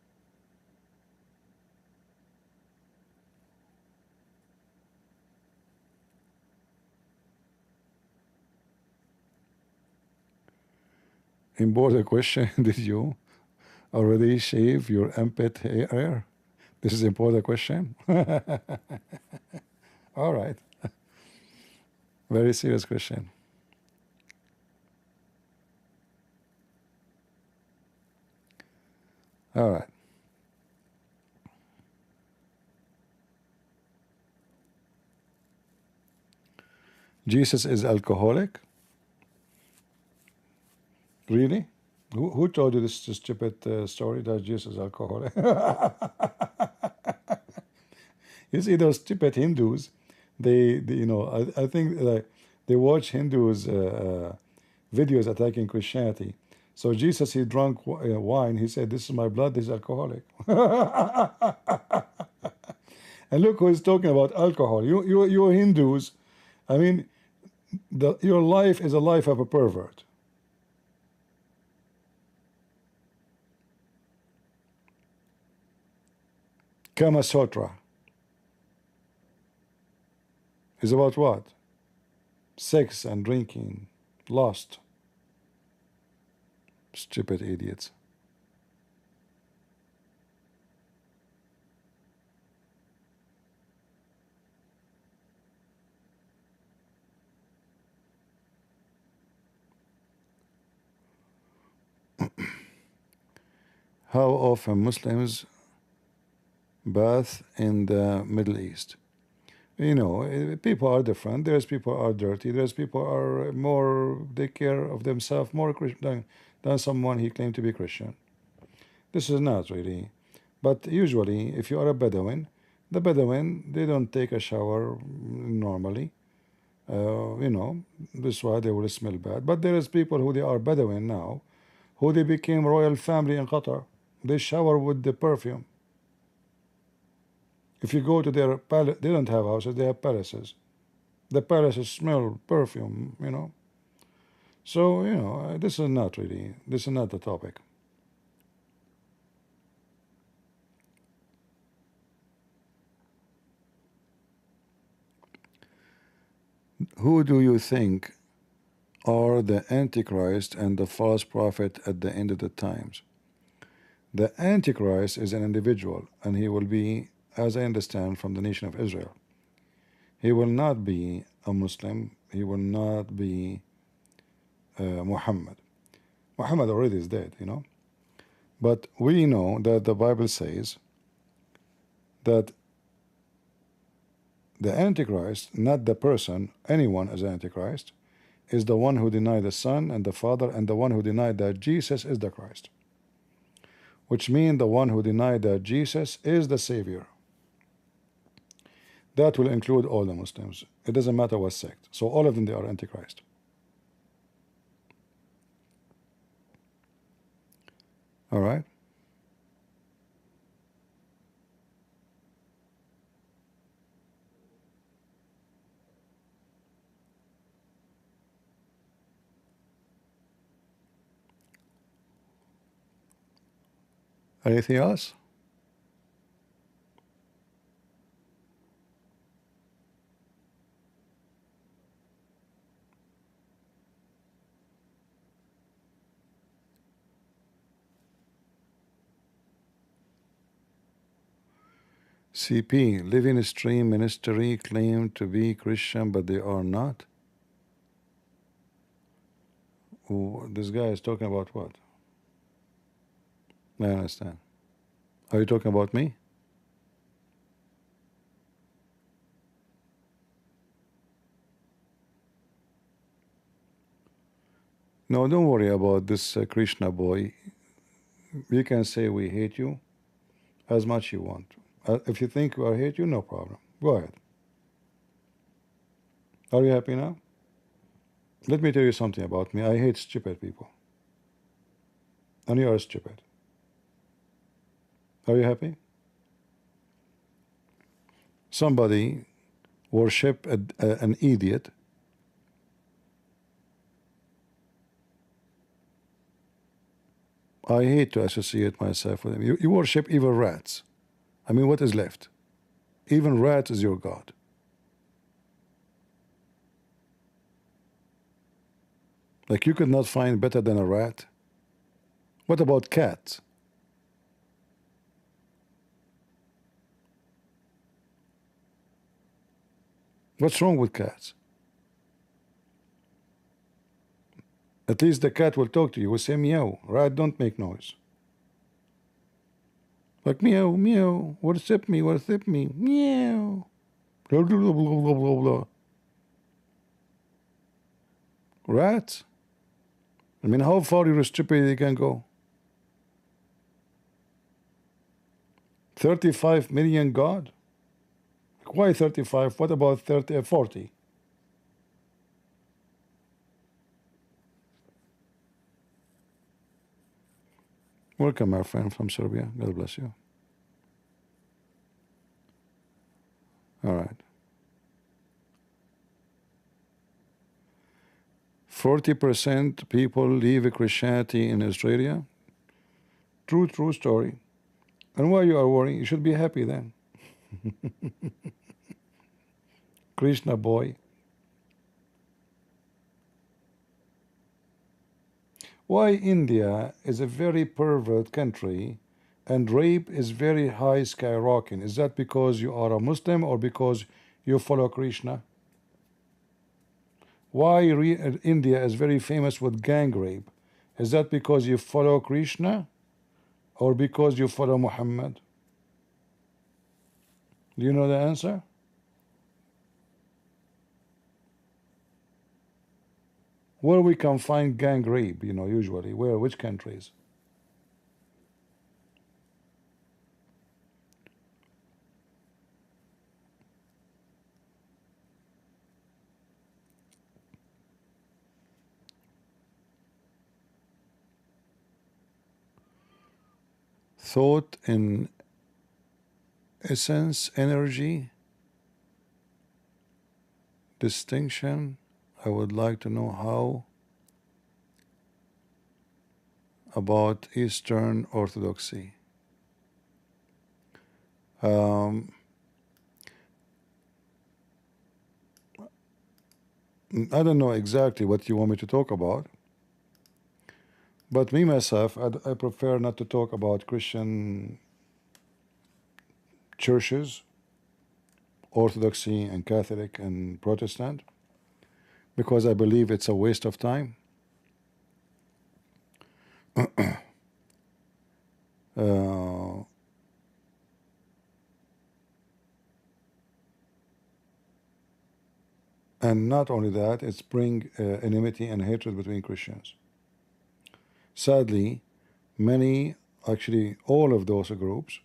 Import the question, did you already shave your armpit hair? This is important question. All right. Very serious question. All right. Jesus is alcoholic? Really? Who told you this stupid story that Jesus is alcoholic? You see those stupid Hindus, they you know, I think like they watch Hindus videos attacking Christianity. So Jesus, he drank wine. He said, "This is my blood. This is alcoholic." And look who is talking about alcohol. You Hindus. I mean, your life is a life of a pervert. Kama Sutra is about what? Sex and drinking, lust. Stupid idiots. How often Muslims bath in the Middle East? You know, people are different. There's people are dirty. There's people are more, they care of themselves more than someone he claimed to be Christian. This is not really. But usually, if you are a Bedouin, the Bedouin, they don't take a shower normally. You know, this is why they will smell bad. But there is people who they are Bedouin now, who they became royal family in Qatar. They shower with the perfume. If you go to their palace, they don't have houses, they have palaces. The palaces smell perfume, you know. So, you know, this is not the topic. Who do you think are the Antichrist and the false prophet at the end of the times? The Antichrist is an individual, and he will be, as I understand, from the nation of Israel. He will not be a Muslim. He will not be Muhammad. Muhammad already is dead, you know. But we know that the Bible says that the Antichrist, not the person, anyone as Antichrist, is the one who denied the Son and the Father, and the one who denied that Jesus is the Christ. Which means the one who denied that Jesus is the Savior. That will include all the Muslims. It doesn't matter what sect. So all of them, they are Antichrist. All right? Anything else? CP, Living Stream Ministry claim to be Christian, but they are not. This guy is talking about what? I understand. Are you talking about me? No, don't worry about this Krishna boy. You can say we hate you as much you want. If you think we hate you, no problem. Go ahead. Are you happy now? Let me tell you something about me. I hate stupid people. And you are stupid. Are you happy? Somebody worship an idiot. I hate to associate myself with him. You worship even rats. I mean, what is left? Even rat is your God. Like you could not find better than a rat. What about cats? What's wrong with cats? At least the cat will talk to you. Will say meow. Rat don't make noise. Like meow, meow. Worship me, meow. Blah, blah, blah, blah, blah, blah. Rats? I mean, how far your stupidity can go? 35 million God? Why 35? What about 30, 40? Welcome, my friend from Serbia. God bless you. All right. 40% people leave Christianity in Australia. True story. And why you are worrying? You should be happy then. Krishna boy. Why India is a very pervert country and rape is very high skyrocketing? Is that because you are a Muslim or because you follow Krishna? Why India is very famous with gang rape? Is that because you follow Krishna or because you follow Mohammed? Do you know the answer? Where we can find gang rape, usually? Where? Which countries? Thought in essence, energy, distinction. I would like to know how about Eastern Orthodoxy. I don't know exactly what you want me to talk about, but me myself, I prefer not to talk about Christian churches, Orthodoxy and Catholic and Protestant, because I believe it's a waste of time. And not only that, it's bring enmity and hatred between Christians. Sadly, many, actually all of those groups,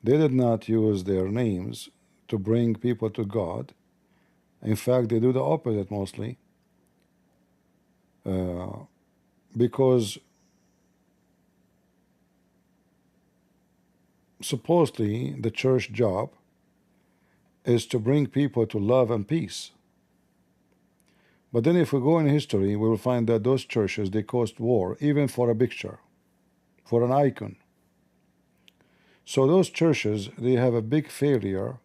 they did not use their names to bring people to God. In fact, they do the opposite mostly, because supposedly the church job is to bring people to love and peace. But then if we go in history, we will find that those churches, they caused war, even for a picture, for an icon. So those churches, they have a big failure,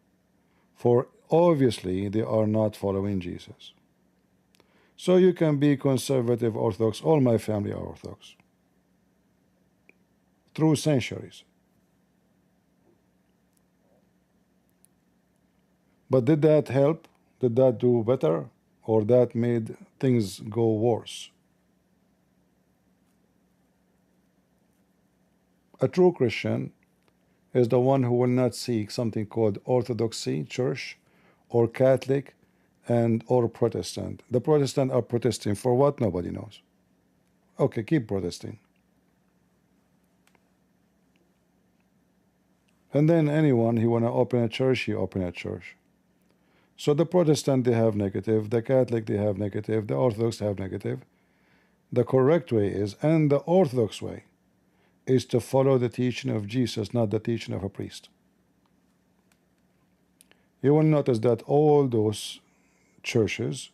for obviously they are not following Jesus. So you can be conservative, Orthodox. All my family are Orthodox through centuries. But did that help? Did that do better? Or that made things go worse? A true Christian is the one who will not seek something called Orthodoxy Church or Catholic and or Protestant. The Protestant are protesting for what? Nobody knows. Okay, keep protesting. And then anyone who want to open a church, he open a church. So the Protestant, they have negative, the Catholic, they have negative, the Orthodox have negative. The correct way is, and the Orthodox way, is to follow the teaching of Jesus, not the teaching of a priest. You will notice that all those churches,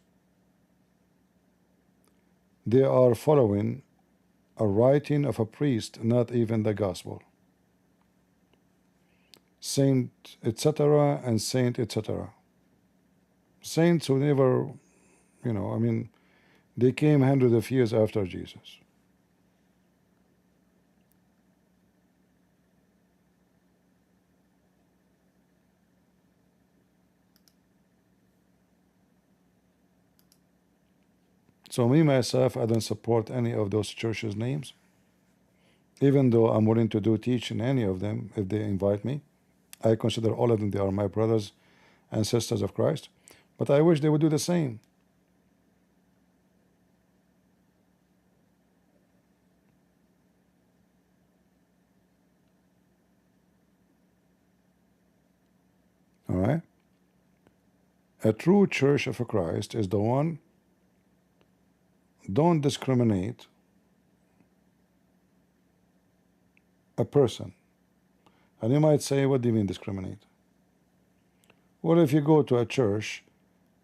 they are following a writing of a priest, not even the gospel. Saint etc. and saint etc. Saints who never, you know, I mean, they came hundreds of years after Jesus. So me, myself, I don't support any of those churches' names, even though I'm willing to do teach in any of them if they invite me. I consider all of them, they are my brothers and sisters of Christ, but I wish they would do the same. All right? A true church of Christ is the one, don't discriminate a person. And you might say, what do you mean discriminate? Well, if you go to a church,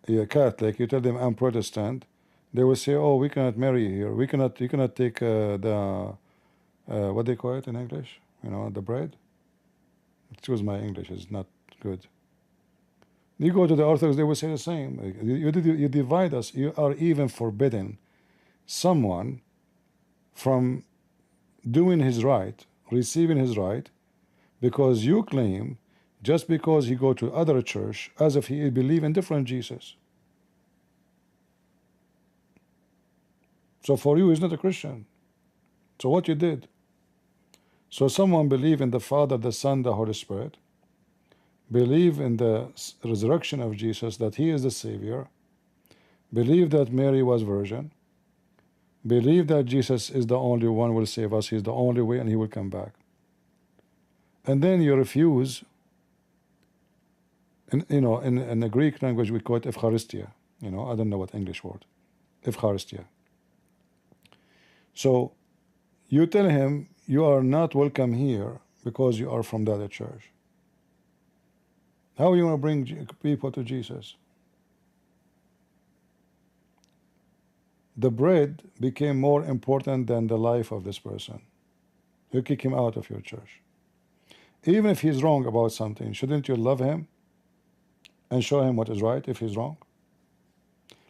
you're Catholic, you tell them I'm Protestant, they will say, oh, we cannot marry you here. You cannot take the what they call it in English? You know, the bread. Excuse my English, is not good. You go to the Orthodox, they will say the same. You divide us. You are even forbidden someone from doing his right, receiving his right, because you claim just because he go to other church as if he believe in different Jesus. So for you, he's not a Christian. So what you did? So someone believe in the Father, the Son, the Holy Spirit, believe in the resurrection of Jesus, that he is the Savior, believe that Mary was virgin, believe that Jesus is the only one who will save us, he's the only way and he will come back. And then you refuse, in the Greek language we call it Eucharistia. I don't know what English word. Eucharistia. So you tell him you are not welcome here because you are from the other church. How are you going to bring people to Jesus? The bread became more important than the life of this person. You kick him out of your church. Even if he's wrong about something, shouldn't you love him and show him what is right if he's wrong?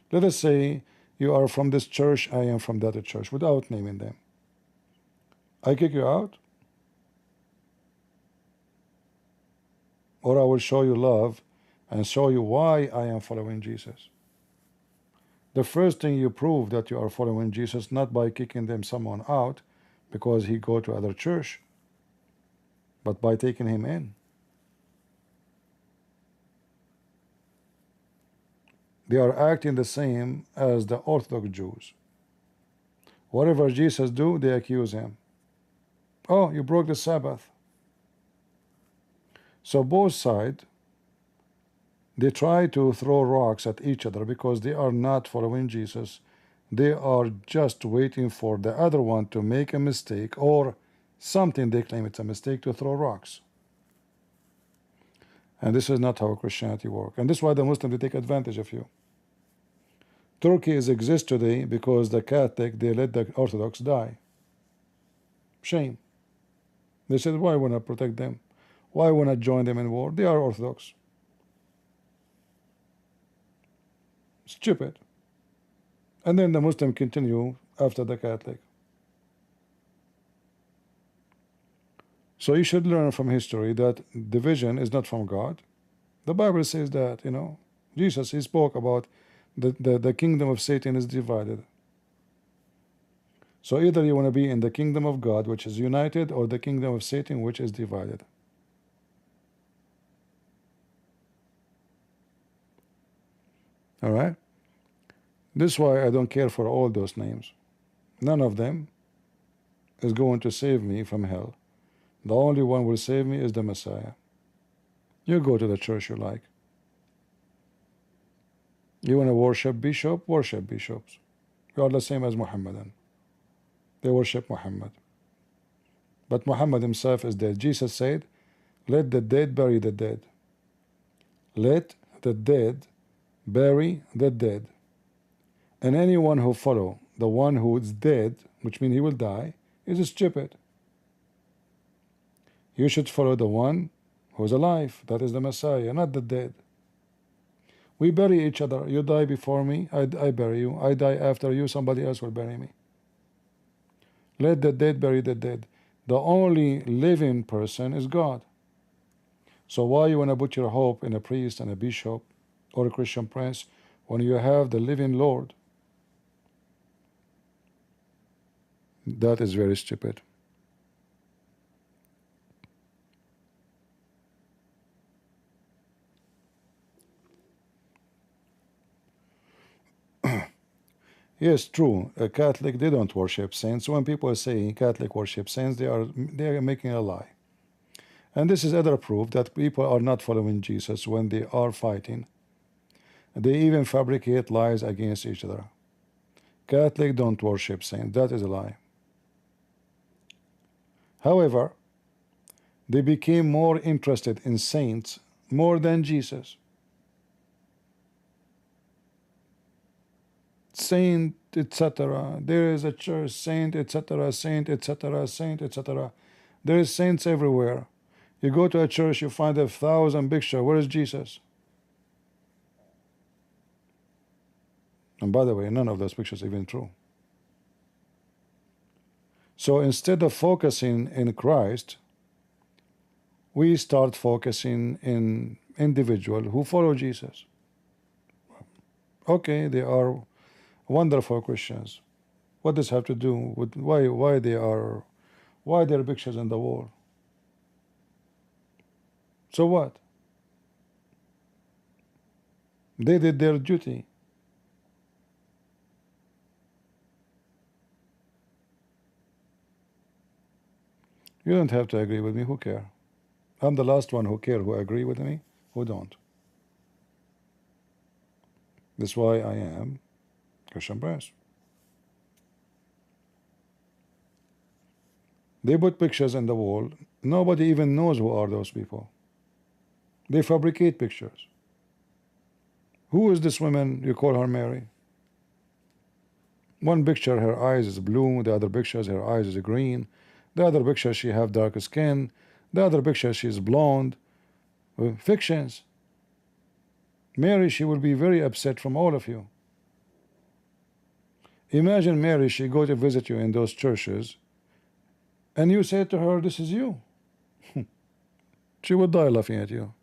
Let us say you are from this church, I am from the other church, without naming them. I kick you out, or I will show you love and show you why I am following Jesus. The first thing you prove that you are following Jesus, not by kicking them someone out because he go to other church, but by taking him in. They are acting the same as the Orthodox Jews. Whatever Jesus do, they accuse him. Oh, you broke the Sabbath. So both sides, they try to throw rocks at each other because they are not following Jesus. They are just waiting for the other one to make a mistake or something they claim it's a mistake to throw rocks. And this is not how Christianity works. And this is why the Muslims, they take advantage of you. Turkey exists today because the Catholic, they let the Orthodox die. Shame. They said, why would I protect them? Why would I join them in war? They are Orthodox. Stupid. And then the Muslim continue after the Catholic. So you should learn from history that division is not from God. The Bible says that, Jesus, he spoke about the kingdom of Satan is divided. So either you want to be in the kingdom of God, which is united, or the kingdom of Satan, which is divided. All right? This is why I don't care for all those names. None of them is going to save me from hell. The only one who will save me is the Messiah. You go to the church you like. You want to worship bishop? Worship bishops. You are the same as Muhammadan. They worship Muhammad. But Muhammad himself is dead. Jesus said, let the dead bury the dead. Let the dead bury the dead. And anyone who follow the one who is dead, which means he will die, is stupid. You should follow the one who is alive. That is the Messiah, not the dead. We bury each other. You die before me, I bury you. I die after you, somebody else will bury me. Let the dead bury the dead. The only living person is God. So why you want to put your hope in a priest and a bishop or a Christian prince when you have the living Lord? That is very stupid. Yes, true. A Catholic, they don't worship saints. When people say Catholic worship saints, they are making a lie. And this is other proof that people are not following Jesus when they are fighting. They even fabricate lies against each other. Catholic don't worship saints. That is a lie. However, they became more interested in saints more than Jesus. Saint, etc. There is a church, saint, etc., saint, etc., saint, etc. There is saints everywhere. You go to a church, you find 1,000 pictures. Where is Jesus? And by the way, none of those pictures are even true. So instead of focusing in Christ, we start focusing in individual who follow Jesus. Okay, they are wonderful Christians. What does have to do with why there are pictures on the wall? So what? They did their duty. You don't have to agree with me. Who care? I'm the last one who care, who agree with me, who don't. That's why I am Christian Prince. They put pictures in the wall. Nobody even knows who are those people. They fabricate pictures. Who is this woman you call her Mary? One picture her eyes is blue, the other picture her eyes is green, the other picture she have dark skin, the other picture she is blonde. Fictions. Mary, she will be very upset from all of you. Imagine Mary, she go to visit you in those churches and you say to her, this is you. She would die laughing at you.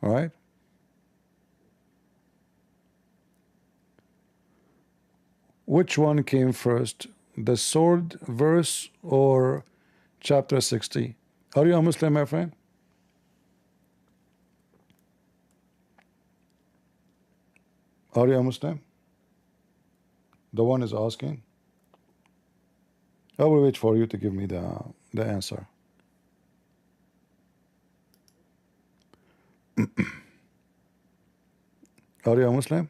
All right? Which one came first, the sword verse or chapter 60? Are you a Muslim, my friend? Are you a Muslim? The one is asking. I will wait for you to give me the answer. Are you a Muslim?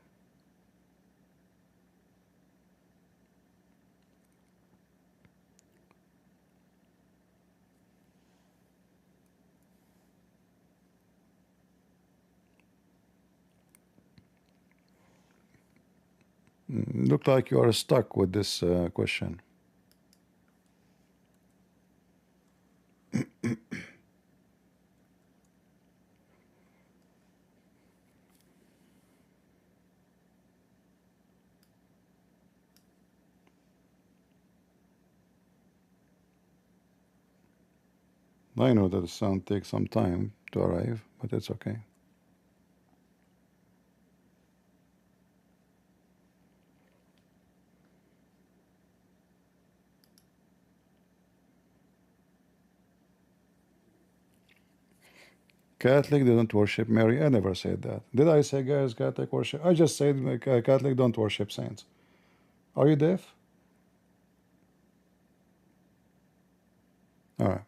Look like you are stuck with this question. I know that the sound takes some time to arrive, but it's okay. Catholic don't worship Mary. I never said that. Did I say, guys, Catholic worship? I just said Catholic don't worship saints. Are you deaf? All right.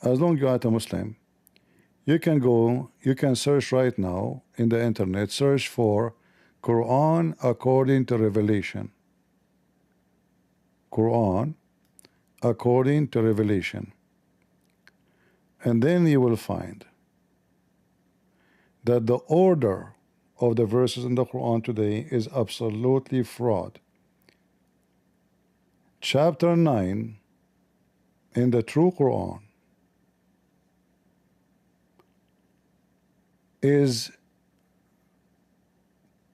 As long as you're not a Muslim, you can go, you can search right now in the internet, search for Quran according to Revelation. Quran according to Revelation. And then you will find that the order of the verses in the Quran today is absolutely fraud. Chapter 9 in the true Quran is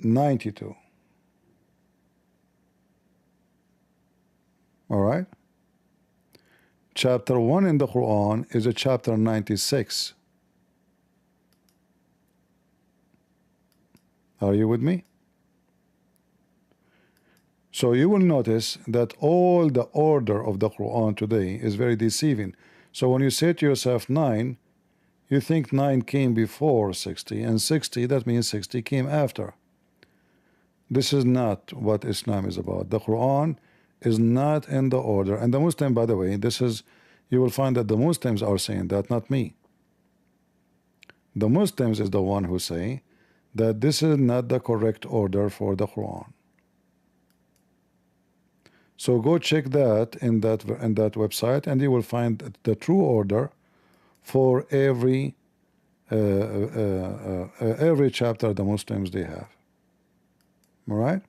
92. All right? Chapter 1 in the Quran is a chapter 96. Are you with me? So you will notice that all the order of the Quran today is very deceiving. So when you say to yourself 9, you think 9 came before 60, and 60, that means 60 came after. This is not what Islam is about. The Quran is not in the order. And the Muslim, by the way, this is, you will find that the Muslims are saying that, not me. The Muslims is the one who say that this is not the correct order for the Quran. So go check that in that website, and you will find the true order for every chapter the Muslims they have. All right?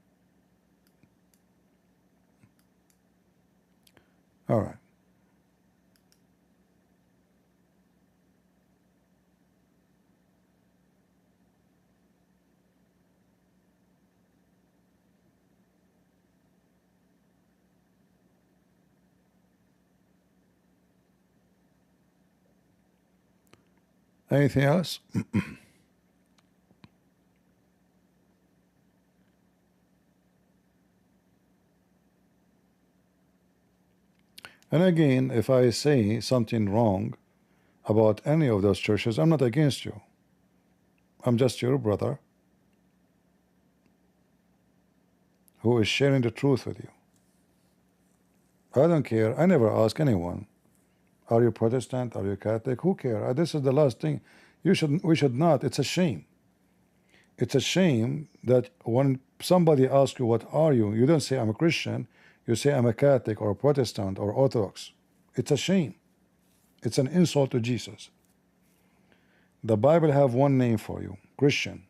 All right. Anything else? And again, if I say something wrong about any of those churches, I'm not against you. I'm just your brother who is sharing the truth with you. I don't care. I never ask anyone, are you Protestant? Are you Catholic? Who cares? This is the last thing. We should not. It's a shame. It's a shame that when somebody asks you, what are you? You don't say, I'm a Christian. You say, I'm a Catholic or a Protestant or Orthodox. It's a shame. It's an insult to Jesus. The Bible have one name for you, Christian.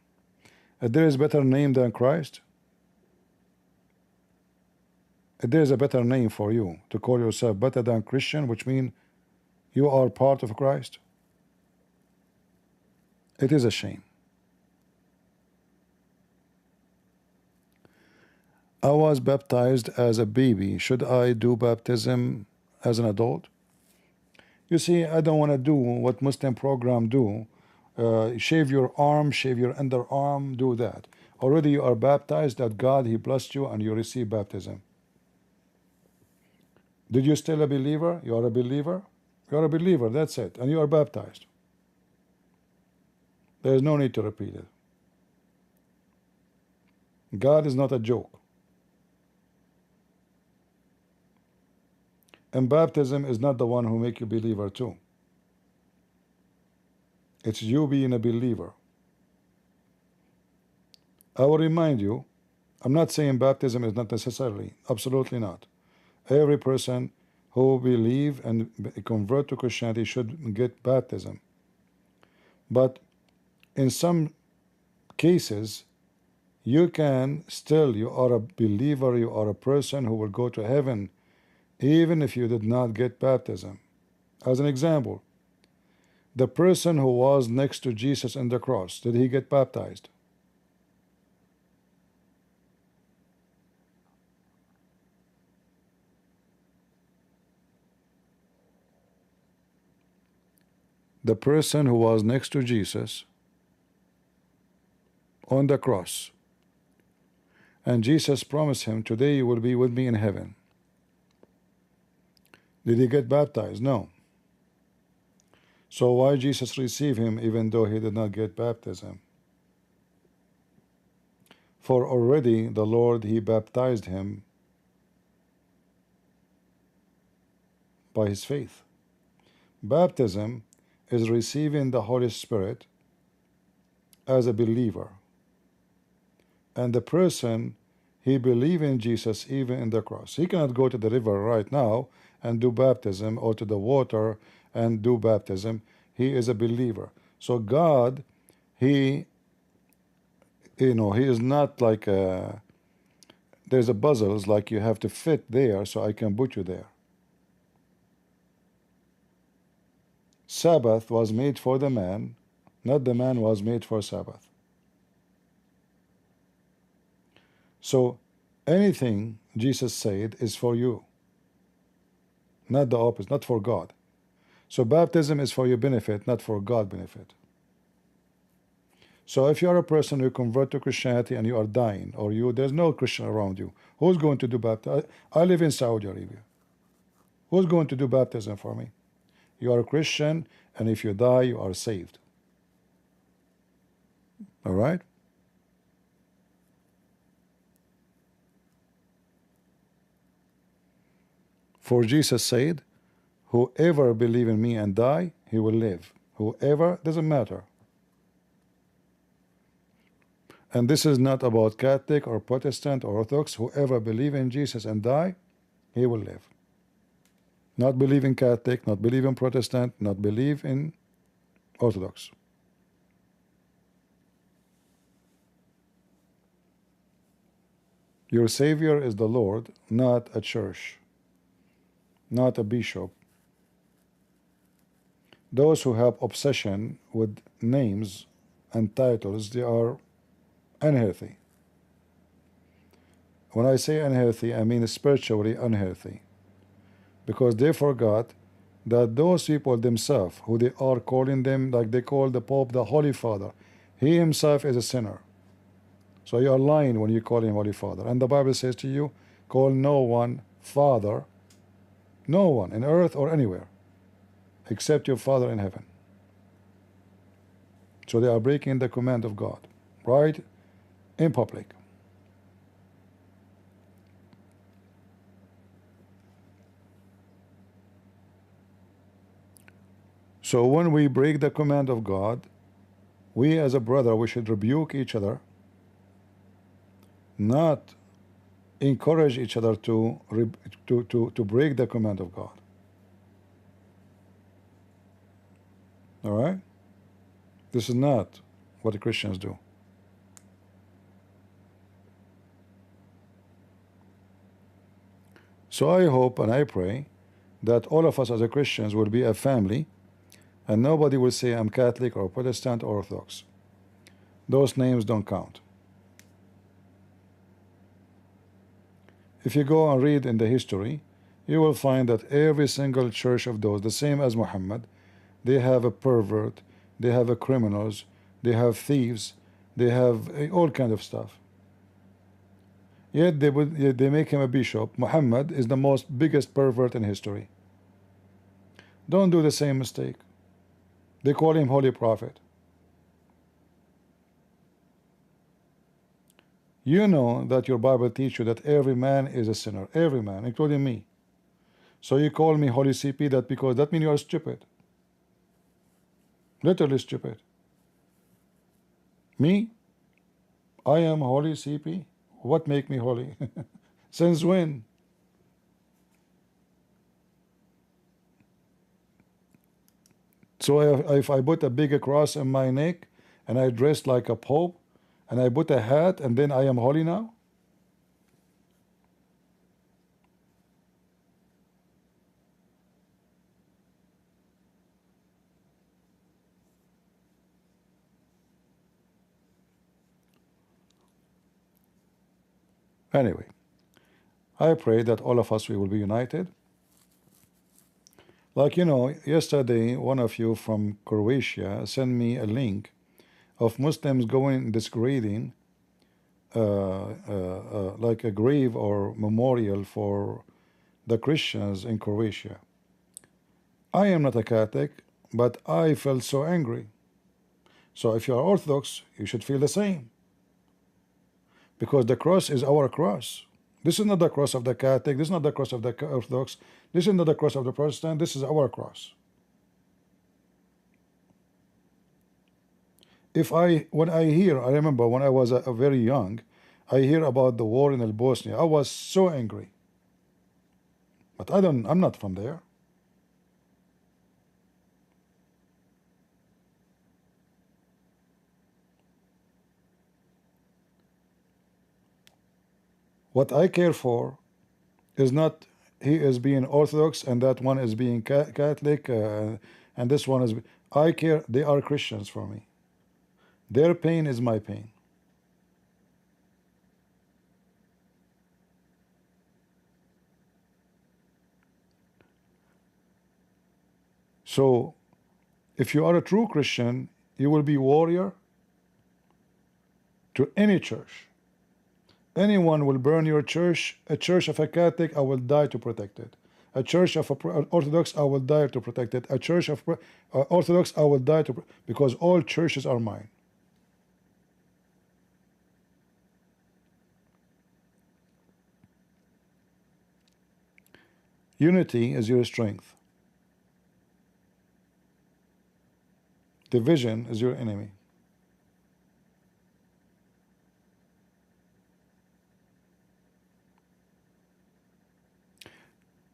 If there is a better name than Christ, if there is a better name for you to call yourself better than Christian, which means you are part of Christ, it is a shame. I was baptized as a baby. Should I do baptism as an adult? You see, I don't want to do what Muslim program do. Shave your arm, shave your underarm, do that. Already you are baptized, that God, He blessed you and you receive baptism. Did you still a believer? You are a believer? You are a believer, that's it. And you are baptized. There is no need to repeat it. God is not a joke. And baptism is not the one who make you believer too. It's you being a believer. I will remind you, I'm not saying baptism is not necessarily, absolutely not. Every person who believe and convert to Christianity should get baptism. But in some cases, you can still, you are a believer, you are a person who will go to heaven even if you did not get baptism. As an example, the person who was next to Jesus on the cross, did he get baptized? The person who was next to Jesus on the cross, and Jesus promised him, today you will be with me in heaven. Did he get baptized? No. So why Jesus received him even though he did not get baptism? For already the Lord, he baptized him by his faith. Baptism is receiving the Holy Spirit as a believer. And the person, he believes in Jesus even in the cross. He cannot go to the river right now and do baptism, or to the water and do baptism. He is a believer. So God, he, he is not like there's a puzzles like you have to fit there, so I can put you there. Sabbath was made for the man, not the man was made for Sabbath. So anything Jesus said is for you, not the opposite, not for God. So baptism is for your benefit, not for God's benefit. So if you are a person who convert to Christianity and you are dying, or there's no Christian around you, who's going to do baptism? I live in Saudi Arabia. Who's going to do baptism for me? You are a Christian, and if you die, you are saved. All right? For Jesus said, whoever believe in me and die, he will live. Whoever, doesn't matter. And this is not about Catholic or Protestant or Orthodox. Whoever believe in Jesus and die, he will live. Not believe in Catholic, not believe in Protestant, not believe in Orthodox. Your Savior is the Lord, not a church, not a bishop. Those who have obsession with names and titles, they are unhealthy. When I say unhealthy, I mean spiritually unhealthy, because they forgot that those people themselves, who they are calling them, like they call the Pope the Holy Father, he himself is a sinner. So you are lying when you call him Holy Father. And the Bible says to you, call no one Father, no one in earth or anywhere, except your Father in heaven. So they are breaking the command of God, right, in public. So when we break the command of God, we as a brother, we should rebuke each other, not encourage each other to break the command of God. All right? This is not what the Christians do. So I hope and I pray that all of us as a Christians will be a family, and nobody will say I'm Catholic or Protestant or Orthodox. Those names don't count. If you go and read in the history, you will find that every single church of those, the same as Muhammad, they have a pervert, they have a criminals, they have thieves, they have all kind of stuff. Yet they make him a bishop. Muhammad is the most biggest pervert in history. Don't do the same mistake. They call him Holy Prophet. You know that your Bible teaches you that every man is a sinner, every man, including me. So you call me Holy CP, that means you are stupid. Literally stupid. Me? I am Holy CP? What make me holy? Since when? So if I put a bigger cross on my neck and I dress like a pope and I put a hat and then I am holy now? Anyway, I pray that all of us, we will be united. Like, yesterday one of you from Croatia sent me a link of Muslims going desecrating like a grave or memorial for the Christians in Croatia. I am not a Catholic, but I felt so angry. So if you are Orthodox, you should feel the same, because the cross is our cross. This is not the cross of the Catholic, this is not the cross of the Orthodox, this is not the cross of the Protestant, this is our cross. When I hear, I remember when I was very young, I hear about the war in Bosnia, I was so angry. But I'm not from there. What I care for is not he is being Orthodox and that one is being Catholic and this one is. I care they are Christians for me. Their pain is my pain. So if you are a true Christian, you will be warrior to any church. Anyone will burn your church. A church of a Catholic, I will die to protect it. A church of Orthodox, I will die to protect it. A church of Orthodox, I will die to, because all churches are mine. Unity is your strength. Division is your enemy.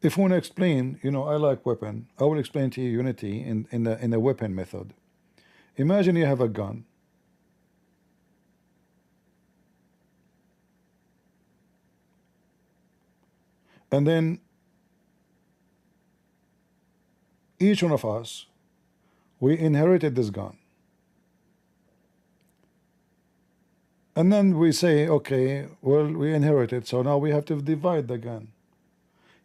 If we want to explain, you know, I like weapon. I will explain to you unity in the weapon method. Imagine you have a gun. And then each one of us, we inherited this gun. And then we say, okay, well, we inherited, so now we have to divide the gun.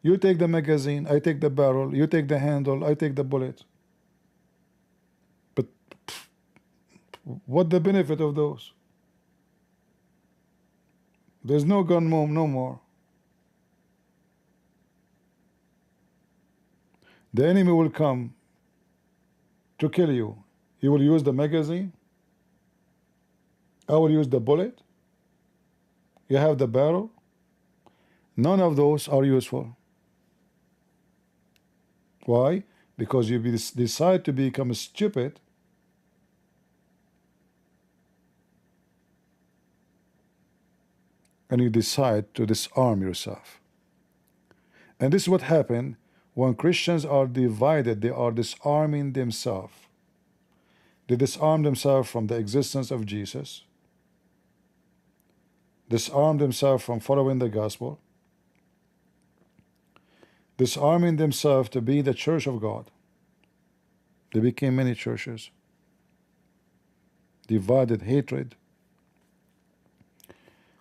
You take the magazine, I take the barrel, you take the handle, I take the bullet. But what the benefit of those? There's no gun no more. The enemy will come to kill you. He will use the magazine. I will use the bullet. You have the barrel. None of those are useful. Why? Because you decide to become stupid and you decide to disarm yourself. And this is what happened when Christians are divided. They are disarming themselves. They disarm themselves from the existence of Jesus, disarm themselves from following the gospel, disarming themselves to be the church of God. They became many churches. Divided, hatred.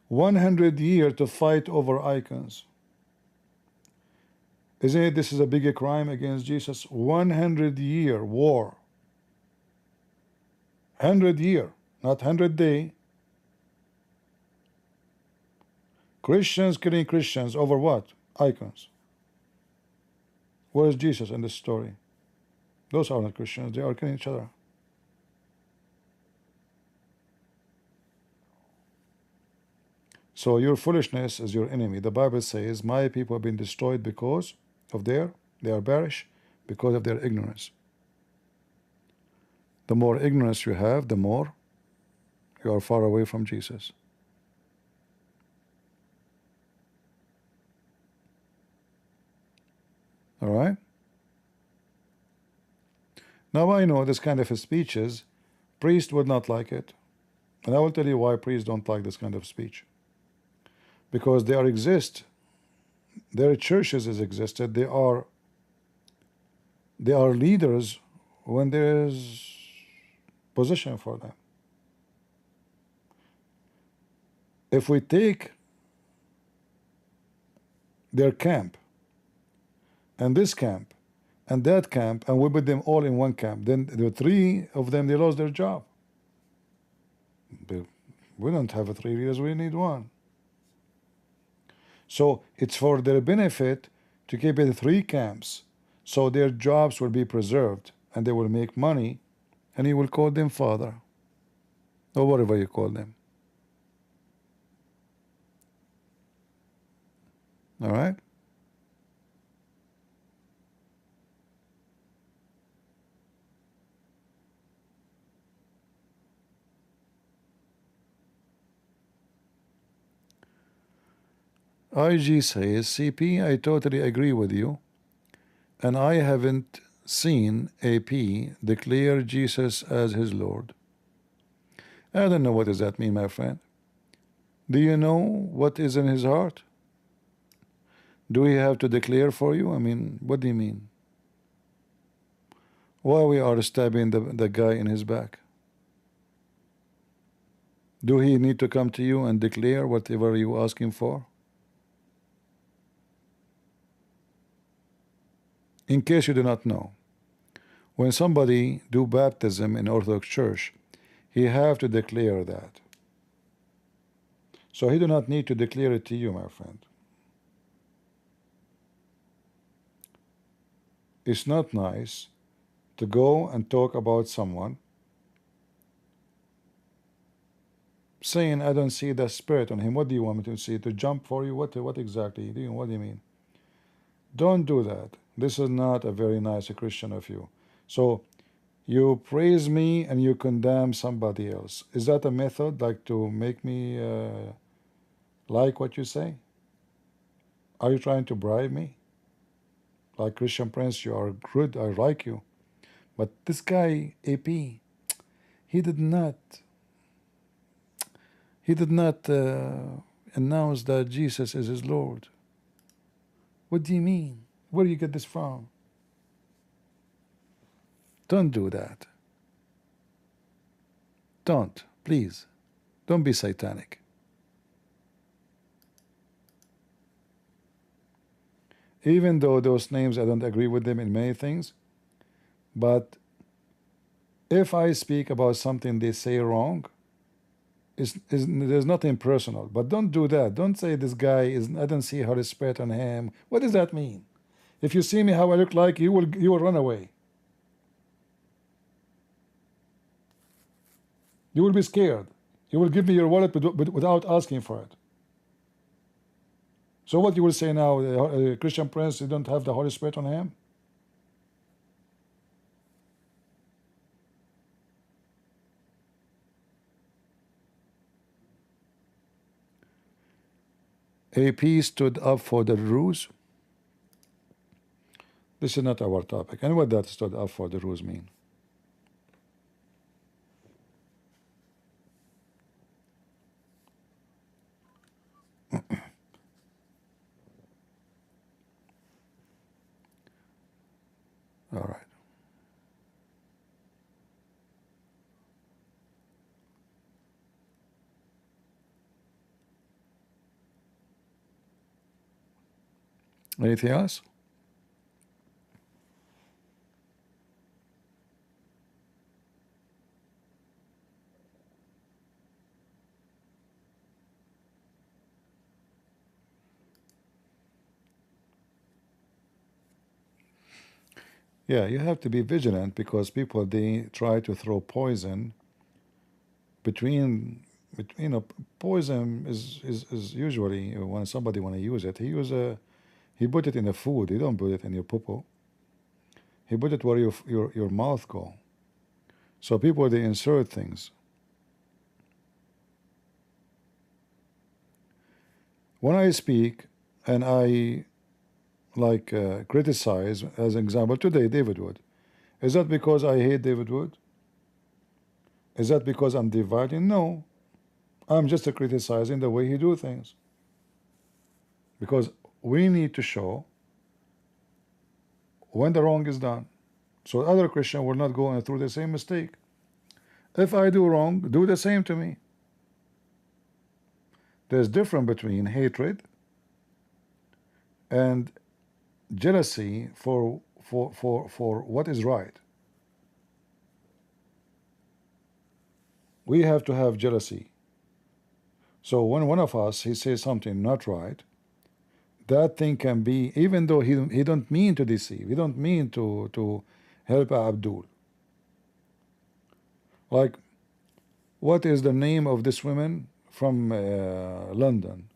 100 years to fight over icons. Isn't it this is a bigger crime against Jesus? 100-year war. 100-year, not 100-day. Christians killing Christians over what? Icons. Where is Jesus in this story? Those are not Christians, they are killing each other. So your foolishness is your enemy. The Bible says, my people have been destroyed because of they are perished because of their ignorance. The more ignorance you have, the more you are far away from Jesus. All right? Now I know this kind of speeches, priests would not like it. And I will tell you why priests don't like this kind of speech. Because they exist, their churches has existed, they are leaders when there is position for them. If we take their camp and this camp and that camp and we put them all in one camp, then the three of them, they lost their job. We don't have 3 leaders, we need one. So it's for their benefit to keep it 3 camps, so their jobs will be preserved and they will make money, and he will call them father, or whatever you call them. All right? IG says, CP, I totally agree with you, and I haven't seen AP declare Jesus as his Lord. I don't know what does that mean, my friend. Do you know what is in his heart? Do we have to declare for you? I mean, what do you mean? Why we are stabbing the guy in his back? Do he need to come to you and declare whatever you ask him for? In case you do not know, when somebody do baptism in Orthodox Church, he have to declare that. So he do not need to declare it to you, my friend. It's not nice to go and talk about someone saying, I don't see the spirit on him. What do you want me to see? To jump for you? What exactly do you, what do you mean? Don't do that. This is not a very nice Christian of you. So you praise me and you condemn somebody else. Is that a method like to make me like what you say? Are you trying to bribe me? Like Christian Prince, you are good, I like you. But this guy, AP, he did not announce that Jesus is his Lord. What do you mean? Where do you get this from? Don't do that. Don't, please. Don't be satanic. Even though those names, I don't agree with them in many things, but if I speak about something they say wrong, there's nothing personal. But don't do that. Don't say this guy is, I don't see Holy Spirit on him. What does that mean? If you see me how I look like, you will run away. You will be scared. You will give me your wallet without asking for it. So what you will say now, Christian Prince, you don't have the Holy Spirit on him? AP stood up for the rules. This is not our topic. And what that stood up for the rules mean? All right. Anything else? Yeah, you have to be vigilant because people, they try to throw poison between you know, poison is usually when somebody want to use it, he put it in the food. He don't put it in your poo. He put it where your mouth go. So people, they insert things. When I speak and I like criticize, as an example today, David Wood, is that because I hate David Wood? Is that because I'm dividing? No, I'm just criticizing the way he do things, because we need to show when the wrong is done, so other Christian will not go through the same mistake. If I do wrong, do the same to me. There's difference between hatred and jealousy for what is right. We have to have jealousy. So when one of us, he says something not right, that thing can be, even though he don't mean to deceive, he don't mean to help Abdul. Like, what is the name of this woman from London?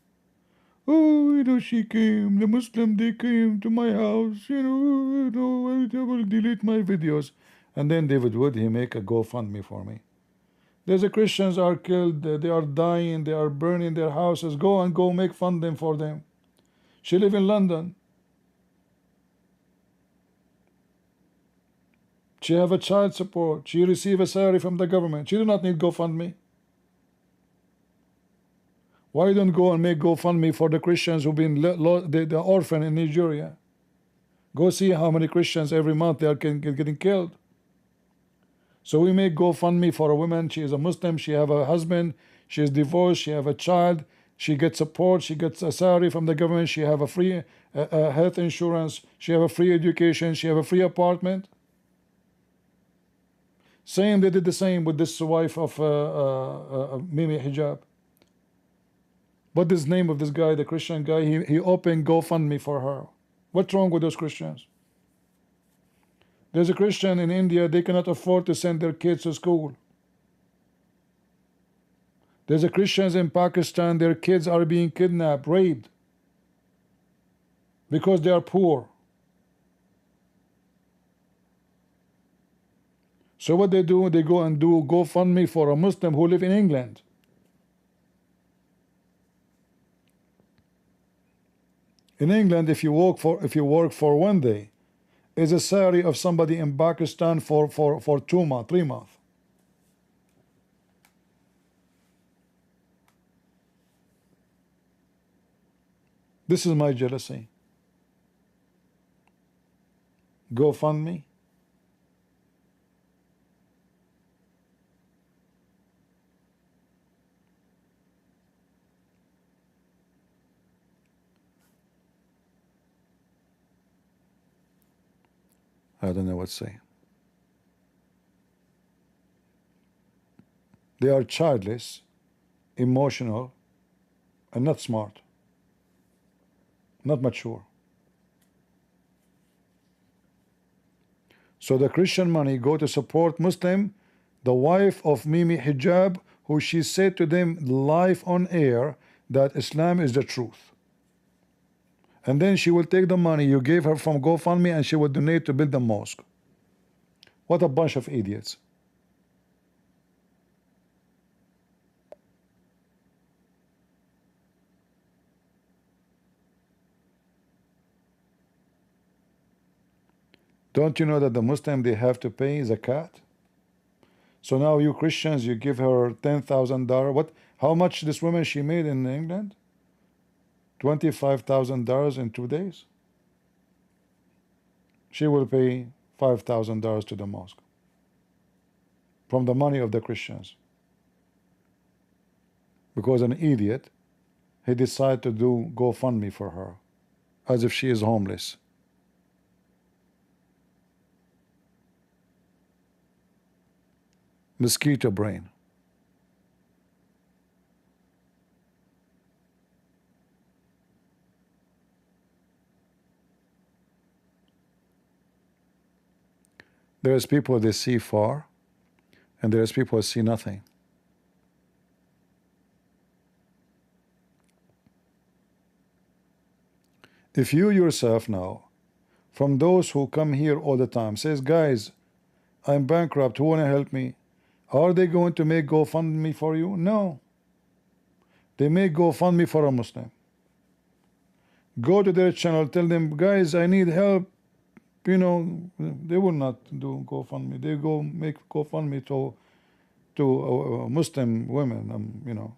Oh, you know, she came, the Muslim, they came to my house, you know, I will delete my videos. And then David Wood, he make a GoFundMe for me. There's a Christians are killed, they are dying, they are burning their houses. Go make funding for them. She live in London. She have a child support. She receive a salary from the government. She do not need GoFundMe. Why don't go and make GoFundMe for the Christians who've been the orphan in Nigeria? Go see how many Christians every month they are getting killed. So we make GoFundMe for a woman. She is a Muslim. She have a husband. She is divorced. She have a child. She gets support. She gets a salary from the government. She have a free health insurance. She have a free education. She have a free apartment. Same, they did the same with this wife of Mimi Hijab. What is the name of this guy, the Christian guy? He opened GoFundMe for her. What's wrong with those Christians? There's a Christian in India, they cannot afford to send their kids to school. There's a Christians in Pakistan, their kids are being kidnapped, raped, because they are poor. So what they do, they go and do GoFundMe for a Muslim who live in England. In England, if you work for 1 day, is a salary of somebody in Pakistan for 2 months, 3 months. This is my jealousy. GoFundMe. I don't know what to say. They are childless, emotional, and not smart, not mature. So the Christian money go to support Muslim, the wife of Mimi Hijab, who she said to them live on air that Islam is the truth. And then she will take the money you gave her from GoFundMe and she will donate to build the mosque. What a bunch of idiots. Don't you know that the Muslim, they have to pay zakat? So now you Christians, you give her $10,000. What? How much this woman she made in England? $25,000 in 2 days. She will pay $5,000 to the mosque from the money of the Christians, because an idiot, he decided to do GoFundMe for her as if she is homeless. Mosquito brain. There is people they see far, and there is people who see nothing. If you yourself now, from those who come here all the time, says, guys, I'm bankrupt, who want to help me? Are they going to make GoFundMe for you? No. They make GoFundMe for a Muslim. Go to their channel, tell them, guys, I need help. You know, they will not do GoFundMe. They go make GoFundMe to Muslim women, you know.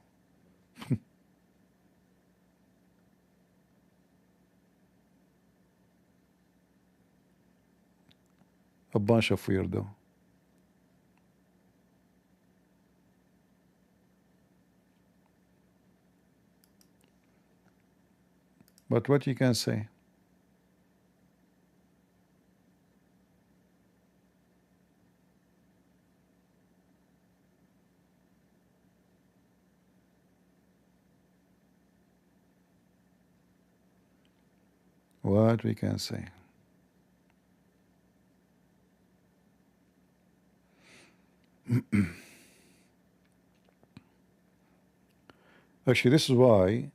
A bunch of weirdo. But what you can say? What we can say? Actually, this is why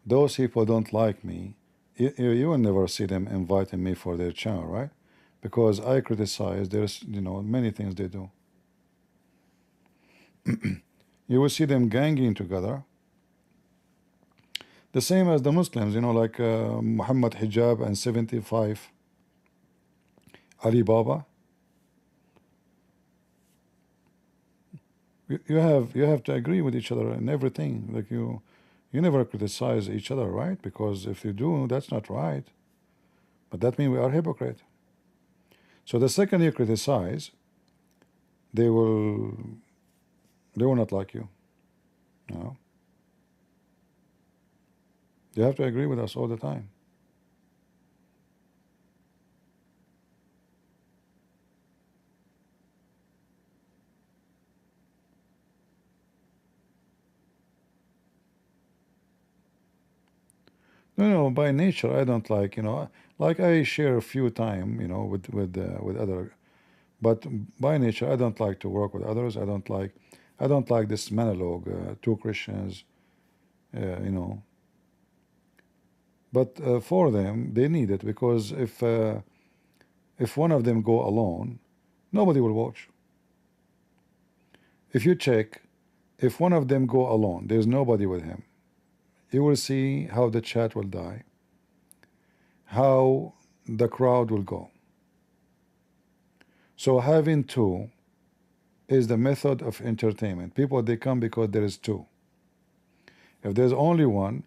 those people don't like me. You will never see them inviting me for their channel, right? Because I criticize. There's many things they do. You will see them ganging together. The same as the Muslims, like Muhammad Hijab and 75 Ali Baba. You have to agree with each other in everything. Like you never criticize each other, right? Because if you do, that's not right. But that means we are hypocrite. So the second you criticize, they will not like you. No. You have to agree with us all the time. No, by nature I don't like, like I share a few time, with other, but by nature I don't like to work with others. I don't like this monologue, two Christians, you know. But for them, they need it, because if one of them go alone, nobody will watch. If you check, if one of them go alone, there's nobody with him, you will see how the chat will die, how the crowd will go. So having two is the method of entertainment. People, they come because there is two. If there's only one,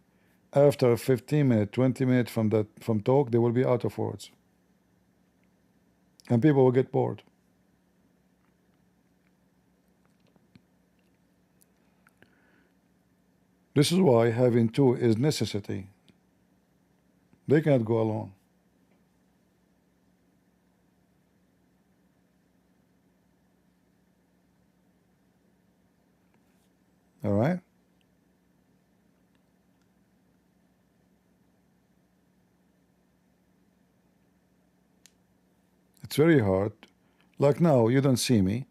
after 15 minutes, 20 minutes from talk, they will be out of words. And people will get bored. This is why having two is necessity. They cannot go alone. All right? It's very hard. Like now, you don't see me,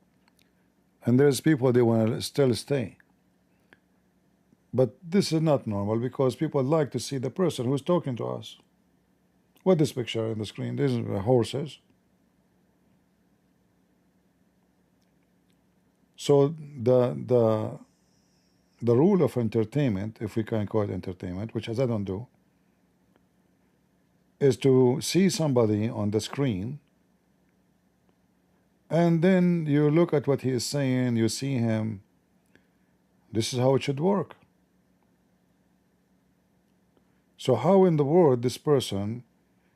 and there's people, they want to still stay. But this is not normal, because people like to see the person who's talking to us. What this picture in the screen? These are horses. So the rule of entertainment, if we can call it entertainment, which as I don't do, is to see somebody on the screen, and then you look at what he is saying, you see him. This is how it should work. So how in the world this person,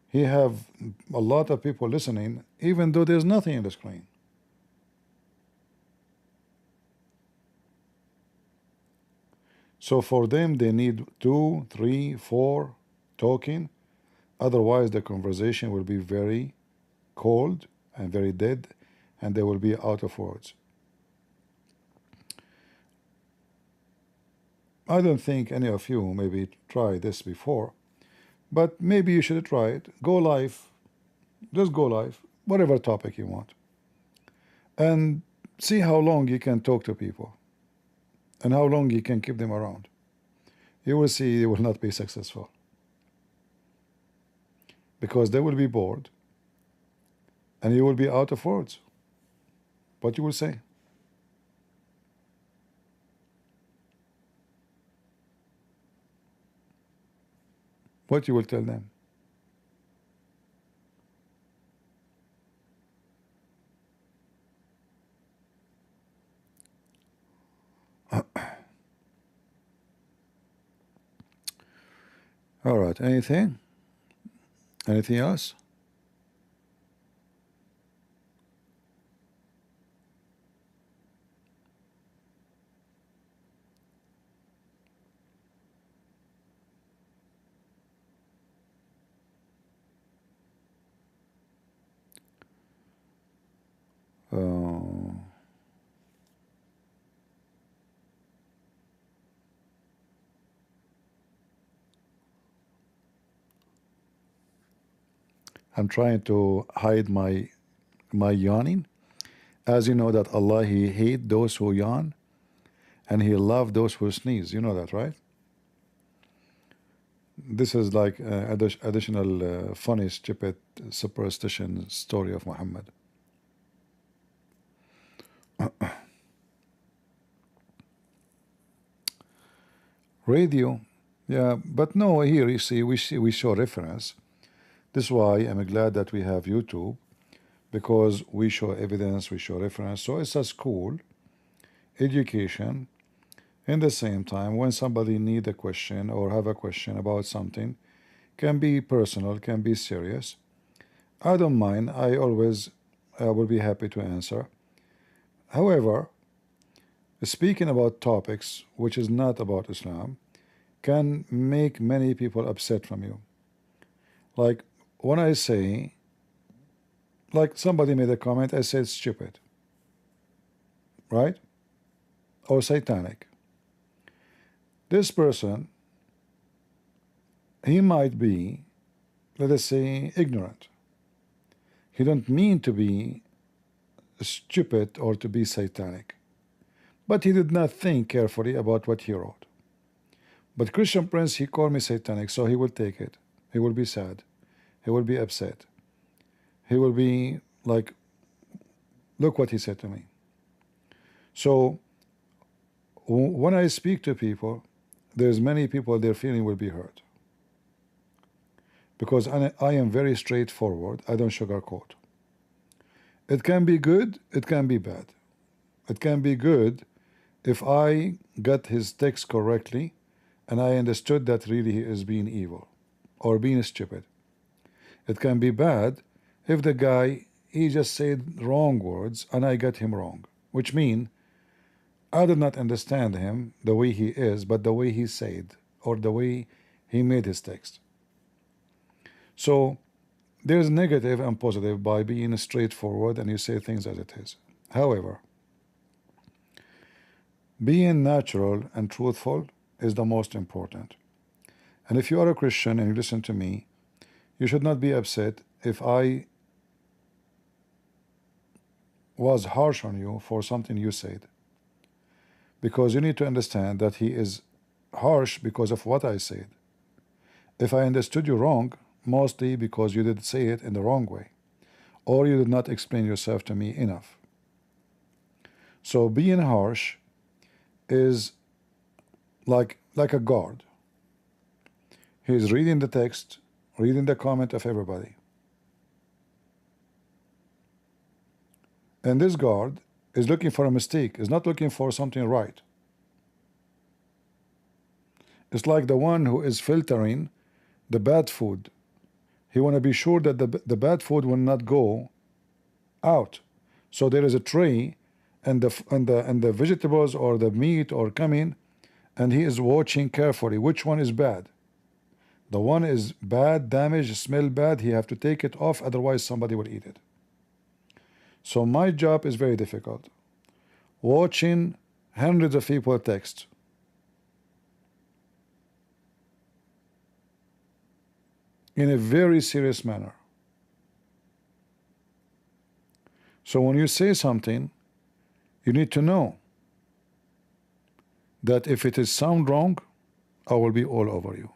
he have a lot of people listening, even though there's nothing in the screen? So for them, they need 2, 3, 4 talking. Otherwise, the conversation will be very cold and very dead, and they will be out of words. I don't think any of you maybe try this before, but maybe you should try it. Go live, just go live, whatever topic you want, and see how long you can talk to people and how long you can keep them around. You will see you will not be successful, because they will be bored and you will be out of words. What you will say? What you will tell them? All right, anything else? I'm trying to hide my yawning. As you know that Allah, He hate those who yawn and He love those who sneeze. You know that, right? This is like additional funny, stupid superstition story of Muhammad. Radio, yeah, but no, here you see we show reference. This is why I'm glad that we have YouTube, because we show evidence, we show reference. So it's a school, education. In the same time, when somebody need a question or have a question about something, can be personal, can be serious, I don't mind. I always will be happy to answer. However, speaking about topics which is not about Islam can make many people upset from you. Like when I say, like somebody made a comment, I said stupid, right? Or satanic. This person, he might be, let us say, ignorant. He don't mean to be stupid or to be satanic, but he did not think carefully about what he wrote. But Christian Prince, he called me satanic, so he will take it. He will be sad. He will be upset. He will be like, look what he said to me. So when I speak to people, there's many people, their feeling will be hurt. Because I am very straightforward. I don't sugarcoat. It can be good, it can be bad. It can be good if I got his text correctly and I understood that really he is being evil or being stupid. It can be bad if the guy, he just said wrong words and I got him wrong, which means I did not understand him the way he is, but the way he said or the way he made his text. So there's negative and positive by being straightforward and you say things as it is. However, being natural and truthful is the most important. And if you are a Christian and you listen to me, you should not be upset if I was harsh on you for something you said. Because you need to understand that he is harsh because of what I said. If I understood you wrong, mostly because you did say it in the wrong way, or you did not explain yourself to me enough. So being harsh is like a guard. He is reading the text, reading the comment of everybody. And this guard is looking for a mistake, is not looking for something right. It's like the one who is filtering the bad food. He want to be sure that the bad food will not go out. So there is a tray and the vegetables or the meat or coming, and he is watching carefully which one is bad. The one is bad, damaged, smell bad, he have to take it off, otherwise somebody will eat it. So my job is very difficult. Watching hundreds of people text. In a very serious manner. So when you say something, you need to know that if it is sound wrong, I will be all over you.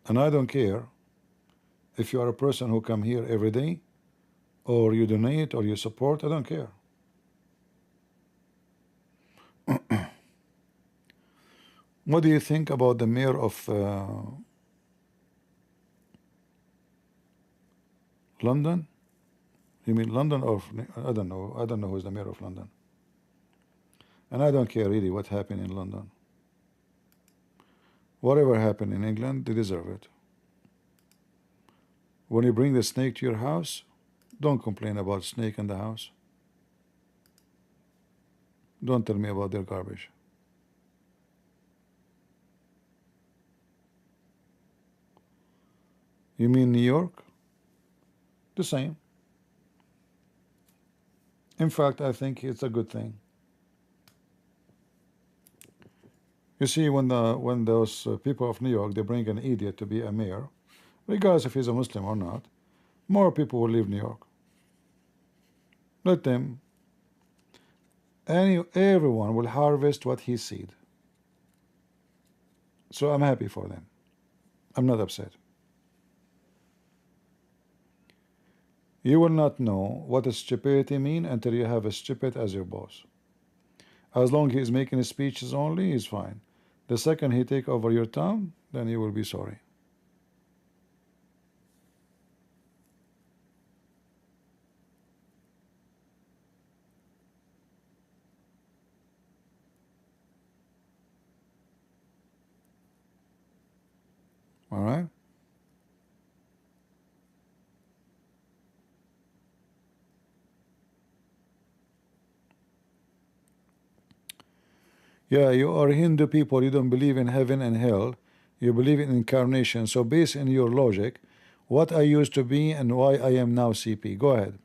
And I don't care if you are a person who come here every day, or you donate, or you support, I don't care. What do you think about the mayor of London? You mean London or I don't know. I don't know who's the mayor of London. And I don't care really what happened in London. Whatever happened in England, they deserve it. When you bring the snake to your house, don't complain about snake in the house. Don't tell me about their garbage. You mean New York? The same. In fact, I think it's a good thing. You see, when those people of New York, they bring an idiot to be a mayor, regardless if he's a Muslim or not, more people will leave New York. Let them. Everyone will harvest what he seed. So I'm happy for them. I'm not upset. You will not know what a stupidity mean until you have a stupid as your boss. As long as he's making speeches only, he's fine. The second he take over your town, then you will be sorry. All right? Yeah, you are Hindu people. You don't believe in heaven and hell. You believe in incarnation. So based on your logic, what I used to be and why I am now CP. Go ahead.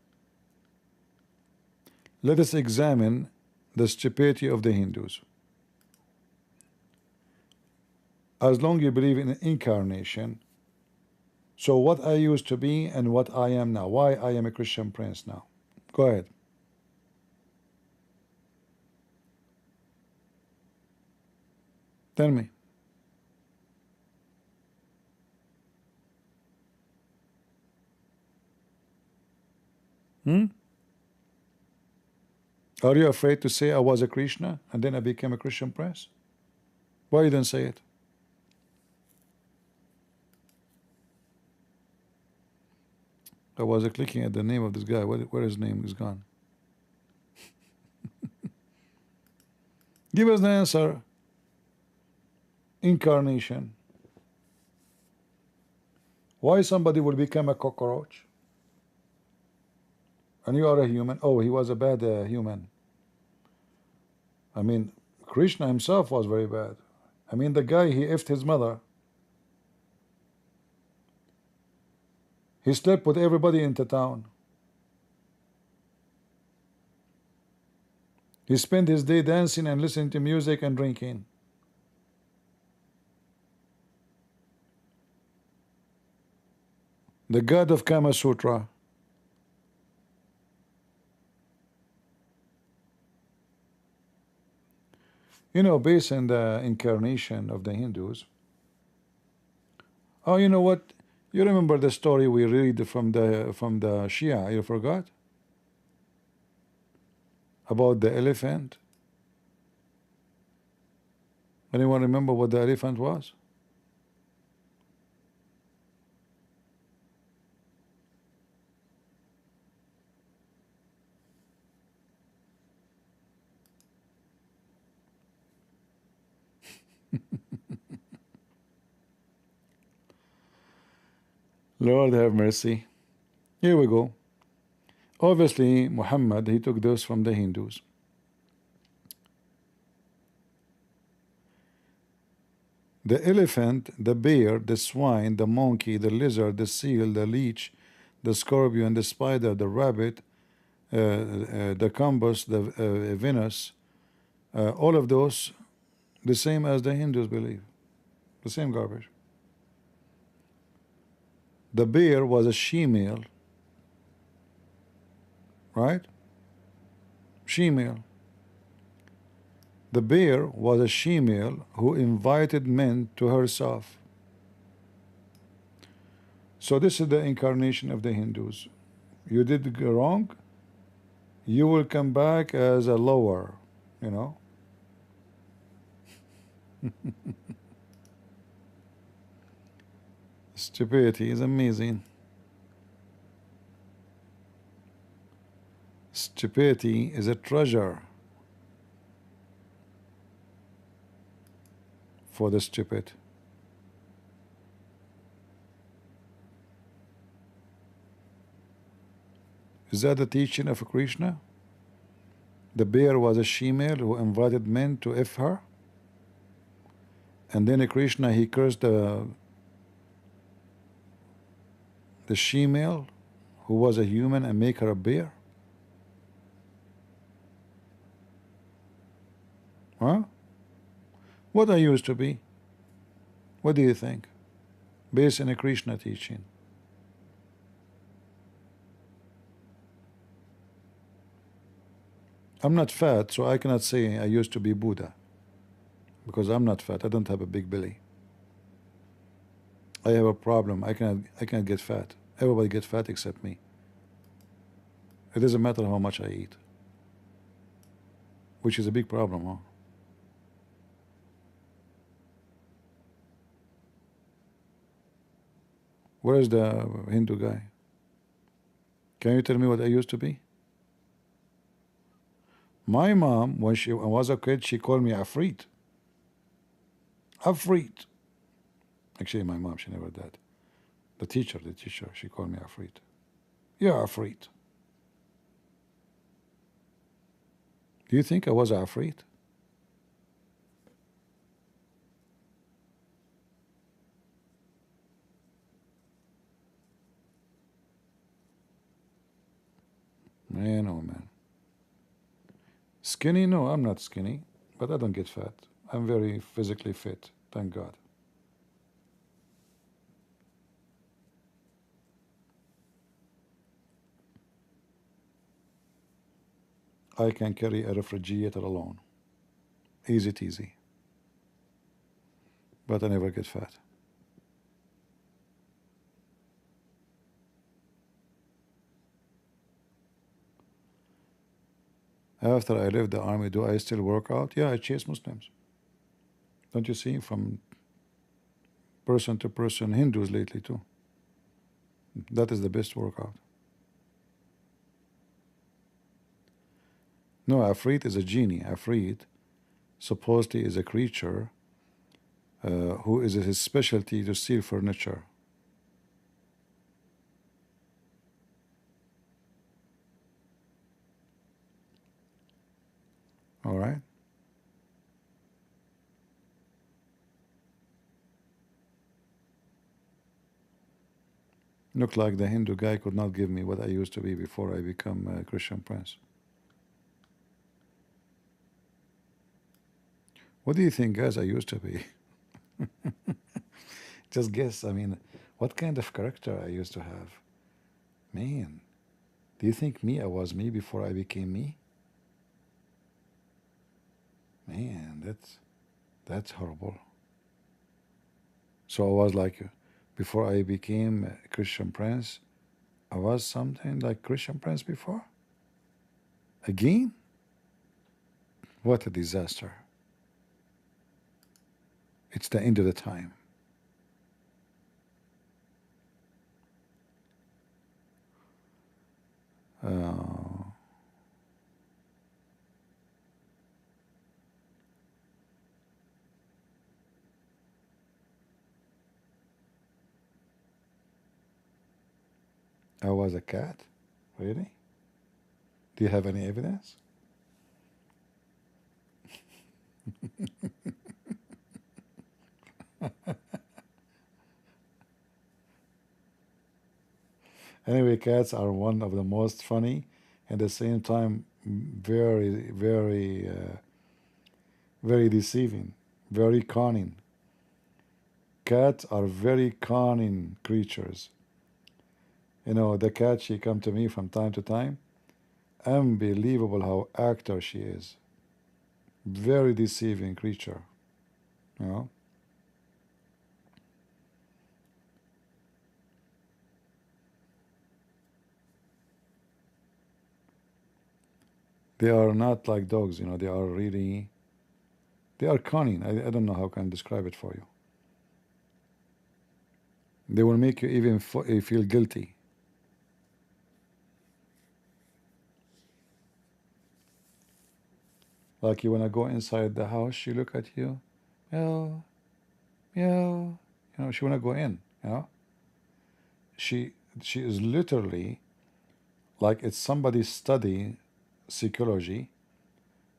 Let us examine the stupidity of the Hindus. As long as you believe in incarnation, so what I used to be and what I am now, why I am a Christian prince now. Go ahead. Tell me. Are you afraid to say I was a Krishna and then I became a Christian prince? Why you don't say it? I was clicking at the name of this guy. Where his name is gone? Give us the answer. Incarnation. Why somebody will become a cockroach? And you are a human. Oh, he was a bad human. I mean, Krishna himself was very bad. I mean, the guy, he effed his mother. He slept with everybody in the town. He spent his day dancing and listening to music and drinking. The god of Kama Sutra. You know, based on the incarnation of the Hindus. Oh, you know what? You remember the story we read from the Shia? You forgot about the elephant? Anyone remember what the elephant was? Lord have mercy. Here we go. Obviously, Muhammad, he took those from the Hindus. The elephant, the bear, the swine, the monkey, the lizard, the seal, the leech, the scorpion, the spider, the rabbit, the combus, the Venus, all of those, the same as the Hindus believe. The same garbage. The bear was a she-male, right? She-male. The bear was a she-male who invited men to herself. So this is the incarnation of the Hindus. You did wrong, you will come back as a lower, you know. Stupidity is amazing. Stupidity is a treasure for the stupid. Is that the teaching of Krishna? The bear was a she-male who invited men to F her, and then Krishna, he cursed the she-male who was a human and make her a bear? Huh? What I used to be? What do you think? based on a Krishna teaching. I'm not fat, so I cannot say I used to be Buddha, because I'm not fat. I don't have a big belly. I have a problem. I cannot get fat. Everybody gets fat except me. It doesn't matter how much I eat, which is a big problem, huh? Where is the Hindu guy? Can you tell me what I used to be? My mom, when she was a kid, she called me Afreet. Afreet. Actually, my mom, she never did. The teacher, she called me Afreet. You're Afreet. Do you think I was Afreet? Man, oh man. Skinny? No, I'm not skinny, but I don't get fat. I'm very physically fit, thank God. I can carry a refrigerator alone. Easy teasy. But I never get fat. After I left the army, do I still work out? Yeah, I chase Muslims. Don't you see? From person to person, Hindus lately too. That is the best workout. No, Afreet is a genie. Afreet supposedly is a creature who is his specialty to steal furniture. All right. Look like the Hindu guy could not give me what I used to be before I become a Christian prince. What do you think, guys, I used to be? Just guess. I mean, what kind of character I used to have? Man, do you think I was me before I became me? Man, that's horrible. So I was like, before I became a Christian prince, I was something like Christian prince before? Again? What a disaster. It's the end of the time. I was a cat? Really? Do you have any evidence? Anyway, cats are one of the most funny and at the same time very, very, very deceiving, very cunning. Cats are very cunning creatures. You know, the cat, she come to me from time to time. Unbelievable how actor she is. Very deceiving creature. You know? They are not like dogs, you know, they are really, they are cunning. I don't know how can I describe it for you. They will make you even feel guilty. Like you want to go inside the house, she look at you, meow, meow. You know, she want to go in, you know. She is literally like it's somebody studying psychology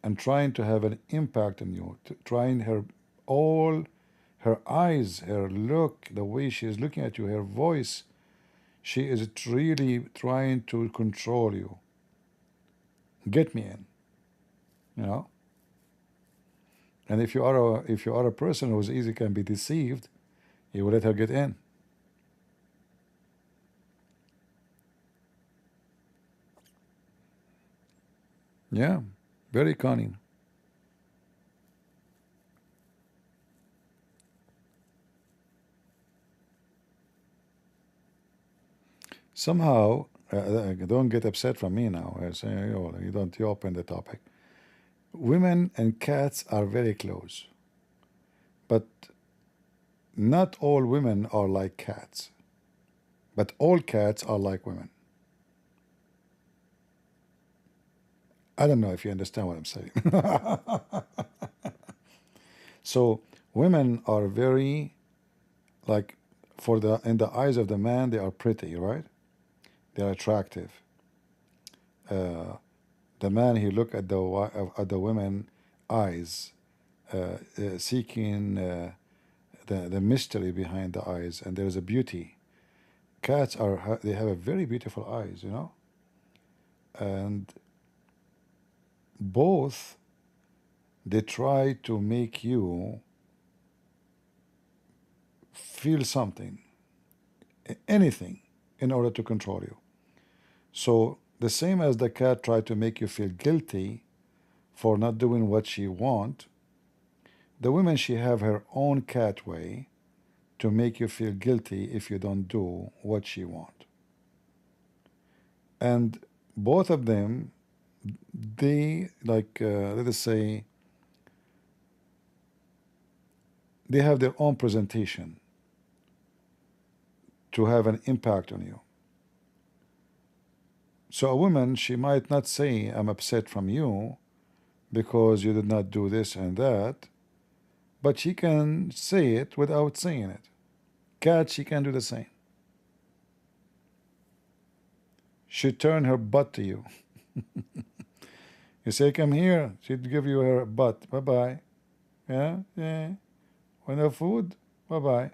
and trying to have an impact on you, trying all her eyes, her look, the way she is looking at you, her voice, she is really trying to control you. Get me in, you know. And if you are a person who's easy can be deceived, you will let her get in. Yeah, very cunning. Somehow, don't get upset from me now. I say, oh, you open the topic. Women and cats are very close, but not all women are like cats. But all cats are like women. I don't know if you understand what I'm saying. So women are very, like, in the eyes of the man, they are pretty, right? They are attractive. The man, he look at the women eyes, seeking the mystery behind the eyes, and there is a beauty. Cats they have a very beautiful eyes, you know, and both, they try to make you feel something, anything, in order to control you. So the same as the cat tried to make you feel guilty for not doing what she want, the woman, she have her own cat way to make you feel guilty if you don't do what she want. And both of them, they, like, let us say, they have their own presentation to have an impact on you. So a woman, she might not say, I'm upset from you because you did not do this and that, but she can say it without saying it. Cat, she can do the same. She turn her butt to you. You say, come here, she'd give you her butt. Bye-bye. Yeah, yeah. Want no food? Bye-bye.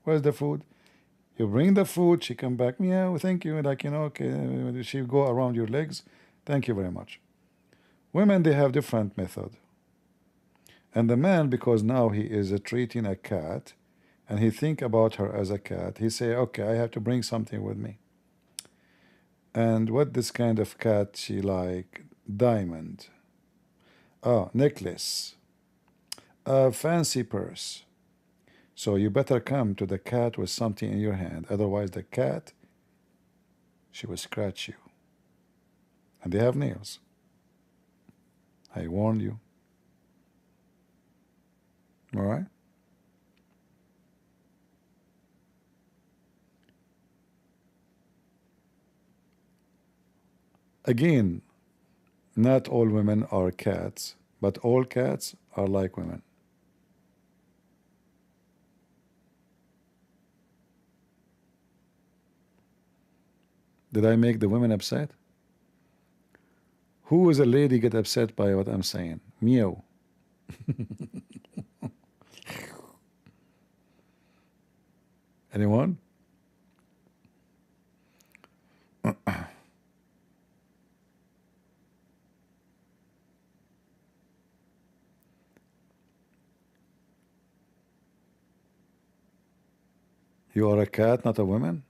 Where's the food? You bring the food, she come back, yeah, thank you, like, you know, okay, she go around your legs, thank you very much. Women, they have different method. And the man, because now he is treating a cat, and he think about her as a cat, he say, okay, I have to bring something with me. And what this kind of cat she like? Diamond. Oh, necklace. A fancy purse. So you better come to the cat with something in your hand. Otherwise the cat, she will scratch you. And they have nails. I warned you. All right? Again, not all women are cats, but all cats are like women. Did I make the women upset? Who is a lady get upset by what I'm saying? Meow. Anyone? You are a cat, not a woman?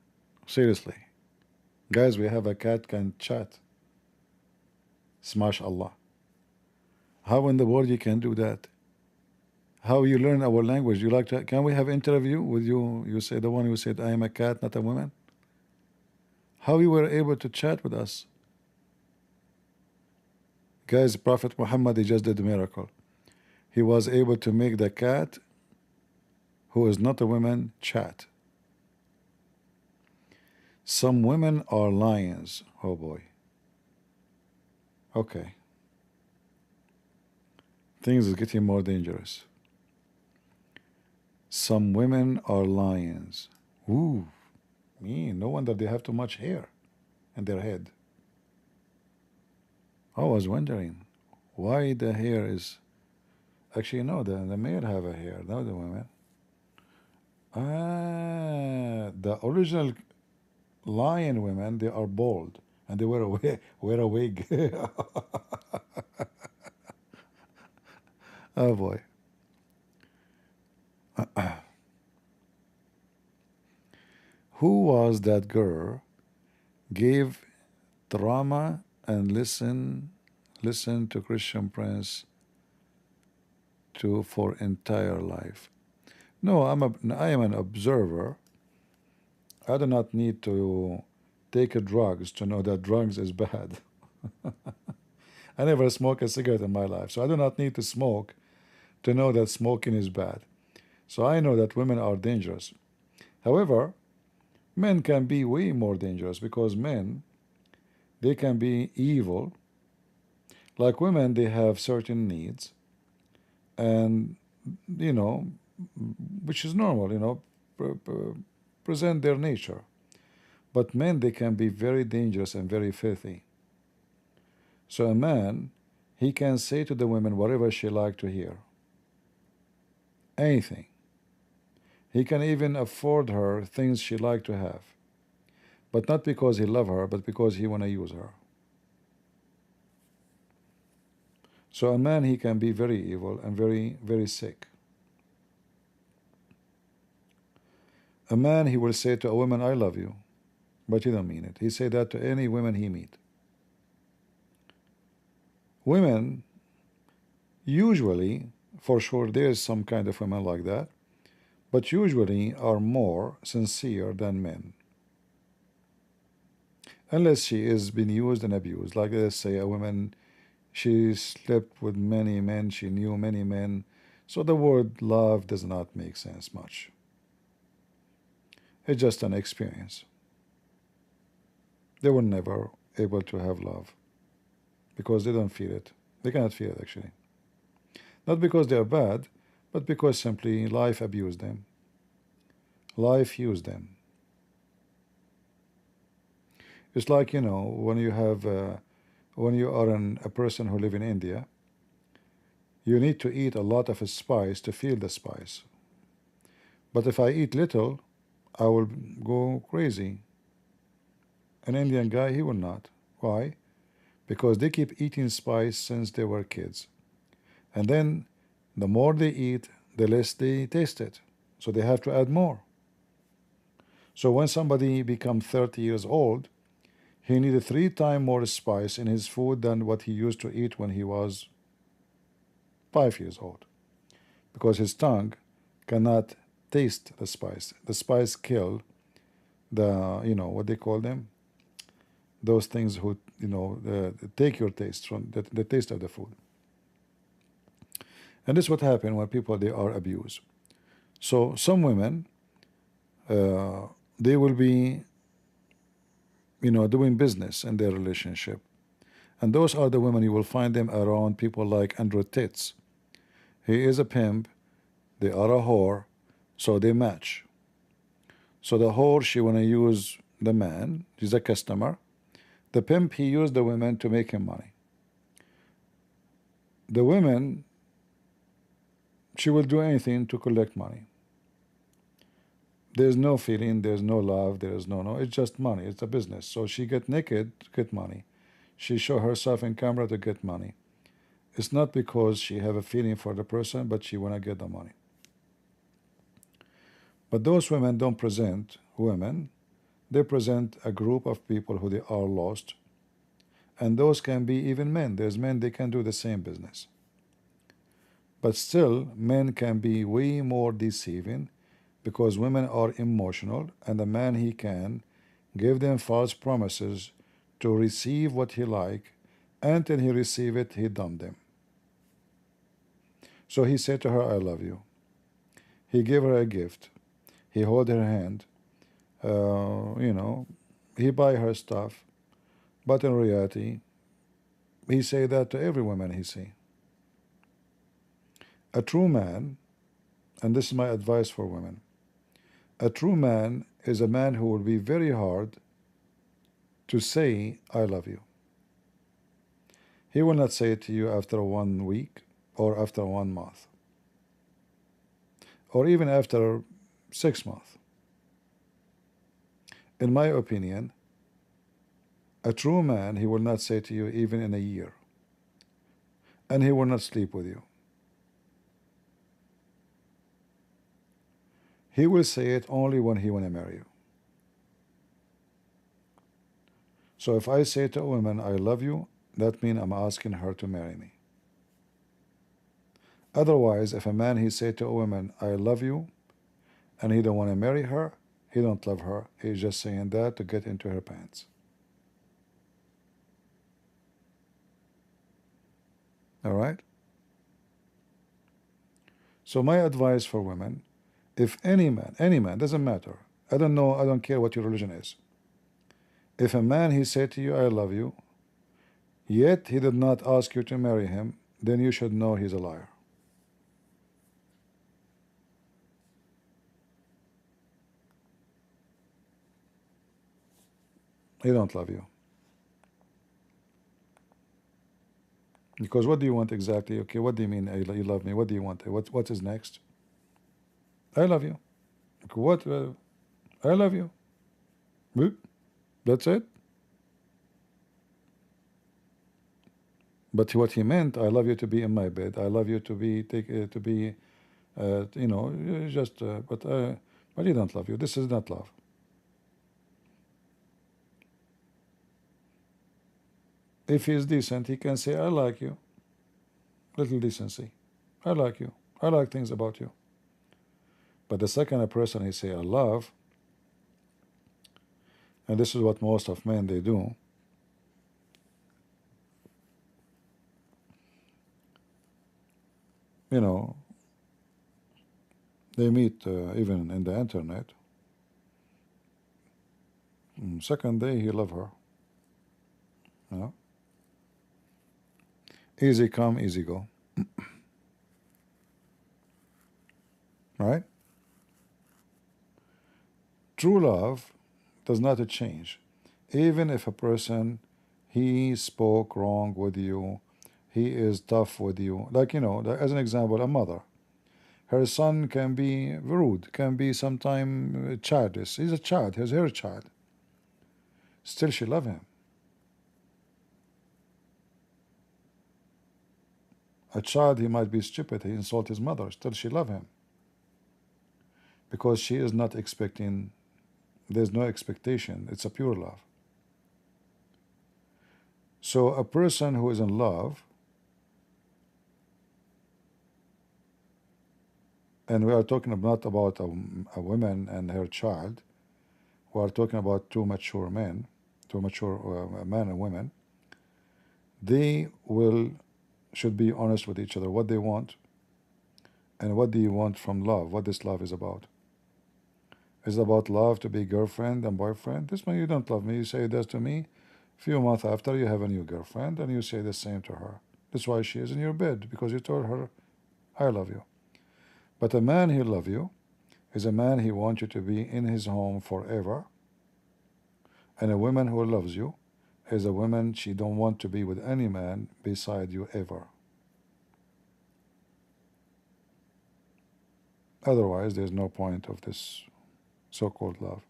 Seriously. Guys, we have a cat can chat. Smash Allah. How in the world you can do that? How you learn our language? You like to, can we have interview with you? You say the one who said, I am a cat, not a woman? How you were able to chat with us? Guys, Prophet Muhammad, he just did a miracle. He was able to make the cat, who is not a woman, chat. Some women are lions. Oh boy. Okay. Things is getting more dangerous. Some women are lions. Ooh. No wonder they have too much hair in their head. I was wondering why the hair is... Actually, no, the male have a hair, not the women. Ah, the original lion women, they are bald and they wear a wig. Oh boy. Who was that girl gave drama and listen listen to Christian Prince for entire life. No, I am an observer. I do not need to take drugs to know that drugs is bad. I never smoked a cigarette in my life, so I do not need to smoke to know that smoking is bad. So I know that women are dangerous. However, men can be way more dangerous because men, they can be evil. Like women, they have certain needs, and you know, which is normal, you know, present their nature. But men, they can be very dangerous and very filthy. So a man, he can say to the women whatever she like to hear. Anything. He can even afford her things she like to have. But not because he love her, but because he want to use her. So a man, he can be very evil and very, very sick. A man, he will say to a woman, I love you, but he don't mean it. He say that to any women he meet. Women, usually, for sure, there is some kind of women like that, but usually are more sincere than men. Unless she is being used and abused. Like let's say a woman, she slept with many men, she knew many men. So the word love does not make sense much. It's just an experience. They were never able to have love because they don't feel it. They cannot feel it actually. Not because they are bad, but because simply life abused them. Life used them. It's like, you know, when you have, when you are a person who live in India, you need to eat a lot of spice to feel the spice. But if I eat little, I will go crazy. An Indian guy, he will not. Why? Because they keep eating spice since they were kids. And then the more they eat, the less they taste it. So they have to add more. So when somebody becomes 30 years old, he needed 3 times more spice in his food than what he used to eat when he was 5 years old. Because his tongue cannot taste the spice. The spice kill the, you know, what they call them? Those things who, you know, take your taste from the taste of the food. And this is what happens when people, they are abused. So some women, they will be, you know, doing business in their relationship. And those are the women, you will find them around people like Andrew Titz. He is a pimp, they are a whore, so they match. So the whore, she want to use the man, he's a customer. The pimp, he used the women to make him money. The women, she will do anything to collect money. There's no feeling, there's no love, there's no, it's just money, it's a business. So she get naked to get money. She show herself in camera to get money. It's not because she have a feeling for the person, but she want to get the money. But those women don't present women, they present a group of people who they are lost. And those can be even men. There's men, they can do the same business. But still, men can be way more deceiving because women are emotional, and the man, he can give them false promises to receive what he like. Until he receive it, he dump them. So he said to her, I love you. He gave her a gift. He hold her hand. You know, he buy her stuff. But in reality, he say that to every woman he see. A true man, and this is my advice for women, a true man is a man who will be very hard to say, I love you. He will not say it to you after 1 week or after 1 month or even after 6 months. In my opinion, a true man, he will not say to you even in a year, and he will not sleep with you. He will say it only when he want to marry you. So if I say to a woman, I love you, that means I'm asking her to marry me. Otherwise, if a man he say to a woman, I love you, and he don't want to marry her, he don't love her. He's just saying that to get into her pants. All right? So my advice for women, if any man, doesn't matter. I don't care what your religion is. If a man he said to you, I love you, yet he did not ask you to marry him, then you should know he's a liar. He don't love you. Because what do you want exactly? Okay, what do you mean you love me? What do you want? What is next? I love you. Okay, what? I love you. That's it. But what he meant, I love you to be in my bed. I love you to be but he don't love you. This is not love. If he is decent, he can say, I like you. Little decency. I like you. I like things about you. But the second a person he say, I love, and this is what most of men they do, you know, they meet even in the internet. Second day he love her. You know? Easy come, easy go. Right? True love does not change. Even if a person, he spoke wrong with you, he is tough with you. Like, you know, as an example, a mother. Her son can be rude, can be sometime childish. He's a child, he's her child. Still she love him. A child, he might be stupid, he insult his mother, still she love him. Because she is not expecting, there's no expectation, it's a pure love. So a person who is in love, and we are talking not about a woman and her child, we are talking about two mature men, man and women, they should be honest with each other, what they want, and what do you want from love, what this love is about. Is it about love to be girlfriend and boyfriend? This man, you don't love me, you say this to me, few months after you have a new girlfriend, and you say the same to her. That's why she is in your bed, because you told her, I love you. But a man he love you is a man he wants you to be in his home forever. And a woman who loves you is a woman she don't want to be with any man beside you ever. Otherwise, there's no point of this so-called love.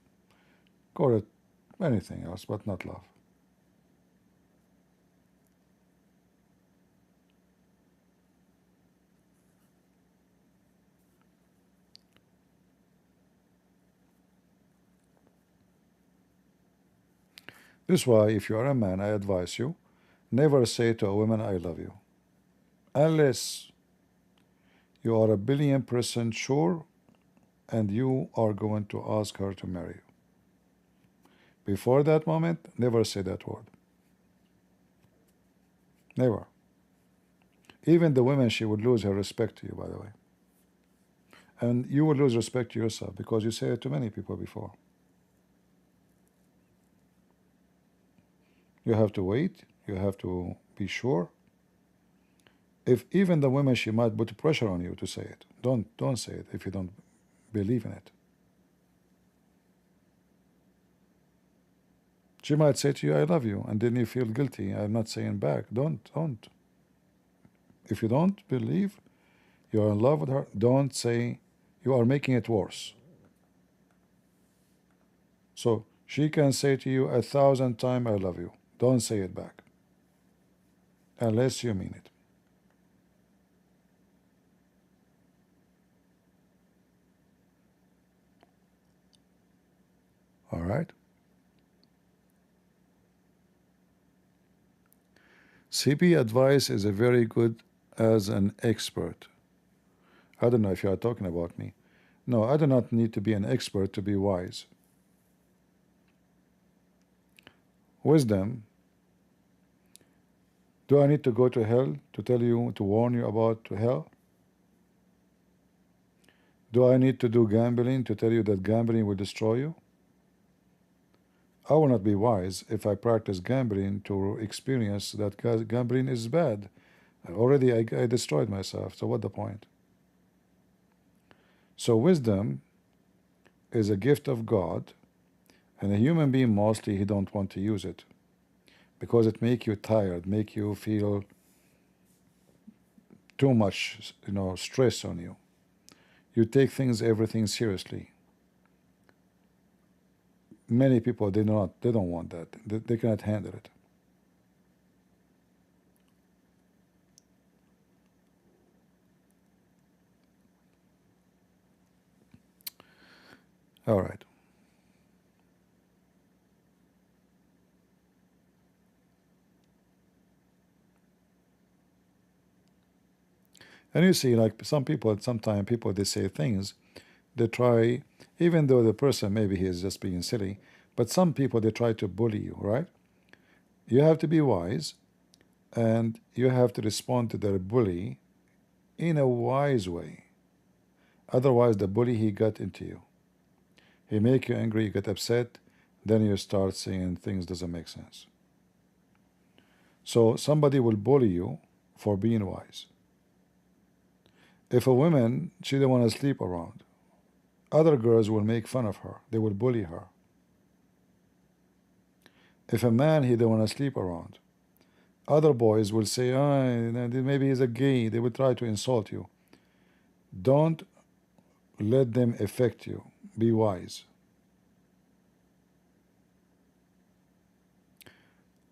Call it anything else, but not love. This is why, if you are a man, I advise you, never say to a woman, I love you. Unless you are 1,000,000,000% sure and you are going to ask her to marry you. Before that moment, never say that word. Never. Even the woman, she would lose her respect to you, by the way. And you will lose respect to yourself because you say it to many people before. You have to wait. You have to be sure. If even the woman, she might put pressure on you to say it. Don't say it if you don't believe in it. She might say to you, I love you, and then you feel guilty. I'm not saying back. Don't. If you don't believe you are in love with her, don't say, you are making it worse. So she can say to you 1,000 times, I love you. Don't say it back. Unless you mean it. All right? CP advice is a very good as an expert. I don't know if you are talking about me. No, I do not need to be an expert to be wise. Wisdom. Do I need to go to hell to tell you, to warn you about hell? Do I need to do gambling to tell you that gambling will destroy you? I will not be wise if I practice gambling to experience that gambling is bad. Already I destroyed myself, so what the point? So wisdom is a gift of God, and a human being mostly he don't want to use it because it make you tired, make you feel too much, stress on you. You take everything seriously. Many people they don't want that. They cannot handle it. All right. And you see, like sometimes people they say things, they try, even though the person maybe he is just being silly, but some people they try to bully you, right? You have to be wise, and you have to respond to their bully in a wise way. Otherwise, the bully he got into you. He make you angry, you get upset, then you start saying things doesn't make sense. So somebody will bully you for being wise. If a woman, she don't want to sleep around, other girls will make fun of her. They will bully her. If a man, he don't want to sleep around, other boys will say, maybe he's a gay. They will try to insult you. Don't let them affect you. Be wise.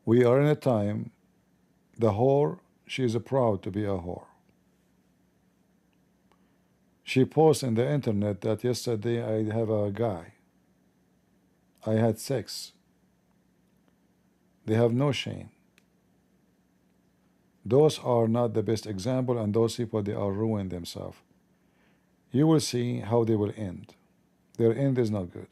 We are in a time, the whore, she is proud to be a whore. She posts in the internet that yesterday I have a guy. I had sex. They have no shame. Those are not the best example, and those people, they are ruining themselves. You will see how they will end. Their end is not good.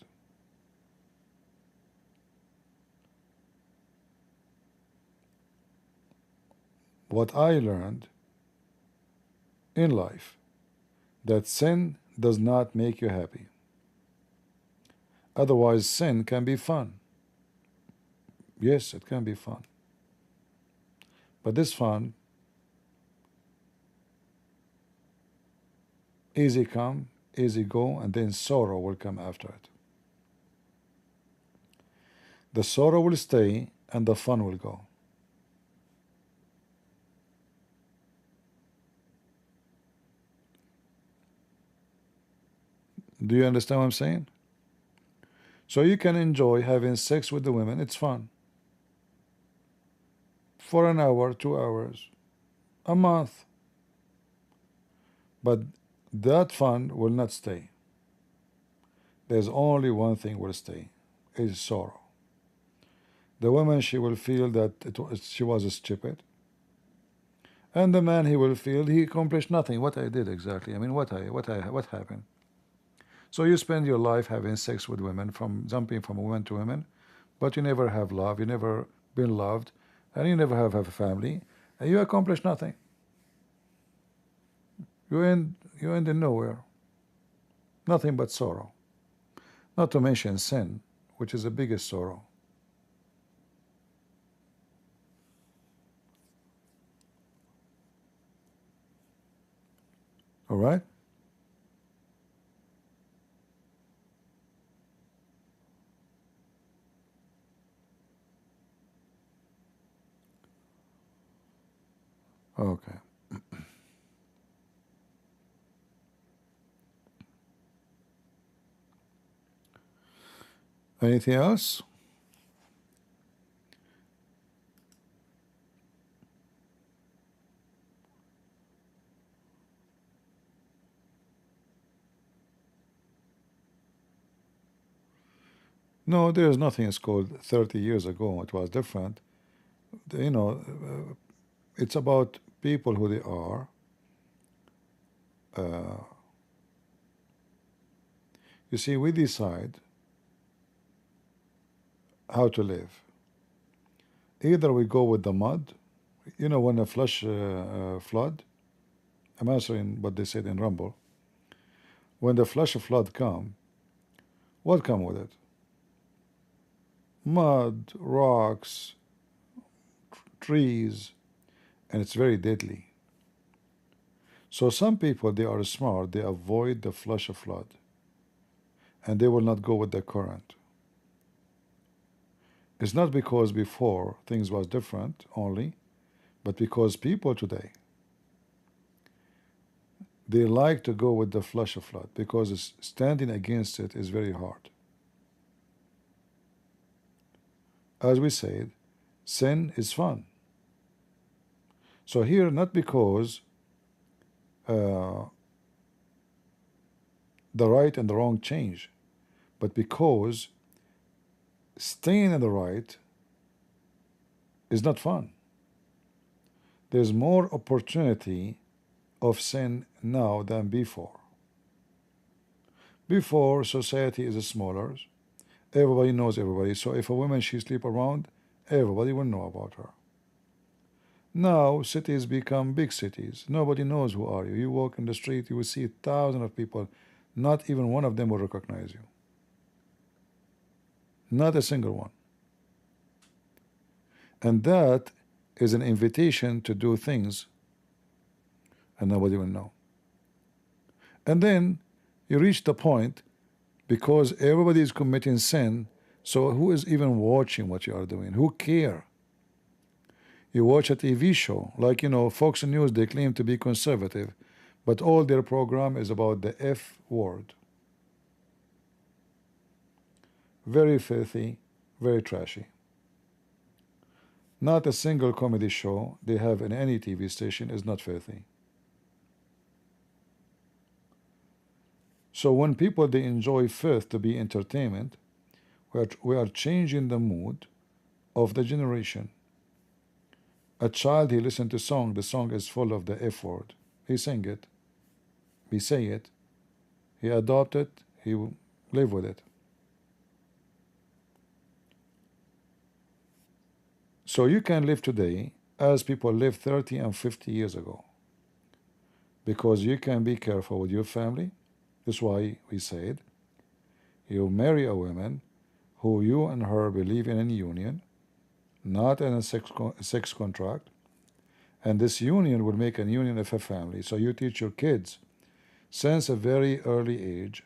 What I learned in life, that sin does not make you happy. Otherwise, sin can be fun. Yes, it can be fun. But this fun, easy come, easy go, and then sorrow will come after it. The sorrow will stay and the fun will go. Do you understand what I'm saying? So you can enjoy having sex with the women, it's fun. For an hour, 2 hours, a month. But that fun will not stay. There's only one thing will stay, is sorrow. The woman, she will feel that she was stupid. And the man, he will feel he accomplished nothing. What I did exactly? I mean, what happened? So you spend your life having sex with women, jumping from woman to woman, but you never have love, you never been loved, and you never have a family, and you accomplish nothing. You end in nowhere. Nothing but sorrow. Not to mention sin, which is the biggest sorrow. All right? Okay. Anything else? No, there is nothing. It's called 30 years ago. It was different. it's about people who they are. You see, we decide how to live. Either we go with the mud, you know, when a flash flood, I'm answering what they said in Rumble. When the flash flood come, what come with it? Mud, rocks, trees, and it's very deadly. So some people, they are smart, they avoid the flash flood, and they will not go with the current. It's not because before things was different only, but because people today, they like to go with the flash flood because standing against it is very hard. As we said, sin is fun. So here, not because the right and the wrong change, but because staying in the right is not fun. There's more opportunity of sin now than before. Before, society is smaller, everybody knows everybody, so if a woman she sleep around, everybody will know about her. Now cities become big cities, nobody knows who are you. You walk in the street, you will see thousands of people, not even one of them will recognize you. Not a single one. And that is an invitation to do things and nobody will know. And then you reach the point, because everybody is committing sin, so who is even watching what you are doing? Who care? You watch a TV show, like, you know, Fox News, they claim to be conservative, but all their program is about the F word. Very filthy, very trashy. Not a single comedy show they have in any TV station is not filthy. So when people, they enjoy filth to be entertainment, we are changing the mood of the generation. A child, he listen to song, the song is full of the F word. He sing it, he say it, he adopt it, he live with it. So you can live today as people lived 30 and 50 years ago, because you can be careful with your family. That's why we said you marry a woman who you and her believe in a union, not in a sex contract, and this union will make a union of a family. So you teach your kids since a very early age,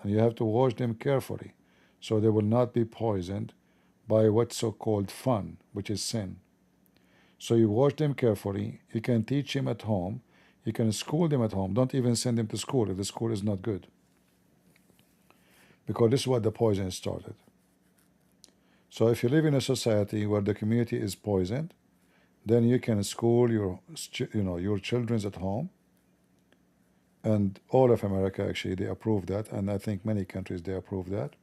and you have to watch them carefully so they will not be poisoned by what's so-called fun, which is sin. So you watch them carefully, you can teach them at home, you can school them at home. Don't even send them to school if the school is not good, because this is what the poison started. So if you live in a society where the community is poisoned, then you can school your children at home. And all of America, actually, they approve that, and I think many countries, they approve that.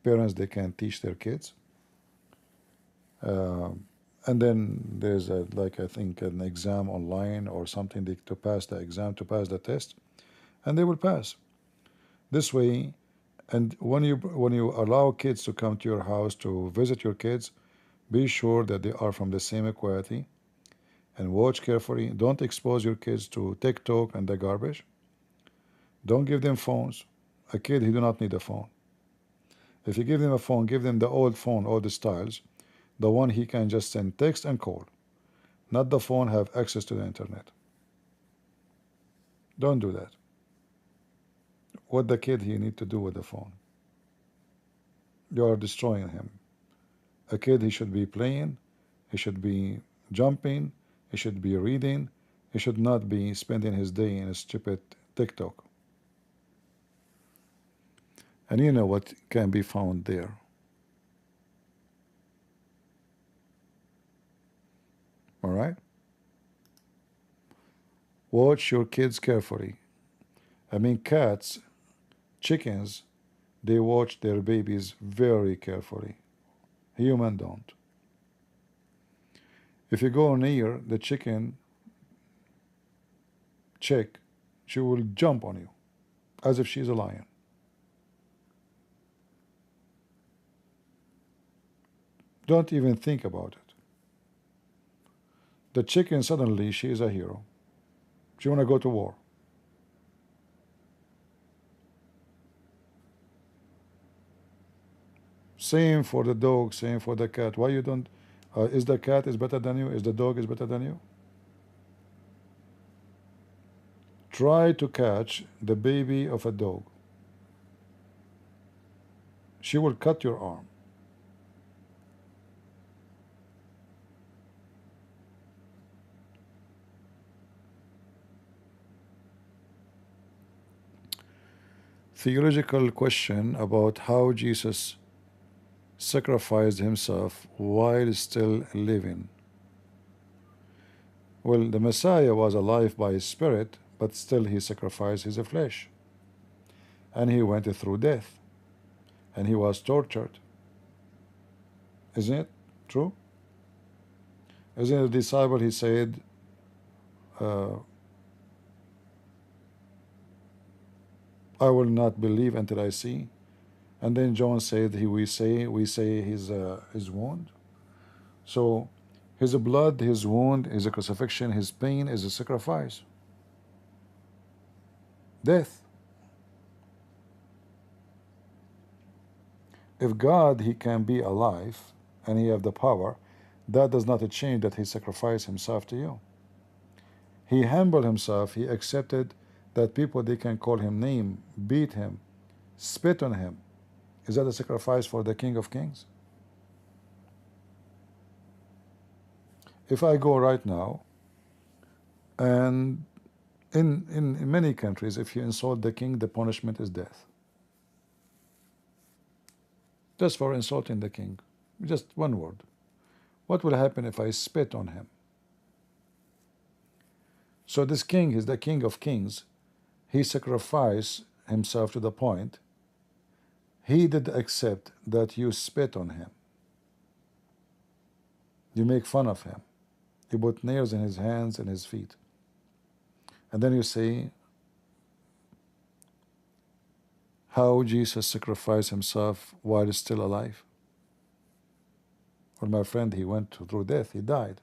Parents, they can teach their kids. And then there's I think an exam online or something to pass the exam, to pass the test, and they will pass. This way, and when you allow kids to come to your house to visit your kids, be sure that they are from the same equality, and watch carefully. Don't expose your kids to TikTok and the garbage. Don't give them phones. A kid, he do not need a phone. If you give them a phone, give them the old phone, all the styles, the one he can just send text and call, not the phone have access to the internet. Don't do that. What the kid he need to do with the phone? You are destroying him. A kid, he should be playing, he should be jumping, he should be reading, he should not be spending his day in a stupid TikTok. And you know what can be found there. All right? Watch your kids carefully. I mean, cats, chickens, they watch their babies very carefully. Human don't. If you go near the chicken chick, she will jump on you as if she's a lion. Don't even think about it. The chicken, suddenly she is a hero. She wanna go to war. Same for the dog, same for the cat. Why you don't? Is the cat is better than you? Is the dog is better than you? Try to catch the baby of a dog. She will cut your arm. Theological question about how Jesus sacrificed himself while still living. Well, the Messiah was alive by his spirit, but still he sacrificed his flesh. And he went through death. And he was tortured. Isn't it true? Isn't the disciple, he said, I will not believe until I see. And then John said, we say his wound. So his blood, his wound, his crucifixion, his pain is a sacrifice. Death. If God, he can be alive and he have the power, that does not change that he sacrificed himself to you. He humbled himself. He accepted that people, they can call him name, beat him, spit on him. Is that a sacrifice for the King of Kings? If I go right now, and in many countries, if you insult the king, the punishment is death. Just for insulting the king. Just one word. What will happen if I spit on him? So this king is the King of Kings. He sacrificed himself to the point he did accept that you spit on him. You make fun of him. You put nails in his hands and his feet. And then you say how Jesus sacrificed himself while still alive. Well, my friend, he went through death. He died.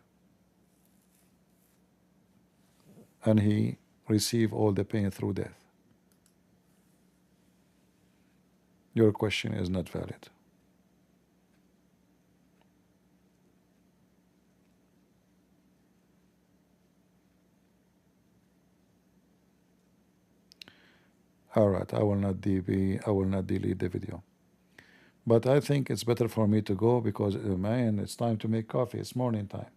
And he received all the pain through death. Your question is not valid. All right, I will not delete the video. But I think it's better for me to go because, man, it's time to make coffee. It's morning time.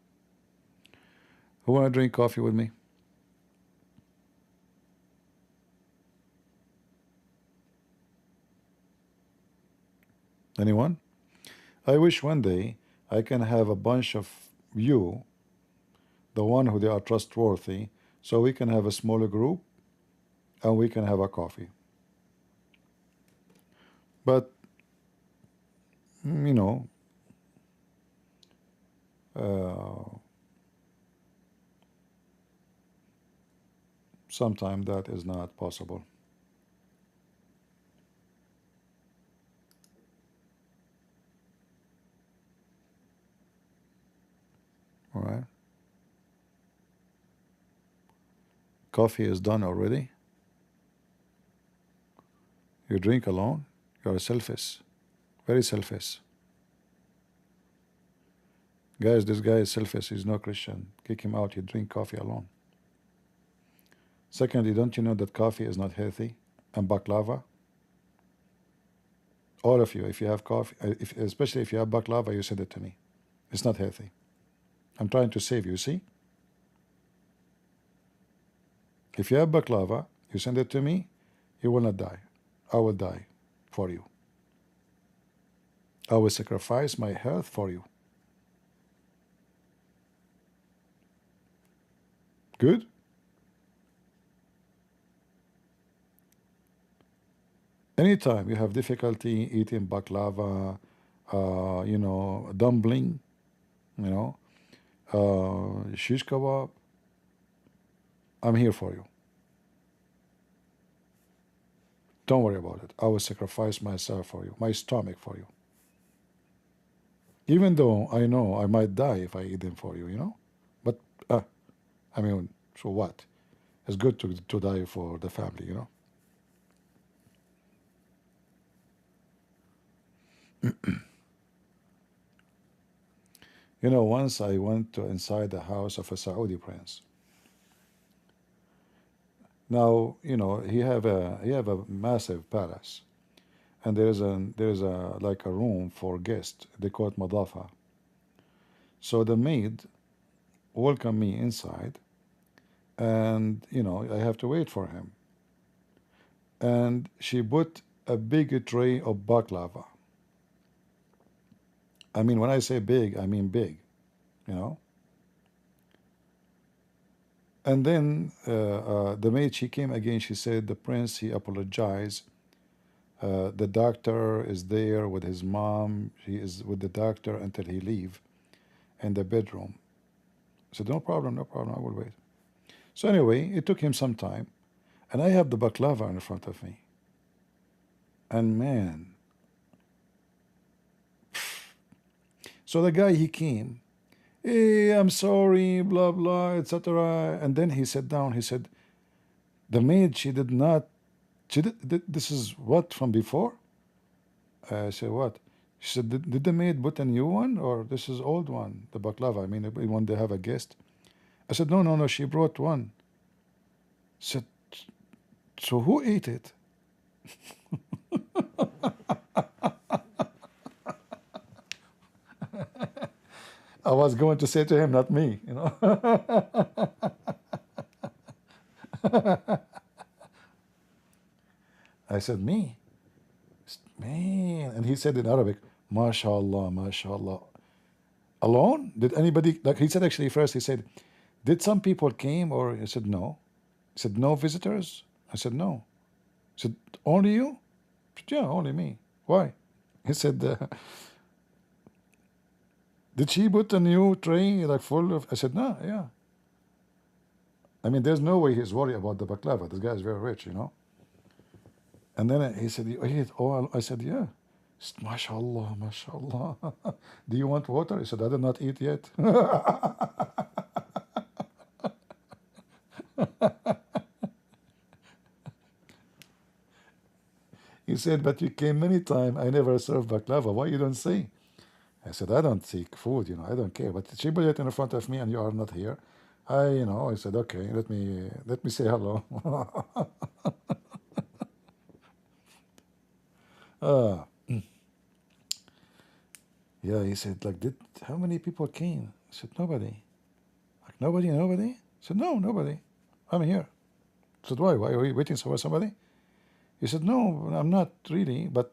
Who want to drink coffee with me? Anyone? I wish one day I can have a bunch of you, the one who they are trustworthy, so we can have a smaller group and we can have a coffee. But you know, sometimes that is not possible. All right. Coffee is done already. You drink alone. You are selfish. Very selfish. Guys, this guy is selfish. He's no Christian. Kick him out. You drink coffee alone. Secondly, don't you know that coffee is not healthy? And baklava? All of you, if you have coffee, especially if you have baklava, you send it to me. It's not healthy. I'm trying to save you, see? If you have baklava, you send it to me, you will not die. I will die for you. I will sacrifice my health for you. Good? Anytime you have difficulty eating baklava, dumpling, shish kebab, I'm here for you. Don't worry about it. I will sacrifice myself for you, my stomach for you. Even though I know I might die if I eat them for you, you know? But, I mean, so what? It's good to die for the family, you know? You know, once I went to inside the house of a Saudi prince. Now, you know, he have a massive palace, and there's a like a room for guests. They call it madafa. So the maid welcomed me inside, and you know I have to wait for him. And she put a big tray of baklava. I mean, when I say big, I mean big, you know. And then the maid, she came again. She said, the prince, he apologized. The doctor is there with his mom. He is with the doctor until he leave in the bedroom. I said, no problem, I will wait. So anyway, it took him some time. And I have the baklava in front of me. And man. So the guy, he came. Hey, I'm sorry, blah, blah, etc. And then he sat down. He said, the maid, she did not, this is what, from before? I said, what? She said, did the maid put a new one, or this is old one, the baklava? I mean, when they have a guest. I said, no, she brought one. Said, so who ate it? I was going to say to him, not me, you know. I said, me? Man. And he said in Arabic, MashaAllah, MashaAllah. Alone? Did anybody, like he said actually first, he said, did some people came, or he said, no. He said, no visitors? I said, no. He said, only you? I said, yeah, only me. Why? He said, did she put a new tray like full of? I said, no, yeah. I mean, there's no way he's worried about the baklava. This guy is very rich, you know. And then he said, you ate all? I said, yeah. He said, MashaAllah, MashaAllah. Do you want water? He said, I did not eat yet. He said, but you came many times. I never served baklava. Why you don't say? I said, I don't seek food, you know, I don't care. But she put it in front of me and you are not here. I said, okay, let me say hello. Yeah, he said, like, how many people came? I said, nobody. Like, nobody? I said, no, nobody. I'm here. I said, why? Why are you waiting for somebody? He said, no, I'm not really, but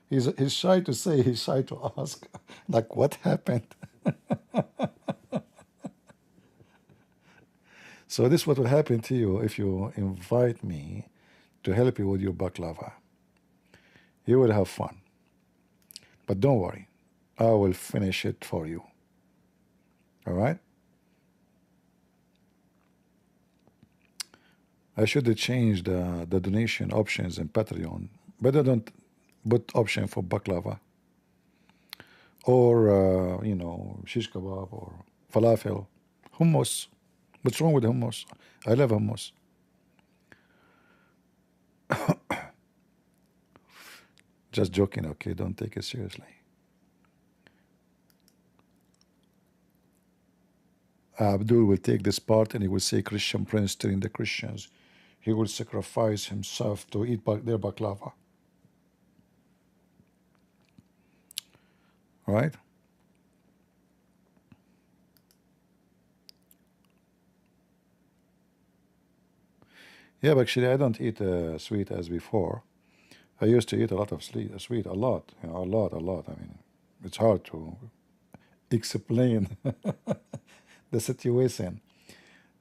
he's shy to say, he's shy to ask. Like, what happened? So this is what will happen to you if you invite me to help you with your baklava. You will have fun. But don't worry, I will finish it for you. All right? I should change the donation options in Patreon, but I don't put option for baklava or shish kebab or falafel, hummus. What's wrong with hummus? I love hummus. Just joking, okay? Don't take it seriously. Abdul will take this part and he will say Christian prince telling the Christians he will sacrifice himself to eat their baklava. Right? Yeah, but actually I don't eat sweet as before. I used to eat a lot of sweet, a lot, a lot. I mean, it's hard to explain the situation.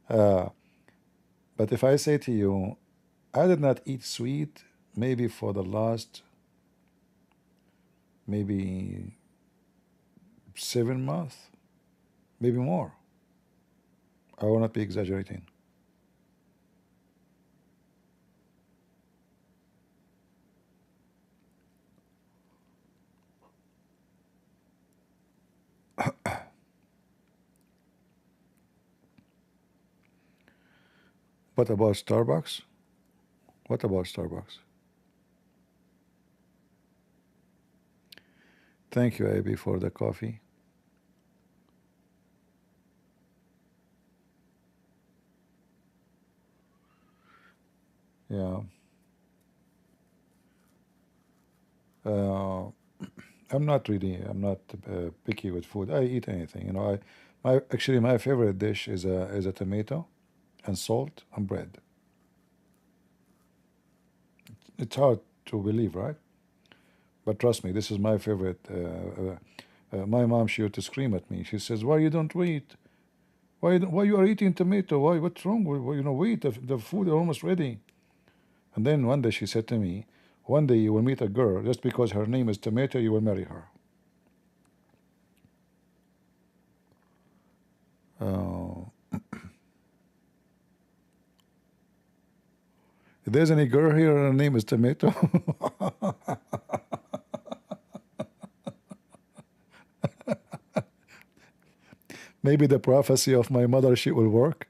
But if I say to you, I did not eat sweet maybe for the last maybe 7 months, maybe more. I will not be exaggerating. What about Starbucks? What about Starbucks? Thank you, AB, for the coffee. Yeah. I'm not picky with food. I eat anything. You know, actually my favorite dish is a tomato and salt and bread. It's hard to believe, right? But trust me, this is my favorite. My mom, she used to scream at me. She says, "Why you don't wait? Why you are eating tomato? Why? What's wrong? You know, wait. The food is almost ready." And then one day she said to me, "One day you will meet a girl. Just because her name is Tomato, you will marry her." If there's any girl here and her name is Tomato, maybe the prophecy of my mother, she will work.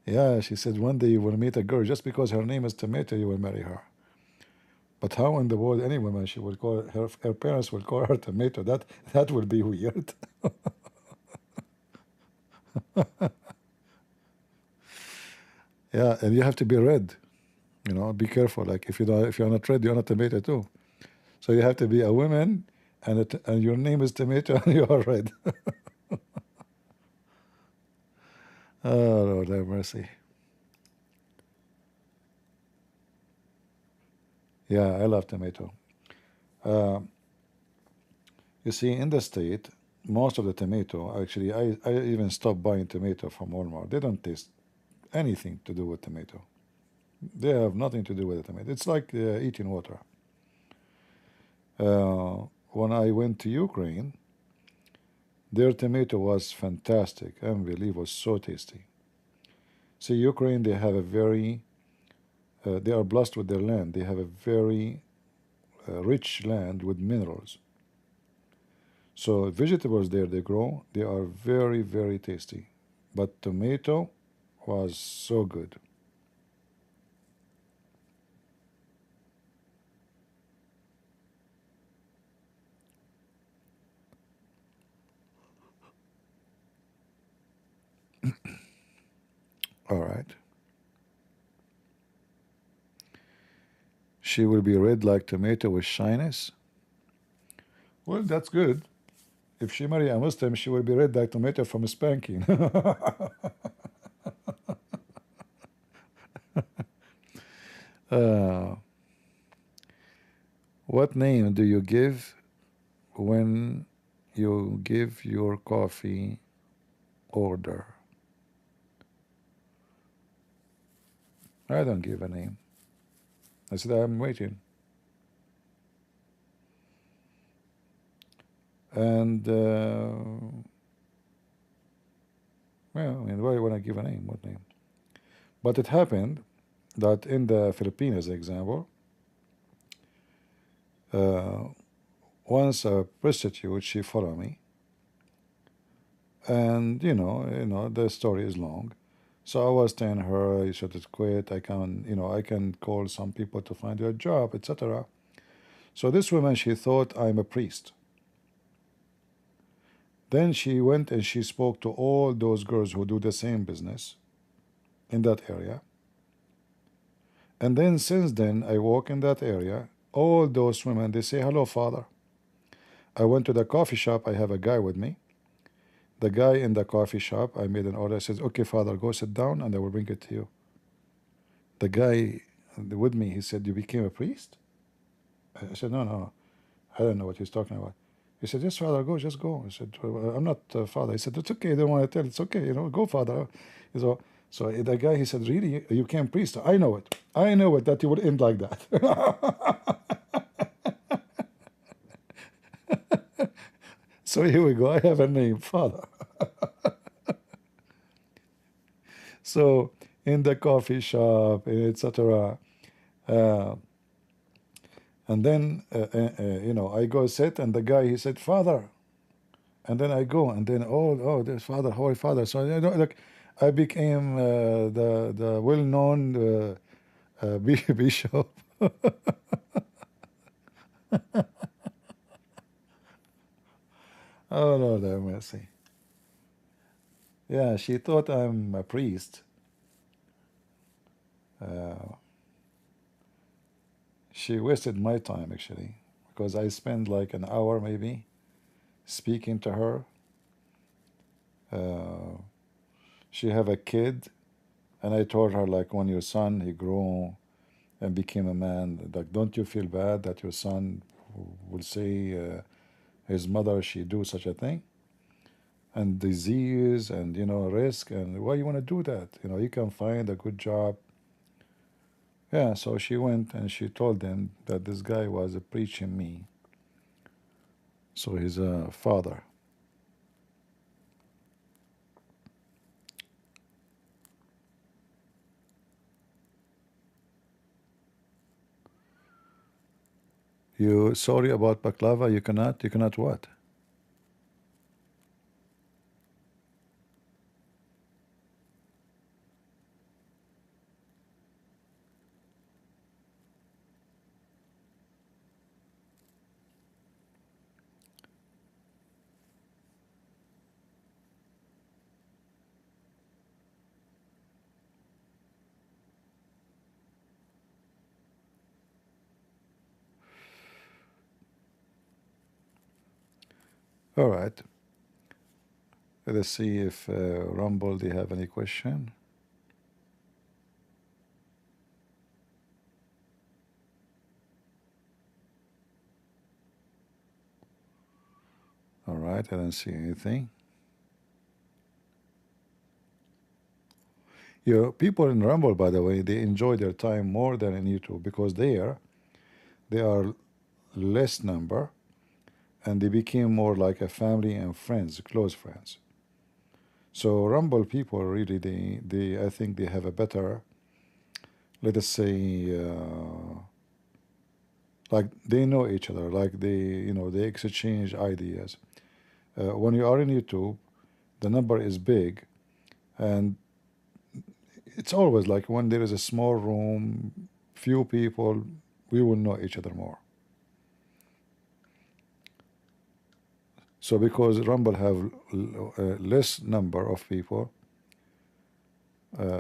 Yeah, she said one day you will meet a girl just because her name is Tomato, you will marry her. But how in the world any woman she will call her parents will call her Tomato? That will be weird. Yeah, and you have to be red. You know, be careful. Like if you're not red, you're not Tomato too. So you have to be a woman, and your name is Tomato, and you are red. Oh Lord have mercy. Yeah, I love tomato. You see, in the state, most of the tomato, actually, I even stopped buying tomato from Walmart. They don't taste anything to do with tomato. They have nothing to do with the tomato. It's like eating water. When I went to Ukraine, their tomato was fantastic. Unbelievable, so tasty. See, Ukraine, they have a very, they are blessed with their land. They have a very rich land with minerals. So vegetables there they grow, they are very, very tasty. But tomato was so good. All right. She will be red like tomato with shyness. Well, that's good. If she marry a Muslim, she will be red like tomato from a spanking. What name do you give when you give your coffee order? I don't give a name. I said I'm waiting. And well, I mean, why would I give a name? What name? But it happened that in the Philippines, as an example, once a prostitute, she followed me, and you know the story is long. So I was telling her you should quit. I can call some people to find you a job, etc. So this woman, she thought I'm a priest. Then she went and she spoke to all those girls who do the same business in that area. And then since then, I walk in that area, all those women, they say, "Hello, Father." I went to the coffee shop, I have a guy with me. The guy in the coffee shop, I made an order, I said, "Okay, Father, go sit down and I will bring it to you." The guy with me, he said, "You became a priest?" I said, No, I don't know what he's talking about. He said, "Yes, Father, go, just go." I said, "I'm not Father." He said, "It's okay, I don't want to tell. It's okay, go, Father." So the guy, he said, "Really, you became priest?" I know it that you would end like that. So here we go. I have a name, Father. So in the coffee shop, etc. And then, I go sit, and the guy, he said, Father. And then I go, and then, there's Father, Holy Father. So, like, I became the well-known bishop. Oh, Lord have mercy. Yeah, she thought I'm a priest. She wasted my time, actually, because I spent like an hour maybe speaking to her. She have a kid, and I told her, like, when your son, he grew and became a man, like, don't you feel bad that your son will say his mother, she do such a thing? And disease and, risk, and why you want to do that? You can find a good job. Yeah, so she went and she told them that this guy was preaching me. So he's a father. You sorry about baklava? You cannot what? All right. Let's see if Rumble, they have any question. All right, I don't see anything. People in Rumble, by the way, they enjoy their time more than in YouTube, because there they are less number, and they became more like a family and friends, close friends. So Rumble people really, they I think they have a better, let us say, like, they know each other, like they exchange ideas. When you are in YouTube, the number is big, and it's always like when there is a small room, few people, we will know each other more. So because Rumble have less number of people,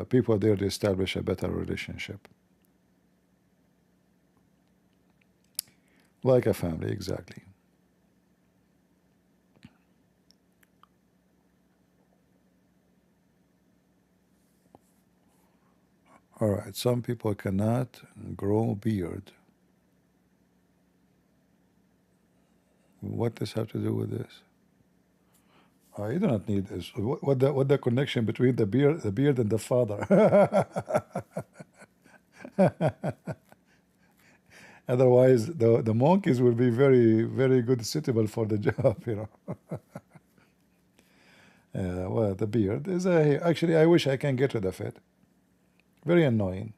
people there, they establish a better relationship. Like a family, exactly. All right, some people cannot grow beard. What does have to do with this? You do not need this. What the connection between the beard and the father? Otherwise, the monkeys will be very, very good, suitable for the job, well, the beard is actually, I wish I can get rid of it. Very annoying.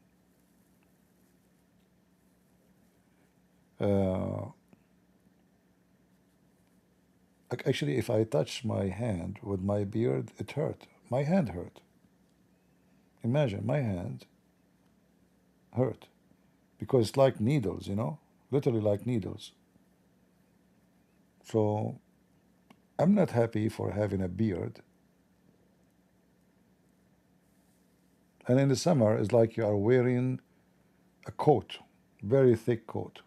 Actually, if I touch my hand with my beard, it hurt. My hand hurt. Imagine, my hand hurt. Because it's like needles, literally like needles. So I'm not happy for having a beard. And in the summer, it's like you are wearing a coat, very thick coat.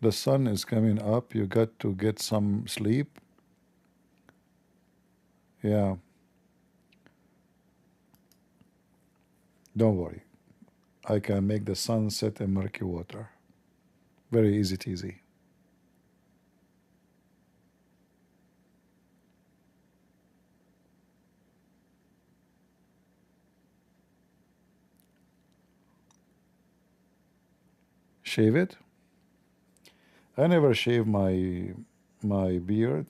The sun is coming up. You got to get some sleep. Yeah. Don't worry. I can make the sun set in murky water. Very easy teasy. shave it. I never shave my beard,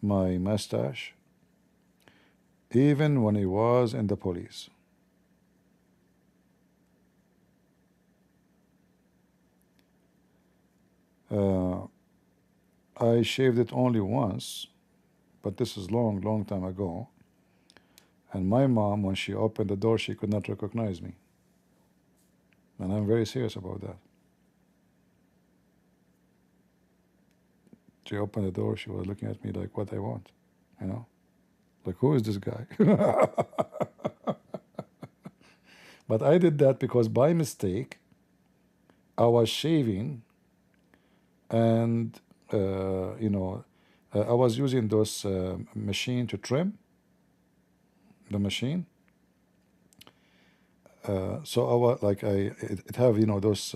my mustache, even when he was in the police. I shaved it only once, but this is long time ago. And my mom, when she opened the door, she could not recognize me. And I'm very serious about that. She opened the door, she was looking at me like, what I want, you know? Like, who is this guy? But I did that because by mistake, I was shaving and, you know, I was using those machine to trim, the machine. So I was like, it have, you know, those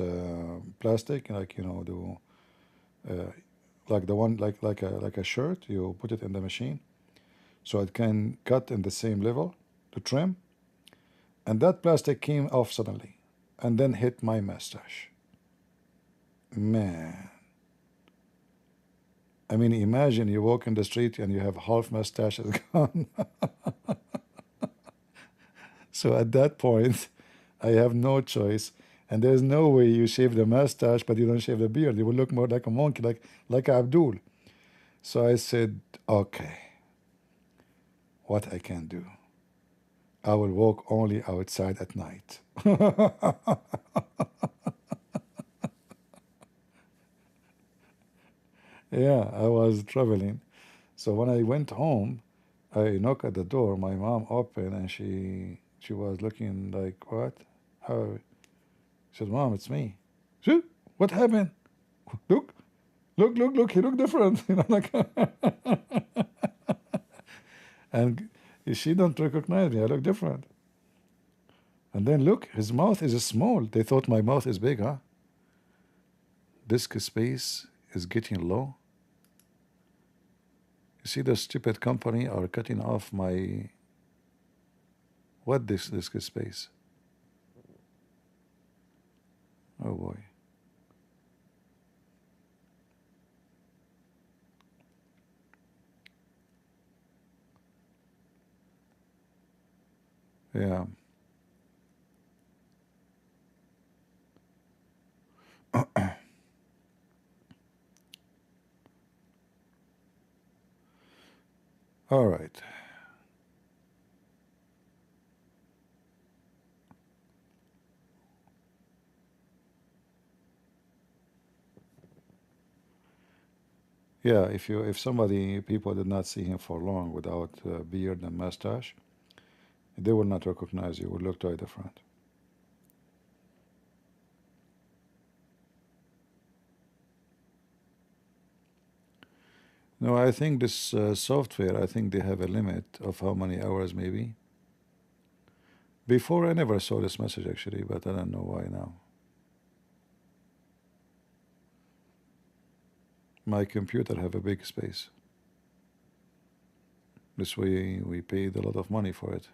plastic, like, you know, like the one, like a shirt, you put it in the machine so it can cut in the same level to trim. And that plastic came off suddenly and then hit my mustache. Man. I mean, imagine you walk in the street and you have half mustache is gone. So at that point, I have no choice. And there's no way you shave the mustache, but you don't shave the beard. You will look more like a monkey, like Abdul. So I said, okay, what I can do? I will walk only outside at night. Yeah, I was traveling. So when I went home, I knocked at the door. My mom opened and she was looking like, what? How? She said, Mom, it's me. See? What happened? Look, he looked different. You know, like and she don't recognize me. I look different. And then look, his mouth is small. They thought my mouth is big, huh? Disk space is getting low. You see, the stupid company are cutting off my this disk space. Oh boy. Yeah. All right. Yeah, if people did not see him for long without beard and mustache, they will not recognize you. Will look totally different. No, I think this software, I think they have a limit of how many hours maybe. Before I never saw this message actually, but I don't know why now. My computer have a big space. This way we paid a lot of money for it.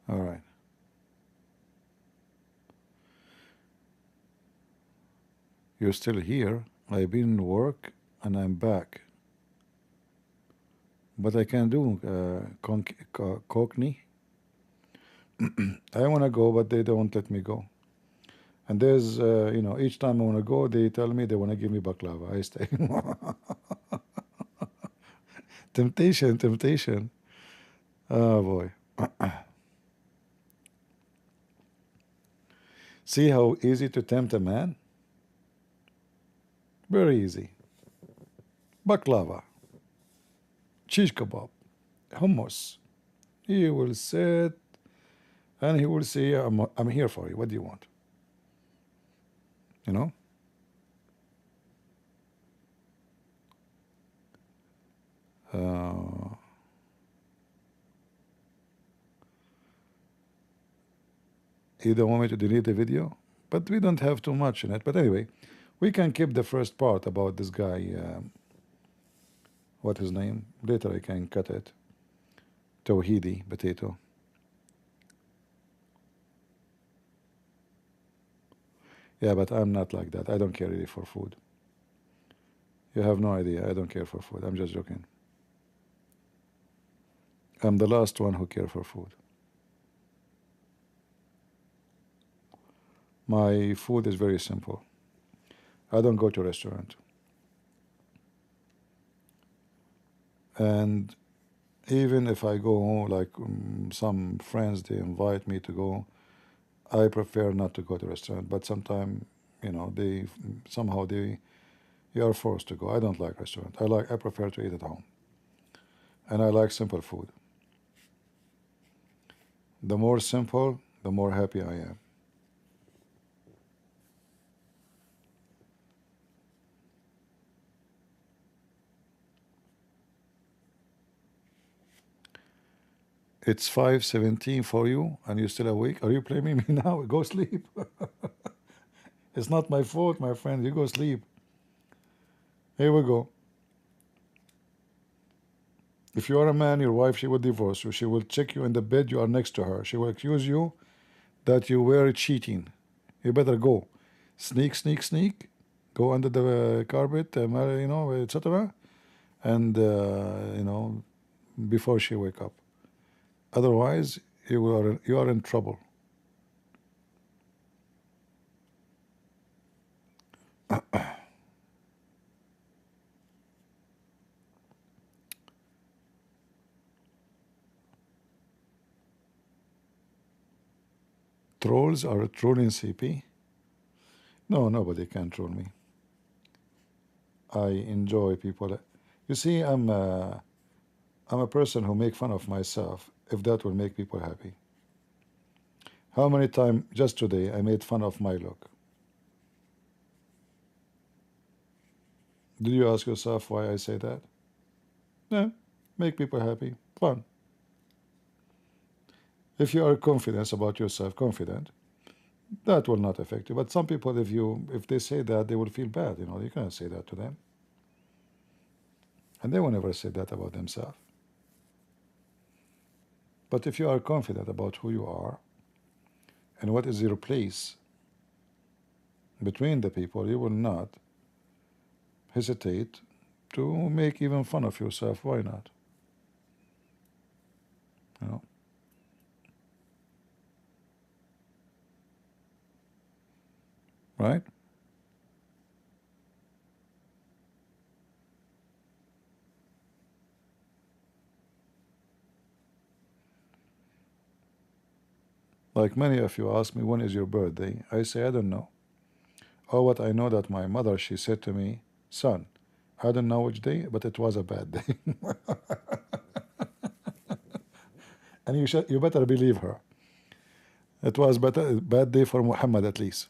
All right. You're still here. I've been in work and I'm back. But I can do Cockney. I want to go, but they don't let me go. And there's, you know, each time I want to go, they tell me they want to give me baklava. I stay. Temptation. Oh boy. See how easy to tempt a man? Very easy. Baklava, shish kebab, hummus. He will sit and he will say, I'm here for you. What do you want? You know? You don't want me to delete the video? But we don't have too much in it. But anyway, We can keep the first part about this guy. What his name? Later I can cut it. Tawhidi potato. Yeah, but I'm not like that. I don't care really for food. You have no idea. I don't care for food. I'm just joking. I'm the last one who care for food. My food is very simple. I don't go to a restaurant. And even if I go, like some friends, they invite me to go, I prefer not to go to a restaurant. But sometimes, you know, you are forced to go. I don't like restaurant. I prefer to eat at home. And I like simple food. The more simple, the more happy I am. It's 5:17 for you, and you're still awake. Are you blaming me now? Go sleep. It's not my fault, my friend. You go sleep. Here we go. If you are a man, your wife, she will divorce you. She will check you in the bed. You are next to her. She will accuse you that you were cheating. You better go. Sneak, sneak, sneak. Go under the carpet, you know, etc. And, you know, before she wake up. Otherwise, you are in trouble. Trolls are trolling CP? No, nobody can troll me. I enjoy people. You see, I'm a person who make fun of myself if that will make people happy. How many times just today I made fun of my look? Did you ask yourself why I say that? No, make people happy, fun. If you are confident about yourself, that will not affect you. But some people, if they say that, they will feel bad. You know, you can't say that to them, and they will never say that about themselves. But if you are confident about who you are and what is your place between the people, you will not hesitate to make even fun of yourself. Why not? You know. Right? Like many of you ask me, when is your birthday? I say, I don't know. Oh, what I know that my mother, she said to me, son, I don't know which day, but it was a bad day. And you better believe her. It was a bad day for Mohammed at least.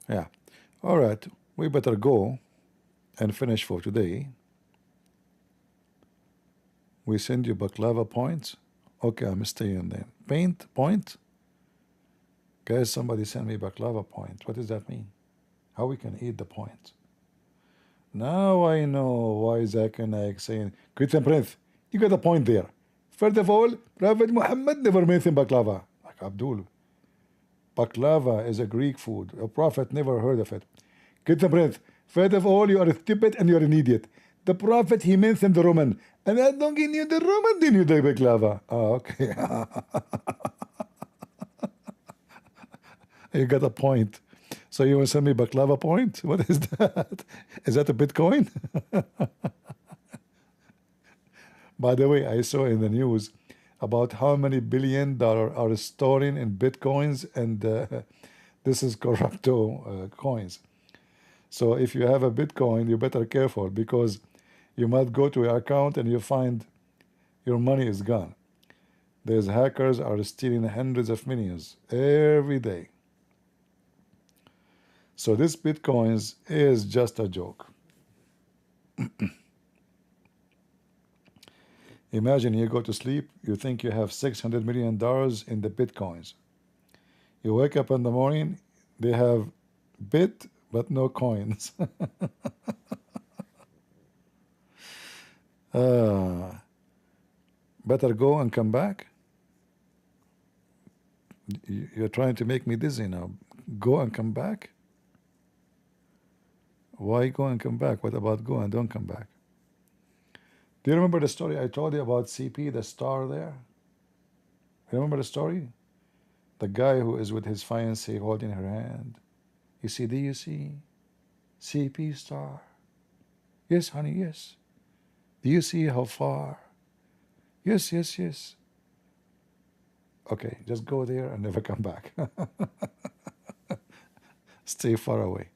Yeah. All right. We better go and finish for today. We send you baklava points. Okay, I'm staying there. Paint point. Guys, somebody send me baklava point. What does that mean? How we can eat the point? Now I know why Zakir and Naik saying, Christian Prince, you got a point there. First of all, Prophet Muhammad never mentioned baklava. Like Abdul. Baklava is a Greek food. A prophet never heard of it. Christian Prince, first of all, you are stupid and you are an idiot. The prophet, he mentioned the Roman. And I don't give you the Roman, then you the baklava. Oh, okay. You got a point. So you want to send me baklava point? What is that? Is that a Bitcoin? By the way, I saw in the news about how many $1 billion are storing in Bitcoins, and this is corrupto coins. So if you have a Bitcoin, you better careful, because you might go to your account and you find your money is gone. These hackers are stealing hundreds of millions every day. So this Bitcoins is just a joke. Imagine you go to sleep, you think you have $600 million in the bitcoins. You wake up in the morning, they have bit but no coins. Better go and come back. You're trying to make me dizzy now. Go and come back? Why go and come back? What about go and don't come back? Do you remember the story I told you about CP, the star there? Remember the story? The guy who is with his fiancée holding her hand. You see, do you see? CP star. Yes, honey, yes. Do you see how far? Yes, yes, yes. Okay, just go there and never come back. Stay far away.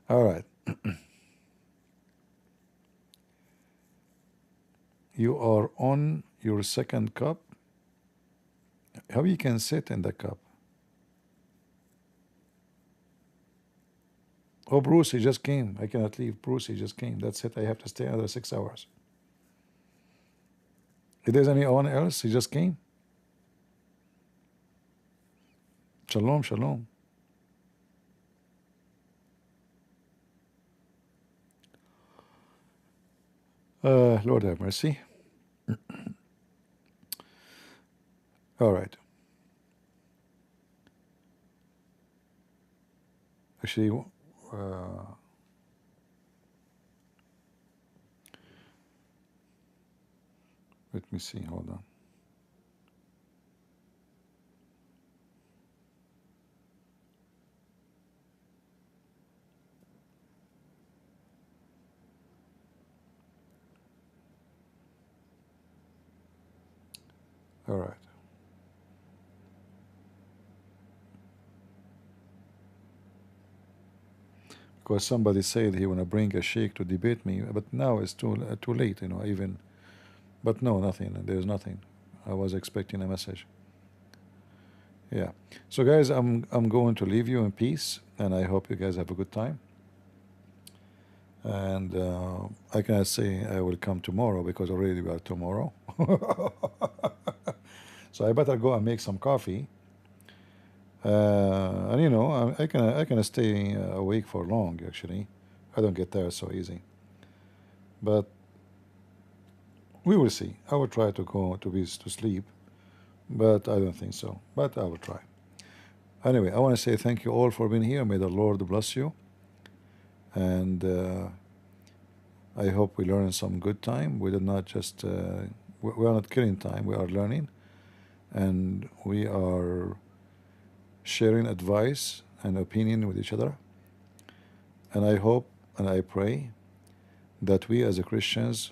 All right. You are on your second cup. How you can sit in the cup? Oh, Bruce, he just came. I cannot leave. Bruce, he just came. That's it. I have to stay another 6 hours. If there's anyone else, he just came. Shalom, shalom. Lord have mercy. All right. Actually, let me see. Hold on. All right. Because somebody said he want to bring a sheikh to debate me, but now it's too late, you know. Even, but no, nothing. There's nothing. I was expecting a message. Yeah. So guys, I'm going to leave you in peace, and I hope you guys have a good time. And I cannot say I will come tomorrow because already we are tomorrow. So I better go and make some coffee. And you know, I can stay awake for long. Actually, I don't get tired so easy. But we will see. I will try to go to sleep, but I don't think so. But I will try. Anyway, I want to say thank you all for being here. May the Lord bless you. And I hope we learned some good time. We did not just we are not killing time. We are learning, and we are sharing advice and opinion with each other. And I hope and I pray that we as a Christians,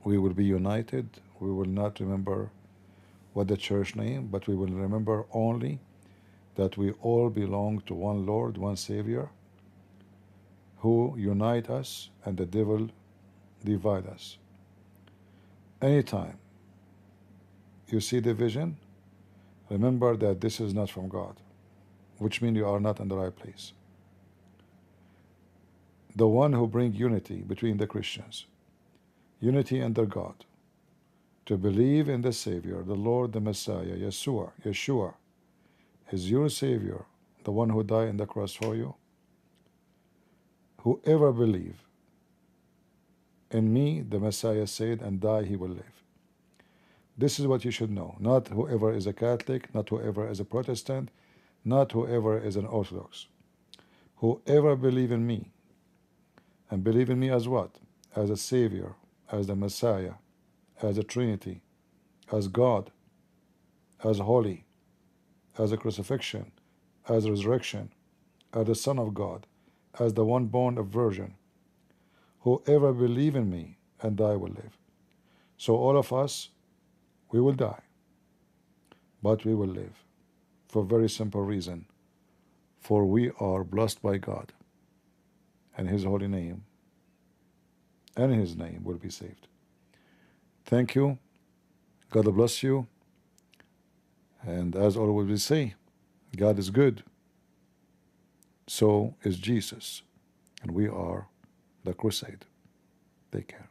we will be united. We will not remember what the church name, but we will remember only that we all belong to one Lord, one Savior, who unite us and the devil divide us. Anytime you see division, remember that this is not from God, which means you are not in the right place. The one who brings unity between the Christians, unity under God, to believe in the Savior, the Lord, the Messiah, Yeshua, is your Savior, the one who died on the cross for you. Whoever believe in me, the Messiah said, and die, he will live. This is what you should know. Not whoever is a Catholic, not whoever is a Protestant, not whoever is an Orthodox. Whoever believe in me, and believe in me as what? As a Savior, as the Messiah, as a Trinity, as God, as holy, as a crucifixion, as a resurrection, as the Son of God, as the one born of virgin. Whoever believe in me and die will live. So all of us, we will die, but we will live for a very simple reason. For we are blessed by God, and His holy name, and His name will be saved. Thank you. God bless you. And as always we say, God is good. So is Jesus. And we are the crusade. Take care.